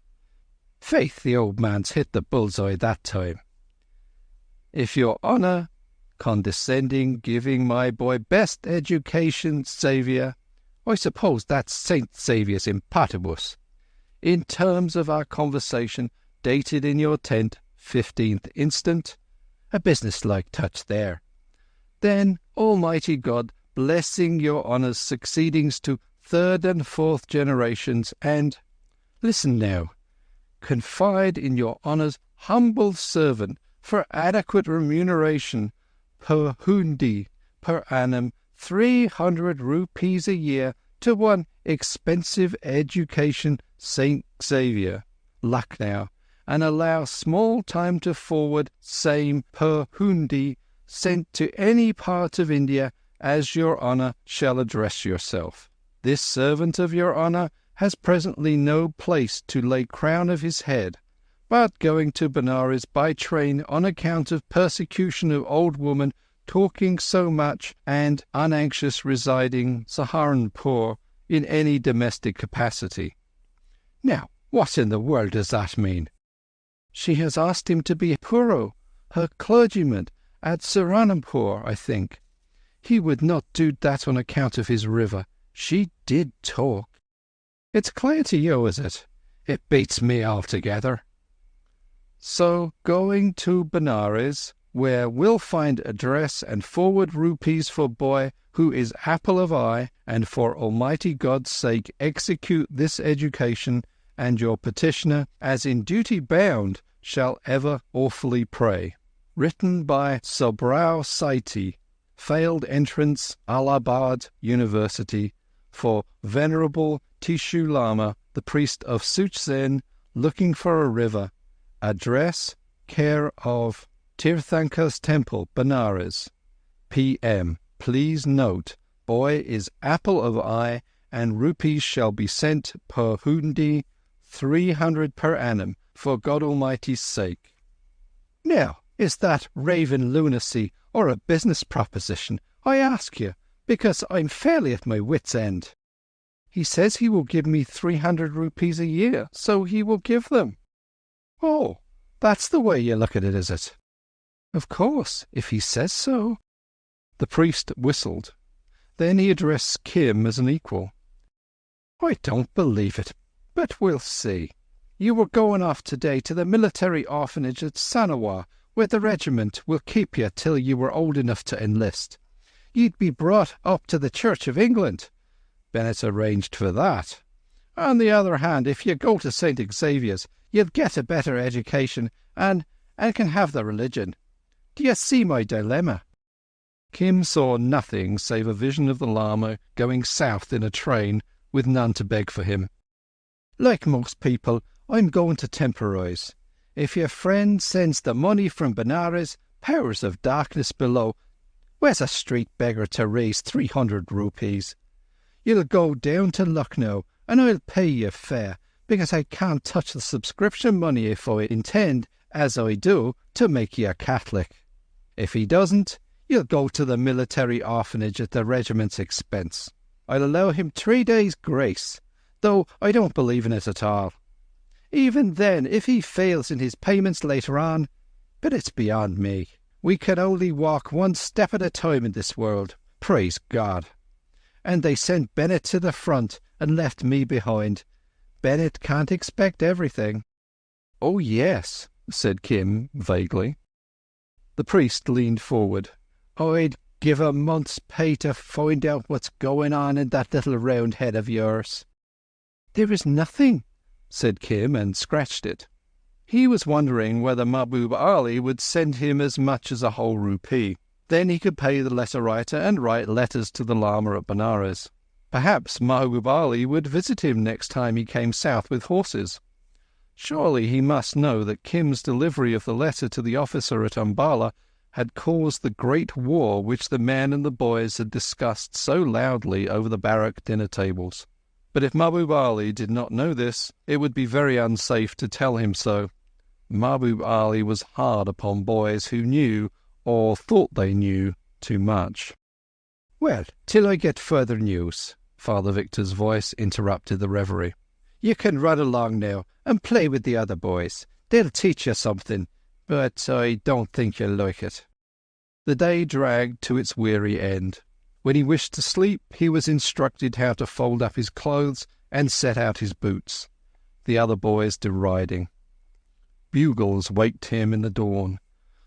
B: Faith, the old man's hit the bull's-eye that time. If your honour, condescending, giving my boy best education, Saviour, I suppose that's Saint Saviour's impatibus, in terms of our conversation dated in your tent, 15th instant, a business-like touch there. Then Almighty God, blessing your honour's succeedings to 3rd and 4th generations, and, listen now, confide in your honour's humble servant for adequate remuneration per hundi per annum 300 rupees a year to one expensive education Saint Xavier, Lucknow, and allow small time to forward same per hundi sent to any part of India as your honour shall address yourself. This servant of your honour has presently no place to lay crown of his head, but going to Benares by train on account of persecution of old woman talking so much and unanxious residing Saharanpur in any domestic capacity. Now, what in the world does that mean? She has asked him to be Puro, her clergyman, at Saharanpur, I think. He would not do that on account of his river. She did talk. It's clear to you, is it? It beats me altogether. So, going to Benares, where we'll find address and forward rupees for boy who is apple of eye, and for Almighty God's sake execute this education, and your petitioner, as in duty bound, shall ever awfully pray. Written by Sobrao Saiti, failed entrance Allahabad University, for Venerable Tishu Lama, the priest of Suchzen, looking for a river. Address, care of Tirthankar's Temple, Benares. P.M. Please note, boy is apple of eye, and rupees shall be sent per hundi, 300 per annum, for God Almighty's sake. Now, is that raving lunacy or a business proposition? I ask you, because I'm fairly at my wit's end. He says he will give me 300 rupees a year, so he will give them. Oh, that's the way you look at it, is it? Of course, if he says so. The priest whistled. Then he addressed Kim as an equal. I don't believe it, but we'll see. You were going off today to the military orphanage at Sanawar, where the regiment will keep you till you were old enough to enlist. You'd be brought up to the Church of England. Bennett arranged for that. On the other hand, if you go to St. Xavier's, you'll get a better education and can have the religion. Do you see my dilemma? Kim saw nothing save a vision of the Lama going south in a train with none to beg for him. Like most people, I'm going to temporise. If your friend sends the money from Benares, powers of darkness below, where's a street beggar to raise 300 rupees? You'll go down to Lucknow, and I'll pay you fair, because I can't touch the subscription money if I intend, as I do, to make you a Catholic. If he doesn't, you'll go to the military orphanage at the regiment's expense. I'll allow him 3 days' grace, though I don't believe in it at all. Even then, if he fails in his payments later on, but it's beyond me. We can only walk one step at a time in this world, praise God. And they sent Bennett to the front and left me behind. Bennett can't expect everything. Oh, yes, said Kim vaguely. The priest leaned forward. I'd give a month's pay to find out what's going on in that little round head of yours. There is nothing, said Kim, and scratched it. He was wondering whether Mahbub Ali would send him as much as a whole rupee. Then he could pay the letter writer and write letters to the Lama at Benares. Perhaps Mahbub Ali would visit him next time he came south with horses. Surely he must know that Kim's delivery of the letter to the officer at Umballa had caused the great war which the men and the boys had discussed so loudly over the barrack dinner tables. But if Mahbub Ali did not know this, it would be very unsafe to tell him so. Mahbub Ali was hard upon boys who knew, or thought they knew, too much. Well, till I get further news, Father Victor's voice interrupted the reverie. You can run along now and play with the other boys. They'll teach you something, but I don't think you'll like it. The day dragged to its weary end. When he wished to sleep, he was instructed how to fold up his clothes and set out his boots, the other boys deriding. Bugles waked him in the dawn.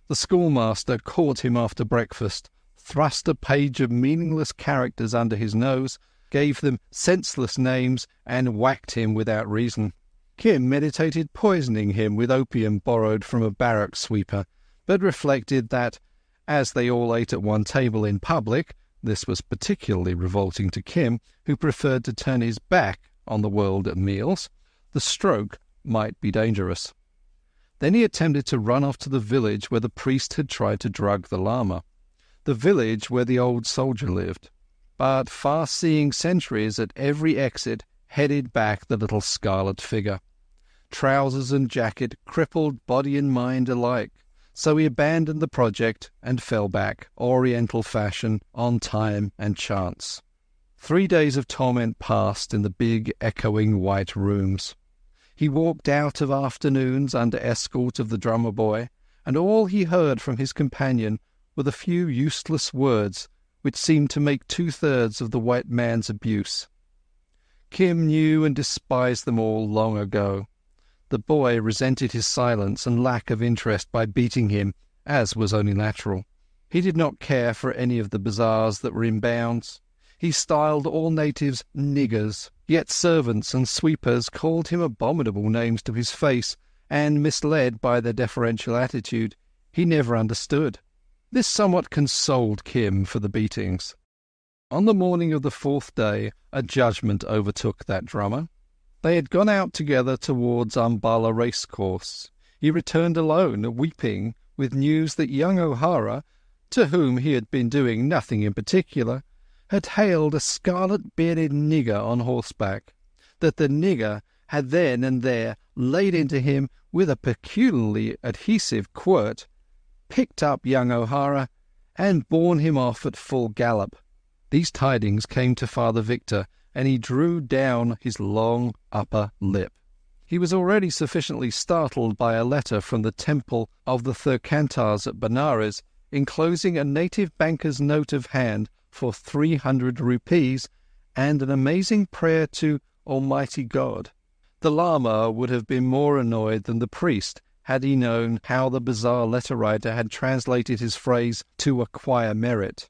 B: The schoolmaster caught him after breakfast, thrust a page of meaningless characters under his nose, gave them senseless names, and whacked him without reason. Kim meditated poisoning him with opium borrowed from a barrack sweeper, but reflected that, as they all ate at one table in public, this was particularly revolting to Kim, who preferred to turn his back on the world at meals. The stroke might be dangerous. Then he attempted to run off to the village where the priest had tried to drug the Lama, the village where the old soldier lived. But far-seeing sentries at every exit headed back the little scarlet figure. Trousers and jacket crippled body and mind alike. So he abandoned the project and fell back, Oriental fashion, on time and chance. 3 days of torment passed in the big, echoing white rooms. He walked out of afternoons under escort of the drummer boy, and all he heard from his companion were the few useless words which seemed to make 2/3 of the white man's abuse. Kim knew and despised them all long ago. The boy resented his silence and lack of interest by beating him, as was only natural. He did not care for any of the bazaars that were in bounds. He styled all natives niggers, yet servants and sweepers called him abominable names to his face, and, misled by their deferential attitude, He never understood. This somewhat consoled Kim for the beatings. On the morning of the fourth day, a judgment overtook that drummer. They had gone out together towards Umballa racecourse. He returned alone, weeping, with news that young O'Hara, to whom he had been doing nothing in particular, had hailed a scarlet-bearded nigger on horseback, that the nigger had then and there laid into him with a peculiarly adhesive quirt, picked up young O'Hara, and borne him off at full gallop. These tidings came to Father Victor, and he drew down his long upper lip. He was already sufficiently startled by a letter from the temple of the Thirkantars at Benares, enclosing a native banker's note of hand for 300 rupees and an amazing prayer to Almighty God. The Lama would have been more annoyed than the priest had he known how the bizarre letter-writer had translated his phrase to acquire merit.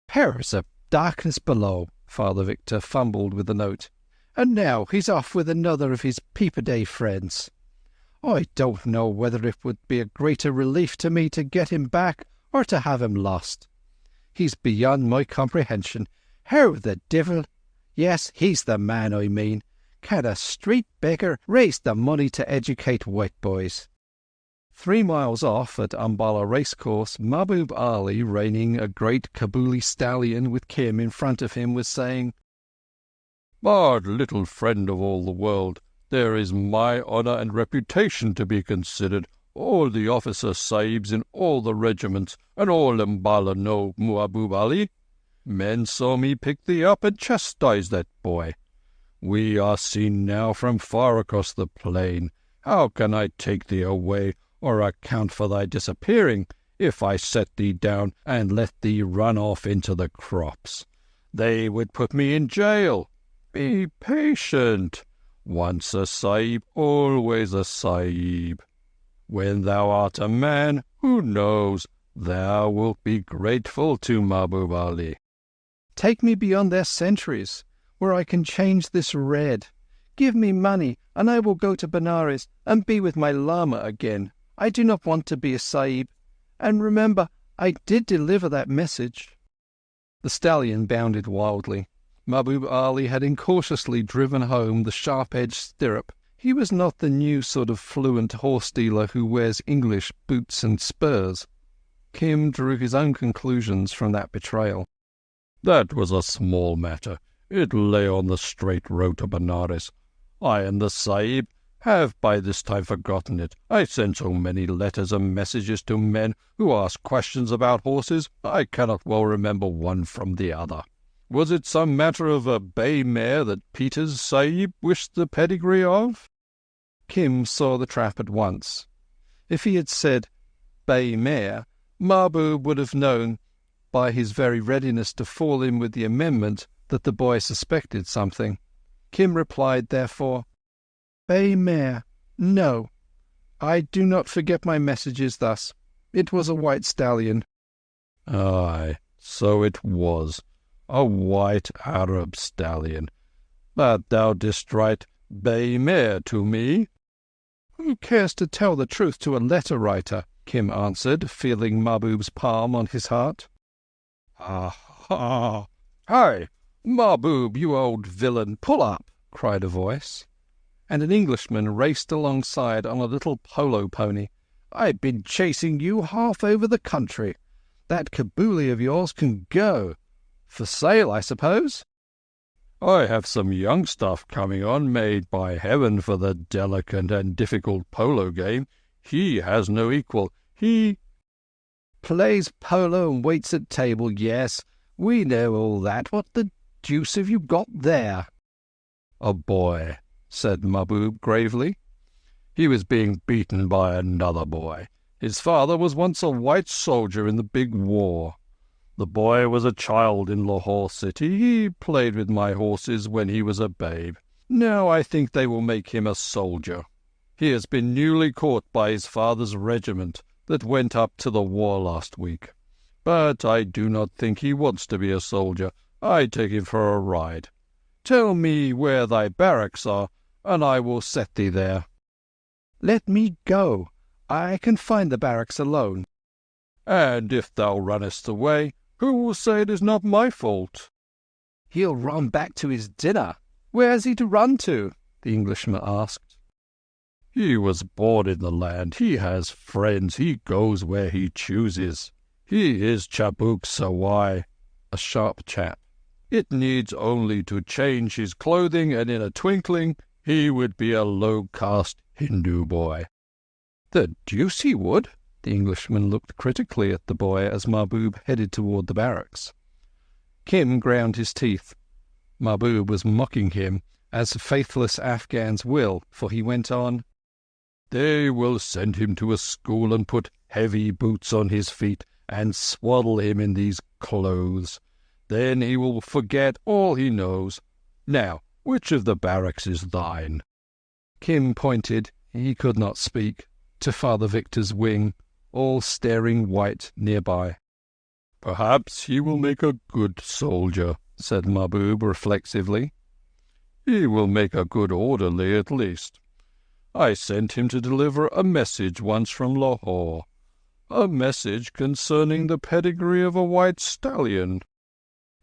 B: "Powers of darkness below," Father Victor fumbled with the note. "And now he's off with another of his peep-a-day friends. I don't know whether it would be a greater relief to me to get him back or to have him lost. He's beyond my comprehension. How the devil— Yes, he's the man I mean. Can a street beggar raise the money to educate white boys?" 3 miles off at Umballa racecourse, Mahbub Ali, reining a great Kabuli stallion with Kim in front of him, was saying,
F: "But, little friend of all the world, there is my honour and reputation to be considered. All the officer sahibs in all the regiments and all Umballa know Mahbub Ali. Men saw me pick thee up and chastise that boy. We are seen now from far across the plain. How can I take thee away or account for thy disappearing if I set thee down and let thee run off into the crops? They would put me in jail. Be patient. Once a sahib, always a sahib. When thou art a man, who knows, thou wilt be grateful to Mahbub Ali."
B: "Take me beyond their centuries, where I can change this red. Give me money, and I will go to Benares and be with my Lama again. I do not want to be a sahib. And remember, I did deliver that message." The stallion bounded wildly. Mahbub Ali had incautiously driven home the sharp-edged stirrup. He was not the new sort of fluent horse-dealer who wears English boots and spurs. Kim drew his own conclusions from that betrayal.
F: "That was a small matter. It lay on the straight road to Benares. I and the Sahib have by this time forgotten it. I sent so many letters and messages to men who ask questions about horses, I cannot well remember one from the other. Was it some matter of a bay mare that Peters Sahib wished the pedigree of?"
B: Kim saw the trap at once. If he had said bay mare, Mahbub would have known by his very readiness to fall in with the amendment that the boy suspected something. Kim replied, therefore, "Bay mare, no. I do not forget my messages thus. It was a white stallion."
F: "Aye, so it was. A white Arab stallion. But thou didst write bay mare to me."
B: "Who cares to tell the truth to a letter-writer?" Kim answered, feeling Mahbub's palm on his heart.
F: "Ha ha! Hi, Mahbub, you old villain, pull up!"
B: cried a voice, and an Englishman raced alongside on a little polo pony. "I've been chasing you half over the country. That Kabuli of yours can go. For sale, I suppose?"
F: "I have some young stuff coming on, made by heaven for the delicate and difficult polo game. He has no equal. He—"
B: "Plays polo and waits at table, yes. We know all that. What the deuce have you got there?"
F: "A boy," said Mahbub gravely. "He was being beaten by another boy. His father was once a white soldier in the big war. The boy was a child in Lahore city. He played with my horses when he was a babe. Now I think they will make him a soldier. He has been newly caught by his father's regiment that went up to the war last week. But I do not think he wants to be a soldier. I take him for a ride. Tell me where thy barracks are, and I will set thee there."
B: "Let me go. I can find the barracks alone."
F: "And if thou runnest away, who will say it is not my fault?"
B: "He'll run back to his dinner. Where's he to run to?" the Englishman asked.
F: "He was born in the land. He has friends. He goes where he chooses. He is Chabuk Sawai,
B: a sharp chap.
F: It needs only to change his clothing, and in a twinkling he would be a low-caste Hindu boy."
B: "The deuce he would!" The Englishman looked critically at the boy as Mahbub headed toward the barracks. Kim ground his teeth. Mahbub was mocking him, as faithless Afghans will, for he went on,
F: "They will send him to a school and put heavy boots on his feet and swaddle him in these clothes. Then he will forget all he knows. Now, which of the barracks is thine?"
B: Kim pointed, he could not speak, to Father Victor's wing, all staring white nearby.
F: "Perhaps he will make a good soldier," said Mahbub reflexively. "He will make a good orderly at least. I sent him to deliver a message once from Lahore, a message concerning the pedigree of a white stallion."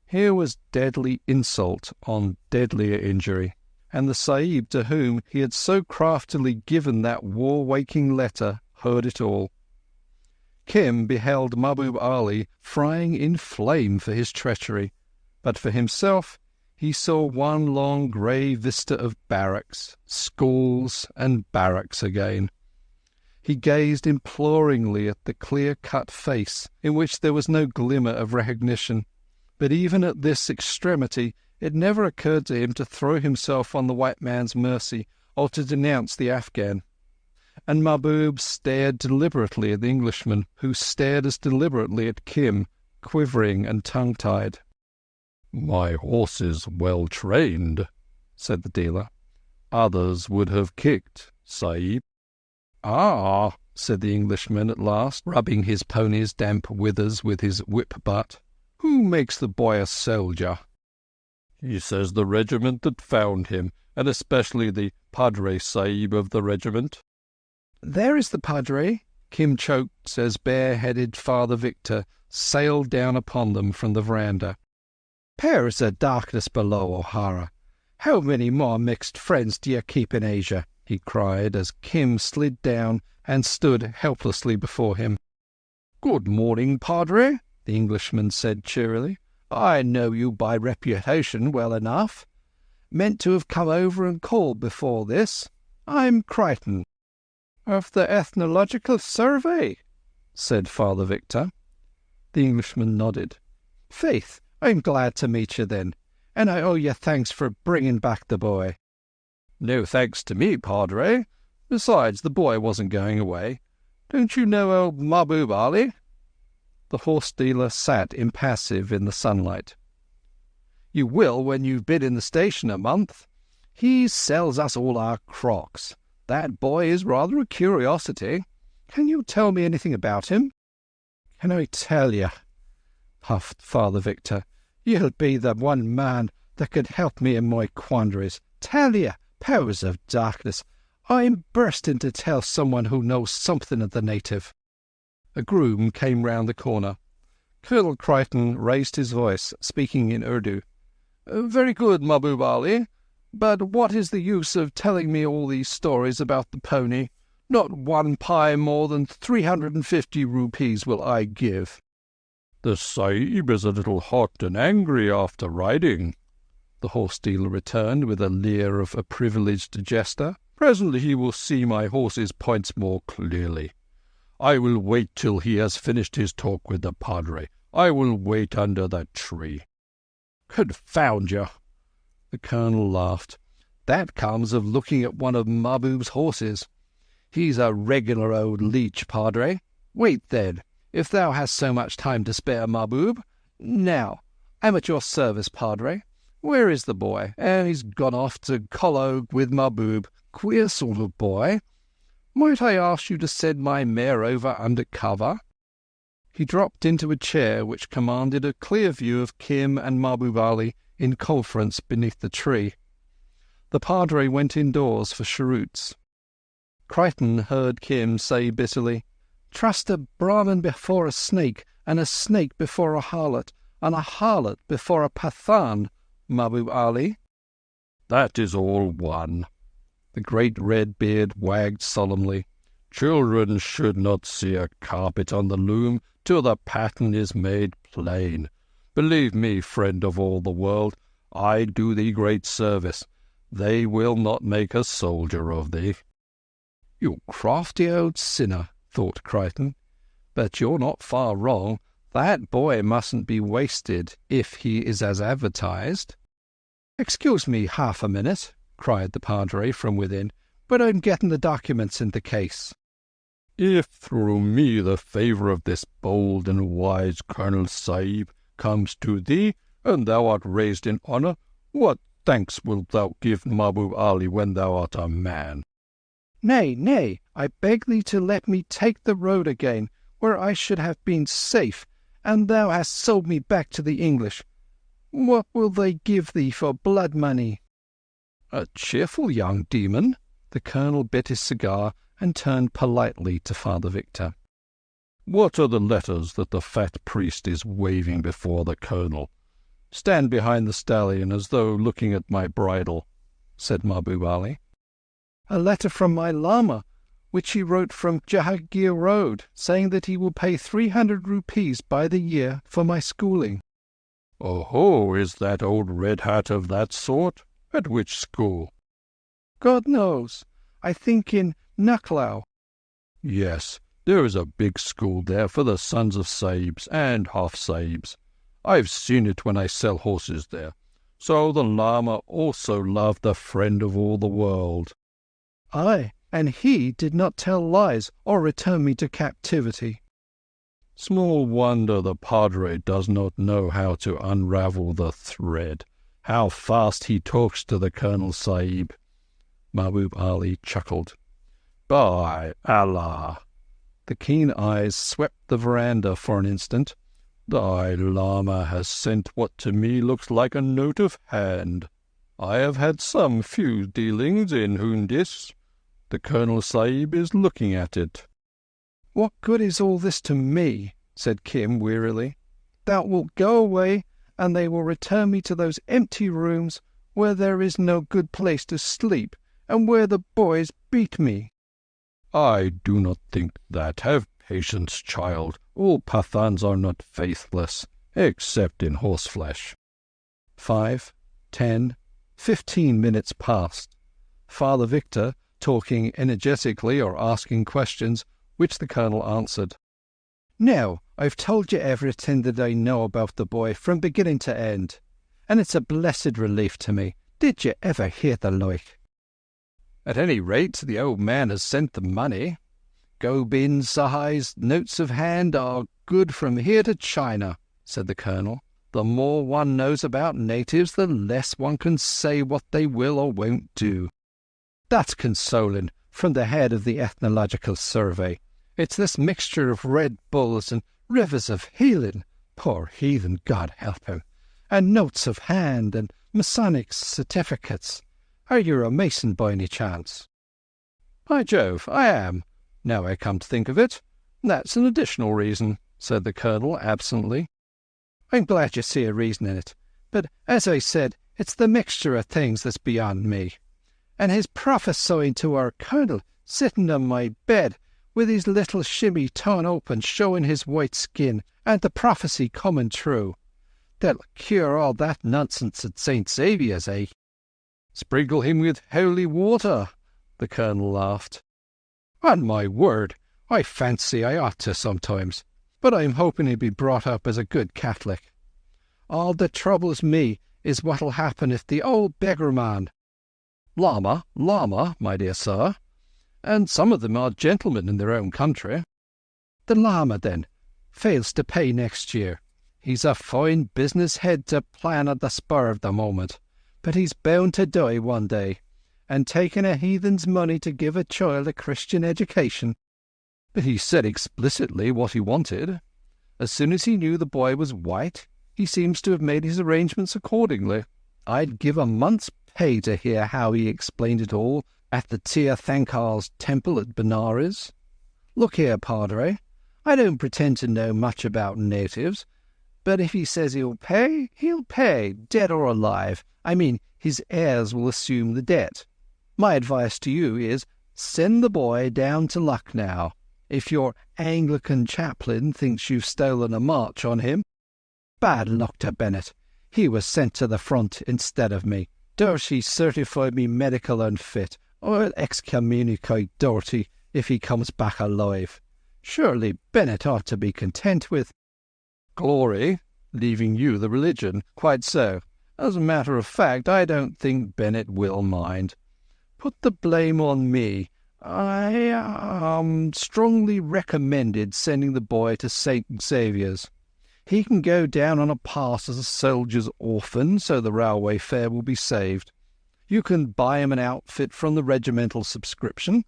B: Here was deadly insult on deadlier injury, and the Sahib to whom he had so craftily given that war-waking letter heard it all. Kim beheld Mahbub Ali frying in flame for his treachery, but for himself he saw one long grey vista of barracks, schools, and barracks again. He gazed imploringly at the clear-cut face, in which there was no glimmer of recognition. But even at this extremity it never occurred to him to throw himself on the white man's mercy or to denounce the Afghan. And Mahbub stared deliberately at the Englishman, who stared as deliberately at Kim, quivering and tongue-tied.
F: "My horse is well trained," said the dealer. "Others would have kicked, Sahib."
B: "Ah," said the Englishman at last, rubbing his pony's damp withers with his whip-butt. "Who makes the boy a soldier?"
F: "He says the regiment that found him, and especially the Padre Sahib of the regiment."
B: "There is the Padre," Kim choked as bare-headed Father Victor sailed down upon them from the veranda. "Powers of darkness below, O'Hara! How many more mixed friends do you keep in Asia?" he cried as Kim slid down and stood helplessly before him. "Good morning, Padre," the Englishman said cheerily. "I know you by reputation well enough. Meant to have come over and called before this. I'm Crichton." "Of the Ethnological Survey," said Father Victor. The Englishman nodded. "Faith, I'm glad to meet you then, and I owe you thanks for bringing back the boy."
F: "No thanks to me, Padre. Besides, the boy wasn't going away. Don't you know old Mahbub Ali?"
B: The horse-dealer sat impassive in the sunlight. "You will when you've been in the station a month. He sells us all our crocks. That boy is rather a curiosity. Can you tell me anything about him?" "Can I tell you?" huffed Father Victor. "You'll be the one man that could help me in my quandaries. Tell you? Powers of darkness! I'm bursting to tell someone who knows something of the native." A groom came round the corner. Colonel Crichton raised his voice, speaking in Urdu. "Very good, Mahbub Ali. But what is the use of telling me all these stories about the pony? Not one pie more than 350 rupees will I give."
F: "The Sahib is a little hot and angry after riding," the horse-dealer returned with a leer of a privileged jester. "Presently he will see my horse's points more clearly. I will wait till he has finished his talk with the Padre. I will wait under that tree."
B: "Confound you!" The colonel laughed. "That comes of looking at one of Mahbub's horses. He's a regular old leech, Padre. Wait, then, if thou hast so much time to spare, Mahbub. Now, I'm at your service, Padre. Where is the boy? And he's gone off to collogue with Mahbub. Queer sort of boy. Might I ask you to send my mare over under cover?" He dropped into a chair which commanded a clear view of Kim and Mahbub Ali in conference beneath the tree. The Padre went indoors for cheroots. Crichton heard Kim say bitterly, "Trust a Brahmin before a snake, and a snake before a harlot, and a harlot before a Pathan, Mahbub Ali."
E: "That is all one."
B: The great red beard wagged solemnly.
E: "Children should not see a carpet on the loom till the pattern is made plain. Believe me, friend of all the world, I do thee great service. They will not make a soldier of thee."
B: "You crafty old sinner," thought Crichton. "But you're not far wrong. That boy mustn't be wasted if he is as advertised." "Excuse me half a minute," cried the padre from within, "but I'm getting the documents in the case."
E: "If through me the favour of this bold and wise Colonel Sahib comes to thee, and thou art raised in honour, what thanks wilt thou give Mahbub Ali when thou art a man?"
B: "Nay, nay, I beg thee to let me take the road again, where I should have been safe, and thou hast sold me back to the English. What will they give thee for blood money?" "A cheerful young demon." The colonel bit his cigar and turned politely to Father Victor.
E: "What are the letters that the fat priest is waving before the colonel? Stand behind the stallion as though looking at my bridle," said Mahbub Ali.
B: "A letter from my Lama, which he wrote from Jahangir Road, saying that he will pay 300 rupees by the year for my schooling."
E: "Oh, is that old Red Hat of that sort? At which school?"
B: "God knows. I think in Nuclau."
E: "Yes, there is a big school there for the sons of Sahibs and half-Sahibs. I've seen it when I sell horses there. So the Lama also loved the friend of all the world."
B: "Aye, and he did not tell lies or return me to captivity."
E: Small wonder the padre does not know how to unravel the thread. How fast he talks to the Colonel Sahib. Mahbub Ali chuckled. "By Allah!"
B: The keen eyes swept the veranda for an instant.
E: "Thy Lama has sent what to me looks like a note of hand. I have had some few dealings in Hundis. The Colonel Sahib is looking at it."
B: "What good is all this to me?" said Kim wearily. "Thou wilt go away, and they will return me to those empty rooms where there is no good place to sleep, and where the boys beat me."
E: "I do not think that. Have patience, child. All Pathans are not faithless, except in horseflesh."
B: 5, 10, 15 minutes passed. Father Victor talking energetically or asking questions, which the colonel answered. "Now, I've told you everything that I know about the boy from beginning to end, and it's a blessed relief to me. Did you ever hear the like?" "At any rate, the old man has sent the money. Gobind Sahai's notes of hand are good from here to China," said the colonel. "The more one knows about natives, the less one can say what they will or won't do. That's consoling from the head of the Ethnological Survey. It's this mixture of Red Bulls and rivers of healing, poor heathen, God help him, and notes of hand and Masonic certificates. Are you a Mason by any chance?" "By Jove, I am, now I come to think of it. That's an additional reason," said the colonel absently. "I'm glad you see a reason in it, but as I said, it's the mixture of things that's beyond me. And his prophesying to our colonel, sitting on my bed, with his little shimmy torn open, showing his white skin, and the prophecy coming true. They'll cure all that nonsense at St. Saviour's, eh?" "Sprinkle him with holy water," the colonel laughed. "On my word, I fancy I ought to sometimes, but I'm hoping he'll be brought up as a good Catholic. All that troubles me is what'll happen if the old beggar man—" Lama, my dear sir, and some of them are gentlemen in their own country. "The Lama, then, fails to pay next year. He's a fine business head to plan at the spur of the moment, but he's bound to die one day, and taking a heathen's money to give a child a Christian education." "But he said explicitly what he wanted. As soon as he knew the boy was white, he seems to have made his arrangements accordingly. I'd give a month's pay to hear how he explained it all at the Tirthankar's temple at Benares. Look here, Padre, I don't pretend to know much about natives, but if he says he'll pay, dead or alive. I mean, his heirs will assume the debt. My advice to you is, send the boy down to Lucknow. If your Anglican chaplain thinks you've stolen a march on him, bad luck to Bennett. He was sent to the front instead of me. Doherty certified me medical unfit. I'll excommunicate Doherty if he comes back alive. Surely Bennett ought to be content with
C: glory, leaving you the religion.
B: Quite so. As a matter of fact, I don't think Bennett will mind. Put the blame on me. I strongly recommended sending the boy to St. Xavier's. He can go down on a pass as a soldier's orphan, so the railway fare will be saved. You can buy him an outfit from the regimental subscription.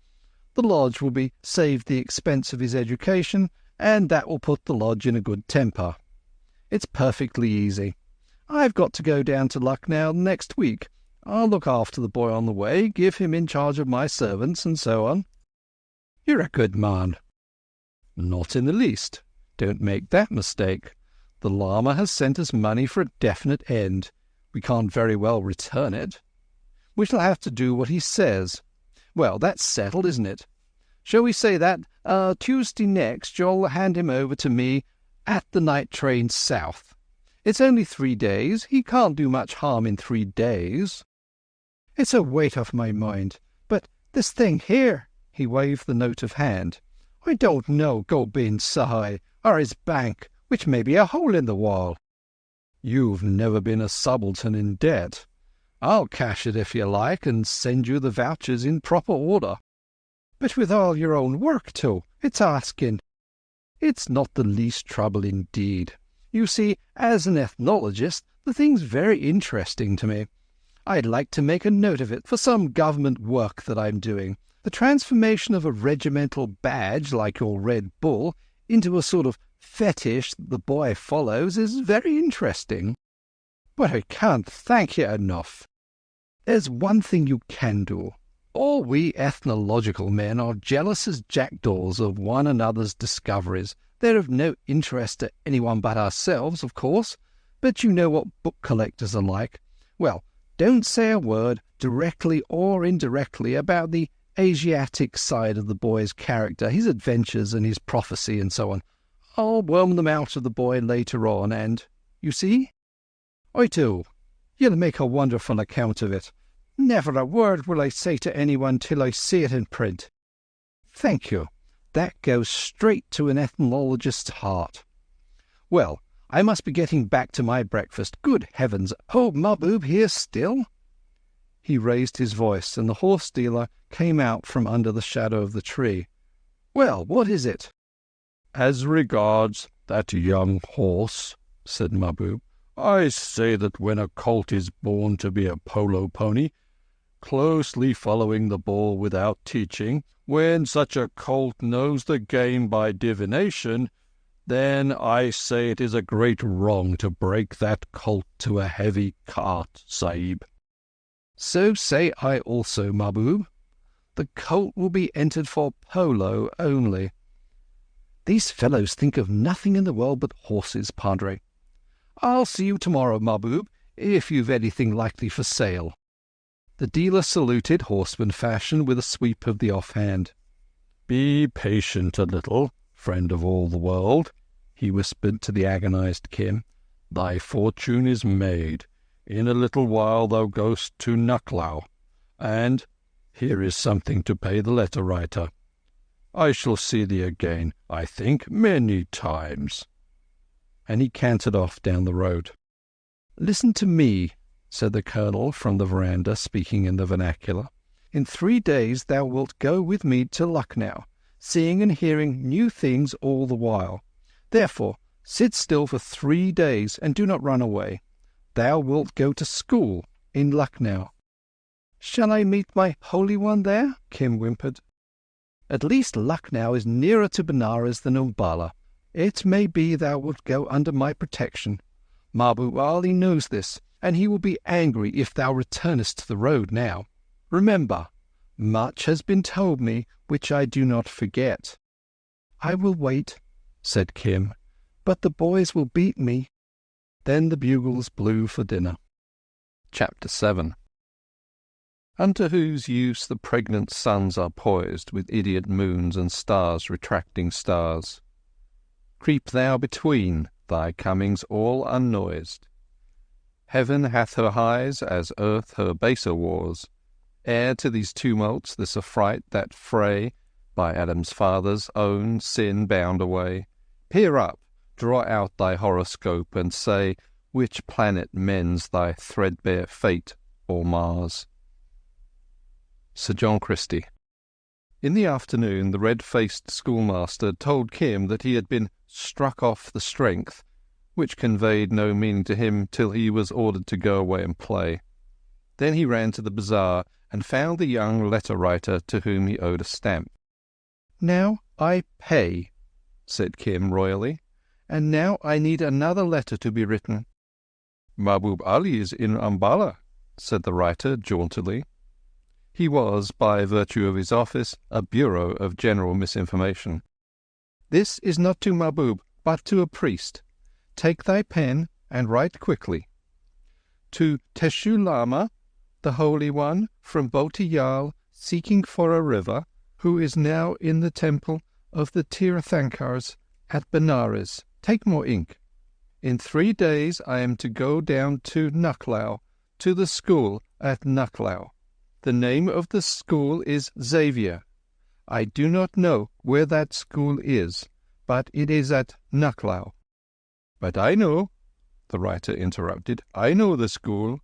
B: The lodge will be saved the expense of his education, and that will put the lodge in a good temper. It's perfectly easy. I've got to go down to Lucknow next week. I'll look after the boy on the way, give him in charge of my servants, and so on. You're a good man. Not in the least. Don't make that mistake. The Lama has sent us money for a definite end. We can't very well return it. We shall have to do what he says. Well, that's settled, isn't it? Shall we say that Tuesday next you'll hand him over to me at the night train south? It's only 3 days. He can't do much harm in 3 days. It's a weight off my mind. But this thing here, he waved the note of hand. I don't know Gobind Sahai or his bank, which may be a hole in the wall. You've never been a subaltern in debt. I'll cash it if you like and send you the vouchers in proper order. But with all your own work too, it's asking. It's not the least trouble indeed. You see, as an ethnologist, the thing's very interesting to me. I'd like to make a note of it for some government work that I'm doing. The transformation of a regimental badge like your Red Bull into a sort of fetish that the boy follows is very interesting. But I can't thank you enough. There's one thing you can do. All we ethnological men are jealous as jackdaws of one another's discoveries. They're of no interest to anyone but ourselves, of course, but you know what book collectors are like. Well, don't say a word, directly or indirectly, about the Asiatic side of the boy's character, his adventures and his prophecy and so on. I'll worm them out of the boy later on, and, you see? I do. You'll make a wonderful account of it. Never a word will I say to anyone till I see it in print. Thank you. That goes straight to an ethnologist's heart. Well, I must be getting back to my breakfast. Good heavens! Oh, Mahbub here still? He raised his voice, and the horse dealer came out from under the shadow of the tree. Well, what is it?
F: As regards that young horse, said Mahbub, I say that when a colt is born to be a polo pony, closely following the ball without teaching, when such a colt knows the game by divination, then I say it is a great wrong to break that colt to a heavy cart, Sahib.
B: So say I also, Mahbub. The colt will be entered for polo only. These fellows think of nothing in the world but horses, Padre. I'll see you tomorrow, Mahbub, if you've anything likely for sale. The dealer saluted horseman fashion with a sweep of the offhand.
F: Be patient a little, friend of all the world, he whispered to the agonized Kim. Thy fortune is made. In a little while thou goest to Nuclau, and here is something to pay the letter writer. I shall see thee again, I think, many times.
B: And he cantered off down the road. Listen to me, said the colonel from the veranda, speaking in the vernacular. In 3 days thou wilt go with me to Lucknow, seeing and hearing new things all the while. Therefore, sit still for 3 days, and do not run away. Thou wilt go to school in Lucknow. Shall I meet my Holy One there? Kim whimpered. At least Lucknow is nearer to Benares than Umballa. It may be thou wilt go under my protection. Mahbub Ali knows this, and he will be angry if thou returnest to the road now. Remember, much has been told me which I do not forget." "I will wait," said Kim, "but the boys will beat me." Then the bugles blew for dinner.
C: Chapter 7. Unto whose use the pregnant suns are poised, with idiot moons and stars retracting stars. Creep thou between, thy comings all unnoised. Heaven hath her highs, as earth her baser wars. Ere to these tumults, this affright, that fray, by Adam's father's own sin bound away, peer up, draw out thy horoscope, and say which planet mends thy threadbare fate or mars. Sir John Christie. In the afternoon the red-faced schoolmaster told Kim that he had been struck off the strength, which conveyed no meaning to him till he was ordered to go away and play. Then he ran to the bazaar and found the young letter-writer to whom he owed a stamp. "Now I pay," said Kim royally, "and now I need another letter to be written." "Mahbub Ali is in Umballa," said the writer jauntily. He was, by virtue of his office, a bureau of general misinformation. "This is not to Mahbub, but to a priest. Take thy pen and write quickly. To Teshu Lama, the Holy One, from Bhotiyal, seeking for a river, who is now in the temple of the Tirthankars at Benares. Take more ink. In 3 days I am to go down to Nucklao, to the school at Nucklao. The name of the school is Xavier. I do not know where that school is, but it is at Nucklao." "But I know," the writer interrupted. "I know the school."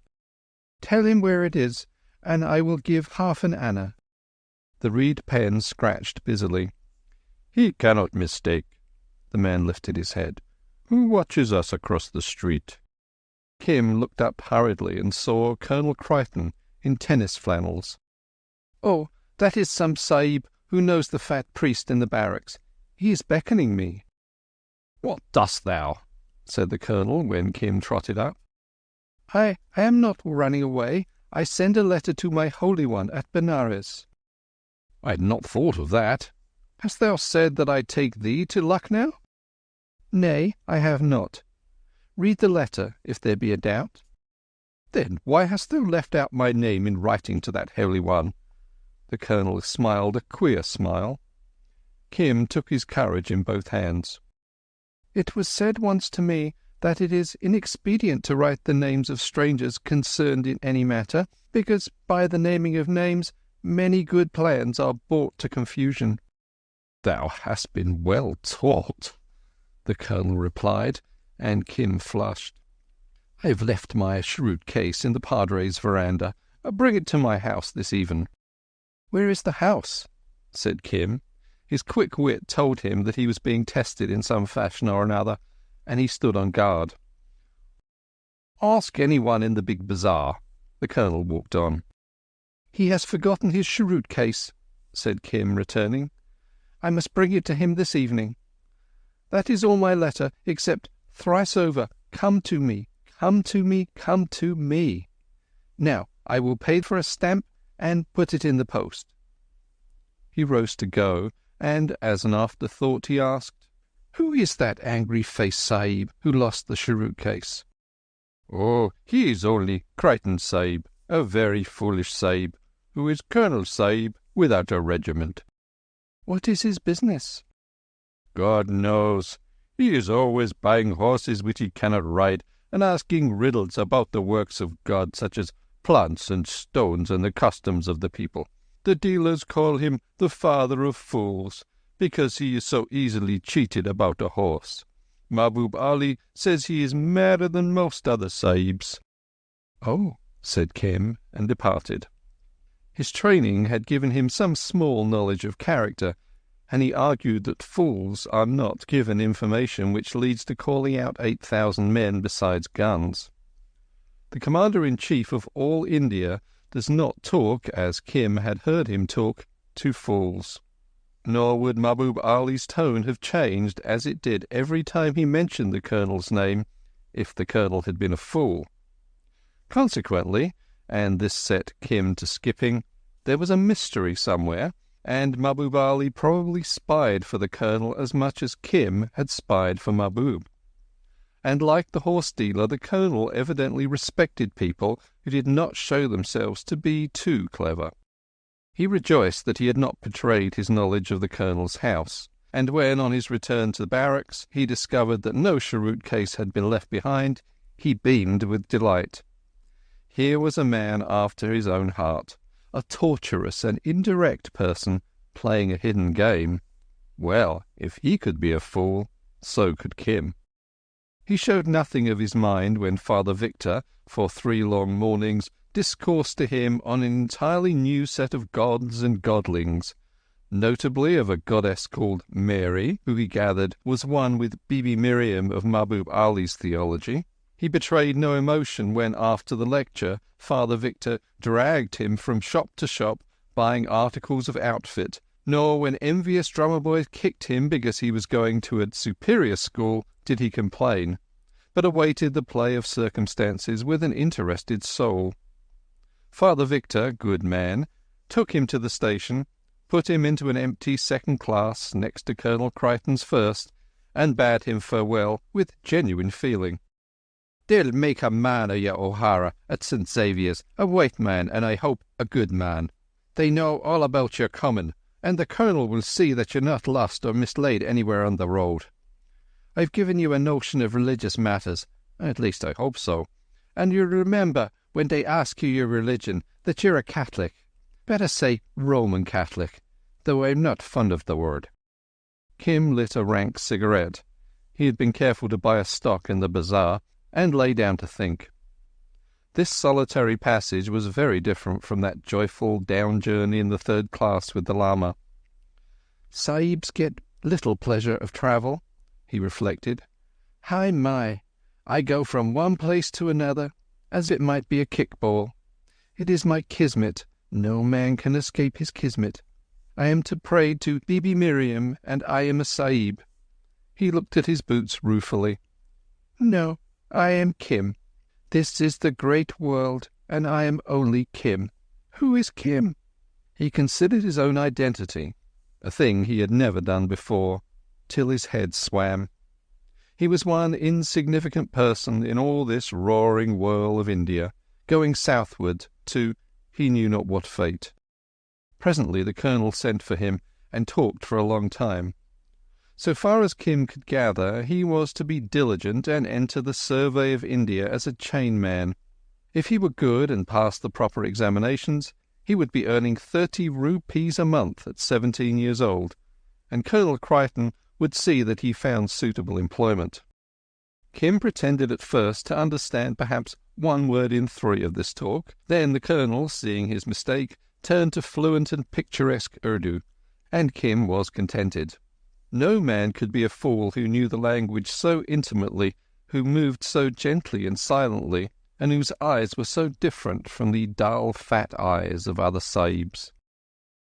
C: "Tell him where it is, and I will give half an anna." The reed pen scratched busily. "He cannot mistake." The man lifted his head. "Who watches us across the street?" Kim looked up hurriedly and saw Colonel Crichton in tennis flannels. "Oh, that is some sahib who knows the fat priest in the barracks. He is beckoning me." "What dost thou?" said the colonel when Kim trotted up. I am not running away. I send a letter to my Holy One at Benares." "I had not thought of that. Hast thou said that I take thee to Lucknow?" "Nay, I have not. Read the letter, if there be a doubt." "Then why hast thou left out my name in writing to that Holy One?" The colonel smiled a queer smile. Kim took his courage in both hands. "It was said once to me that it is inexpedient to write the names of strangers concerned in any matter, because by the naming of names many good plans are brought to confusion." "Thou hast been well taught," the colonel replied, and Kim flushed. "I have left my cheroot case in the padre's veranda. Bring it to my house this even." "Where is the house?" said Kim. His quick wit told him that he was being tested in some fashion or another, and he stood on guard. "Ask anyone in the big bazaar." The colonel walked on. "He has forgotten his cheroot case," said Kim, returning. "I must bring it to him this evening. That is all my letter, except thrice over, 'Come to me, come to me, come to me.' Now I will pay for a stamp and put it in the post." He rose to go, and as an afterthought he asked, "Who is that angry-faced sahib who lost the cheroot case?" "Oh, he is only Crichton Sahib, a very foolish sahib, who is Colonel Sahib without a regiment." "What is his business?" "God knows. He is always buying horses which he cannot ride, and asking riddles about the works of God, such as plants and stones and the customs of the people. The dealers call him the father of fools, because he is so easily cheated about a horse. Mahbub Ali says he is madder than most other sahibs." "Oh," said Kim, and departed. His training had given him some small knowledge of character, and he argued that fools are not given information which leads to calling out 8,000 men besides guns. The Commander-in-Chief of all India does not talk, as Kim had heard him talk, to fools. Nor would Mahbub Ali's tone have changed as it did every time he mentioned the colonel's name, if the colonel had been a fool.
A: Consequently, and this set Kim to skipping, there was a mystery somewhere, and Mahbub Ali probably spied for the Colonel as much as Kim had spied for Mahbub. And like the horse-dealer, the Colonel evidently respected people who did not show themselves to be too clever. He rejoiced that he had not betrayed his knowledge of the Colonel's house, and when, on his return to the barracks, he discovered that no cheroot case had been left behind, he beamed with delight. Here was a man after his own heart, a tortuous and indirect person playing a hidden game. Well, if he could be a fool, so could Kim. He showed nothing of his mind when Father Victor, for 3 long mornings, discoursed to him on an entirely new set of gods and godlings, notably of a goddess called Mary, who he gathered was one with Bibi Miriam of Mahbub Ali's theology. He betrayed no emotion when, after the lecture, Father Victor dragged him from shop to shop buying articles of outfit, nor when envious drummer boys kicked him because he was going to a superior school did he complain, but awaited the play of circumstances with an interested soul. Father Victor, good man, took him to the station, put him into an empty second class next to Colonel Crichton's first, and bade him farewell with genuine feeling. "They'll make a man of you, O'Hara, at St. Xavier's, a white man, and I hope a good man. They know all about your coming, and the Colonel will see that you're not lost or mislaid anywhere on the road. I've given you a notion of religious matters, at least I hope so, and you'll remember, when they ask you your religion, that you're a Catholic. Better say Roman Catholic, though I'm not fond of the word." Kim lit a rank cigarette. He had been careful to buy a stock in the bazaar, and lay down to think. This solitary passage was very different from that joyful down journey in the 3rd class with the Lama. "Sahibs get little pleasure of travel," he reflected. "Hi my, I go from one place to another, as it might be a kickball. It is my kismet. No man can escape his kismet. I am to pray to Bibi Miriam, and I am a Sahib." He looked at his boots ruefully. "No, I am Kim. This is the great world, and I am only Kim. Who is Kim?" He considered his own identity, a thing he had never done before, till his head swam. He was one insignificant person in all this roaring whirl of India, going southward to he knew not what fate. Presently the Colonel sent for him, and talked for a long time. So far as Kim could gather, he was to be diligent and enter the survey of India as a chainman. If he were good and passed the proper examinations, he would be earning 30 rupees a month at 17 years old, and Colonel Crichton would see that he found suitable employment. Kim pretended at first to understand perhaps 1 word in 3 of this talk. Then the Colonel, seeing his mistake, turned to fluent and picturesque Urdu, and Kim was contented. No man could be a fool who knew the language so intimately, who moved so gently and silently, and whose eyes were so different from the dull, fat eyes of other Sahibs.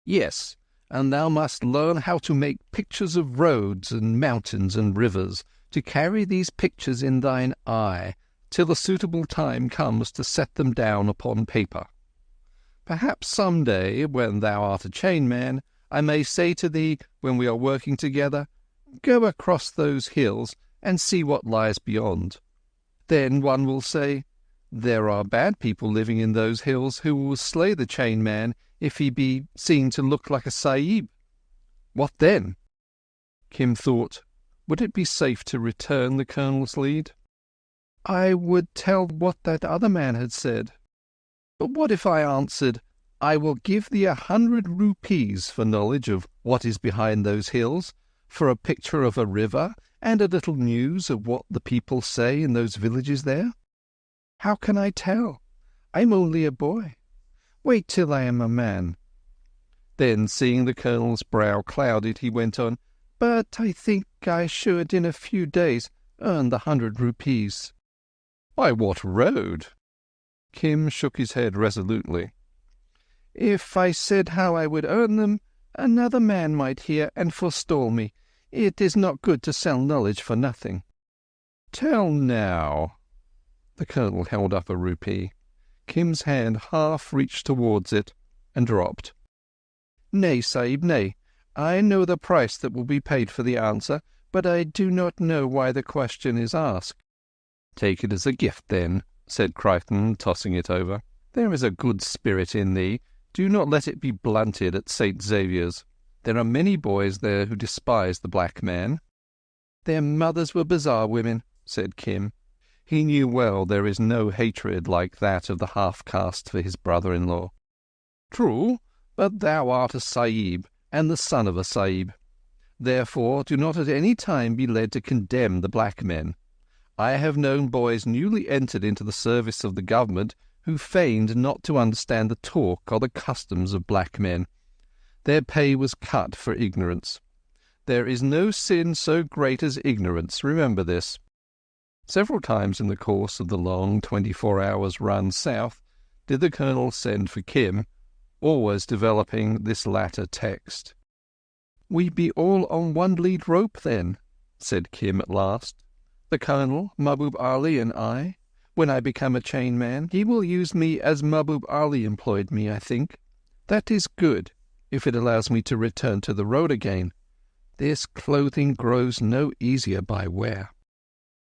A: "Yes, and thou must learn how to make pictures of roads and mountains and rivers, to carry these pictures in thine eye, till a suitable time comes to set them down upon paper. Perhaps some day, when thou art a chainman, I may say to thee, when we are working together, go across those hills and see what lies beyond. Then one will say, there are bad people living in those hills who will slay the chainman if he be seen to look like a Sahib. What then?" Kim thought, would it be safe to return the Colonel's lead? I would tell what that other man had said. But what if I answered, I will give thee 100 rupees for knowledge of what is behind those hills, for a picture of a river, and a little news of what the people say in those villages there? How can I tell? I'm only a boy. Wait till I am a man. Then, seeing the Colonel's brow clouded, he went on, But I think I should in a few days earn the 100 rupees. By what road? Kim shook his head resolutely. If I said how I would earn them, another man might hear and forestall me. It is not good to sell knowledge for nothing. Tell now. The Colonel held up a rupee.
C: Kim's hand half reached towards it and dropped. "Nay, Sahib, nay. I know the price that will be paid for the answer, but I do not know why the question is asked." "Take it as a gift, then," said Crichton, tossing it over. "There is a good spirit in thee. Do not let it be blunted at St. Xavier's. There are many boys there who despise the black man." "Their mothers were bazaar women," said Kim. He knew well there is no hatred like that of the half-caste for his brother-in-law. "True, but thou art a Sahib, and the son of a Sahib. Therefore do not at any time be led to condemn the black men. I have known boys newly entered into the service of the government who feigned not to understand the talk or the customs of black men. Their pay was cut for ignorance. There is no sin so great as ignorance, remember this." Several times in the course of the long 24 hours run south did the Colonel send for Kim, always developing this latter text. "We be all on one lead rope, then," said Kim at last. "The Colonel, Mahbub Ali, and I. When I become a chain man, he will use me as Mahbub Ali employed me, I think. That is good, if it allows me to return to the road again. This clothing grows no easier by wear."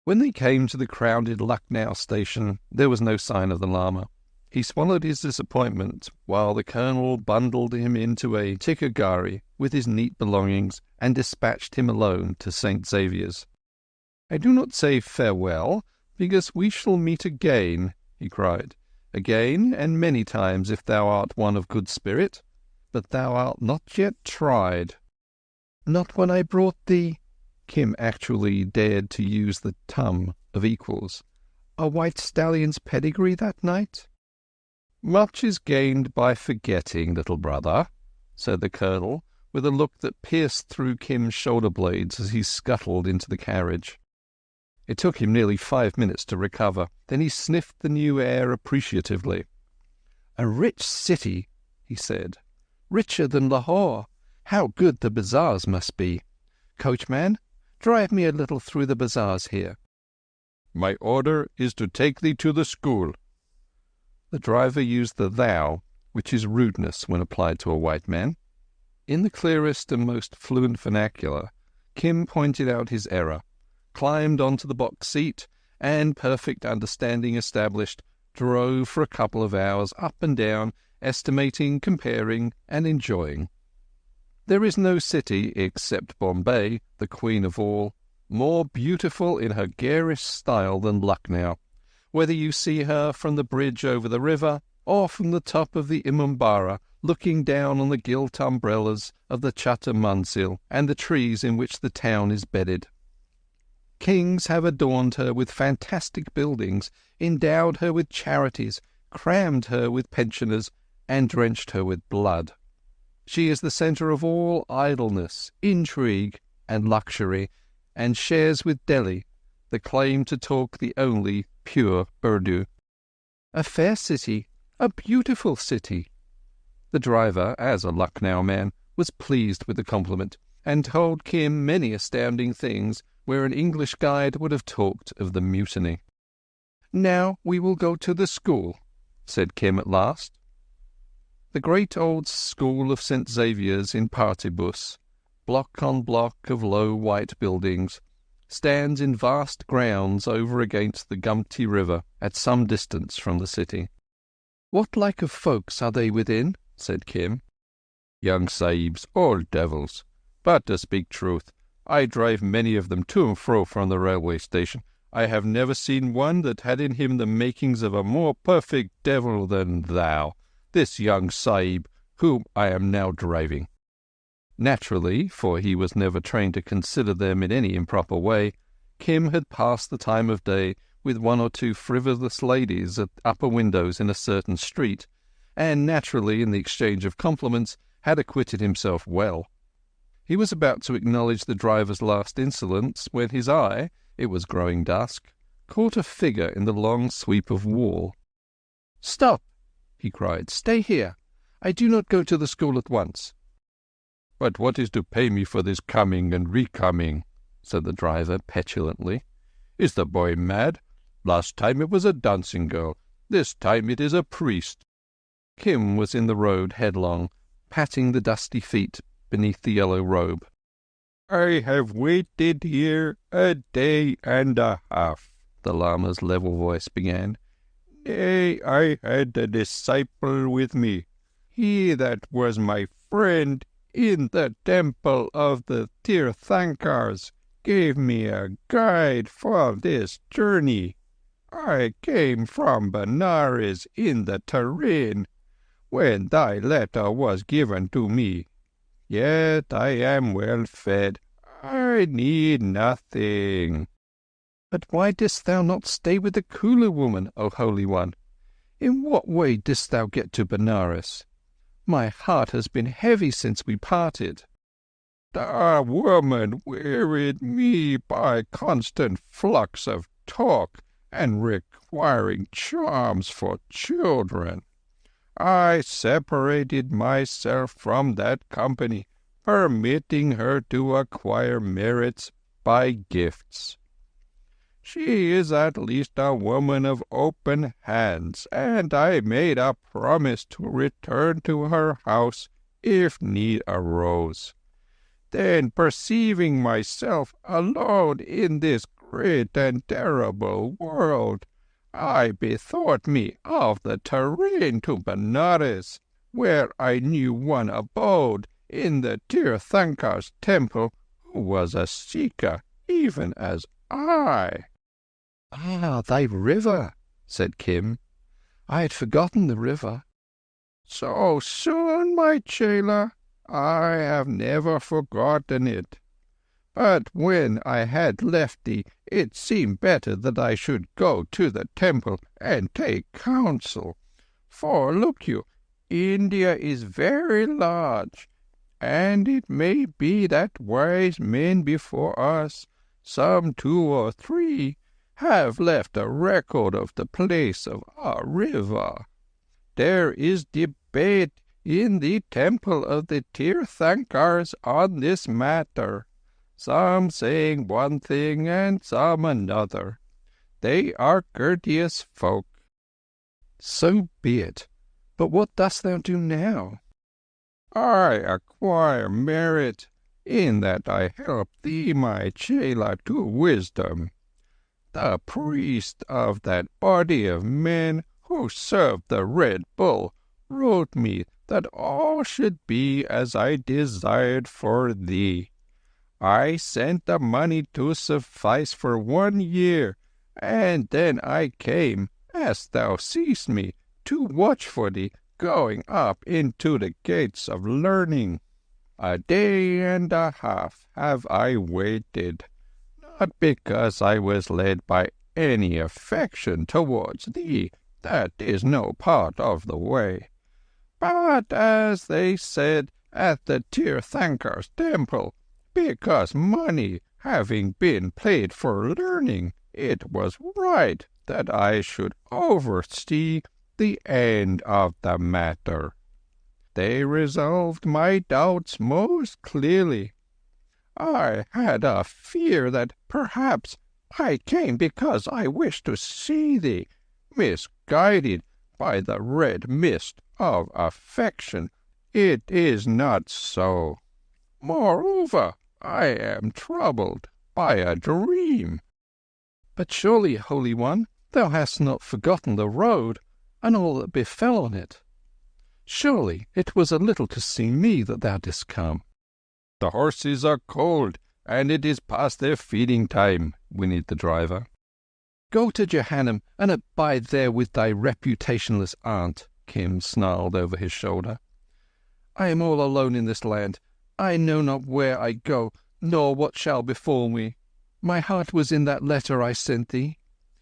C: When they came to the crowded Lucknow station, there was no sign of the lama. He swallowed his disappointment while the Colonel bundled him into a ticker gharry with his neat belongings and dispatched him alone to St. Xavier's. "I do not say farewell, because we shall meet again," he cried. "Again, and many times, if thou art one of good spirit. But thou art not yet tried." "Not when I brought thee—" Kim actually dared to use the tum of equals. "A white stallion's pedigree that night?" "Much is gained by forgetting, little brother," said the Colonel, with a look that pierced through Kim's shoulder-blades as he scuttled into the carriage. It took him nearly 5 minutes to recover. Then he sniffed the new air appreciatively. "A rich city," he said. "Richer than Lahore. How good the bazaars must be. Coachman, drive me a little through the bazaars here."
F: "My order is to take thee to the school."
C: The driver used the thou, which is rudeness when applied to a white man. In the clearest and most fluent vernacular, Kim pointed out his error, climbed onto the box seat, and, perfect understanding established, drove for a couple of hours up and down, estimating, comparing, and enjoying. There is no city, except Bombay, the queen of all, more beautiful in her garish style than Lucknow, whether you see her from the bridge over the river or from the top of the Imumbara, looking down on the gilt umbrellas of the Chatter Mansil and the trees in which the town is bedded. Kings have adorned her with fantastic buildings, endowed her with charities, crammed her with pensioners, and drenched her with blood. She is the centre of all idleness, intrigue, and luxury, and shares with Delhi the claim to talk the only pure Urdu. "A fair city, a beautiful city." The driver, as a Lucknow man, was pleased with the compliment, and told Kim many astounding things where an English guide would have talked of the mutiny. "Now we will go to the school," said Kim at last. The great old school of St. Xavier's in Partibus, block on block of low white buildings, stands in vast grounds over against the Gumti River at some distance from the city. "What like of folks are they within?" said Kim.
F: "Young sahibs, all devils. But to speak truth, I drive many of them to and fro from the railway station. I have never seen one that had in him the makings of a more perfect devil than thou, this young sahib, whom I am now driving."
C: Naturally, for he was never trained to consider them in any improper way, Kim had passed the time of day with one or two frivolous ladies at upper windows in a certain street, and naturally, in the exchange of compliments, had acquitted himself well. He was about to acknowledge the driver's last insolence when his eye, it was growing dusk, caught a figure in the long sweep of wall. "Stop!" he cried. "Stay here. I do not go to the school at once."
F: "But what is to pay me for this coming and recoming?" said the driver petulantly. "Is the boy mad? Last time it was a dancing girl. This time it is a priest."
C: Kim was in the road headlong, patting the dusty feet beneath the yellow robe.
F: "I have waited here a day and a half," the Lama's level voice began. "Nay, I had a disciple with me, he that was my friend in the temple of the Tirthankars gave me a guide for this journey. I came from Benares in the terrain when thy letter was given to me. Yet I am well fed. I need nothing."
C: "But why didst thou not stay with the Kulu woman, O Holy One? In what way didst thou get to Benares? My heart has been heavy since we parted."
F: "The woman wearied me by constant flux of talk and requiring charms for children. I separated myself from that company, permitting her to acquire merits by gifts. She is at least a woman of open hands, and I made a promise to return to her house if need arose. Then, perceiving myself alone in this great and terrible world, I bethought me of the terrain to Benares, where I knew one abode in the Tirthankar's temple who was a seeker, even as I."
C: "Ah, thy river," said Kim. "I had forgotten the river."
F: "So soon, my chela? I have never forgotten it. But when I had left thee, it seemed better that I should go to the temple and take counsel. For, look you, India is very large, and it may be that wise men before us, some 2 or 3, have left a record of the place of our river. There is debate in the temple of the Tirthankars on this matter, some saying one thing and some another. They are courteous folk."
C: "So be it. But what dost thou do now?"
F: "I acquire merit in that I help thee, my chela, to wisdom. The priest of that body of men who served the Red Bull wrote me that all should be as I desired for thee. I sent the money to suffice for 1 year, and then I came, as thou seest me, to watch for thee going up into the gates of learning. A day and a half have I waited, not because I was led by any affection towards thee, that is no part of the way, but, as they said at the Tirthankar's temple, because money having been paid for learning, it was right that I should oversee the end of the matter. They resolved my doubts most clearly. I had a fear that perhaps I came because I wished to see thee, misguided by the red mist of affection. It is not so. Moreover, I am troubled by a dream."
C: "But surely, Holy One, thou hast not forgotten the road and all that befell on it. Surely it was a little to see me that thou didst come."
F: "The horses are cold, and it is past their feeding time," whinnied the driver.
C: "Go to Jehannam and abide there with thy reputationless aunt," Kim snarled over his shoulder. "I am all alone in this land. I know not where I go, nor what shall befall me. My heart was in that letter I sent thee.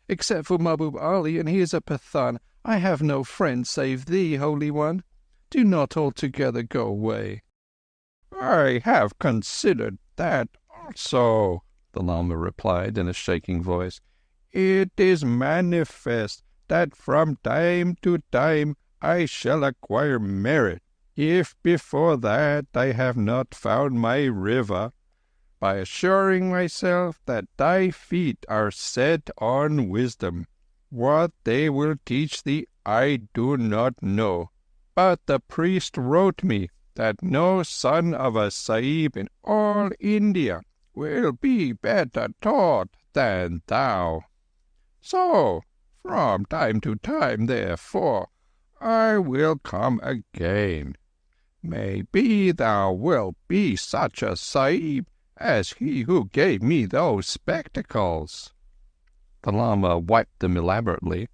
C: Except for Mahbub Ali, and he is a Pathan, I have no friend save thee, Holy One. Do not altogether go away."
F: "I have considered that also," the Lama replied in a shaking voice. "It is manifest that from time to time I shall acquire merit, if before that I have not found my river, by assuring myself that thy feet are set on wisdom. What they will teach thee I do not know, but the priest wrote me that no son of a Sahib in all India will be better taught than thou. So, from time to time, therefore, I will come again. Maybe thou wilt be such a Sahib as he who gave me those spectacles."
C: The Lama wiped them elaborately.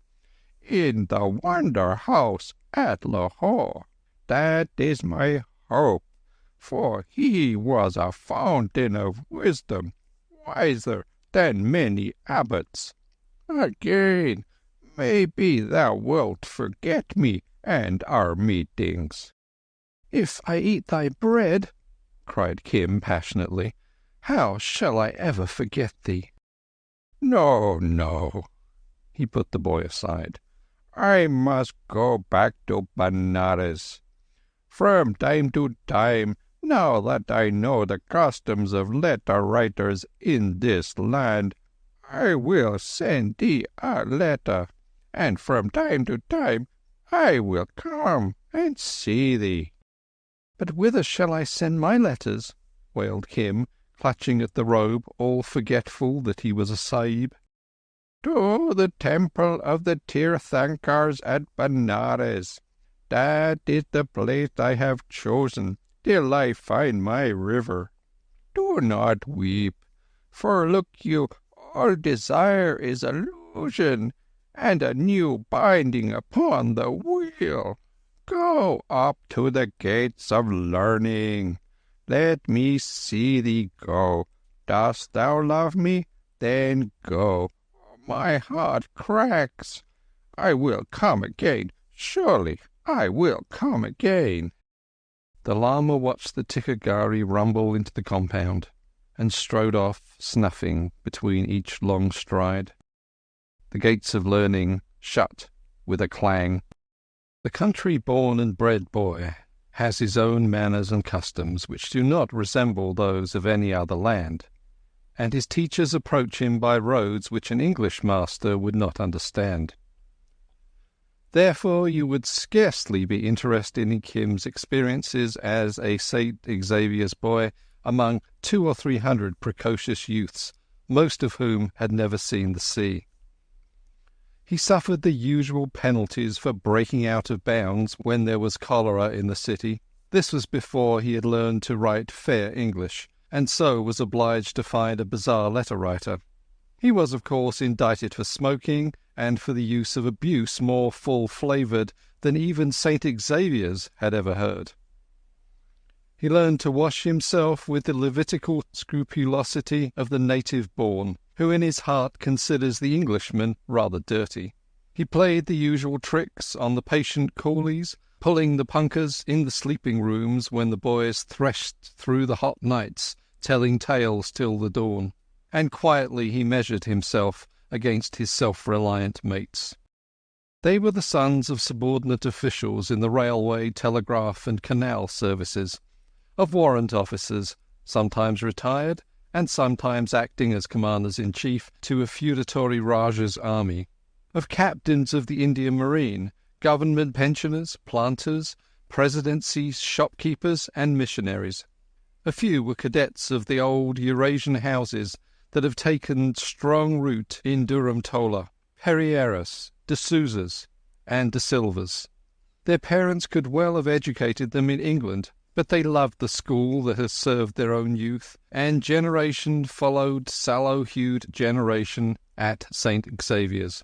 F: "In the Wonder House at Lahore. That is my hope, for he was a fountain of wisdom, wiser than many abbots. Again, maybe thou wilt forget me and our meetings."
C: "If I eat thy bread," cried Kim passionately, "how shall I ever forget thee?"
F: "No, no." He put the boy aside. "I must go back to Benares. From time to time, now that I know the customs of letter writers in this land, I will send thee a letter, and from time to time I will come and see thee."
C: "But whither shall I send my letters?" wailed Kim, clutching at the robe, all forgetful that he was a Sahib.
F: "To the temple of the Tirthankars at Benares. That is the place I have chosen till I find my river. Do not weep, for look you, all desire is illusion, and a new binding upon the wheel. Go up to the gates of learning. Let me see thee go. Dost thou love me? Then go. My heart cracks. I will come again. Surely I will come again."
C: The Lama watched the Tikagari rumble into the compound, and strode off, snuffing between each long stride. The gates of learning shut with a clang. The country-born and bred boy has his own manners and customs which do not resemble those of any other land, and his teachers approach him by roads which an English master would not understand. Therefore you would scarcely be interested in Kim's experiences as a St. Xavier's boy among 200 or 300 precocious youths, most of whom had never seen the sea. He suffered the usual penalties for breaking out of bounds when there was cholera in the city. This was before he had learned to write fair English, and so was obliged to find a bizarre letter-writer. He was, of course, indicted for smoking and for the use of abuse more full-flavoured than even St. Xavier's had ever heard. He learned to wash himself with the Levitical scrupulosity of the native-born, who in his heart considers the Englishman rather dirty. He played the usual tricks on the patient coolies, pulling the punkahs in the sleeping-rooms when the boys threshed through the hot nights, telling tales till the dawn, and quietly he measured himself against his self-reliant mates. They were the sons of subordinate officials in the railway, telegraph and canal services, of warrant officers, sometimes retired, and sometimes acting as commanders-in-chief to a feudatory Rajah's army, of captains of the Indian Marine, government pensioners, planters, presidencies, shopkeepers, and missionaries. A few were cadets of the old Eurasian houses that have taken strong root in Durham Tola, Perieras, de Souzas, and de Silvas. Their parents could well have educated them in England, but they loved the school that has served their own youth, and generation followed sallow-hued generation at St. Xavier's.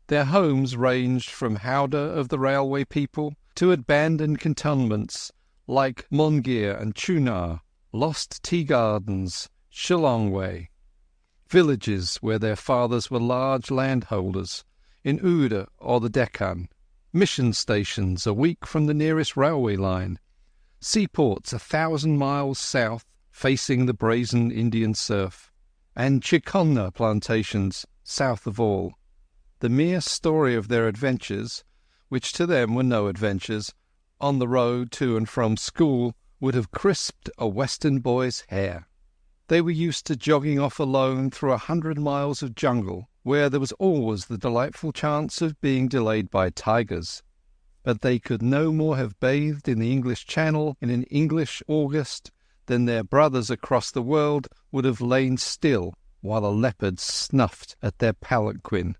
C: Their homes ranged from howdah of the railway people to abandoned cantonments like Mongir and Chunar, lost tea gardens, Shillong Way, villages where their fathers were large landholders, in Oude or the Deccan, mission stations a week from the nearest railway line, seaports 1,000 miles south facing the brazen Indian surf, and Chikonna plantations south of all. The mere story of their adventures, which to them were no adventures, on the road to and from school would have crisped a Western boy's hair. They were used to jogging off alone through 100 miles of jungle
A: where there was always the delightful chance of being delayed by tigers. But they could no more have bathed in the English Channel in an English August than their brothers across the world would have lain still while a leopard snuffed at their palanquin.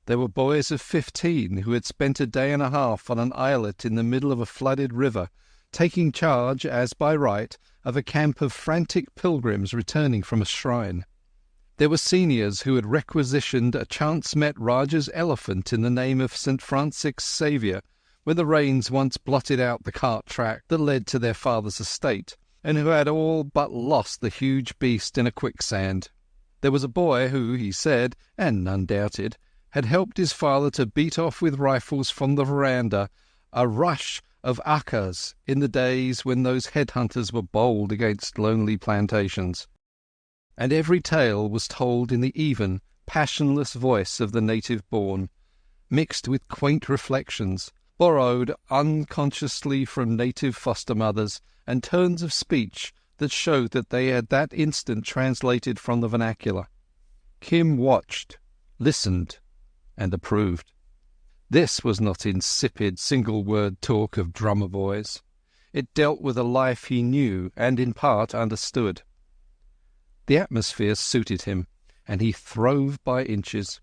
A: There were boys of 15 who had spent a day and a half on an islet in the middle of a flooded river, taking charge, as by right, of a camp of frantic pilgrims returning from a shrine. There were seniors who had requisitioned a chance-met Rajah's elephant in the name of St. Francis Xavier, when the rains once blotted out the cart track that led to their father's estate, and who had all but lost the huge beast in a quicksand. There was a boy who, he said, and none doubted, had helped his father to beat off with rifles from the veranda a rush of Akas in the days when those headhunters were bold against lonely plantations. And every tale was told in the even, passionless voice of the native-born, mixed with quaint reflections, borrowed unconsciously from native foster-mothers, and turns of speech that showed that they had that instant translated from the vernacular. Kim watched, listened, and approved. This was not insipid single-word talk of drummer boys. It dealt with a life he knew and in part understood. The atmosphere suited him, and he throve by inches.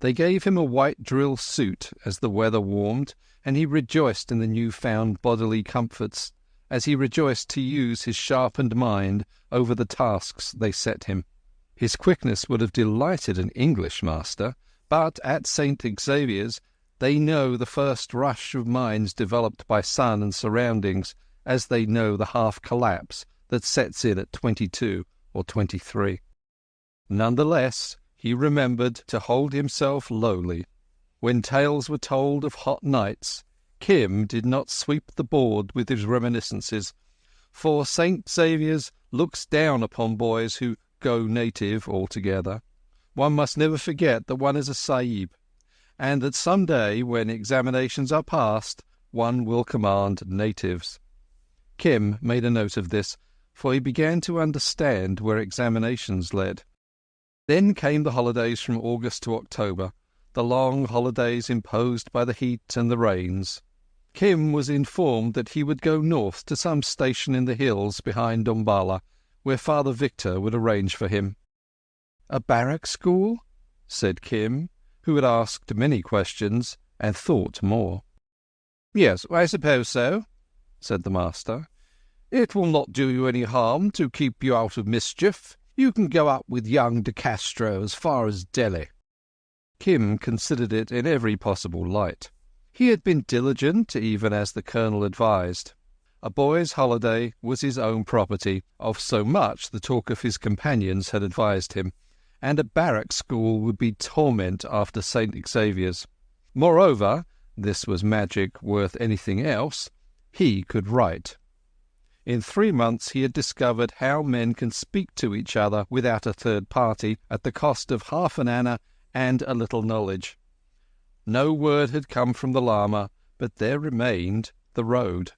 A: They gave him a white drill suit as the weather warmed, and he rejoiced in the new-found bodily comforts, as he rejoiced to use his sharpened mind over the tasks they set him. His quickness would have delighted an English master, but at St. Xavier's they know the first rush of minds developed by sun and surroundings, as they know the half-collapse that sets in at 22 or 23. None the less, he remembered to hold himself lowly. When tales were told of hot nights, Kim did not sweep the board with his reminiscences, for St. Xavier's looks down upon boys who go native altogether. One must never forget that one is a sahib, and that some day, when examinations are passed, one will command natives. Kim made a note of this, for he began to understand where examinations led. Then came the holidays from August to October, the long holidays imposed by the heat and the rains. Kim was informed that he would go north to some station in the hills behind Umballa, where Father Victor would arrange for him. "A barrack school?" said Kim, who had asked many questions and thought more. "Yes, I suppose so," said the master. "It will not do you any harm to keep you out of mischief. You can go up with young De Castro as far as Delhi." Kim considered it in every possible light. He had been diligent, even as the colonel advised. A boy's holiday was his own property, of so much the talk of his companions had advised him, and a barrack school would be torment after St. Xavier's. Moreover, this was magic worth anything else, he could write. In 3 months he had discovered how men can speak to each other without a third party, at the cost of half an anna and a little knowledge. No word had come from the Lama, but there remained the road.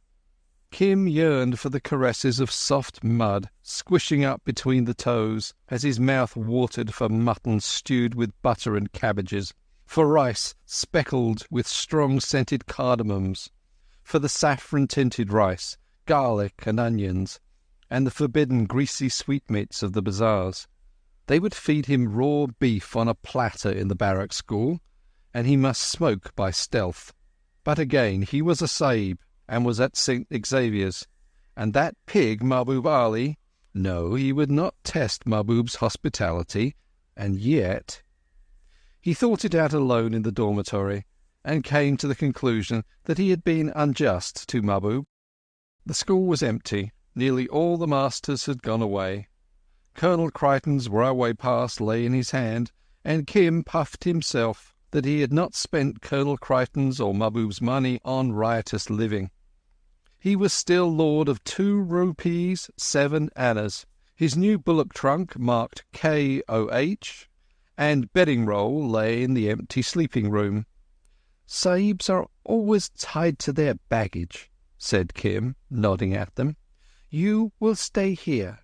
A: Kim yearned for the caresses of soft mud squishing up between the toes as his mouth watered for mutton stewed with butter and cabbages, for rice speckled with strong-scented cardamoms, for the saffron-tinted rice, garlic and onions, and the forbidden greasy sweetmeats of the bazaars. They would feed him raw beef on a platter in the barrack school, and he must smoke by stealth. But again he was a sahib, and was at St. Xavier's, and that pig Mahbub Ali, no, he would not test Mahbub's hospitality, and yet— He thought it out alone in the dormitory, and came to the conclusion that he had been unjust to Mahbub. The school was empty. Nearly all the masters had gone away. Colonel Crichton's railway pass lay in his hand, and Kim puffed himself that he had not spent Colonel Crichton's or Mahbub's money on riotous living. He was still lord of 2 rupees 7 annas. His new bullock trunk marked KOH, and bedding roll lay in the empty sleeping-room. "Sahibs are always tied to their baggage," said Kim, nodding at them. "You will stay here."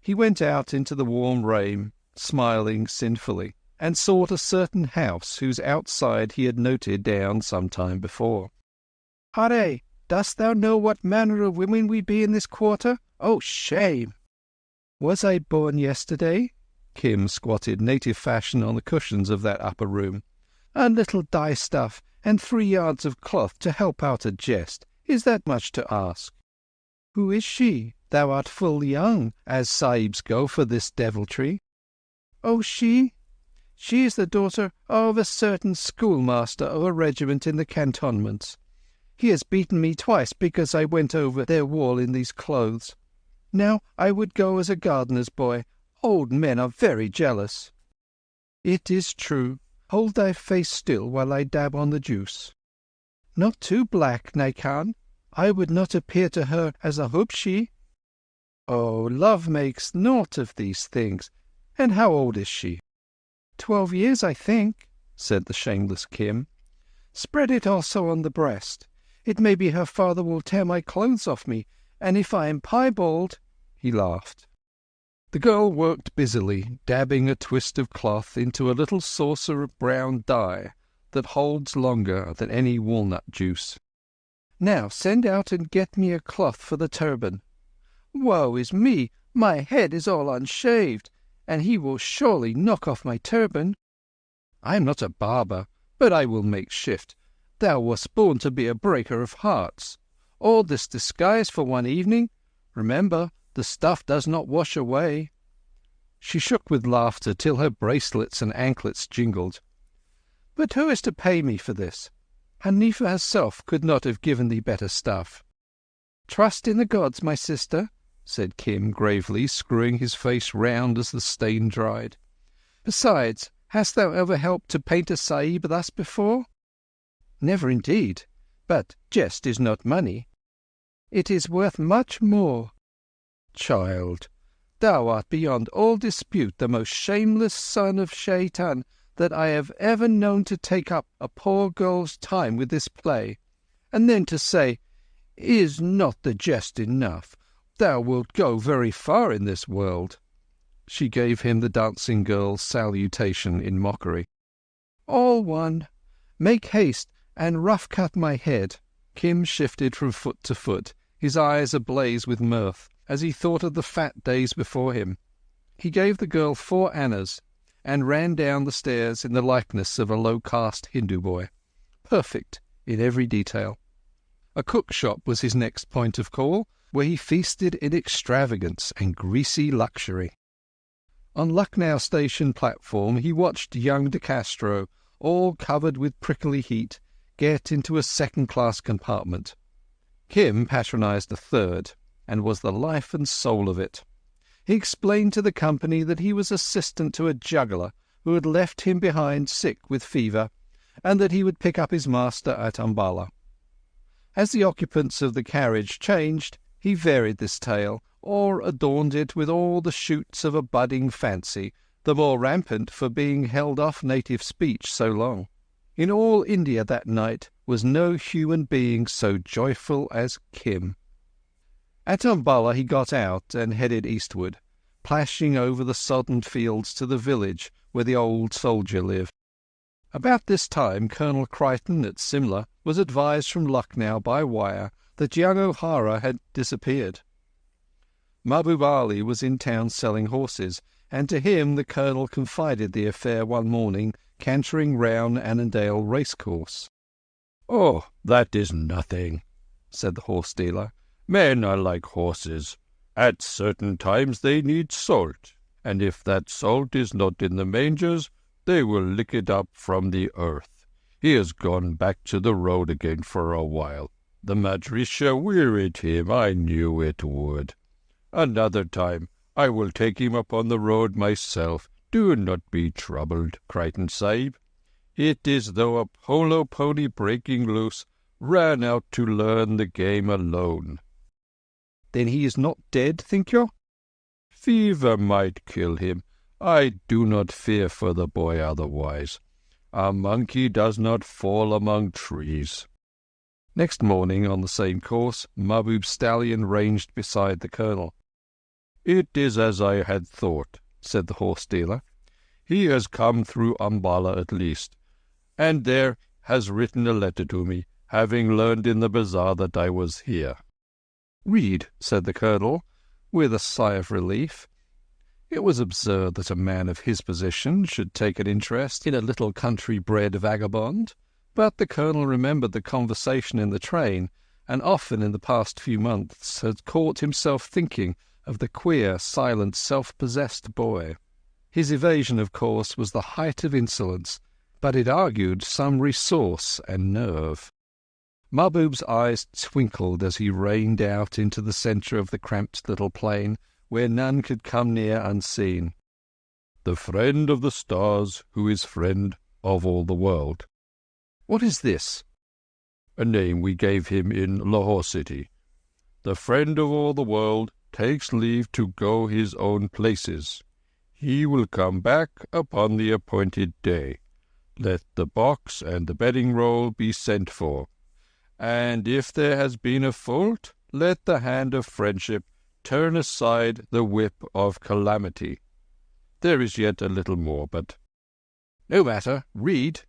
A: He went out into the warm rain, smiling sinfully,
B: and sought a certain house whose outside he had noted down some time before.
D: "Hare, dost thou know what manner of women we be in this quarter? Oh, shame!"
B: Was I born yesterday? Kim squatted native fashion on the cushions of that upper room. A little dye stuff and 3 yards of cloth to help out a jest. Is that much to ask? Who is she? Thou art full young, as sahibs go for this deviltry. Oh, she? She is the daughter of a certain schoolmaster of a regiment in the cantonments. He has beaten me twice because I went over their wall in these clothes. Now I would go as a gardener's boy. Old men are very jealous. It is true. Hold thy face still while I dab on the juice. Not too black, Naikan. I would not appear to her as a hubshi. Oh, love makes naught of these things. And how old is she? 12 years, I think, said the shameless Kim. Spread it also on the breast. It may be her father will tear my clothes off me, and if I am piebald— He laughed. The girl worked busily, dabbing a twist of cloth into a little saucer of brown dye that holds longer than any walnut juice. Now send out and get me a cloth for the turban. Woe is me! My head is all unshaved, and he will surely knock off my turban. I am not a barber, but I will make shift. Thou wast born to be a breaker of hearts. All this disguise for one evening? Remember, the stuff does not wash away. She shook with laughter till her bracelets and anklets jingled. But who is to pay me for this? Hanifa herself could not have given thee better stuff. Trust in the gods, my sister, said Kim gravely, screwing his face round as the stain dried. Besides, hast thou ever helped to paint a sahib thus before? Never indeed, but jest is not money. It is worth much more. Child, thou art beyond all dispute the most shameless son of Shaitan that I have ever known to take up a poor girl's time with this play, and then to say, Is not the jest enough? Thou wilt go very far in this world. She gave him the dancing girl's salutation in mockery. All one. Make haste and rough-cut my head. Kim shifted from foot to foot, his eyes ablaze with mirth, as he thought of the fat days before him. He gave the girl 4 annas, and ran down the stairs in the likeness of a low-caste Hindu boy, perfect in every detail. A cook-shop was his next point of call, where he feasted in extravagance and greasy luxury. On Lucknow station platform he watched young De Castro, all covered with prickly heat, get into a second-class compartment. Kim patronized a third, and was the life and soul of it. He explained to the company that he was assistant to a juggler who had left him behind sick with fever, and that he would pick up his master at Umballa. As the occupants of the carriage changed, he varied this tale, or adorned it with all the shoots of a budding fancy, the more rampant for being held off native speech so long. In all India that night was no human being so joyful as Kim. At Umballa he got out and headed eastward, plashing over the sodden fields to the village where the old soldier lived. About this time Colonel Crichton at Simla was advised from Lucknow by wire that young O'Hara had disappeared. Mahbub Ali was in town selling horses, and to him the colonel confided the affair one morning, cantering round Annandale racecourse.
F: "Oh, that is nothing," said the horse-dealer. "Men are like horses. At certain times they need salt, and if that salt is not in the mangers, they will lick it up from the earth. He has gone back to the road again for a while. The Madrisha wearied him. I knew it would. Another time I will take him up on the road myself. Do not be troubled, Crichton Sahib. It is though a polo pony breaking loose ran out to learn the game alone."
B: Then he is not dead, think you?
F: Fever might kill him. I do not fear for the boy otherwise. A monkey does not fall among trees.
B: Next morning, on the same course, Mahbub's stallion ranged beside the colonel.
F: "It is as I had thought," said the horse-dealer. He has come through Umballa at least, and there has written a letter to me, having learned in the bazaar that I was here."
C: "Read," said the Colonel, with a sigh of relief. It was absurd that a man of his position should take an interest in a little country-bred vagabond, but the Colonel remembered the conversation in the train, and often in the past few months had caught himself thinking of the queer, silent, self-possessed boy. His evasion, of course, was the height of insolence, but it argued some resource and nerve. Mahbub's eyes twinkled as he reined out into the centre of the cramped little plain, where none could come near unseen.
F: "The friend of the stars, who is friend of all the world."
C: "What is this?"
F: "A name we gave him in Lahore city. The friend of all the world takes leave to go his own places. He will come back upon the appointed day. Let the box and the bedding roll be sent for, and if there has been a fault, let the hand of friendship turn aside the whip of calamity. There is yet a little more, but—"
C: "No matter. Read."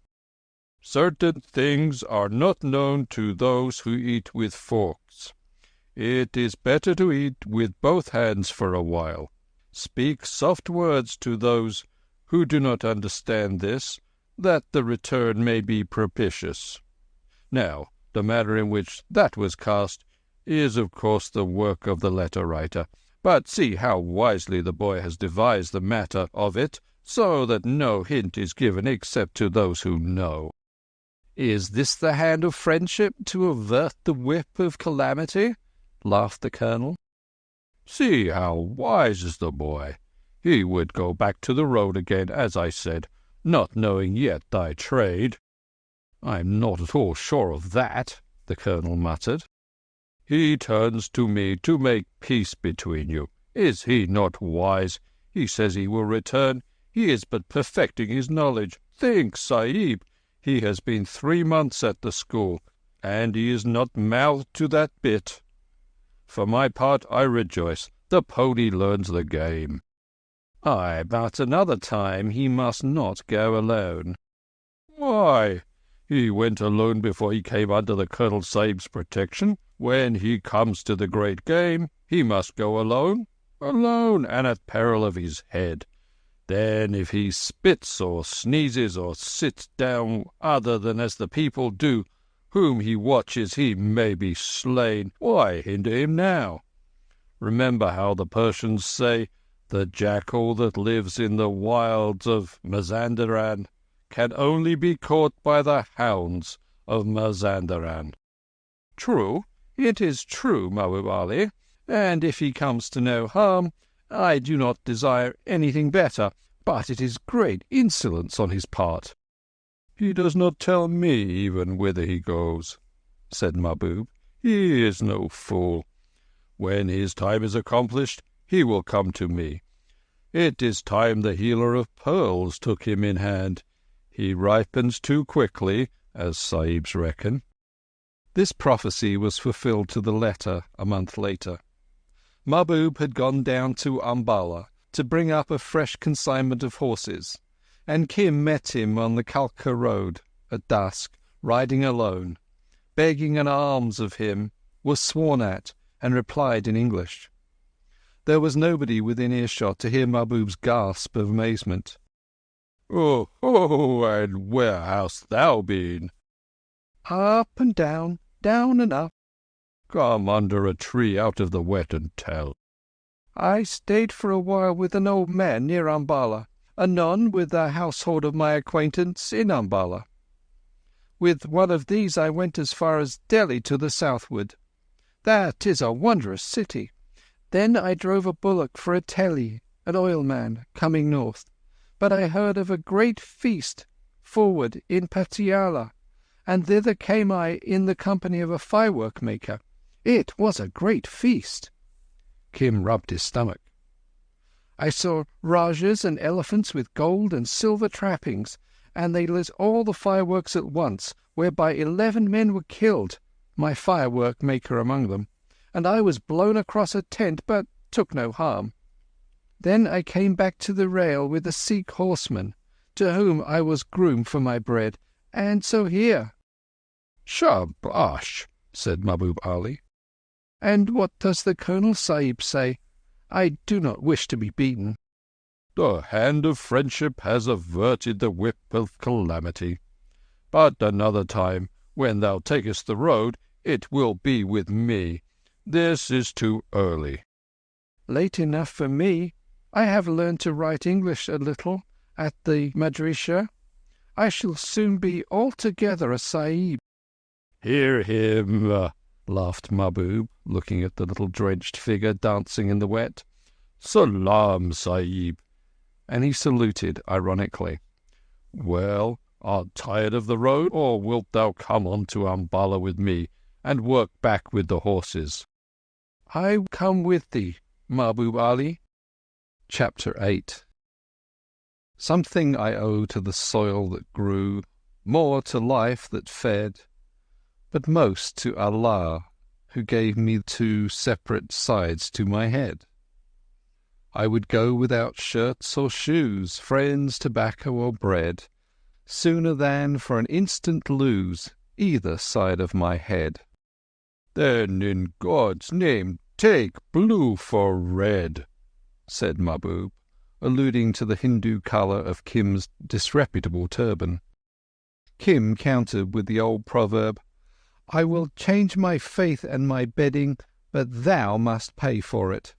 F: "Certain things are not known to those who eat with forks. It is better to eat with both hands for a while. Speak soft words to those who do not understand this, that the return may be propitious. Now, the manner in which that was cast is of course the work of the letter-writer, but see how wisely the boy has devised the matter of it, so that no hint is given except to those who know."
C: "Is this the hand of friendship to avert the whip of calamity?" laughed the Colonel.
F: "See how wise is the boy. He would go back to the road again, as I said, not knowing yet thy trade."
C: "I'm not at all sure of that," the Colonel muttered.
F: "He turns to me to make peace between you. Is he not wise? He says he will return. He is but perfecting his knowledge. Think, Sahib, he has been 3 months at the school, and he is not mouthed to that bit. For my part, I rejoice. The pony learns the game."
C: "Aye, but another time he must not go alone."
F: "Why? He went alone before he came under the Colonel Sahib's protection. When he comes to the great game, he must go alone. Alone, and at peril of his head. Then if he spits or sneezes or sits down other than as the people do, whom he watches, he may be slain. Why hinder him now? Remember how the Persians say, the jackal that lives in the wilds of Mazandaran can only be caught by the hounds of Mazandaran."
C: "True. It is true, Mahbub Ali, and if he comes to no harm, I do not desire anything better, but it is great insolence on his part."
F: "He does not tell me even whither he goes," said Mahbub. "He is no fool. When his time is accomplished, he will come to me. It is time the healer of pearls took him in hand. He ripens too quickly, as Sahibs reckon."
C: This prophecy was fulfilled to the letter a month later. Mahbub had gone down to Umballa to bring up a fresh consignment of horses, and Kim met him on the Kalka road at dusk, riding alone, begging an alms of him, was sworn at, and replied in English. There was nobody within earshot to hear Mahbub's gasp of amazement.
F: Oh, and where hast thou been?"
D: "Up and down, down and up."
F: "Come under a tree out of the wet and tell."
D: "I stayed for a while with an old man near Umballa, anon with a household of my acquaintance in Umballa. With one of these I went as far as Delhi to the southward. That is a wondrous city. Then I drove a bullock for a teli, an oilman, coming north. But I heard of a great feast forward in Patiala, and thither came I in the company of a firework maker. It was a great feast." Kim rubbed his stomach. "I saw Rajas and elephants with gold and silver trappings, and they lit all the fireworks at once, whereby 11 men were killed, my firework maker among them, and I was blown across a tent, but took no harm."
C: Then I came back to the rail with the Sikh horseman, to whom I was groom for my bread, and so here."
E: "Shabash," said Mahbub Ali.
C: "And what does the Colonel Sahib say? I do not wish to be beaten."
E: "The hand of friendship has averted the whip of calamity. But another time, when thou takest the road, it will be with me. This is too early."
C: "Late enough for me. I have learned to write English a little at the Madrisa. I shall soon be altogether a Sahib."
E: "Hear him!" laughed Mahbub, looking at the little drenched figure dancing in the wet. "Salaam, Sahib." And he saluted ironically. "Well, art tired of the road, or wilt thou come on to Ambala with me and work back with the horses?"
C: "I come with thee, Mahbub Ali."
B: Chapter 8. Something I owe to the soil that grew, more to life that fed, but most to Allah, who gave me 2 separate sides to my head. I would go without shirts or shoes, friends, tobacco or bread, sooner than for an instant lose either side of my head.
E: "Then in God's name take blue for red,"
B: said Mahbub, alluding to the Hindu colour of Kim's disreputable turban. Kim countered with the old proverb, "I will change my faith and my bedding, but thou must pay for it."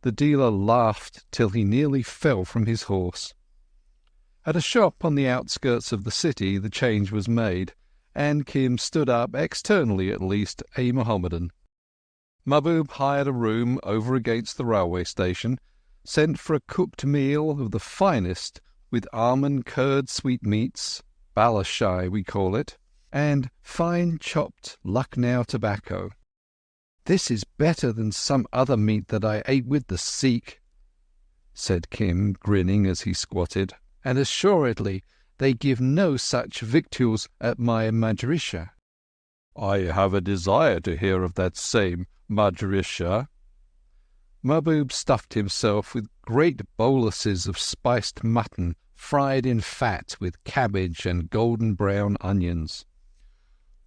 B: The dealer laughed till he nearly fell from his horse. At a shop on the outskirts of the city the change was made, and Kim stood up, externally at least, a Mohammedan. Mahbub hired a room over against the railway station, sent for a cooked meal of the finest with almond curd sweetmeats, balashai we call it, and fine chopped Lucknow tobacco. "This is better than some other meat that I ate with the Sikh," said Kim, grinning as he squatted, "and assuredly they give no such victuals at my Madrisa."
E: "I have a desire to hear of that same Madrisa."
B: Mahbub stuffed himself with great boluses of spiced mutton fried in fat with cabbage and golden brown onions.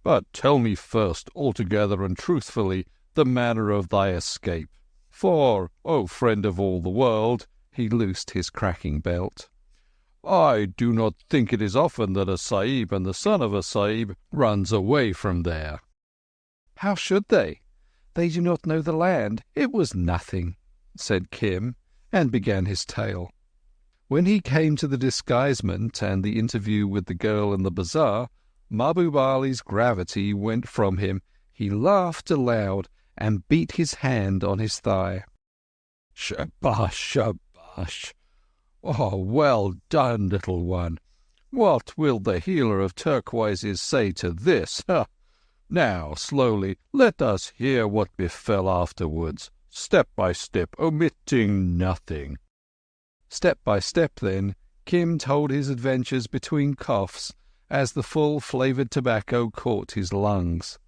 E: "But tell me first, altogether and truthfully, the manner of thy escape. For, O friend of all the world,"
B: he loosed his cracking belt,
E: "I do not think it is often that a Sahib and the son of a Sahib runs away from there."
B: "How should they? They do not know the land. It was nothing," said Kim, and began his tale. When he came to the disguisement and the interview with the girl in the bazaar, Mahbub Ali's gravity went from him. He laughed aloud and beat his hand on his thigh.
E: "Shabash, shabash! Oh, well done, little one! What will the healer of turquoises say to this? Ha! Now, slowly, let us hear what befell afterwards, step by step, omitting nothing."
B: Step by step, then, Kim told his adventures between coughs, as the full flavoured tobacco caught his lungs.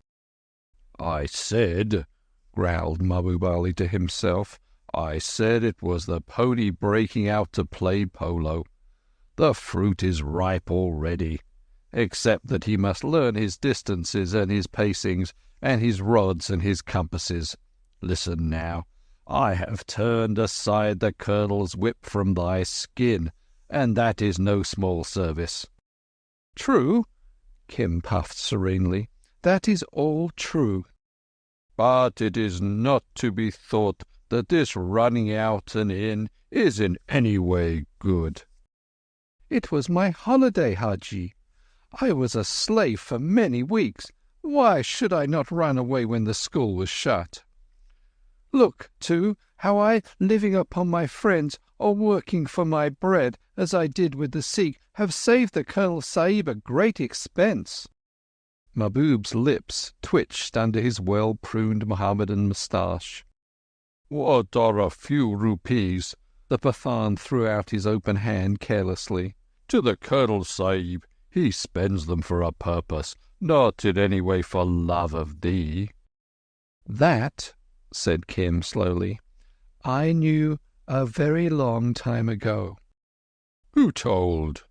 E: "I said," growled Mahbub Ali to himself, "I said it was the pony breaking out to play polo. The fruit is ripe already, except that he must learn his distances and his pacings, and his rods and his compasses. Listen now, I have turned aside the Colonel's whip from thy skin, and that is no small service."
B: "True," Kim puffed serenely. "That is all true."
E: "But it is not to be thought that this running out and in is in any way good."
B: "It was my holiday, Haji. I was a slave for many weeks. Why should I not run away when the school was shut? Look, too, how I, living upon my friends or working for my bread, as I did with the Sikh, have saved the Colonel Sahib a great expense." Mahbub's lips twitched under his well-pruned Mohammedan moustache.
E: "What are a few rupees?"
B: The Pathan threw out his open hand carelessly.
E: "To the Colonel Sahib. He spends them for a purpose, not in any way for love of thee."
B: "That," said Kim slowly, "I knew a very long time ago.
F: Who told?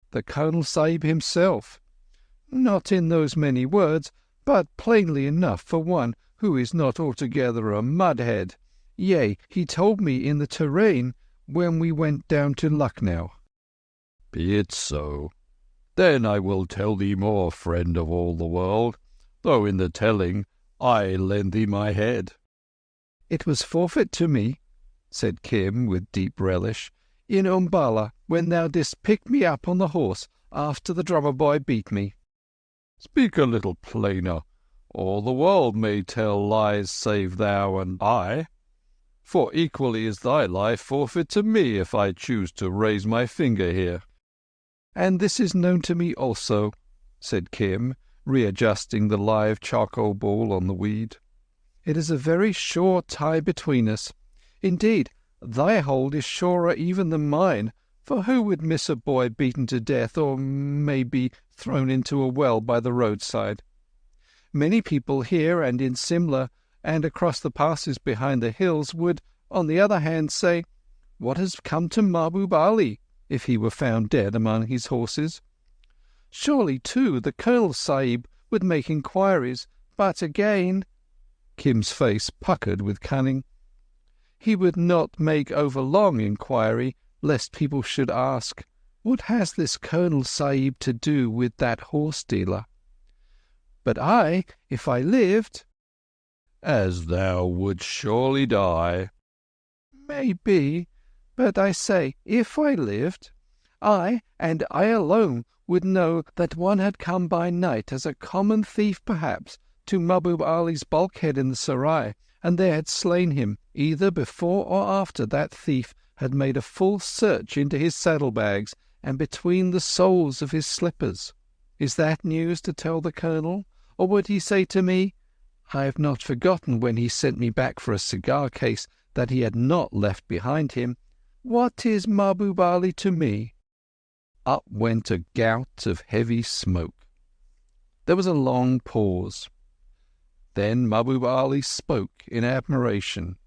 B: The Colonel Sahib himself. Not in those many words, but plainly enough for one who is not altogether a mudhead. Yea, he told me in the terrain when we went down to Lucknow.
F: Be it so. Then I will tell thee more, friend of all the world, though in the telling I lend thee my head.
B: It was forfeit to me, said Kim with deep relish, in Umballa, when thou didst pick me up on the horse after the drummer boy beat me.
F: Speak a little plainer. All the world may tell lies save thou and I. For equally is thy life forfeit to me if I choose to raise my finger here.
B: And this is known to me also, said Kim, readjusting the live charcoal ball on the weed. It is a very sure tie between us. Indeed, thy hold is surer even than mine, for who would miss a boy beaten to death or, maybe, thrown into a well by the roadside? Many people here and in Simla and across the passes behind the hills would, on the other hand, say, "What has come to Mahbub Ali?" if he were found dead among his horses. Surely, too, the Colonel Sahib would make inquiries, but again— Kim's face puckered with cunning. He would not make over-long inquiry, lest people should ask, "What has this Colonel Sahib to do with that horse-dealer?" But I, if I lived—
F: As thou wouldst surely die.
B: Maybe, but I say, if I lived, I, and I alone, would know that one had come by night as a common thief perhaps to Mahbub Ali's bulkhead in the Sarai, and there had slain him, either before or after that thief had made a full search into his saddlebags and between the soles of his slippers. Is that news to tell the Colonel? Or would he say to me— I have not forgotten when he sent me back for a cigar case that he had not left behind him, "What is Mahbub Ali to me?" Up went a gout of heavy smoke. There was a long pause. Then Mahbub Ali spoke in admiration.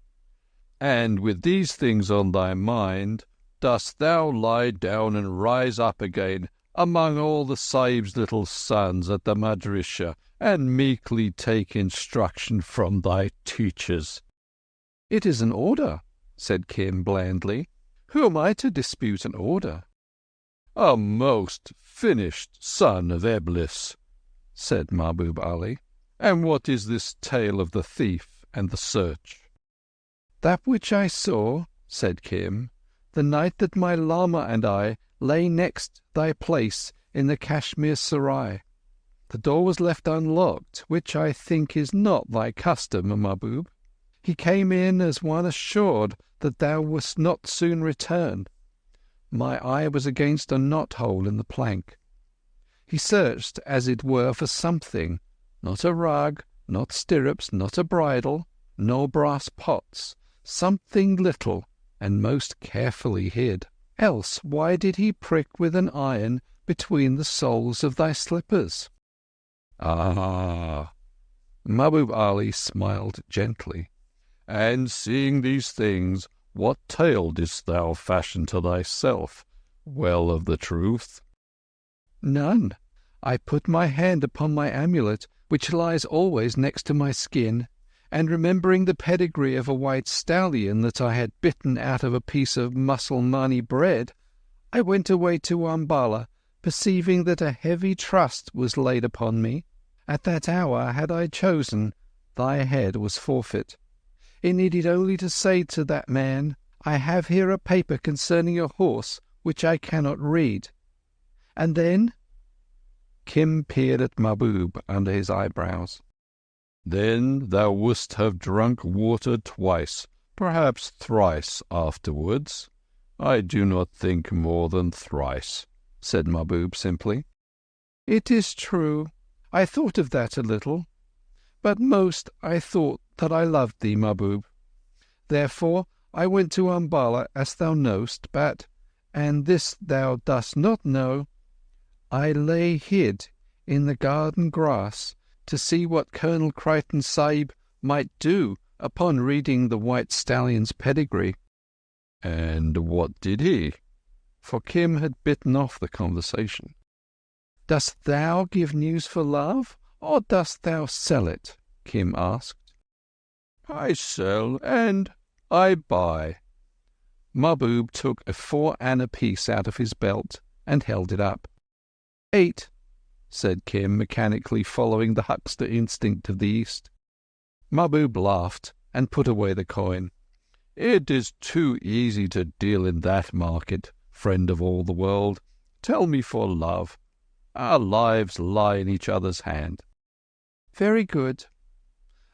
F: And with these things on thy mind, dost thou lie down and rise up again among all the Sahib's little sons at the Madrissah, and meekly take instruction from thy teachers?
B: It is an order, said Kim blandly. Who am I to dispute an order?
F: A most finished son of Eblis, said Mahbub Ali. And what is this tale of the thief and the search?
B: That which I saw, said Kim, the night that my Lama and I lay next thy place in the Kashmir Sarai. The door was left unlocked, which I think is not thy custom, Mahbub. He came in as one assured that thou wouldst not soon return. My eye was against a knot-hole in the plank. He searched, as it were, for something, not a rug, not stirrups, not a bridle, nor brass pots, something little and most carefully hid. Else why did he prick with an iron between the soles of thy slippers?
F: Ah!
B: Mahbub Ali smiled gently.
F: And seeing these things, what tale didst thou fashion to thyself, well of the truth?
B: None. I put my hand upon my amulet, which lies always next to my skin, and remembering the pedigree of a white stallion that I had bitten out of a piece of Musalmani bread, I went away to Umballa, perceiving that a heavy trust was laid upon me. At that hour, had I chosen, thy head was forfeit. It needed only to say to that man, "I have here a paper concerning your horse, which I cannot read." And then— Kim peered at Mahbub under his eyebrows.
F: Then thou wouldst have drunk water twice, perhaps thrice afterwards. I do not think more than thrice, said Mahbub simply.
B: It is true. I thought of that a little. But most I thought that I loved thee, Mahbub. Therefore I went to Umballa, as thou knowest, but, and this thou dost not know, I lay hid in the garden grass to see what Colonel Crichton Sahib might do upon reading the white stallion's pedigree.
E: And what did he? For Kim had bitten off the conversation.
B: Dost thou give news for love, or dost thou sell it? Kim asked.
E: I sell and I buy.
B: Mahbub took a 4-anna piece out of his belt and held it up. 8, said Kim, mechanically following the huckster instinct of the East. Mahbub laughed and put away the coin.
E: It is too easy to deal in that market, friend of all the world. Tell me for love. Our lives lie in each other's hand.
B: Very good.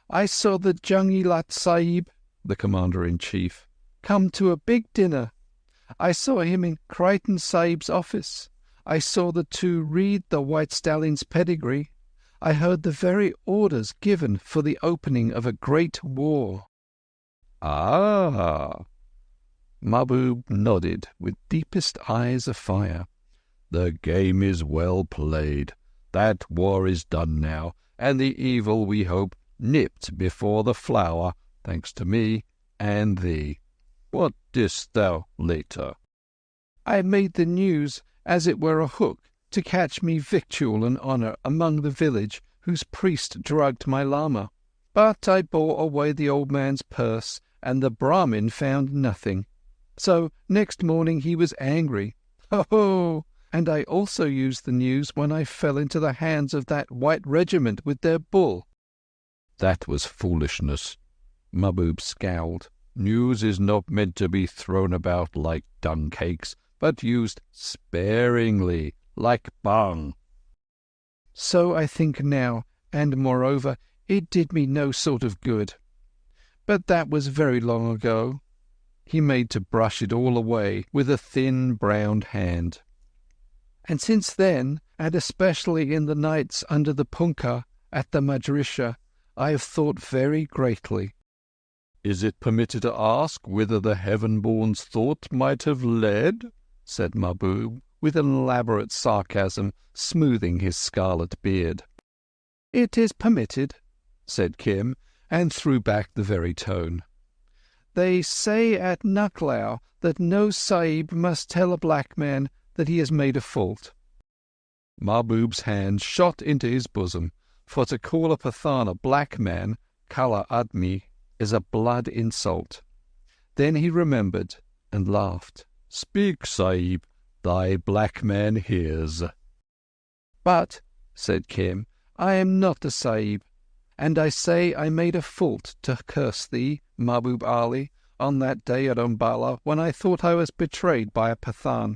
B: I saw the Jungilat Sahib, the Commander-in-Chief, come to a big dinner. I saw him in Crichton Sahib's office. I saw the two read the White Stallion's pedigree. I heard the very orders given for the opening of a great war.
E: Ah!
B: Mahbub nodded with deepest eyes afire.
E: The game is well played. That war is done now, and the evil, we hope, nipped before the flower, thanks to me and thee. What didst thou later?
B: I made the news as it were a hook to catch me victual and honour among the village whose priest drugged my lama. But I bore away the old man's purse, and the Brahmin found nothing. So next morning he was angry. Ho! And I also used the news when I fell into the hands of that white regiment with their bull.
E: That was foolishness. Mahbub scowled. News is not meant to be thrown about like dung cakes, but used sparingly, like bung.
B: So I think now, and moreover, it did me no sort of good. But that was very long ago. He made to brush it all away with a thin brown hand. And since then, and especially in the nights under the punkah at the Madrissah, I have thought very greatly.
E: Is it permitted to ask whither the heaven-born's thought might have led? Said Mahbub, with an elaborate sarcasm, smoothing his scarlet beard.
B: It is permitted, said Kim, and threw back the very tone. They say at Nucklao that no Sahib must tell a black man that he has made a fault.
E: Mahbub's hand shot into his bosom, for to call a Pathan a black man, Kala Admi, is a blood insult.
B: Then he remembered and laughed.
E: Speak, Sahib, thy black man hears.
B: But, said Kim, I am not a Sahib, and I say I made a fault to curse thee, Mahbub Ali, on that day at Umballa when I thought I was betrayed by a Pathan.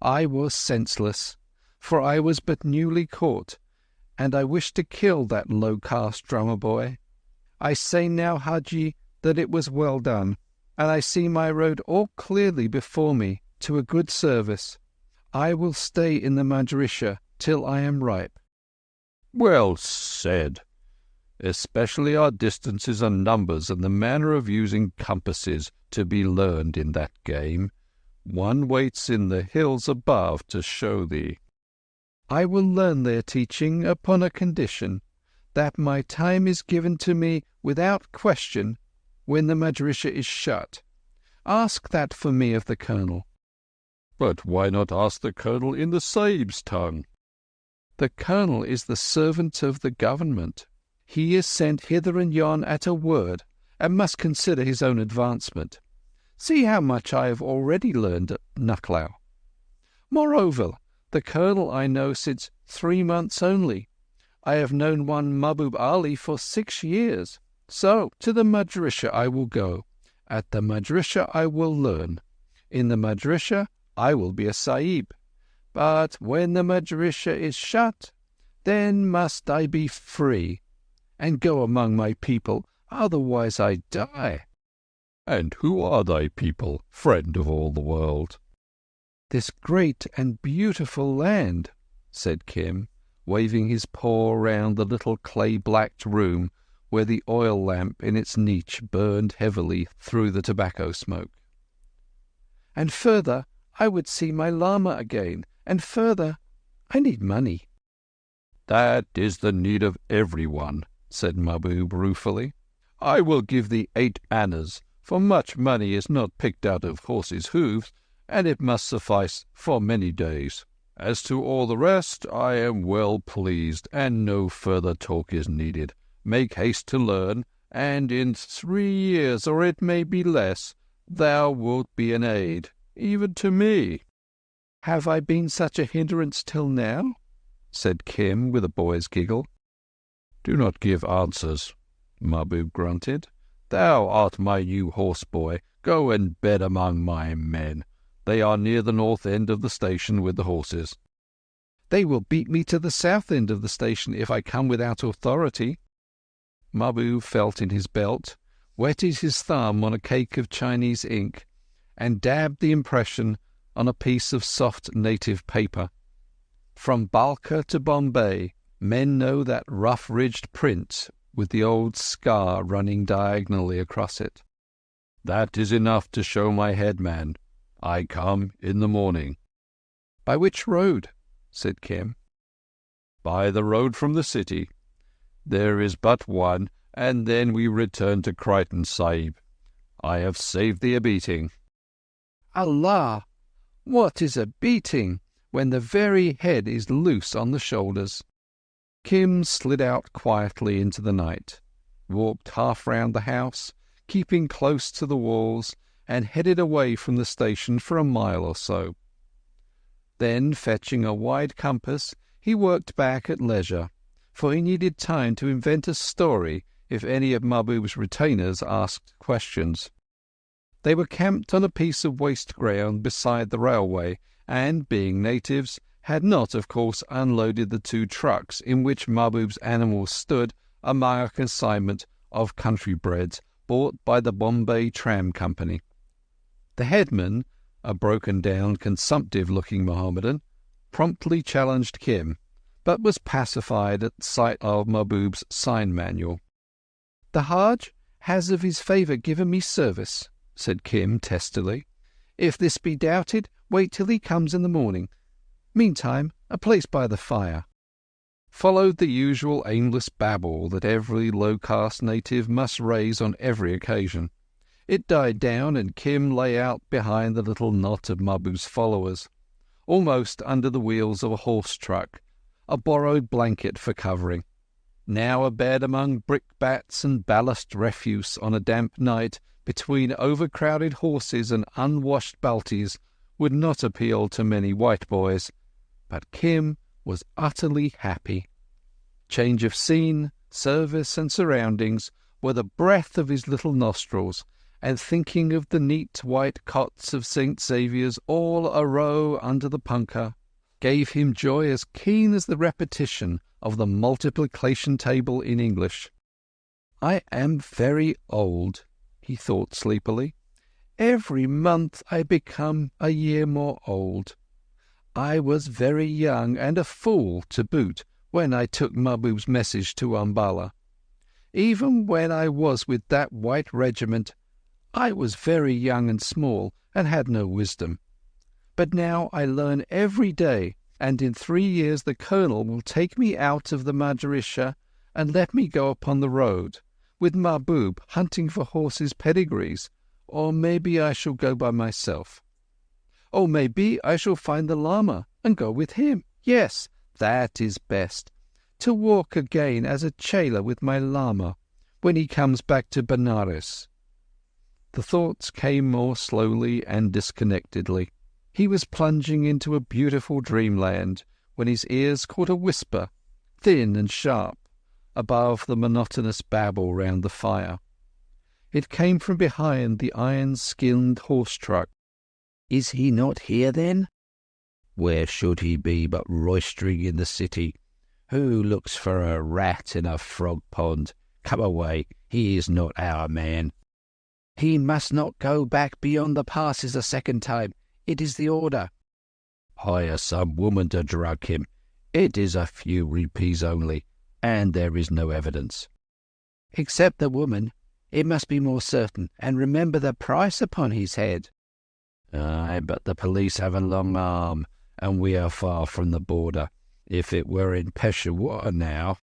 B: I was senseless, for I was but newly caught, and I wished to kill that low-caste drummer boy. I say now, Haji, that it was well done, and I see my road all clearly before me to a good service. I will stay in the Madrissah till I am ripe.
E: Well said. Especially are distances and numbers and the manner of using compasses to be learned in that game. One waits in the hills above to show thee.
B: I will learn their teaching upon a condition, that my time is given to me without question when the Madrissah is shut. Ask that for me of the Colonel.
E: But why not ask the Colonel in the Sahib's tongue?
B: The Colonel is the servant of the government. He is sent hither and yon at a word, and must consider his own advancement. See how much I have already learned at Nucklao. Moreover, the Colonel I know since 3 months only. I have known one Mahbub Ali for 6 years. So to the Madrissah I will go. At the Madrissah I will learn. In the Madrissah I will be a Sahib. But when the Madrissah is shut, then must I be free, and go among my people, otherwise I die.
E: And who are thy people, friend of all the world?
B: This great and beautiful land, said Kim, waving his paw round the little clay-blacked room where the oil lamp in its niche burned heavily through the tobacco smoke. And further, I would see my lama again, and further, I need money.
E: That is the need of everyone, said Mahbub ruefully. I will give thee 8 annas
F: for much money is not picked out of horses' hoofs, and it must suffice for many days. As to all the rest, I am well pleased, and no further talk is needed. Make haste to learn, and in 3 years, or it may be less, thou wilt be an aid, even to me."
B: "Have I been such a hindrance till now?" said Kim with a boy's giggle.
F: "Do not give answers," Mahbub grunted. "Thou art my new horse-boy. Go and bed among my men. They are near the north end of the station with the horses."
B: "They will beat me to the south end of the station if I come without authority." Mahbub felt in his belt, wetted his thumb on a cake of Chinese ink, and dabbed the impression on a piece of soft native paper. From Balka to Bombay, men know that rough-ridged print with the old scar running diagonally across it.
F: "That is enough to show my headman. I come in the morning."
B: "By which road?" said Kim.
F: "By the road from the city. There is but one, and then we return to Crichton Sahib. I have saved thee a beating."
B: "Allah! What is a beating when the very head is loose on the shoulders?" Kim slid out quietly into the night, walked half round the house, keeping close to the walls, and headed away from the station for a mile or so. Then, fetching a wide compass, he worked back at leisure, for he needed time to invent a story if any of Mahbub's retainers asked questions. They were camped on a piece of waste ground beside the railway, and, being natives, had not, of course, unloaded the 2 trucks in which Mahbub's animals stood among a consignment of country breds bought by the Bombay Tram Company. The headman, a broken-down, consumptive-looking Mohammedan, promptly challenged Kim, but was pacified at sight of Mahbub's sign manual. "The Hajj has of his favour given me service," said Kim testily. "If this be doubted, wait till he comes in the morning. Meantime, a place by the fire." Followed the usual aimless babble that every low-caste native must raise on every occasion. It died down, and Kim lay out behind the little knot of Mahbub's followers, almost under the wheels of a horse-truck, a borrowed blanket for covering. Now a bed among brickbats and ballast refuse on a damp night between overcrowded horses and unwashed Baltis would not appeal to many white boys, but Kim was utterly happy. Change of scene, service, and surroundings were the breath of his little nostrils, and thinking of the neat white cots of St. Saviour's all a row under the punkah gave him joy as keen as the repetition of the multiplication table in English. "I am very old," he thought sleepily. "Every month I become a year more old. I was very young and a fool to boot when I took Mahbub's message to Umballa. Even when I was with that white regiment, I was very young and small and had no wisdom. But now I learn every day, and in 3 years the colonel will take me out of the Madrissah and let me go upon the road, with Mahbub hunting for horses' pedigrees, or maybe I shall go by myself. Or maybe I shall find the Lama and go with him. Yes, that is best, to walk again as a chela with my Lama when he comes back to Benares." The thoughts came more slowly and disconnectedly. He was plunging into a beautiful dreamland when his ears caught a whisper, thin and sharp, above the monotonous babble round the fire. It came from behind the iron-skinned horse-truck. "Is he not here, then?" "Where should he be but roistering in the city? Who looks for a rat in a frog-pond? Come away, he is not our man." "He must not go back beyond the passes a second time. It is the order." "Hire some woman to drug him. It is a few rupees only, and there is no evidence." "Except the woman. It must be more certain, and remember the price upon his head." "Aye, but the police have a long arm, and we are far from the border. If it were in Peshawar now—"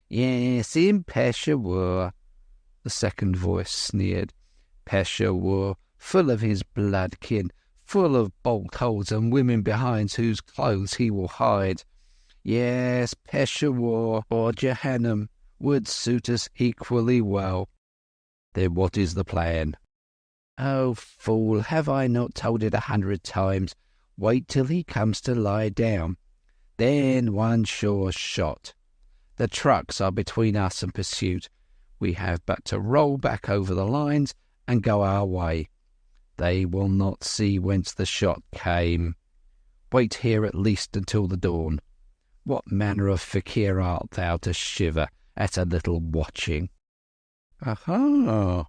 B: "Yes, in Peshawar," the second voice sneered.
D: Peshawar, full of his bloodkin, full of bolt holes and women behind whose clothes he will hide. Yes, Peshawar or Jahannam would suit us equally well. Then what is the plan? Oh, fool, have I not told it 100 times? Wait till he comes to lie down. Then one sure shot. The trucks are between us and pursuit. We have but to roll back over the lines and go our way. They will not see whence the shot came. Wait here at least until the dawn. What manner of fakir art thou to shiver at a little watching?
B: Aha,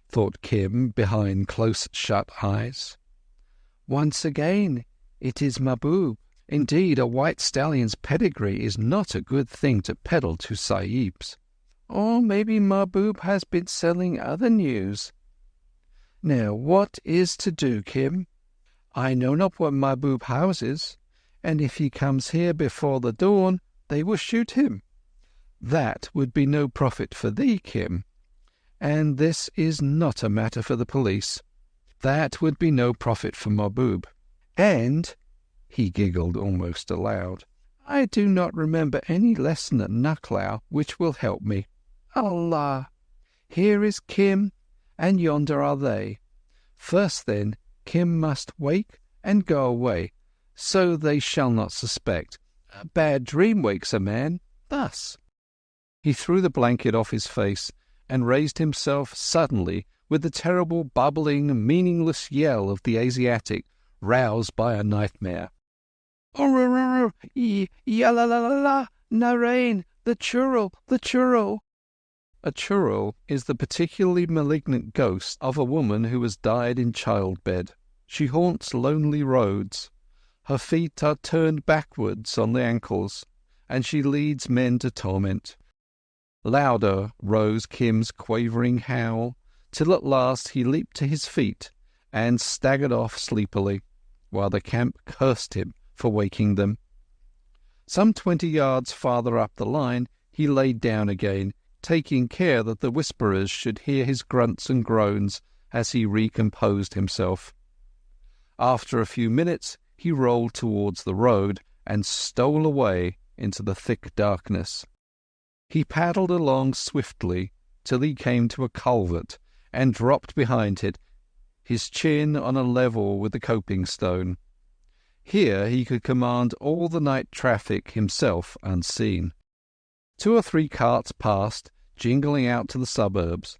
B: thought Kim behind close-shut eyes. Once again, it is Mahbub. Indeed, a white stallion's pedigree is not a good thing to peddle to sahibs. Or maybe Mahbub has been selling other news. Now, what is to do, Kim? I know not what Mahbub houses, and if he comes here before the dawn, they will shoot him. That would be no profit for thee, Kim. And this is not a matter for the police. That would be no profit for Mahbub. And, he giggled almost aloud, I do not remember any lesson at Nucklao which will help me. Allah! Here is Kim, and yonder are they. First, then, Kim must wake and go away, so they shall not suspect. A bad dream wakes a man, thus. He threw the blanket off his face and raised himself suddenly with the terrible, bubbling, meaningless yell of the Asiatic, roused by a nightmare.
D: Ya-la-la-la-la, Narain, the churl, the churl.
B: A churl is the particularly malignant ghost of a woman who has died in childbed. She haunts lonely roads. Her feet are turned backwards on the ankles, and she leads men to torment. Louder rose Kim's quavering howl, till at last he leaped to his feet and staggered off sleepily, while the camp cursed him for waking them. Some 20 yards farther up the line he lay down again, taking care that the whisperers should hear his grunts and groans as he recomposed himself. After a few minutes he rolled towards the road and stole away into the thick darkness. He paddled along swiftly till he came to a culvert and dropped behind it, his chin on a level with the coping stone. Here he could command all the night traffic himself unseen. 2 or 3 carts passed, jingling out to the suburbs.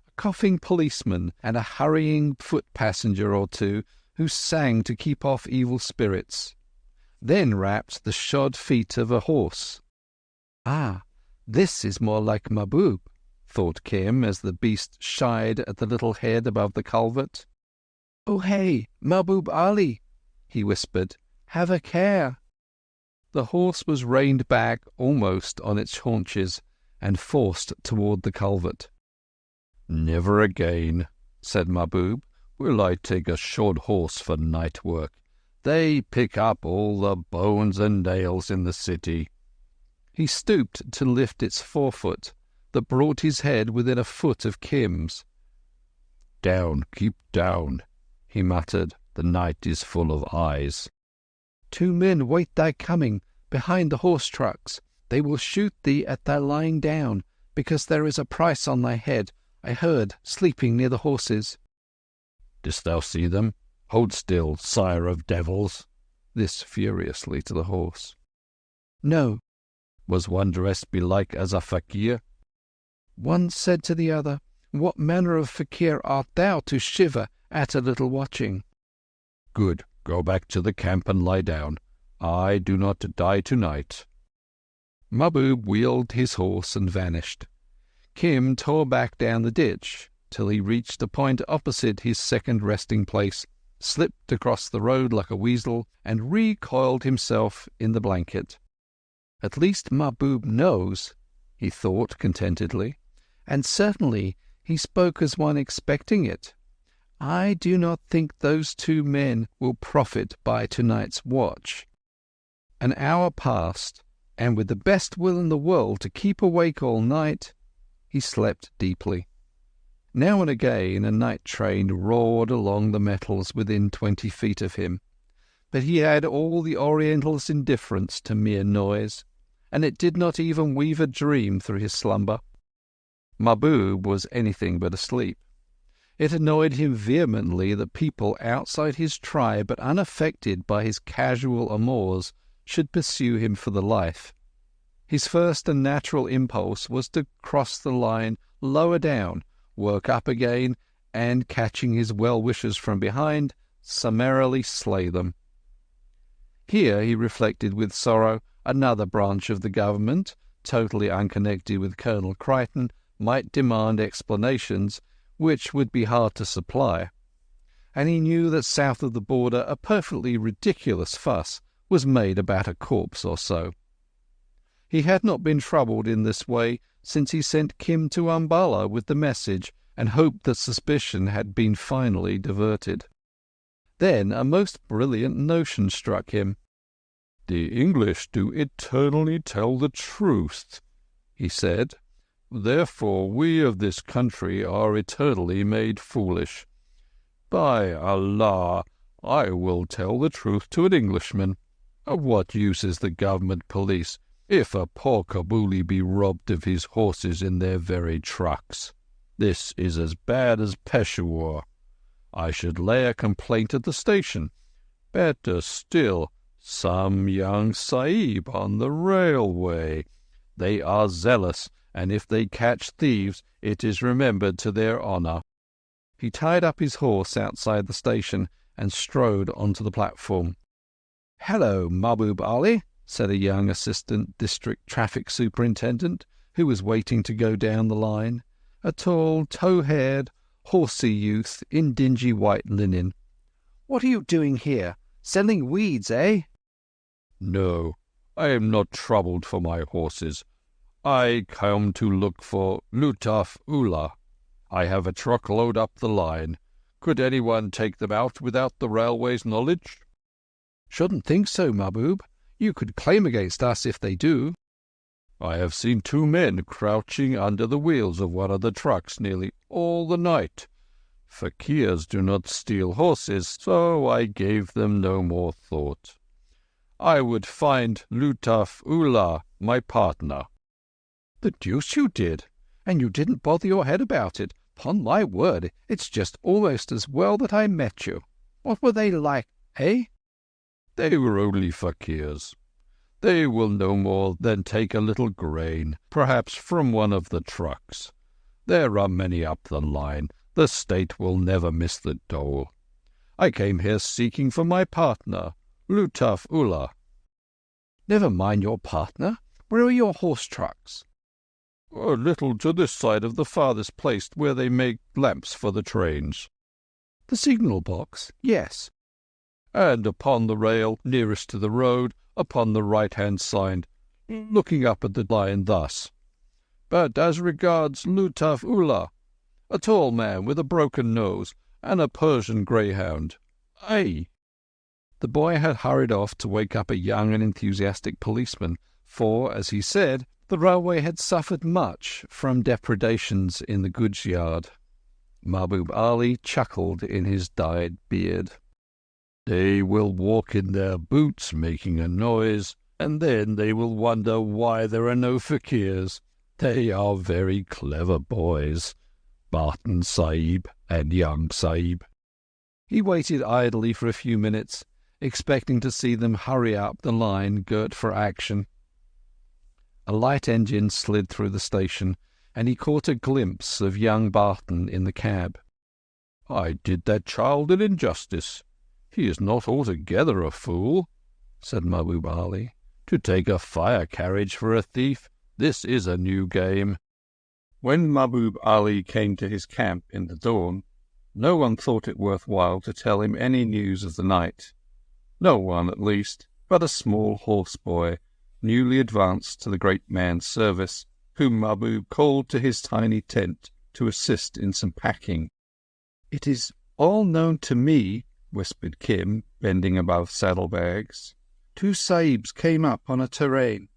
B: A coughing policeman and a hurrying foot passenger or two who sang to keep off evil spirits. Then rapped the shod feet of a horse. Ah, this is more like Mahbub, thought Kim as the beast shied at the little head above the culvert. Oh, hey, Mahbub Ali, he whispered, have a care. The horse was reined back almost on its haunches and forced toward the culvert. Never again, said Mahbub, will I take a shod horse for night work. They pick up all the bones and nails in the city. He stooped to lift its forefoot, that brought his head within a foot of Kim's. Down, keep down, he muttered, the night is full of eyes. 2 men wait thy coming, behind the horse trucks. They will shoot thee at thy lying down, because there is a price on thy head, I heard, sleeping near the horses. Didst thou see them? Hold still, sire of devils. This furiously to the horse. No. Was one dressed belike as a fakir? One said to the other, What manner of fakir art thou to shiver at a little watching? Good, go back to the camp and lie down. I do not die tonight. Mahbub wheeled his horse and vanished. Kim tore back down the ditch till he reached a point opposite his second resting place, slipped across the road like a weasel, and recoiled himself in the blanket. At least Mahbub knows, he thought contentedly, and certainly he spoke as one expecting it. I do not think those 2 men will profit by tonight's watch. An hour passed, and with the best will in the world to keep awake all night, he slept deeply. Now and again a night train roared along the metals within 20 feet of him, but he had all the Oriental's indifference to mere noise, and it did not even weave a dream through his slumber. Mahbub was anything but asleep. It annoyed him vehemently that people outside his tribe, but unaffected by his casual amours, should pursue him for the life. His first and natural impulse was to cross the line lower down, work up again, and, catching his well-wishers from behind, summarily slay them. Here, he reflected with sorrow, another branch of the government, totally unconnected with Colonel Crichton, might demand explanations which would be hard to supply, and he knew that south of the border a perfectly ridiculous fuss was made about a corpse or so. He had not been troubled in this way since he sent Kim to Umballa with the message, and hoped that suspicion had been finally diverted. Then a most brilliant notion struck him.
F: "The English do eternally tell the truth," he said. "Therefore we of this country are eternally made foolish. By Allah, I will tell the truth to an Englishman. Of what use is the government police if a poor Kabuli be robbed of his horses in their very trucks? This is as bad as Peshawar. I should lay a complaint at the station. Better still, some young sahib on the railway. They are zealous, and if they catch thieves, it is remembered to their honour." He tied up his horse outside the station and strode onto the platform. "Hello, Mahbub Ali," said a young assistant district traffic superintendent who was waiting to go down the line, a tall, tow-haired, horsey youth in dingy white linen. "What are you doing here? Selling weeds, eh?" "No, I am not troubled for my horses. I come to look for Lutaf Ullah. I have a truckload up the line. Could anyone take them out without the railway's knowledge?"
B: "Shouldn't think so, Mahbub. You could claim against us if they do."
F: "I have seen 2 men crouching under the wheels of one of the trucks nearly all the night. Fakirs do not steal horses, so I gave them no more thought. I would find Lutaf Ullah, my partner."
B: "The deuce you did! And you didn't bother your head about it. 'Pon my word, it's just almost as well that I met you. What were they like, eh?"
F: "They were only fakirs. They will no more than take a little grain, perhaps from one of the trucks. There are many up the line. The state will never miss the dole. I came here seeking for my partner, Lutaf Ullah."
B: "Never mind your partner. Where are your horse trucks?"
F: "A little to this side of the farthest place where they make lamps for the trains."
B: "The signal box? Yes."
F: "And upon the rail nearest to the road, upon the right-hand side, looking up at the line thus. But as regards Lutaf Ullah, a tall man with a broken nose and a Persian greyhound. Aye."
B: The boy had hurried off to wake up a young and enthusiastic policeman, for, as he said, the railway had suffered much from depredations in the goods yard. Mahbub Ali chuckled in his dyed beard.
F: "They will walk in their boots making a noise, and then they will wonder why there are no fakirs. They are very clever boys, Barton Sahib and young Sahib."
B: He waited idly for a few minutes, expecting to see them hurry up the line girt for action. A light engine slid through the station, and he caught a glimpse of young Barton in the cab.
F: "I did that child an injustice. He is not altogether a fool," said Mahbub Ali. "To take a fire carriage for a thief, this is a new game." When Mahbub Ali came to his camp in the dawn, no one thought it worth while to tell him any news of the night. No one, at least, but a small horse-boy, newly advanced to the great man's service, whom Mahbub called to his tiny tent to assist in some packing. "It is all known to me," whispered Kim, bending above saddlebags. "2 sahibs came up on a terrain.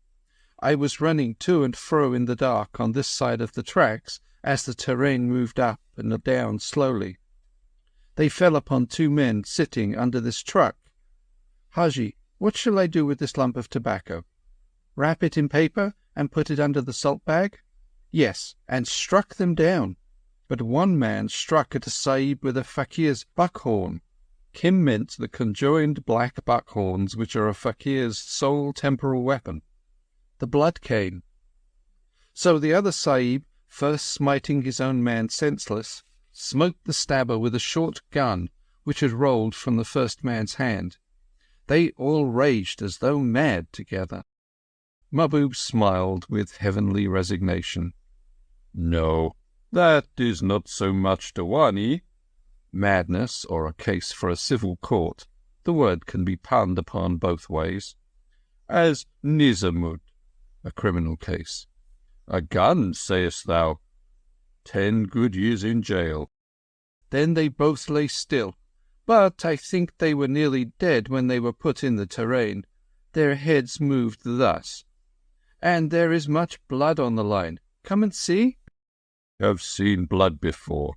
F: I was running to and fro in the dark on this side of the tracks as the terrain moved up
C: and down slowly. They fell upon two men sitting under this truck. Haji, what shall I do with this lump of tobacco? Wrap it in paper and put it under the salt bag? Yes, and struck them down. But one man struck at a Sahib with a fakir's buckhorn. Kim meant the conjoined black buckhorns which are a fakir's sole temporal weapon. The blood came. So the other Sahib, first smiting his own man senseless, smote the stabber with a short gun which had rolled from the first man's hand. They all raged as though mad together. Mahbub smiled with heavenly resignation.
F: No, that is not so much Dawani,
C: madness, or a case for a civil court, the word can be punned upon both ways,
F: as Nizamud,
C: a criminal case.
F: A gun, sayest thou? 10 good years in jail.
C: Then they both lay still, but I think they were nearly dead when they were put in the terrain. Their heads moved thus. And there is much blood on the line. Come and see.
F: Have seen blood before.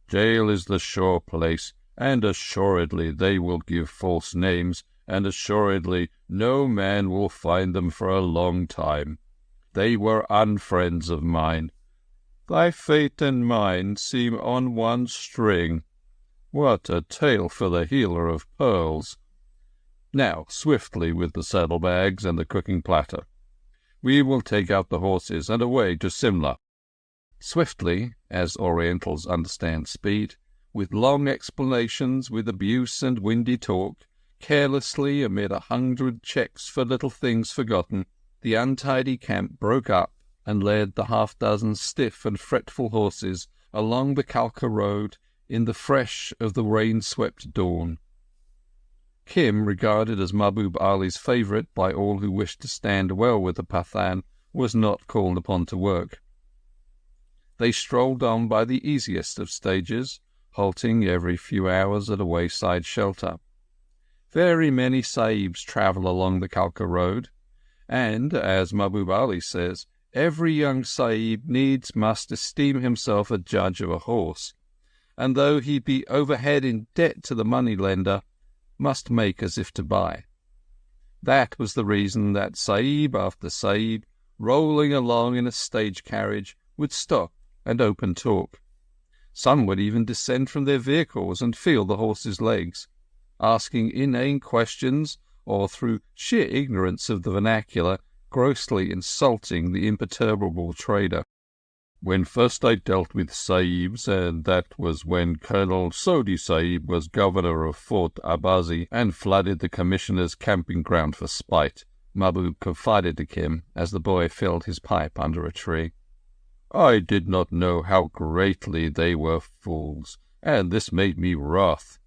F: Jail is the sure place, and assuredly they will give false names, and assuredly no man will find them for a long time. They were unfriends of mine. Thy fate and mine seem on one string. What a tale for the healer of pearls! Now, swiftly with the saddlebags and the cooking platter. We will take out the horses and away to Simla.
C: Swiftly, as Orientals understand speed, with long explanations, with abuse and windy talk, carelessly amid 100 checks for little things forgotten, the untidy camp broke up and led the half-dozen stiff and fretful horses along the Kalka road in the fresh of the rain-swept dawn. Kim, regarded as Mahbub Ali's favourite by all who wished to stand well with the Pathan, was not called upon to work. They strolled on by the easiest of stages, halting every few hours at a wayside shelter. Very many Sahibs travel along the Kalka road, and, as Mahbub Ali says, every young Sahib needs must esteem himself a judge of a horse, and though he be overhead in debt to the money-lender, must make as if to buy. That was the reason that Sahib after Sahib, rolling along in a stage-carriage, would stop and open talk. Some would even descend from their vehicles and feel the horses' legs, asking inane questions, or through sheer ignorance of the vernacular, grossly insulting the imperturbable trader. When first I dealt with Sahibs, and that was when Colonel Sodi Sahib was governor of Fort Abazi and flooded the commissioner's camping ground for spite, Mahbub confided to Kim as the boy filled his pipe under a tree. I did not know how greatly they were fools, and this made me wroth.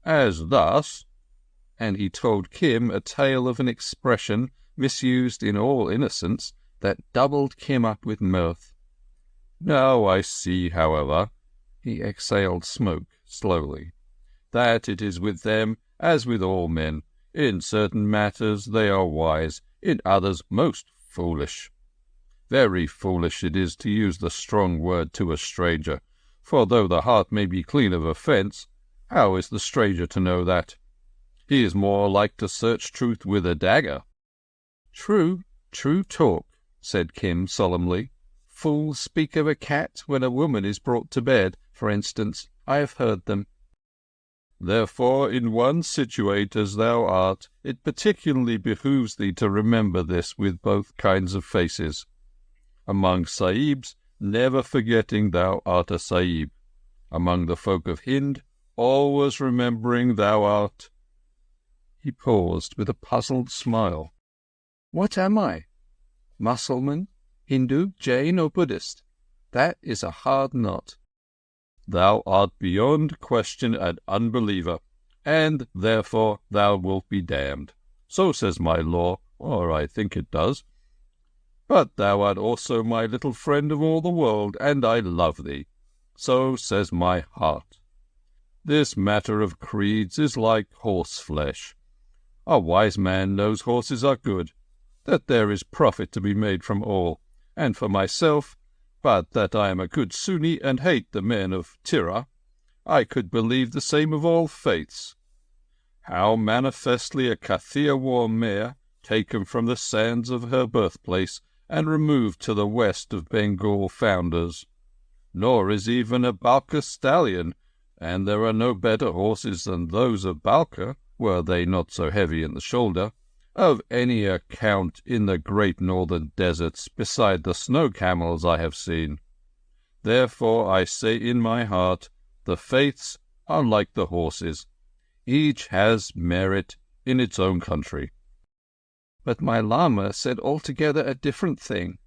C: As thus, and he told Kim a tale of an expression misused in all innocence that doubled Kim up with mirth. Now I see, however, he exhaled smoke slowly, that it is with them as with all men. In certain matters they are wise, in others most foolish. Very foolish it is to use the strong word to a stranger, for though the heart may be clean of offence, how is the stranger to know that? He is more like to search truth with a dagger. True talk, said Kim solemnly. Fools speak of a cat when a woman is brought to bed, for instance. I have heard them. Therefore, in one situate as thou art, it particularly behooves thee to remember this with both kinds of faces. Among Sahibs, never forgetting thou art a Sahib. Among the folk of Hind, always remembering thou art... He paused with a puzzled smile. What am I? Mussulman, Hindu, Jain, or Buddhist? That is a hard knot. Thou art beyond question an unbeliever, and therefore thou wilt be damned. So says my law, or I think it does. But thou art also my little friend of all the world, and I love thee. So says my heart. This matter of creeds is like horse-flesh. A wise man knows horses are good, that there is profit to be made from all, and for myself,
F: But that I am a good Sunni and hate the men of Tirah, I could believe the same of all faiths. How manifestly a Kathir war mare, taken from the sands of her birthplace and removed to the west of Bengal founders. Nor is even a Balka stallion, and there are no better horses than those of Balka, were they not so heavy in the shoulder, of any account in the great northern deserts beside the snow camels I have seen. Therefore I say in my heart, the faiths are like the horses. Each has merit in its own country.
C: But my Lama said altogether a different thing.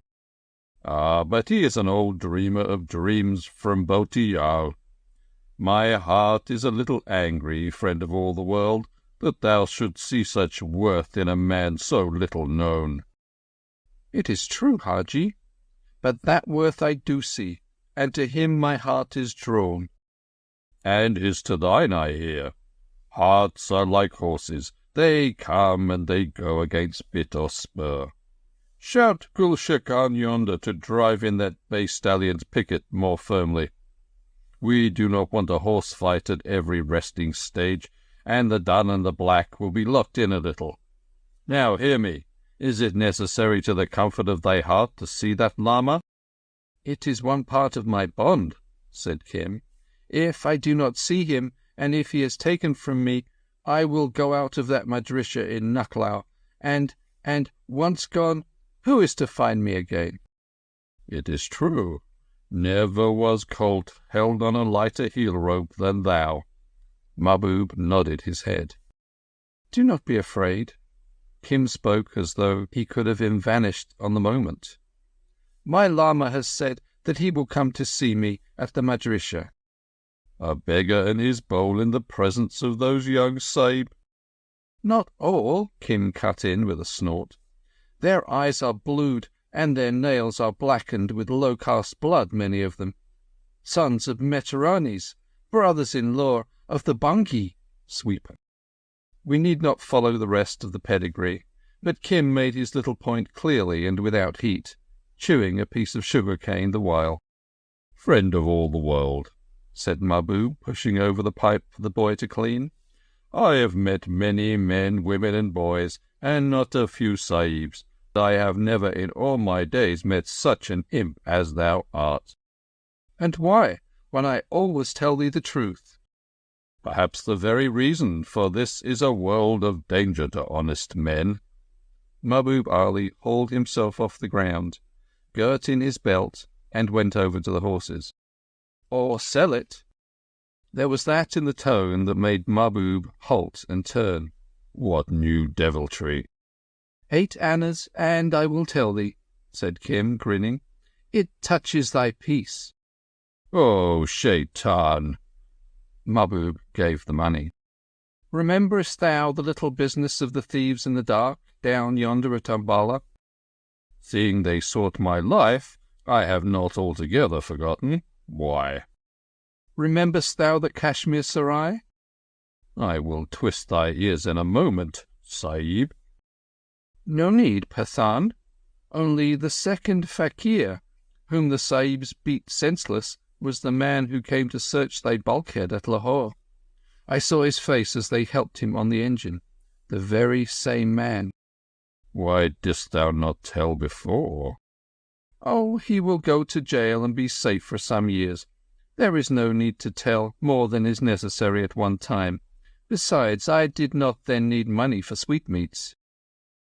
F: Ah, but he is an old dreamer of dreams from Bhotiyal. My heart is a little angry, friend of all the world, that thou shouldst see such worth in a man so little known.
C: It is true, Haji, but that worth I do see, and to him my heart is drawn.
F: And is to thine, I hear. Hearts are like horses, they come and they go against bit or spur. Shout Gulsha Khan yonder to drive in that bay stallion's picket more firmly. We do not want a horse fight at every resting stage, and the dun and the black will be locked in a little. Now hear me. Is it necessary to the comfort of thy heart to see that Lama?
C: It is one part of my bond, said Kim. If I do not see him, and if he is taken from me, I will go out of that madrissah in Nukhlau, and once gone, who is to find me again?
F: It is true. Never was colt held on a lighter heel rope than thou.
C: Mahbub nodded his head. Do not be afraid. Kim spoke as though he could have vanished on the moment. My Lama has said that he will come to see me at the madrissah.
F: A beggar and his bowl in the presence of those young Sahib.
C: Not all, Kim cut in with a snort. Their eyes are blued, and their nails are blackened with low-caste blood, many of them. Sons of Metaranis, brothers-in-law of the Bungi sweeper. We need not follow the rest of the pedigree, but Kim made his little point clearly and without heat, chewing a piece of sugar-cane the while.
F: Friend of all the world, said Mahbub, pushing over the pipe for the boy to clean. I have met many men, women and boys, and not a few sahibs. I have never in all my days met such an imp as thou art.
C: And why, when I always tell thee the truth?
F: Perhaps the very reason, for this is a world of danger to honest men.
C: Mahbub Ali hauled himself off the ground, girt in his belt, and went over to the horses. Or sell it. There was that in the tone that made Mahbub halt and turn.
F: What new deviltry?
C: 8 annas, and I will tell thee, said Kim, grinning. It touches thy peace.
F: Oh, Shaitan!
C: Mahbub gave the money. Rememberest thou the little business of the thieves in the dark, down yonder at Umballa?
F: Seeing they sought my life, I have not altogether forgotten. Why?
C: Rememberest thou the Kashmir Sarai?
F: I will twist thy ears in a moment, Sahib.
C: No need, Pathan. Only the second fakir, whom the Sahibs beat senseless, was the man who came to search thy bulkhead at Lahore. I saw his face as they helped him on the engine. The very same man.
F: Why didst thou not tell before?
C: Oh, he will go to jail and be safe for some years. There is no need to tell more than is necessary at one time. Besides, I did not then need money for sweetmeats.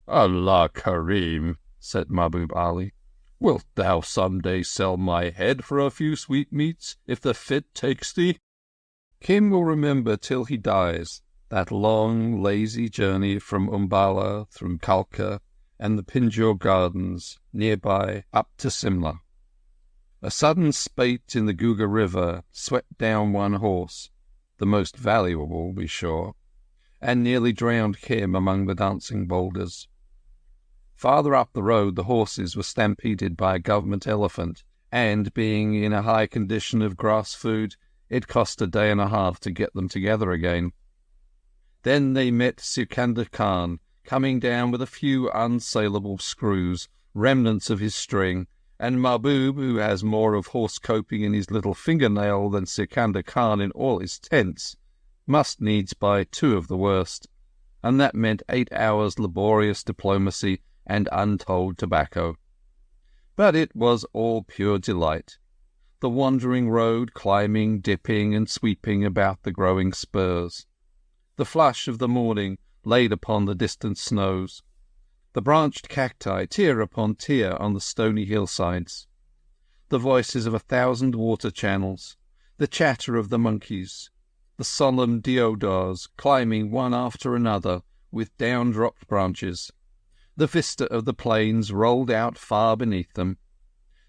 F: Allah Kareem, said Mahbub Ali. Wilt thou some day sell my head for a few sweetmeats, if the fit takes thee?
C: Kim will remember till he dies that long, lazy journey from Umballa through Kalka and the Pinjore Gardens nearby up to Simla. A sudden spate in the Guga River swept down one horse, the most valuable, be sure, and nearly drowned Kim among the dancing boulders. Farther up the road the horses were stampeded by a government elephant, and, being in a high condition of grass food, it cost a day and a half to get them together again. Then they met Sikandar Khan, coming down with a few unsaleable screws, remnants of his string, and Mahbub, who has more of horse coping in his little fingernail than Sikandar Khan in all his tents, must needs buy 2 of the worst, and that meant 8 hours' laborious diplomacy and untold tobacco. But it was all pure delight. The wandering road, climbing, dipping, and sweeping about the growing spurs. The flush of the morning laid upon the distant snows. The branched cacti, tier upon tier, on the stony hillsides. The voices of 1,000 water channels. The chatter of the monkeys. The solemn deodars climbing one after another with down-dropped branches. The vista of the plains rolled out far beneath them.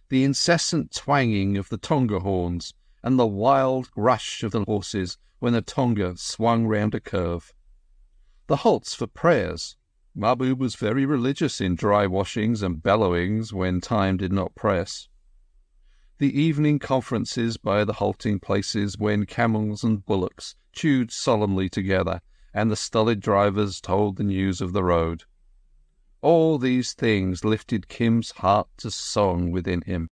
C: The incessant twanging of the tonga horns, and the wild rush of the horses when the tonga swung round a curve. The halts for prayers. Mahbub was very religious in dry washings and bellowings when time did not press. The evening conferences by the halting places when camels and bullocks chewed solemnly together, and the stolid drivers told the news of the road. All these things lifted Kim's heart to song within him.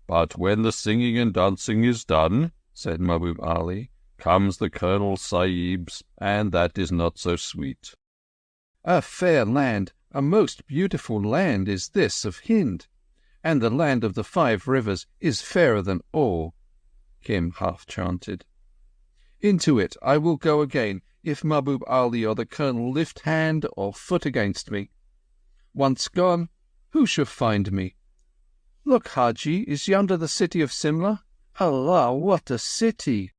C: "But when the singing and dancing is done," said Mahbub Ali, "comes the Colonel Sahib's, and that is not so sweet." "A fair land, a most beautiful land is this of Hind, and the land of the 5 rivers is fairer than all," Kim half chanted. "Into it I will go again, if Mahbub Ali or the Colonel lift hand or foot against me. Once gone, who shall find me? Look, Haji, is yonder the city of Simla? Allah, what a city!"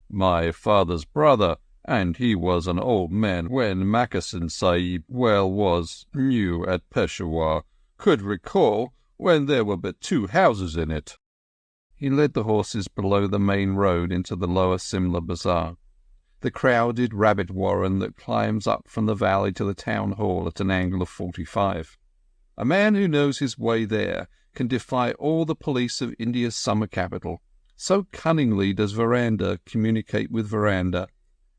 C: "My father's brother, and he was an old man when Macassin Sahib was new at Peshawar, could recall when there were but 2 houses in it." He led the horses below the main road into the lower Simla Bazaar, the crowded rabbit warren that climbs up from the valley to the town hall at an angle of 45. A man who knows his way there can defy all the police of India's summer capital. So cunningly does veranda communicate with veranda,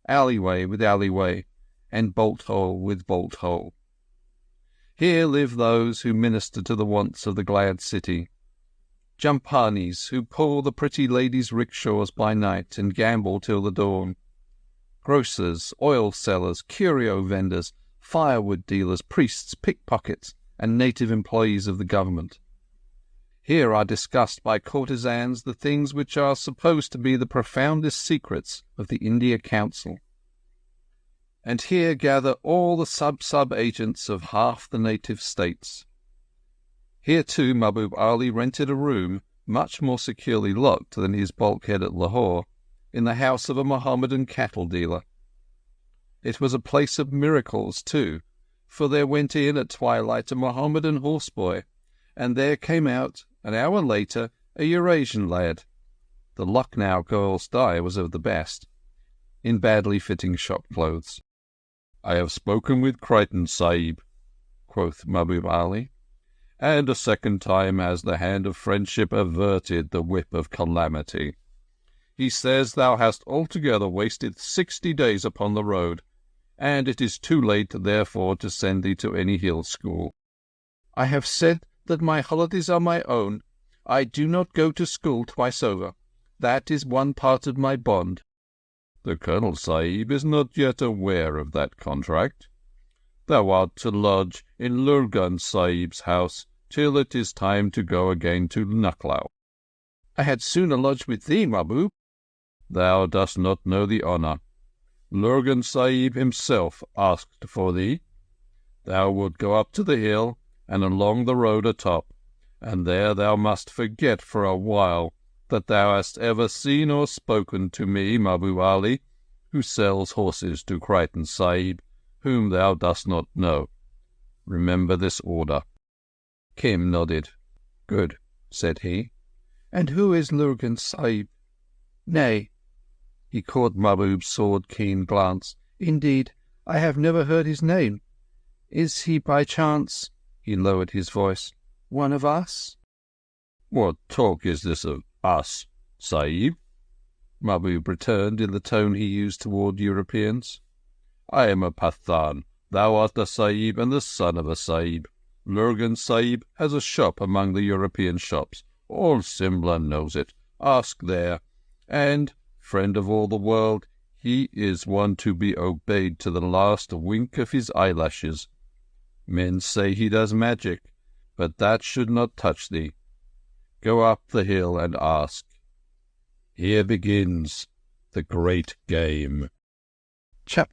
C: alleyway with alleyway, and bolt-hole with bolt-hole. Here live those who minister to the wants of the glad city. Jampanis who pull the pretty ladies' rickshaws by night and gamble till the dawn. Grocers, oil sellers, curio vendors, firewood dealers, priests, pickpockets, and native employees of the government. Here are discussed by courtesans the things which are supposed to be the profoundest secrets of the India Council. And here gather all the sub-agents of half the native states. Here too Mahbub Ali rented a room, much more securely locked than his bulkhead at Lahore, in the house of a Mohammedan cattle dealer. It was a place of miracles too, for there went in at twilight a Mohammedan horseboy, and there came out, an hour later, a Eurasian lad. The Lucknow girl's dye was of the best, in badly fitting shop clothes. "I have spoken with Crichton Sahib," quoth Mahbub Ali, "and a second time has the hand of friendship averted the whip of calamity. He says thou hast altogether wasted 60 days upon the road, and it is too late therefore to send thee to any hill school." "I have said that my holidays are my own. I do not go to school twice over. That is one part of my bond." "The Colonel Sahib is not yet aware of that contract. Thou art to lodge in Lurgan Sahib's house till it is time to go again to Lucknow."
B: "I had sooner lodge with thee, Mahbub."
C: "Thou dost not know the honour. Lurgan Sahib himself asked for thee. Thou wilt go up to the hill and along the road atop, and there thou must forget for a while that thou hast ever seen or spoken to me, Mahbub Ali, who sells horses to Crichton Sahib, whom thou dost not know. Remember this order."
B: Kim nodded. "Good," said he. "And who is Lurgan Sahib?" "Nay." He caught Mahbub's sword-keen glance. "Indeed, I have never heard his name. Is he by chance," he lowered his voice, "one of us?"
C: "What talk is this of us, Sahib?" Mahbub returned in the tone he used toward Europeans. "I am a Pathan. Thou art a Sahib and the son of a Sahib.
F: Lurgan Sahib has a shop among the European shops. All Simla knows it. Ask there. And, friend of all the world, he is one to be obeyed to the last wink of his eyelashes. Men say he does magic, but that should not touch thee. Go up the hill and ask. Here begins the great game.
B: Chapter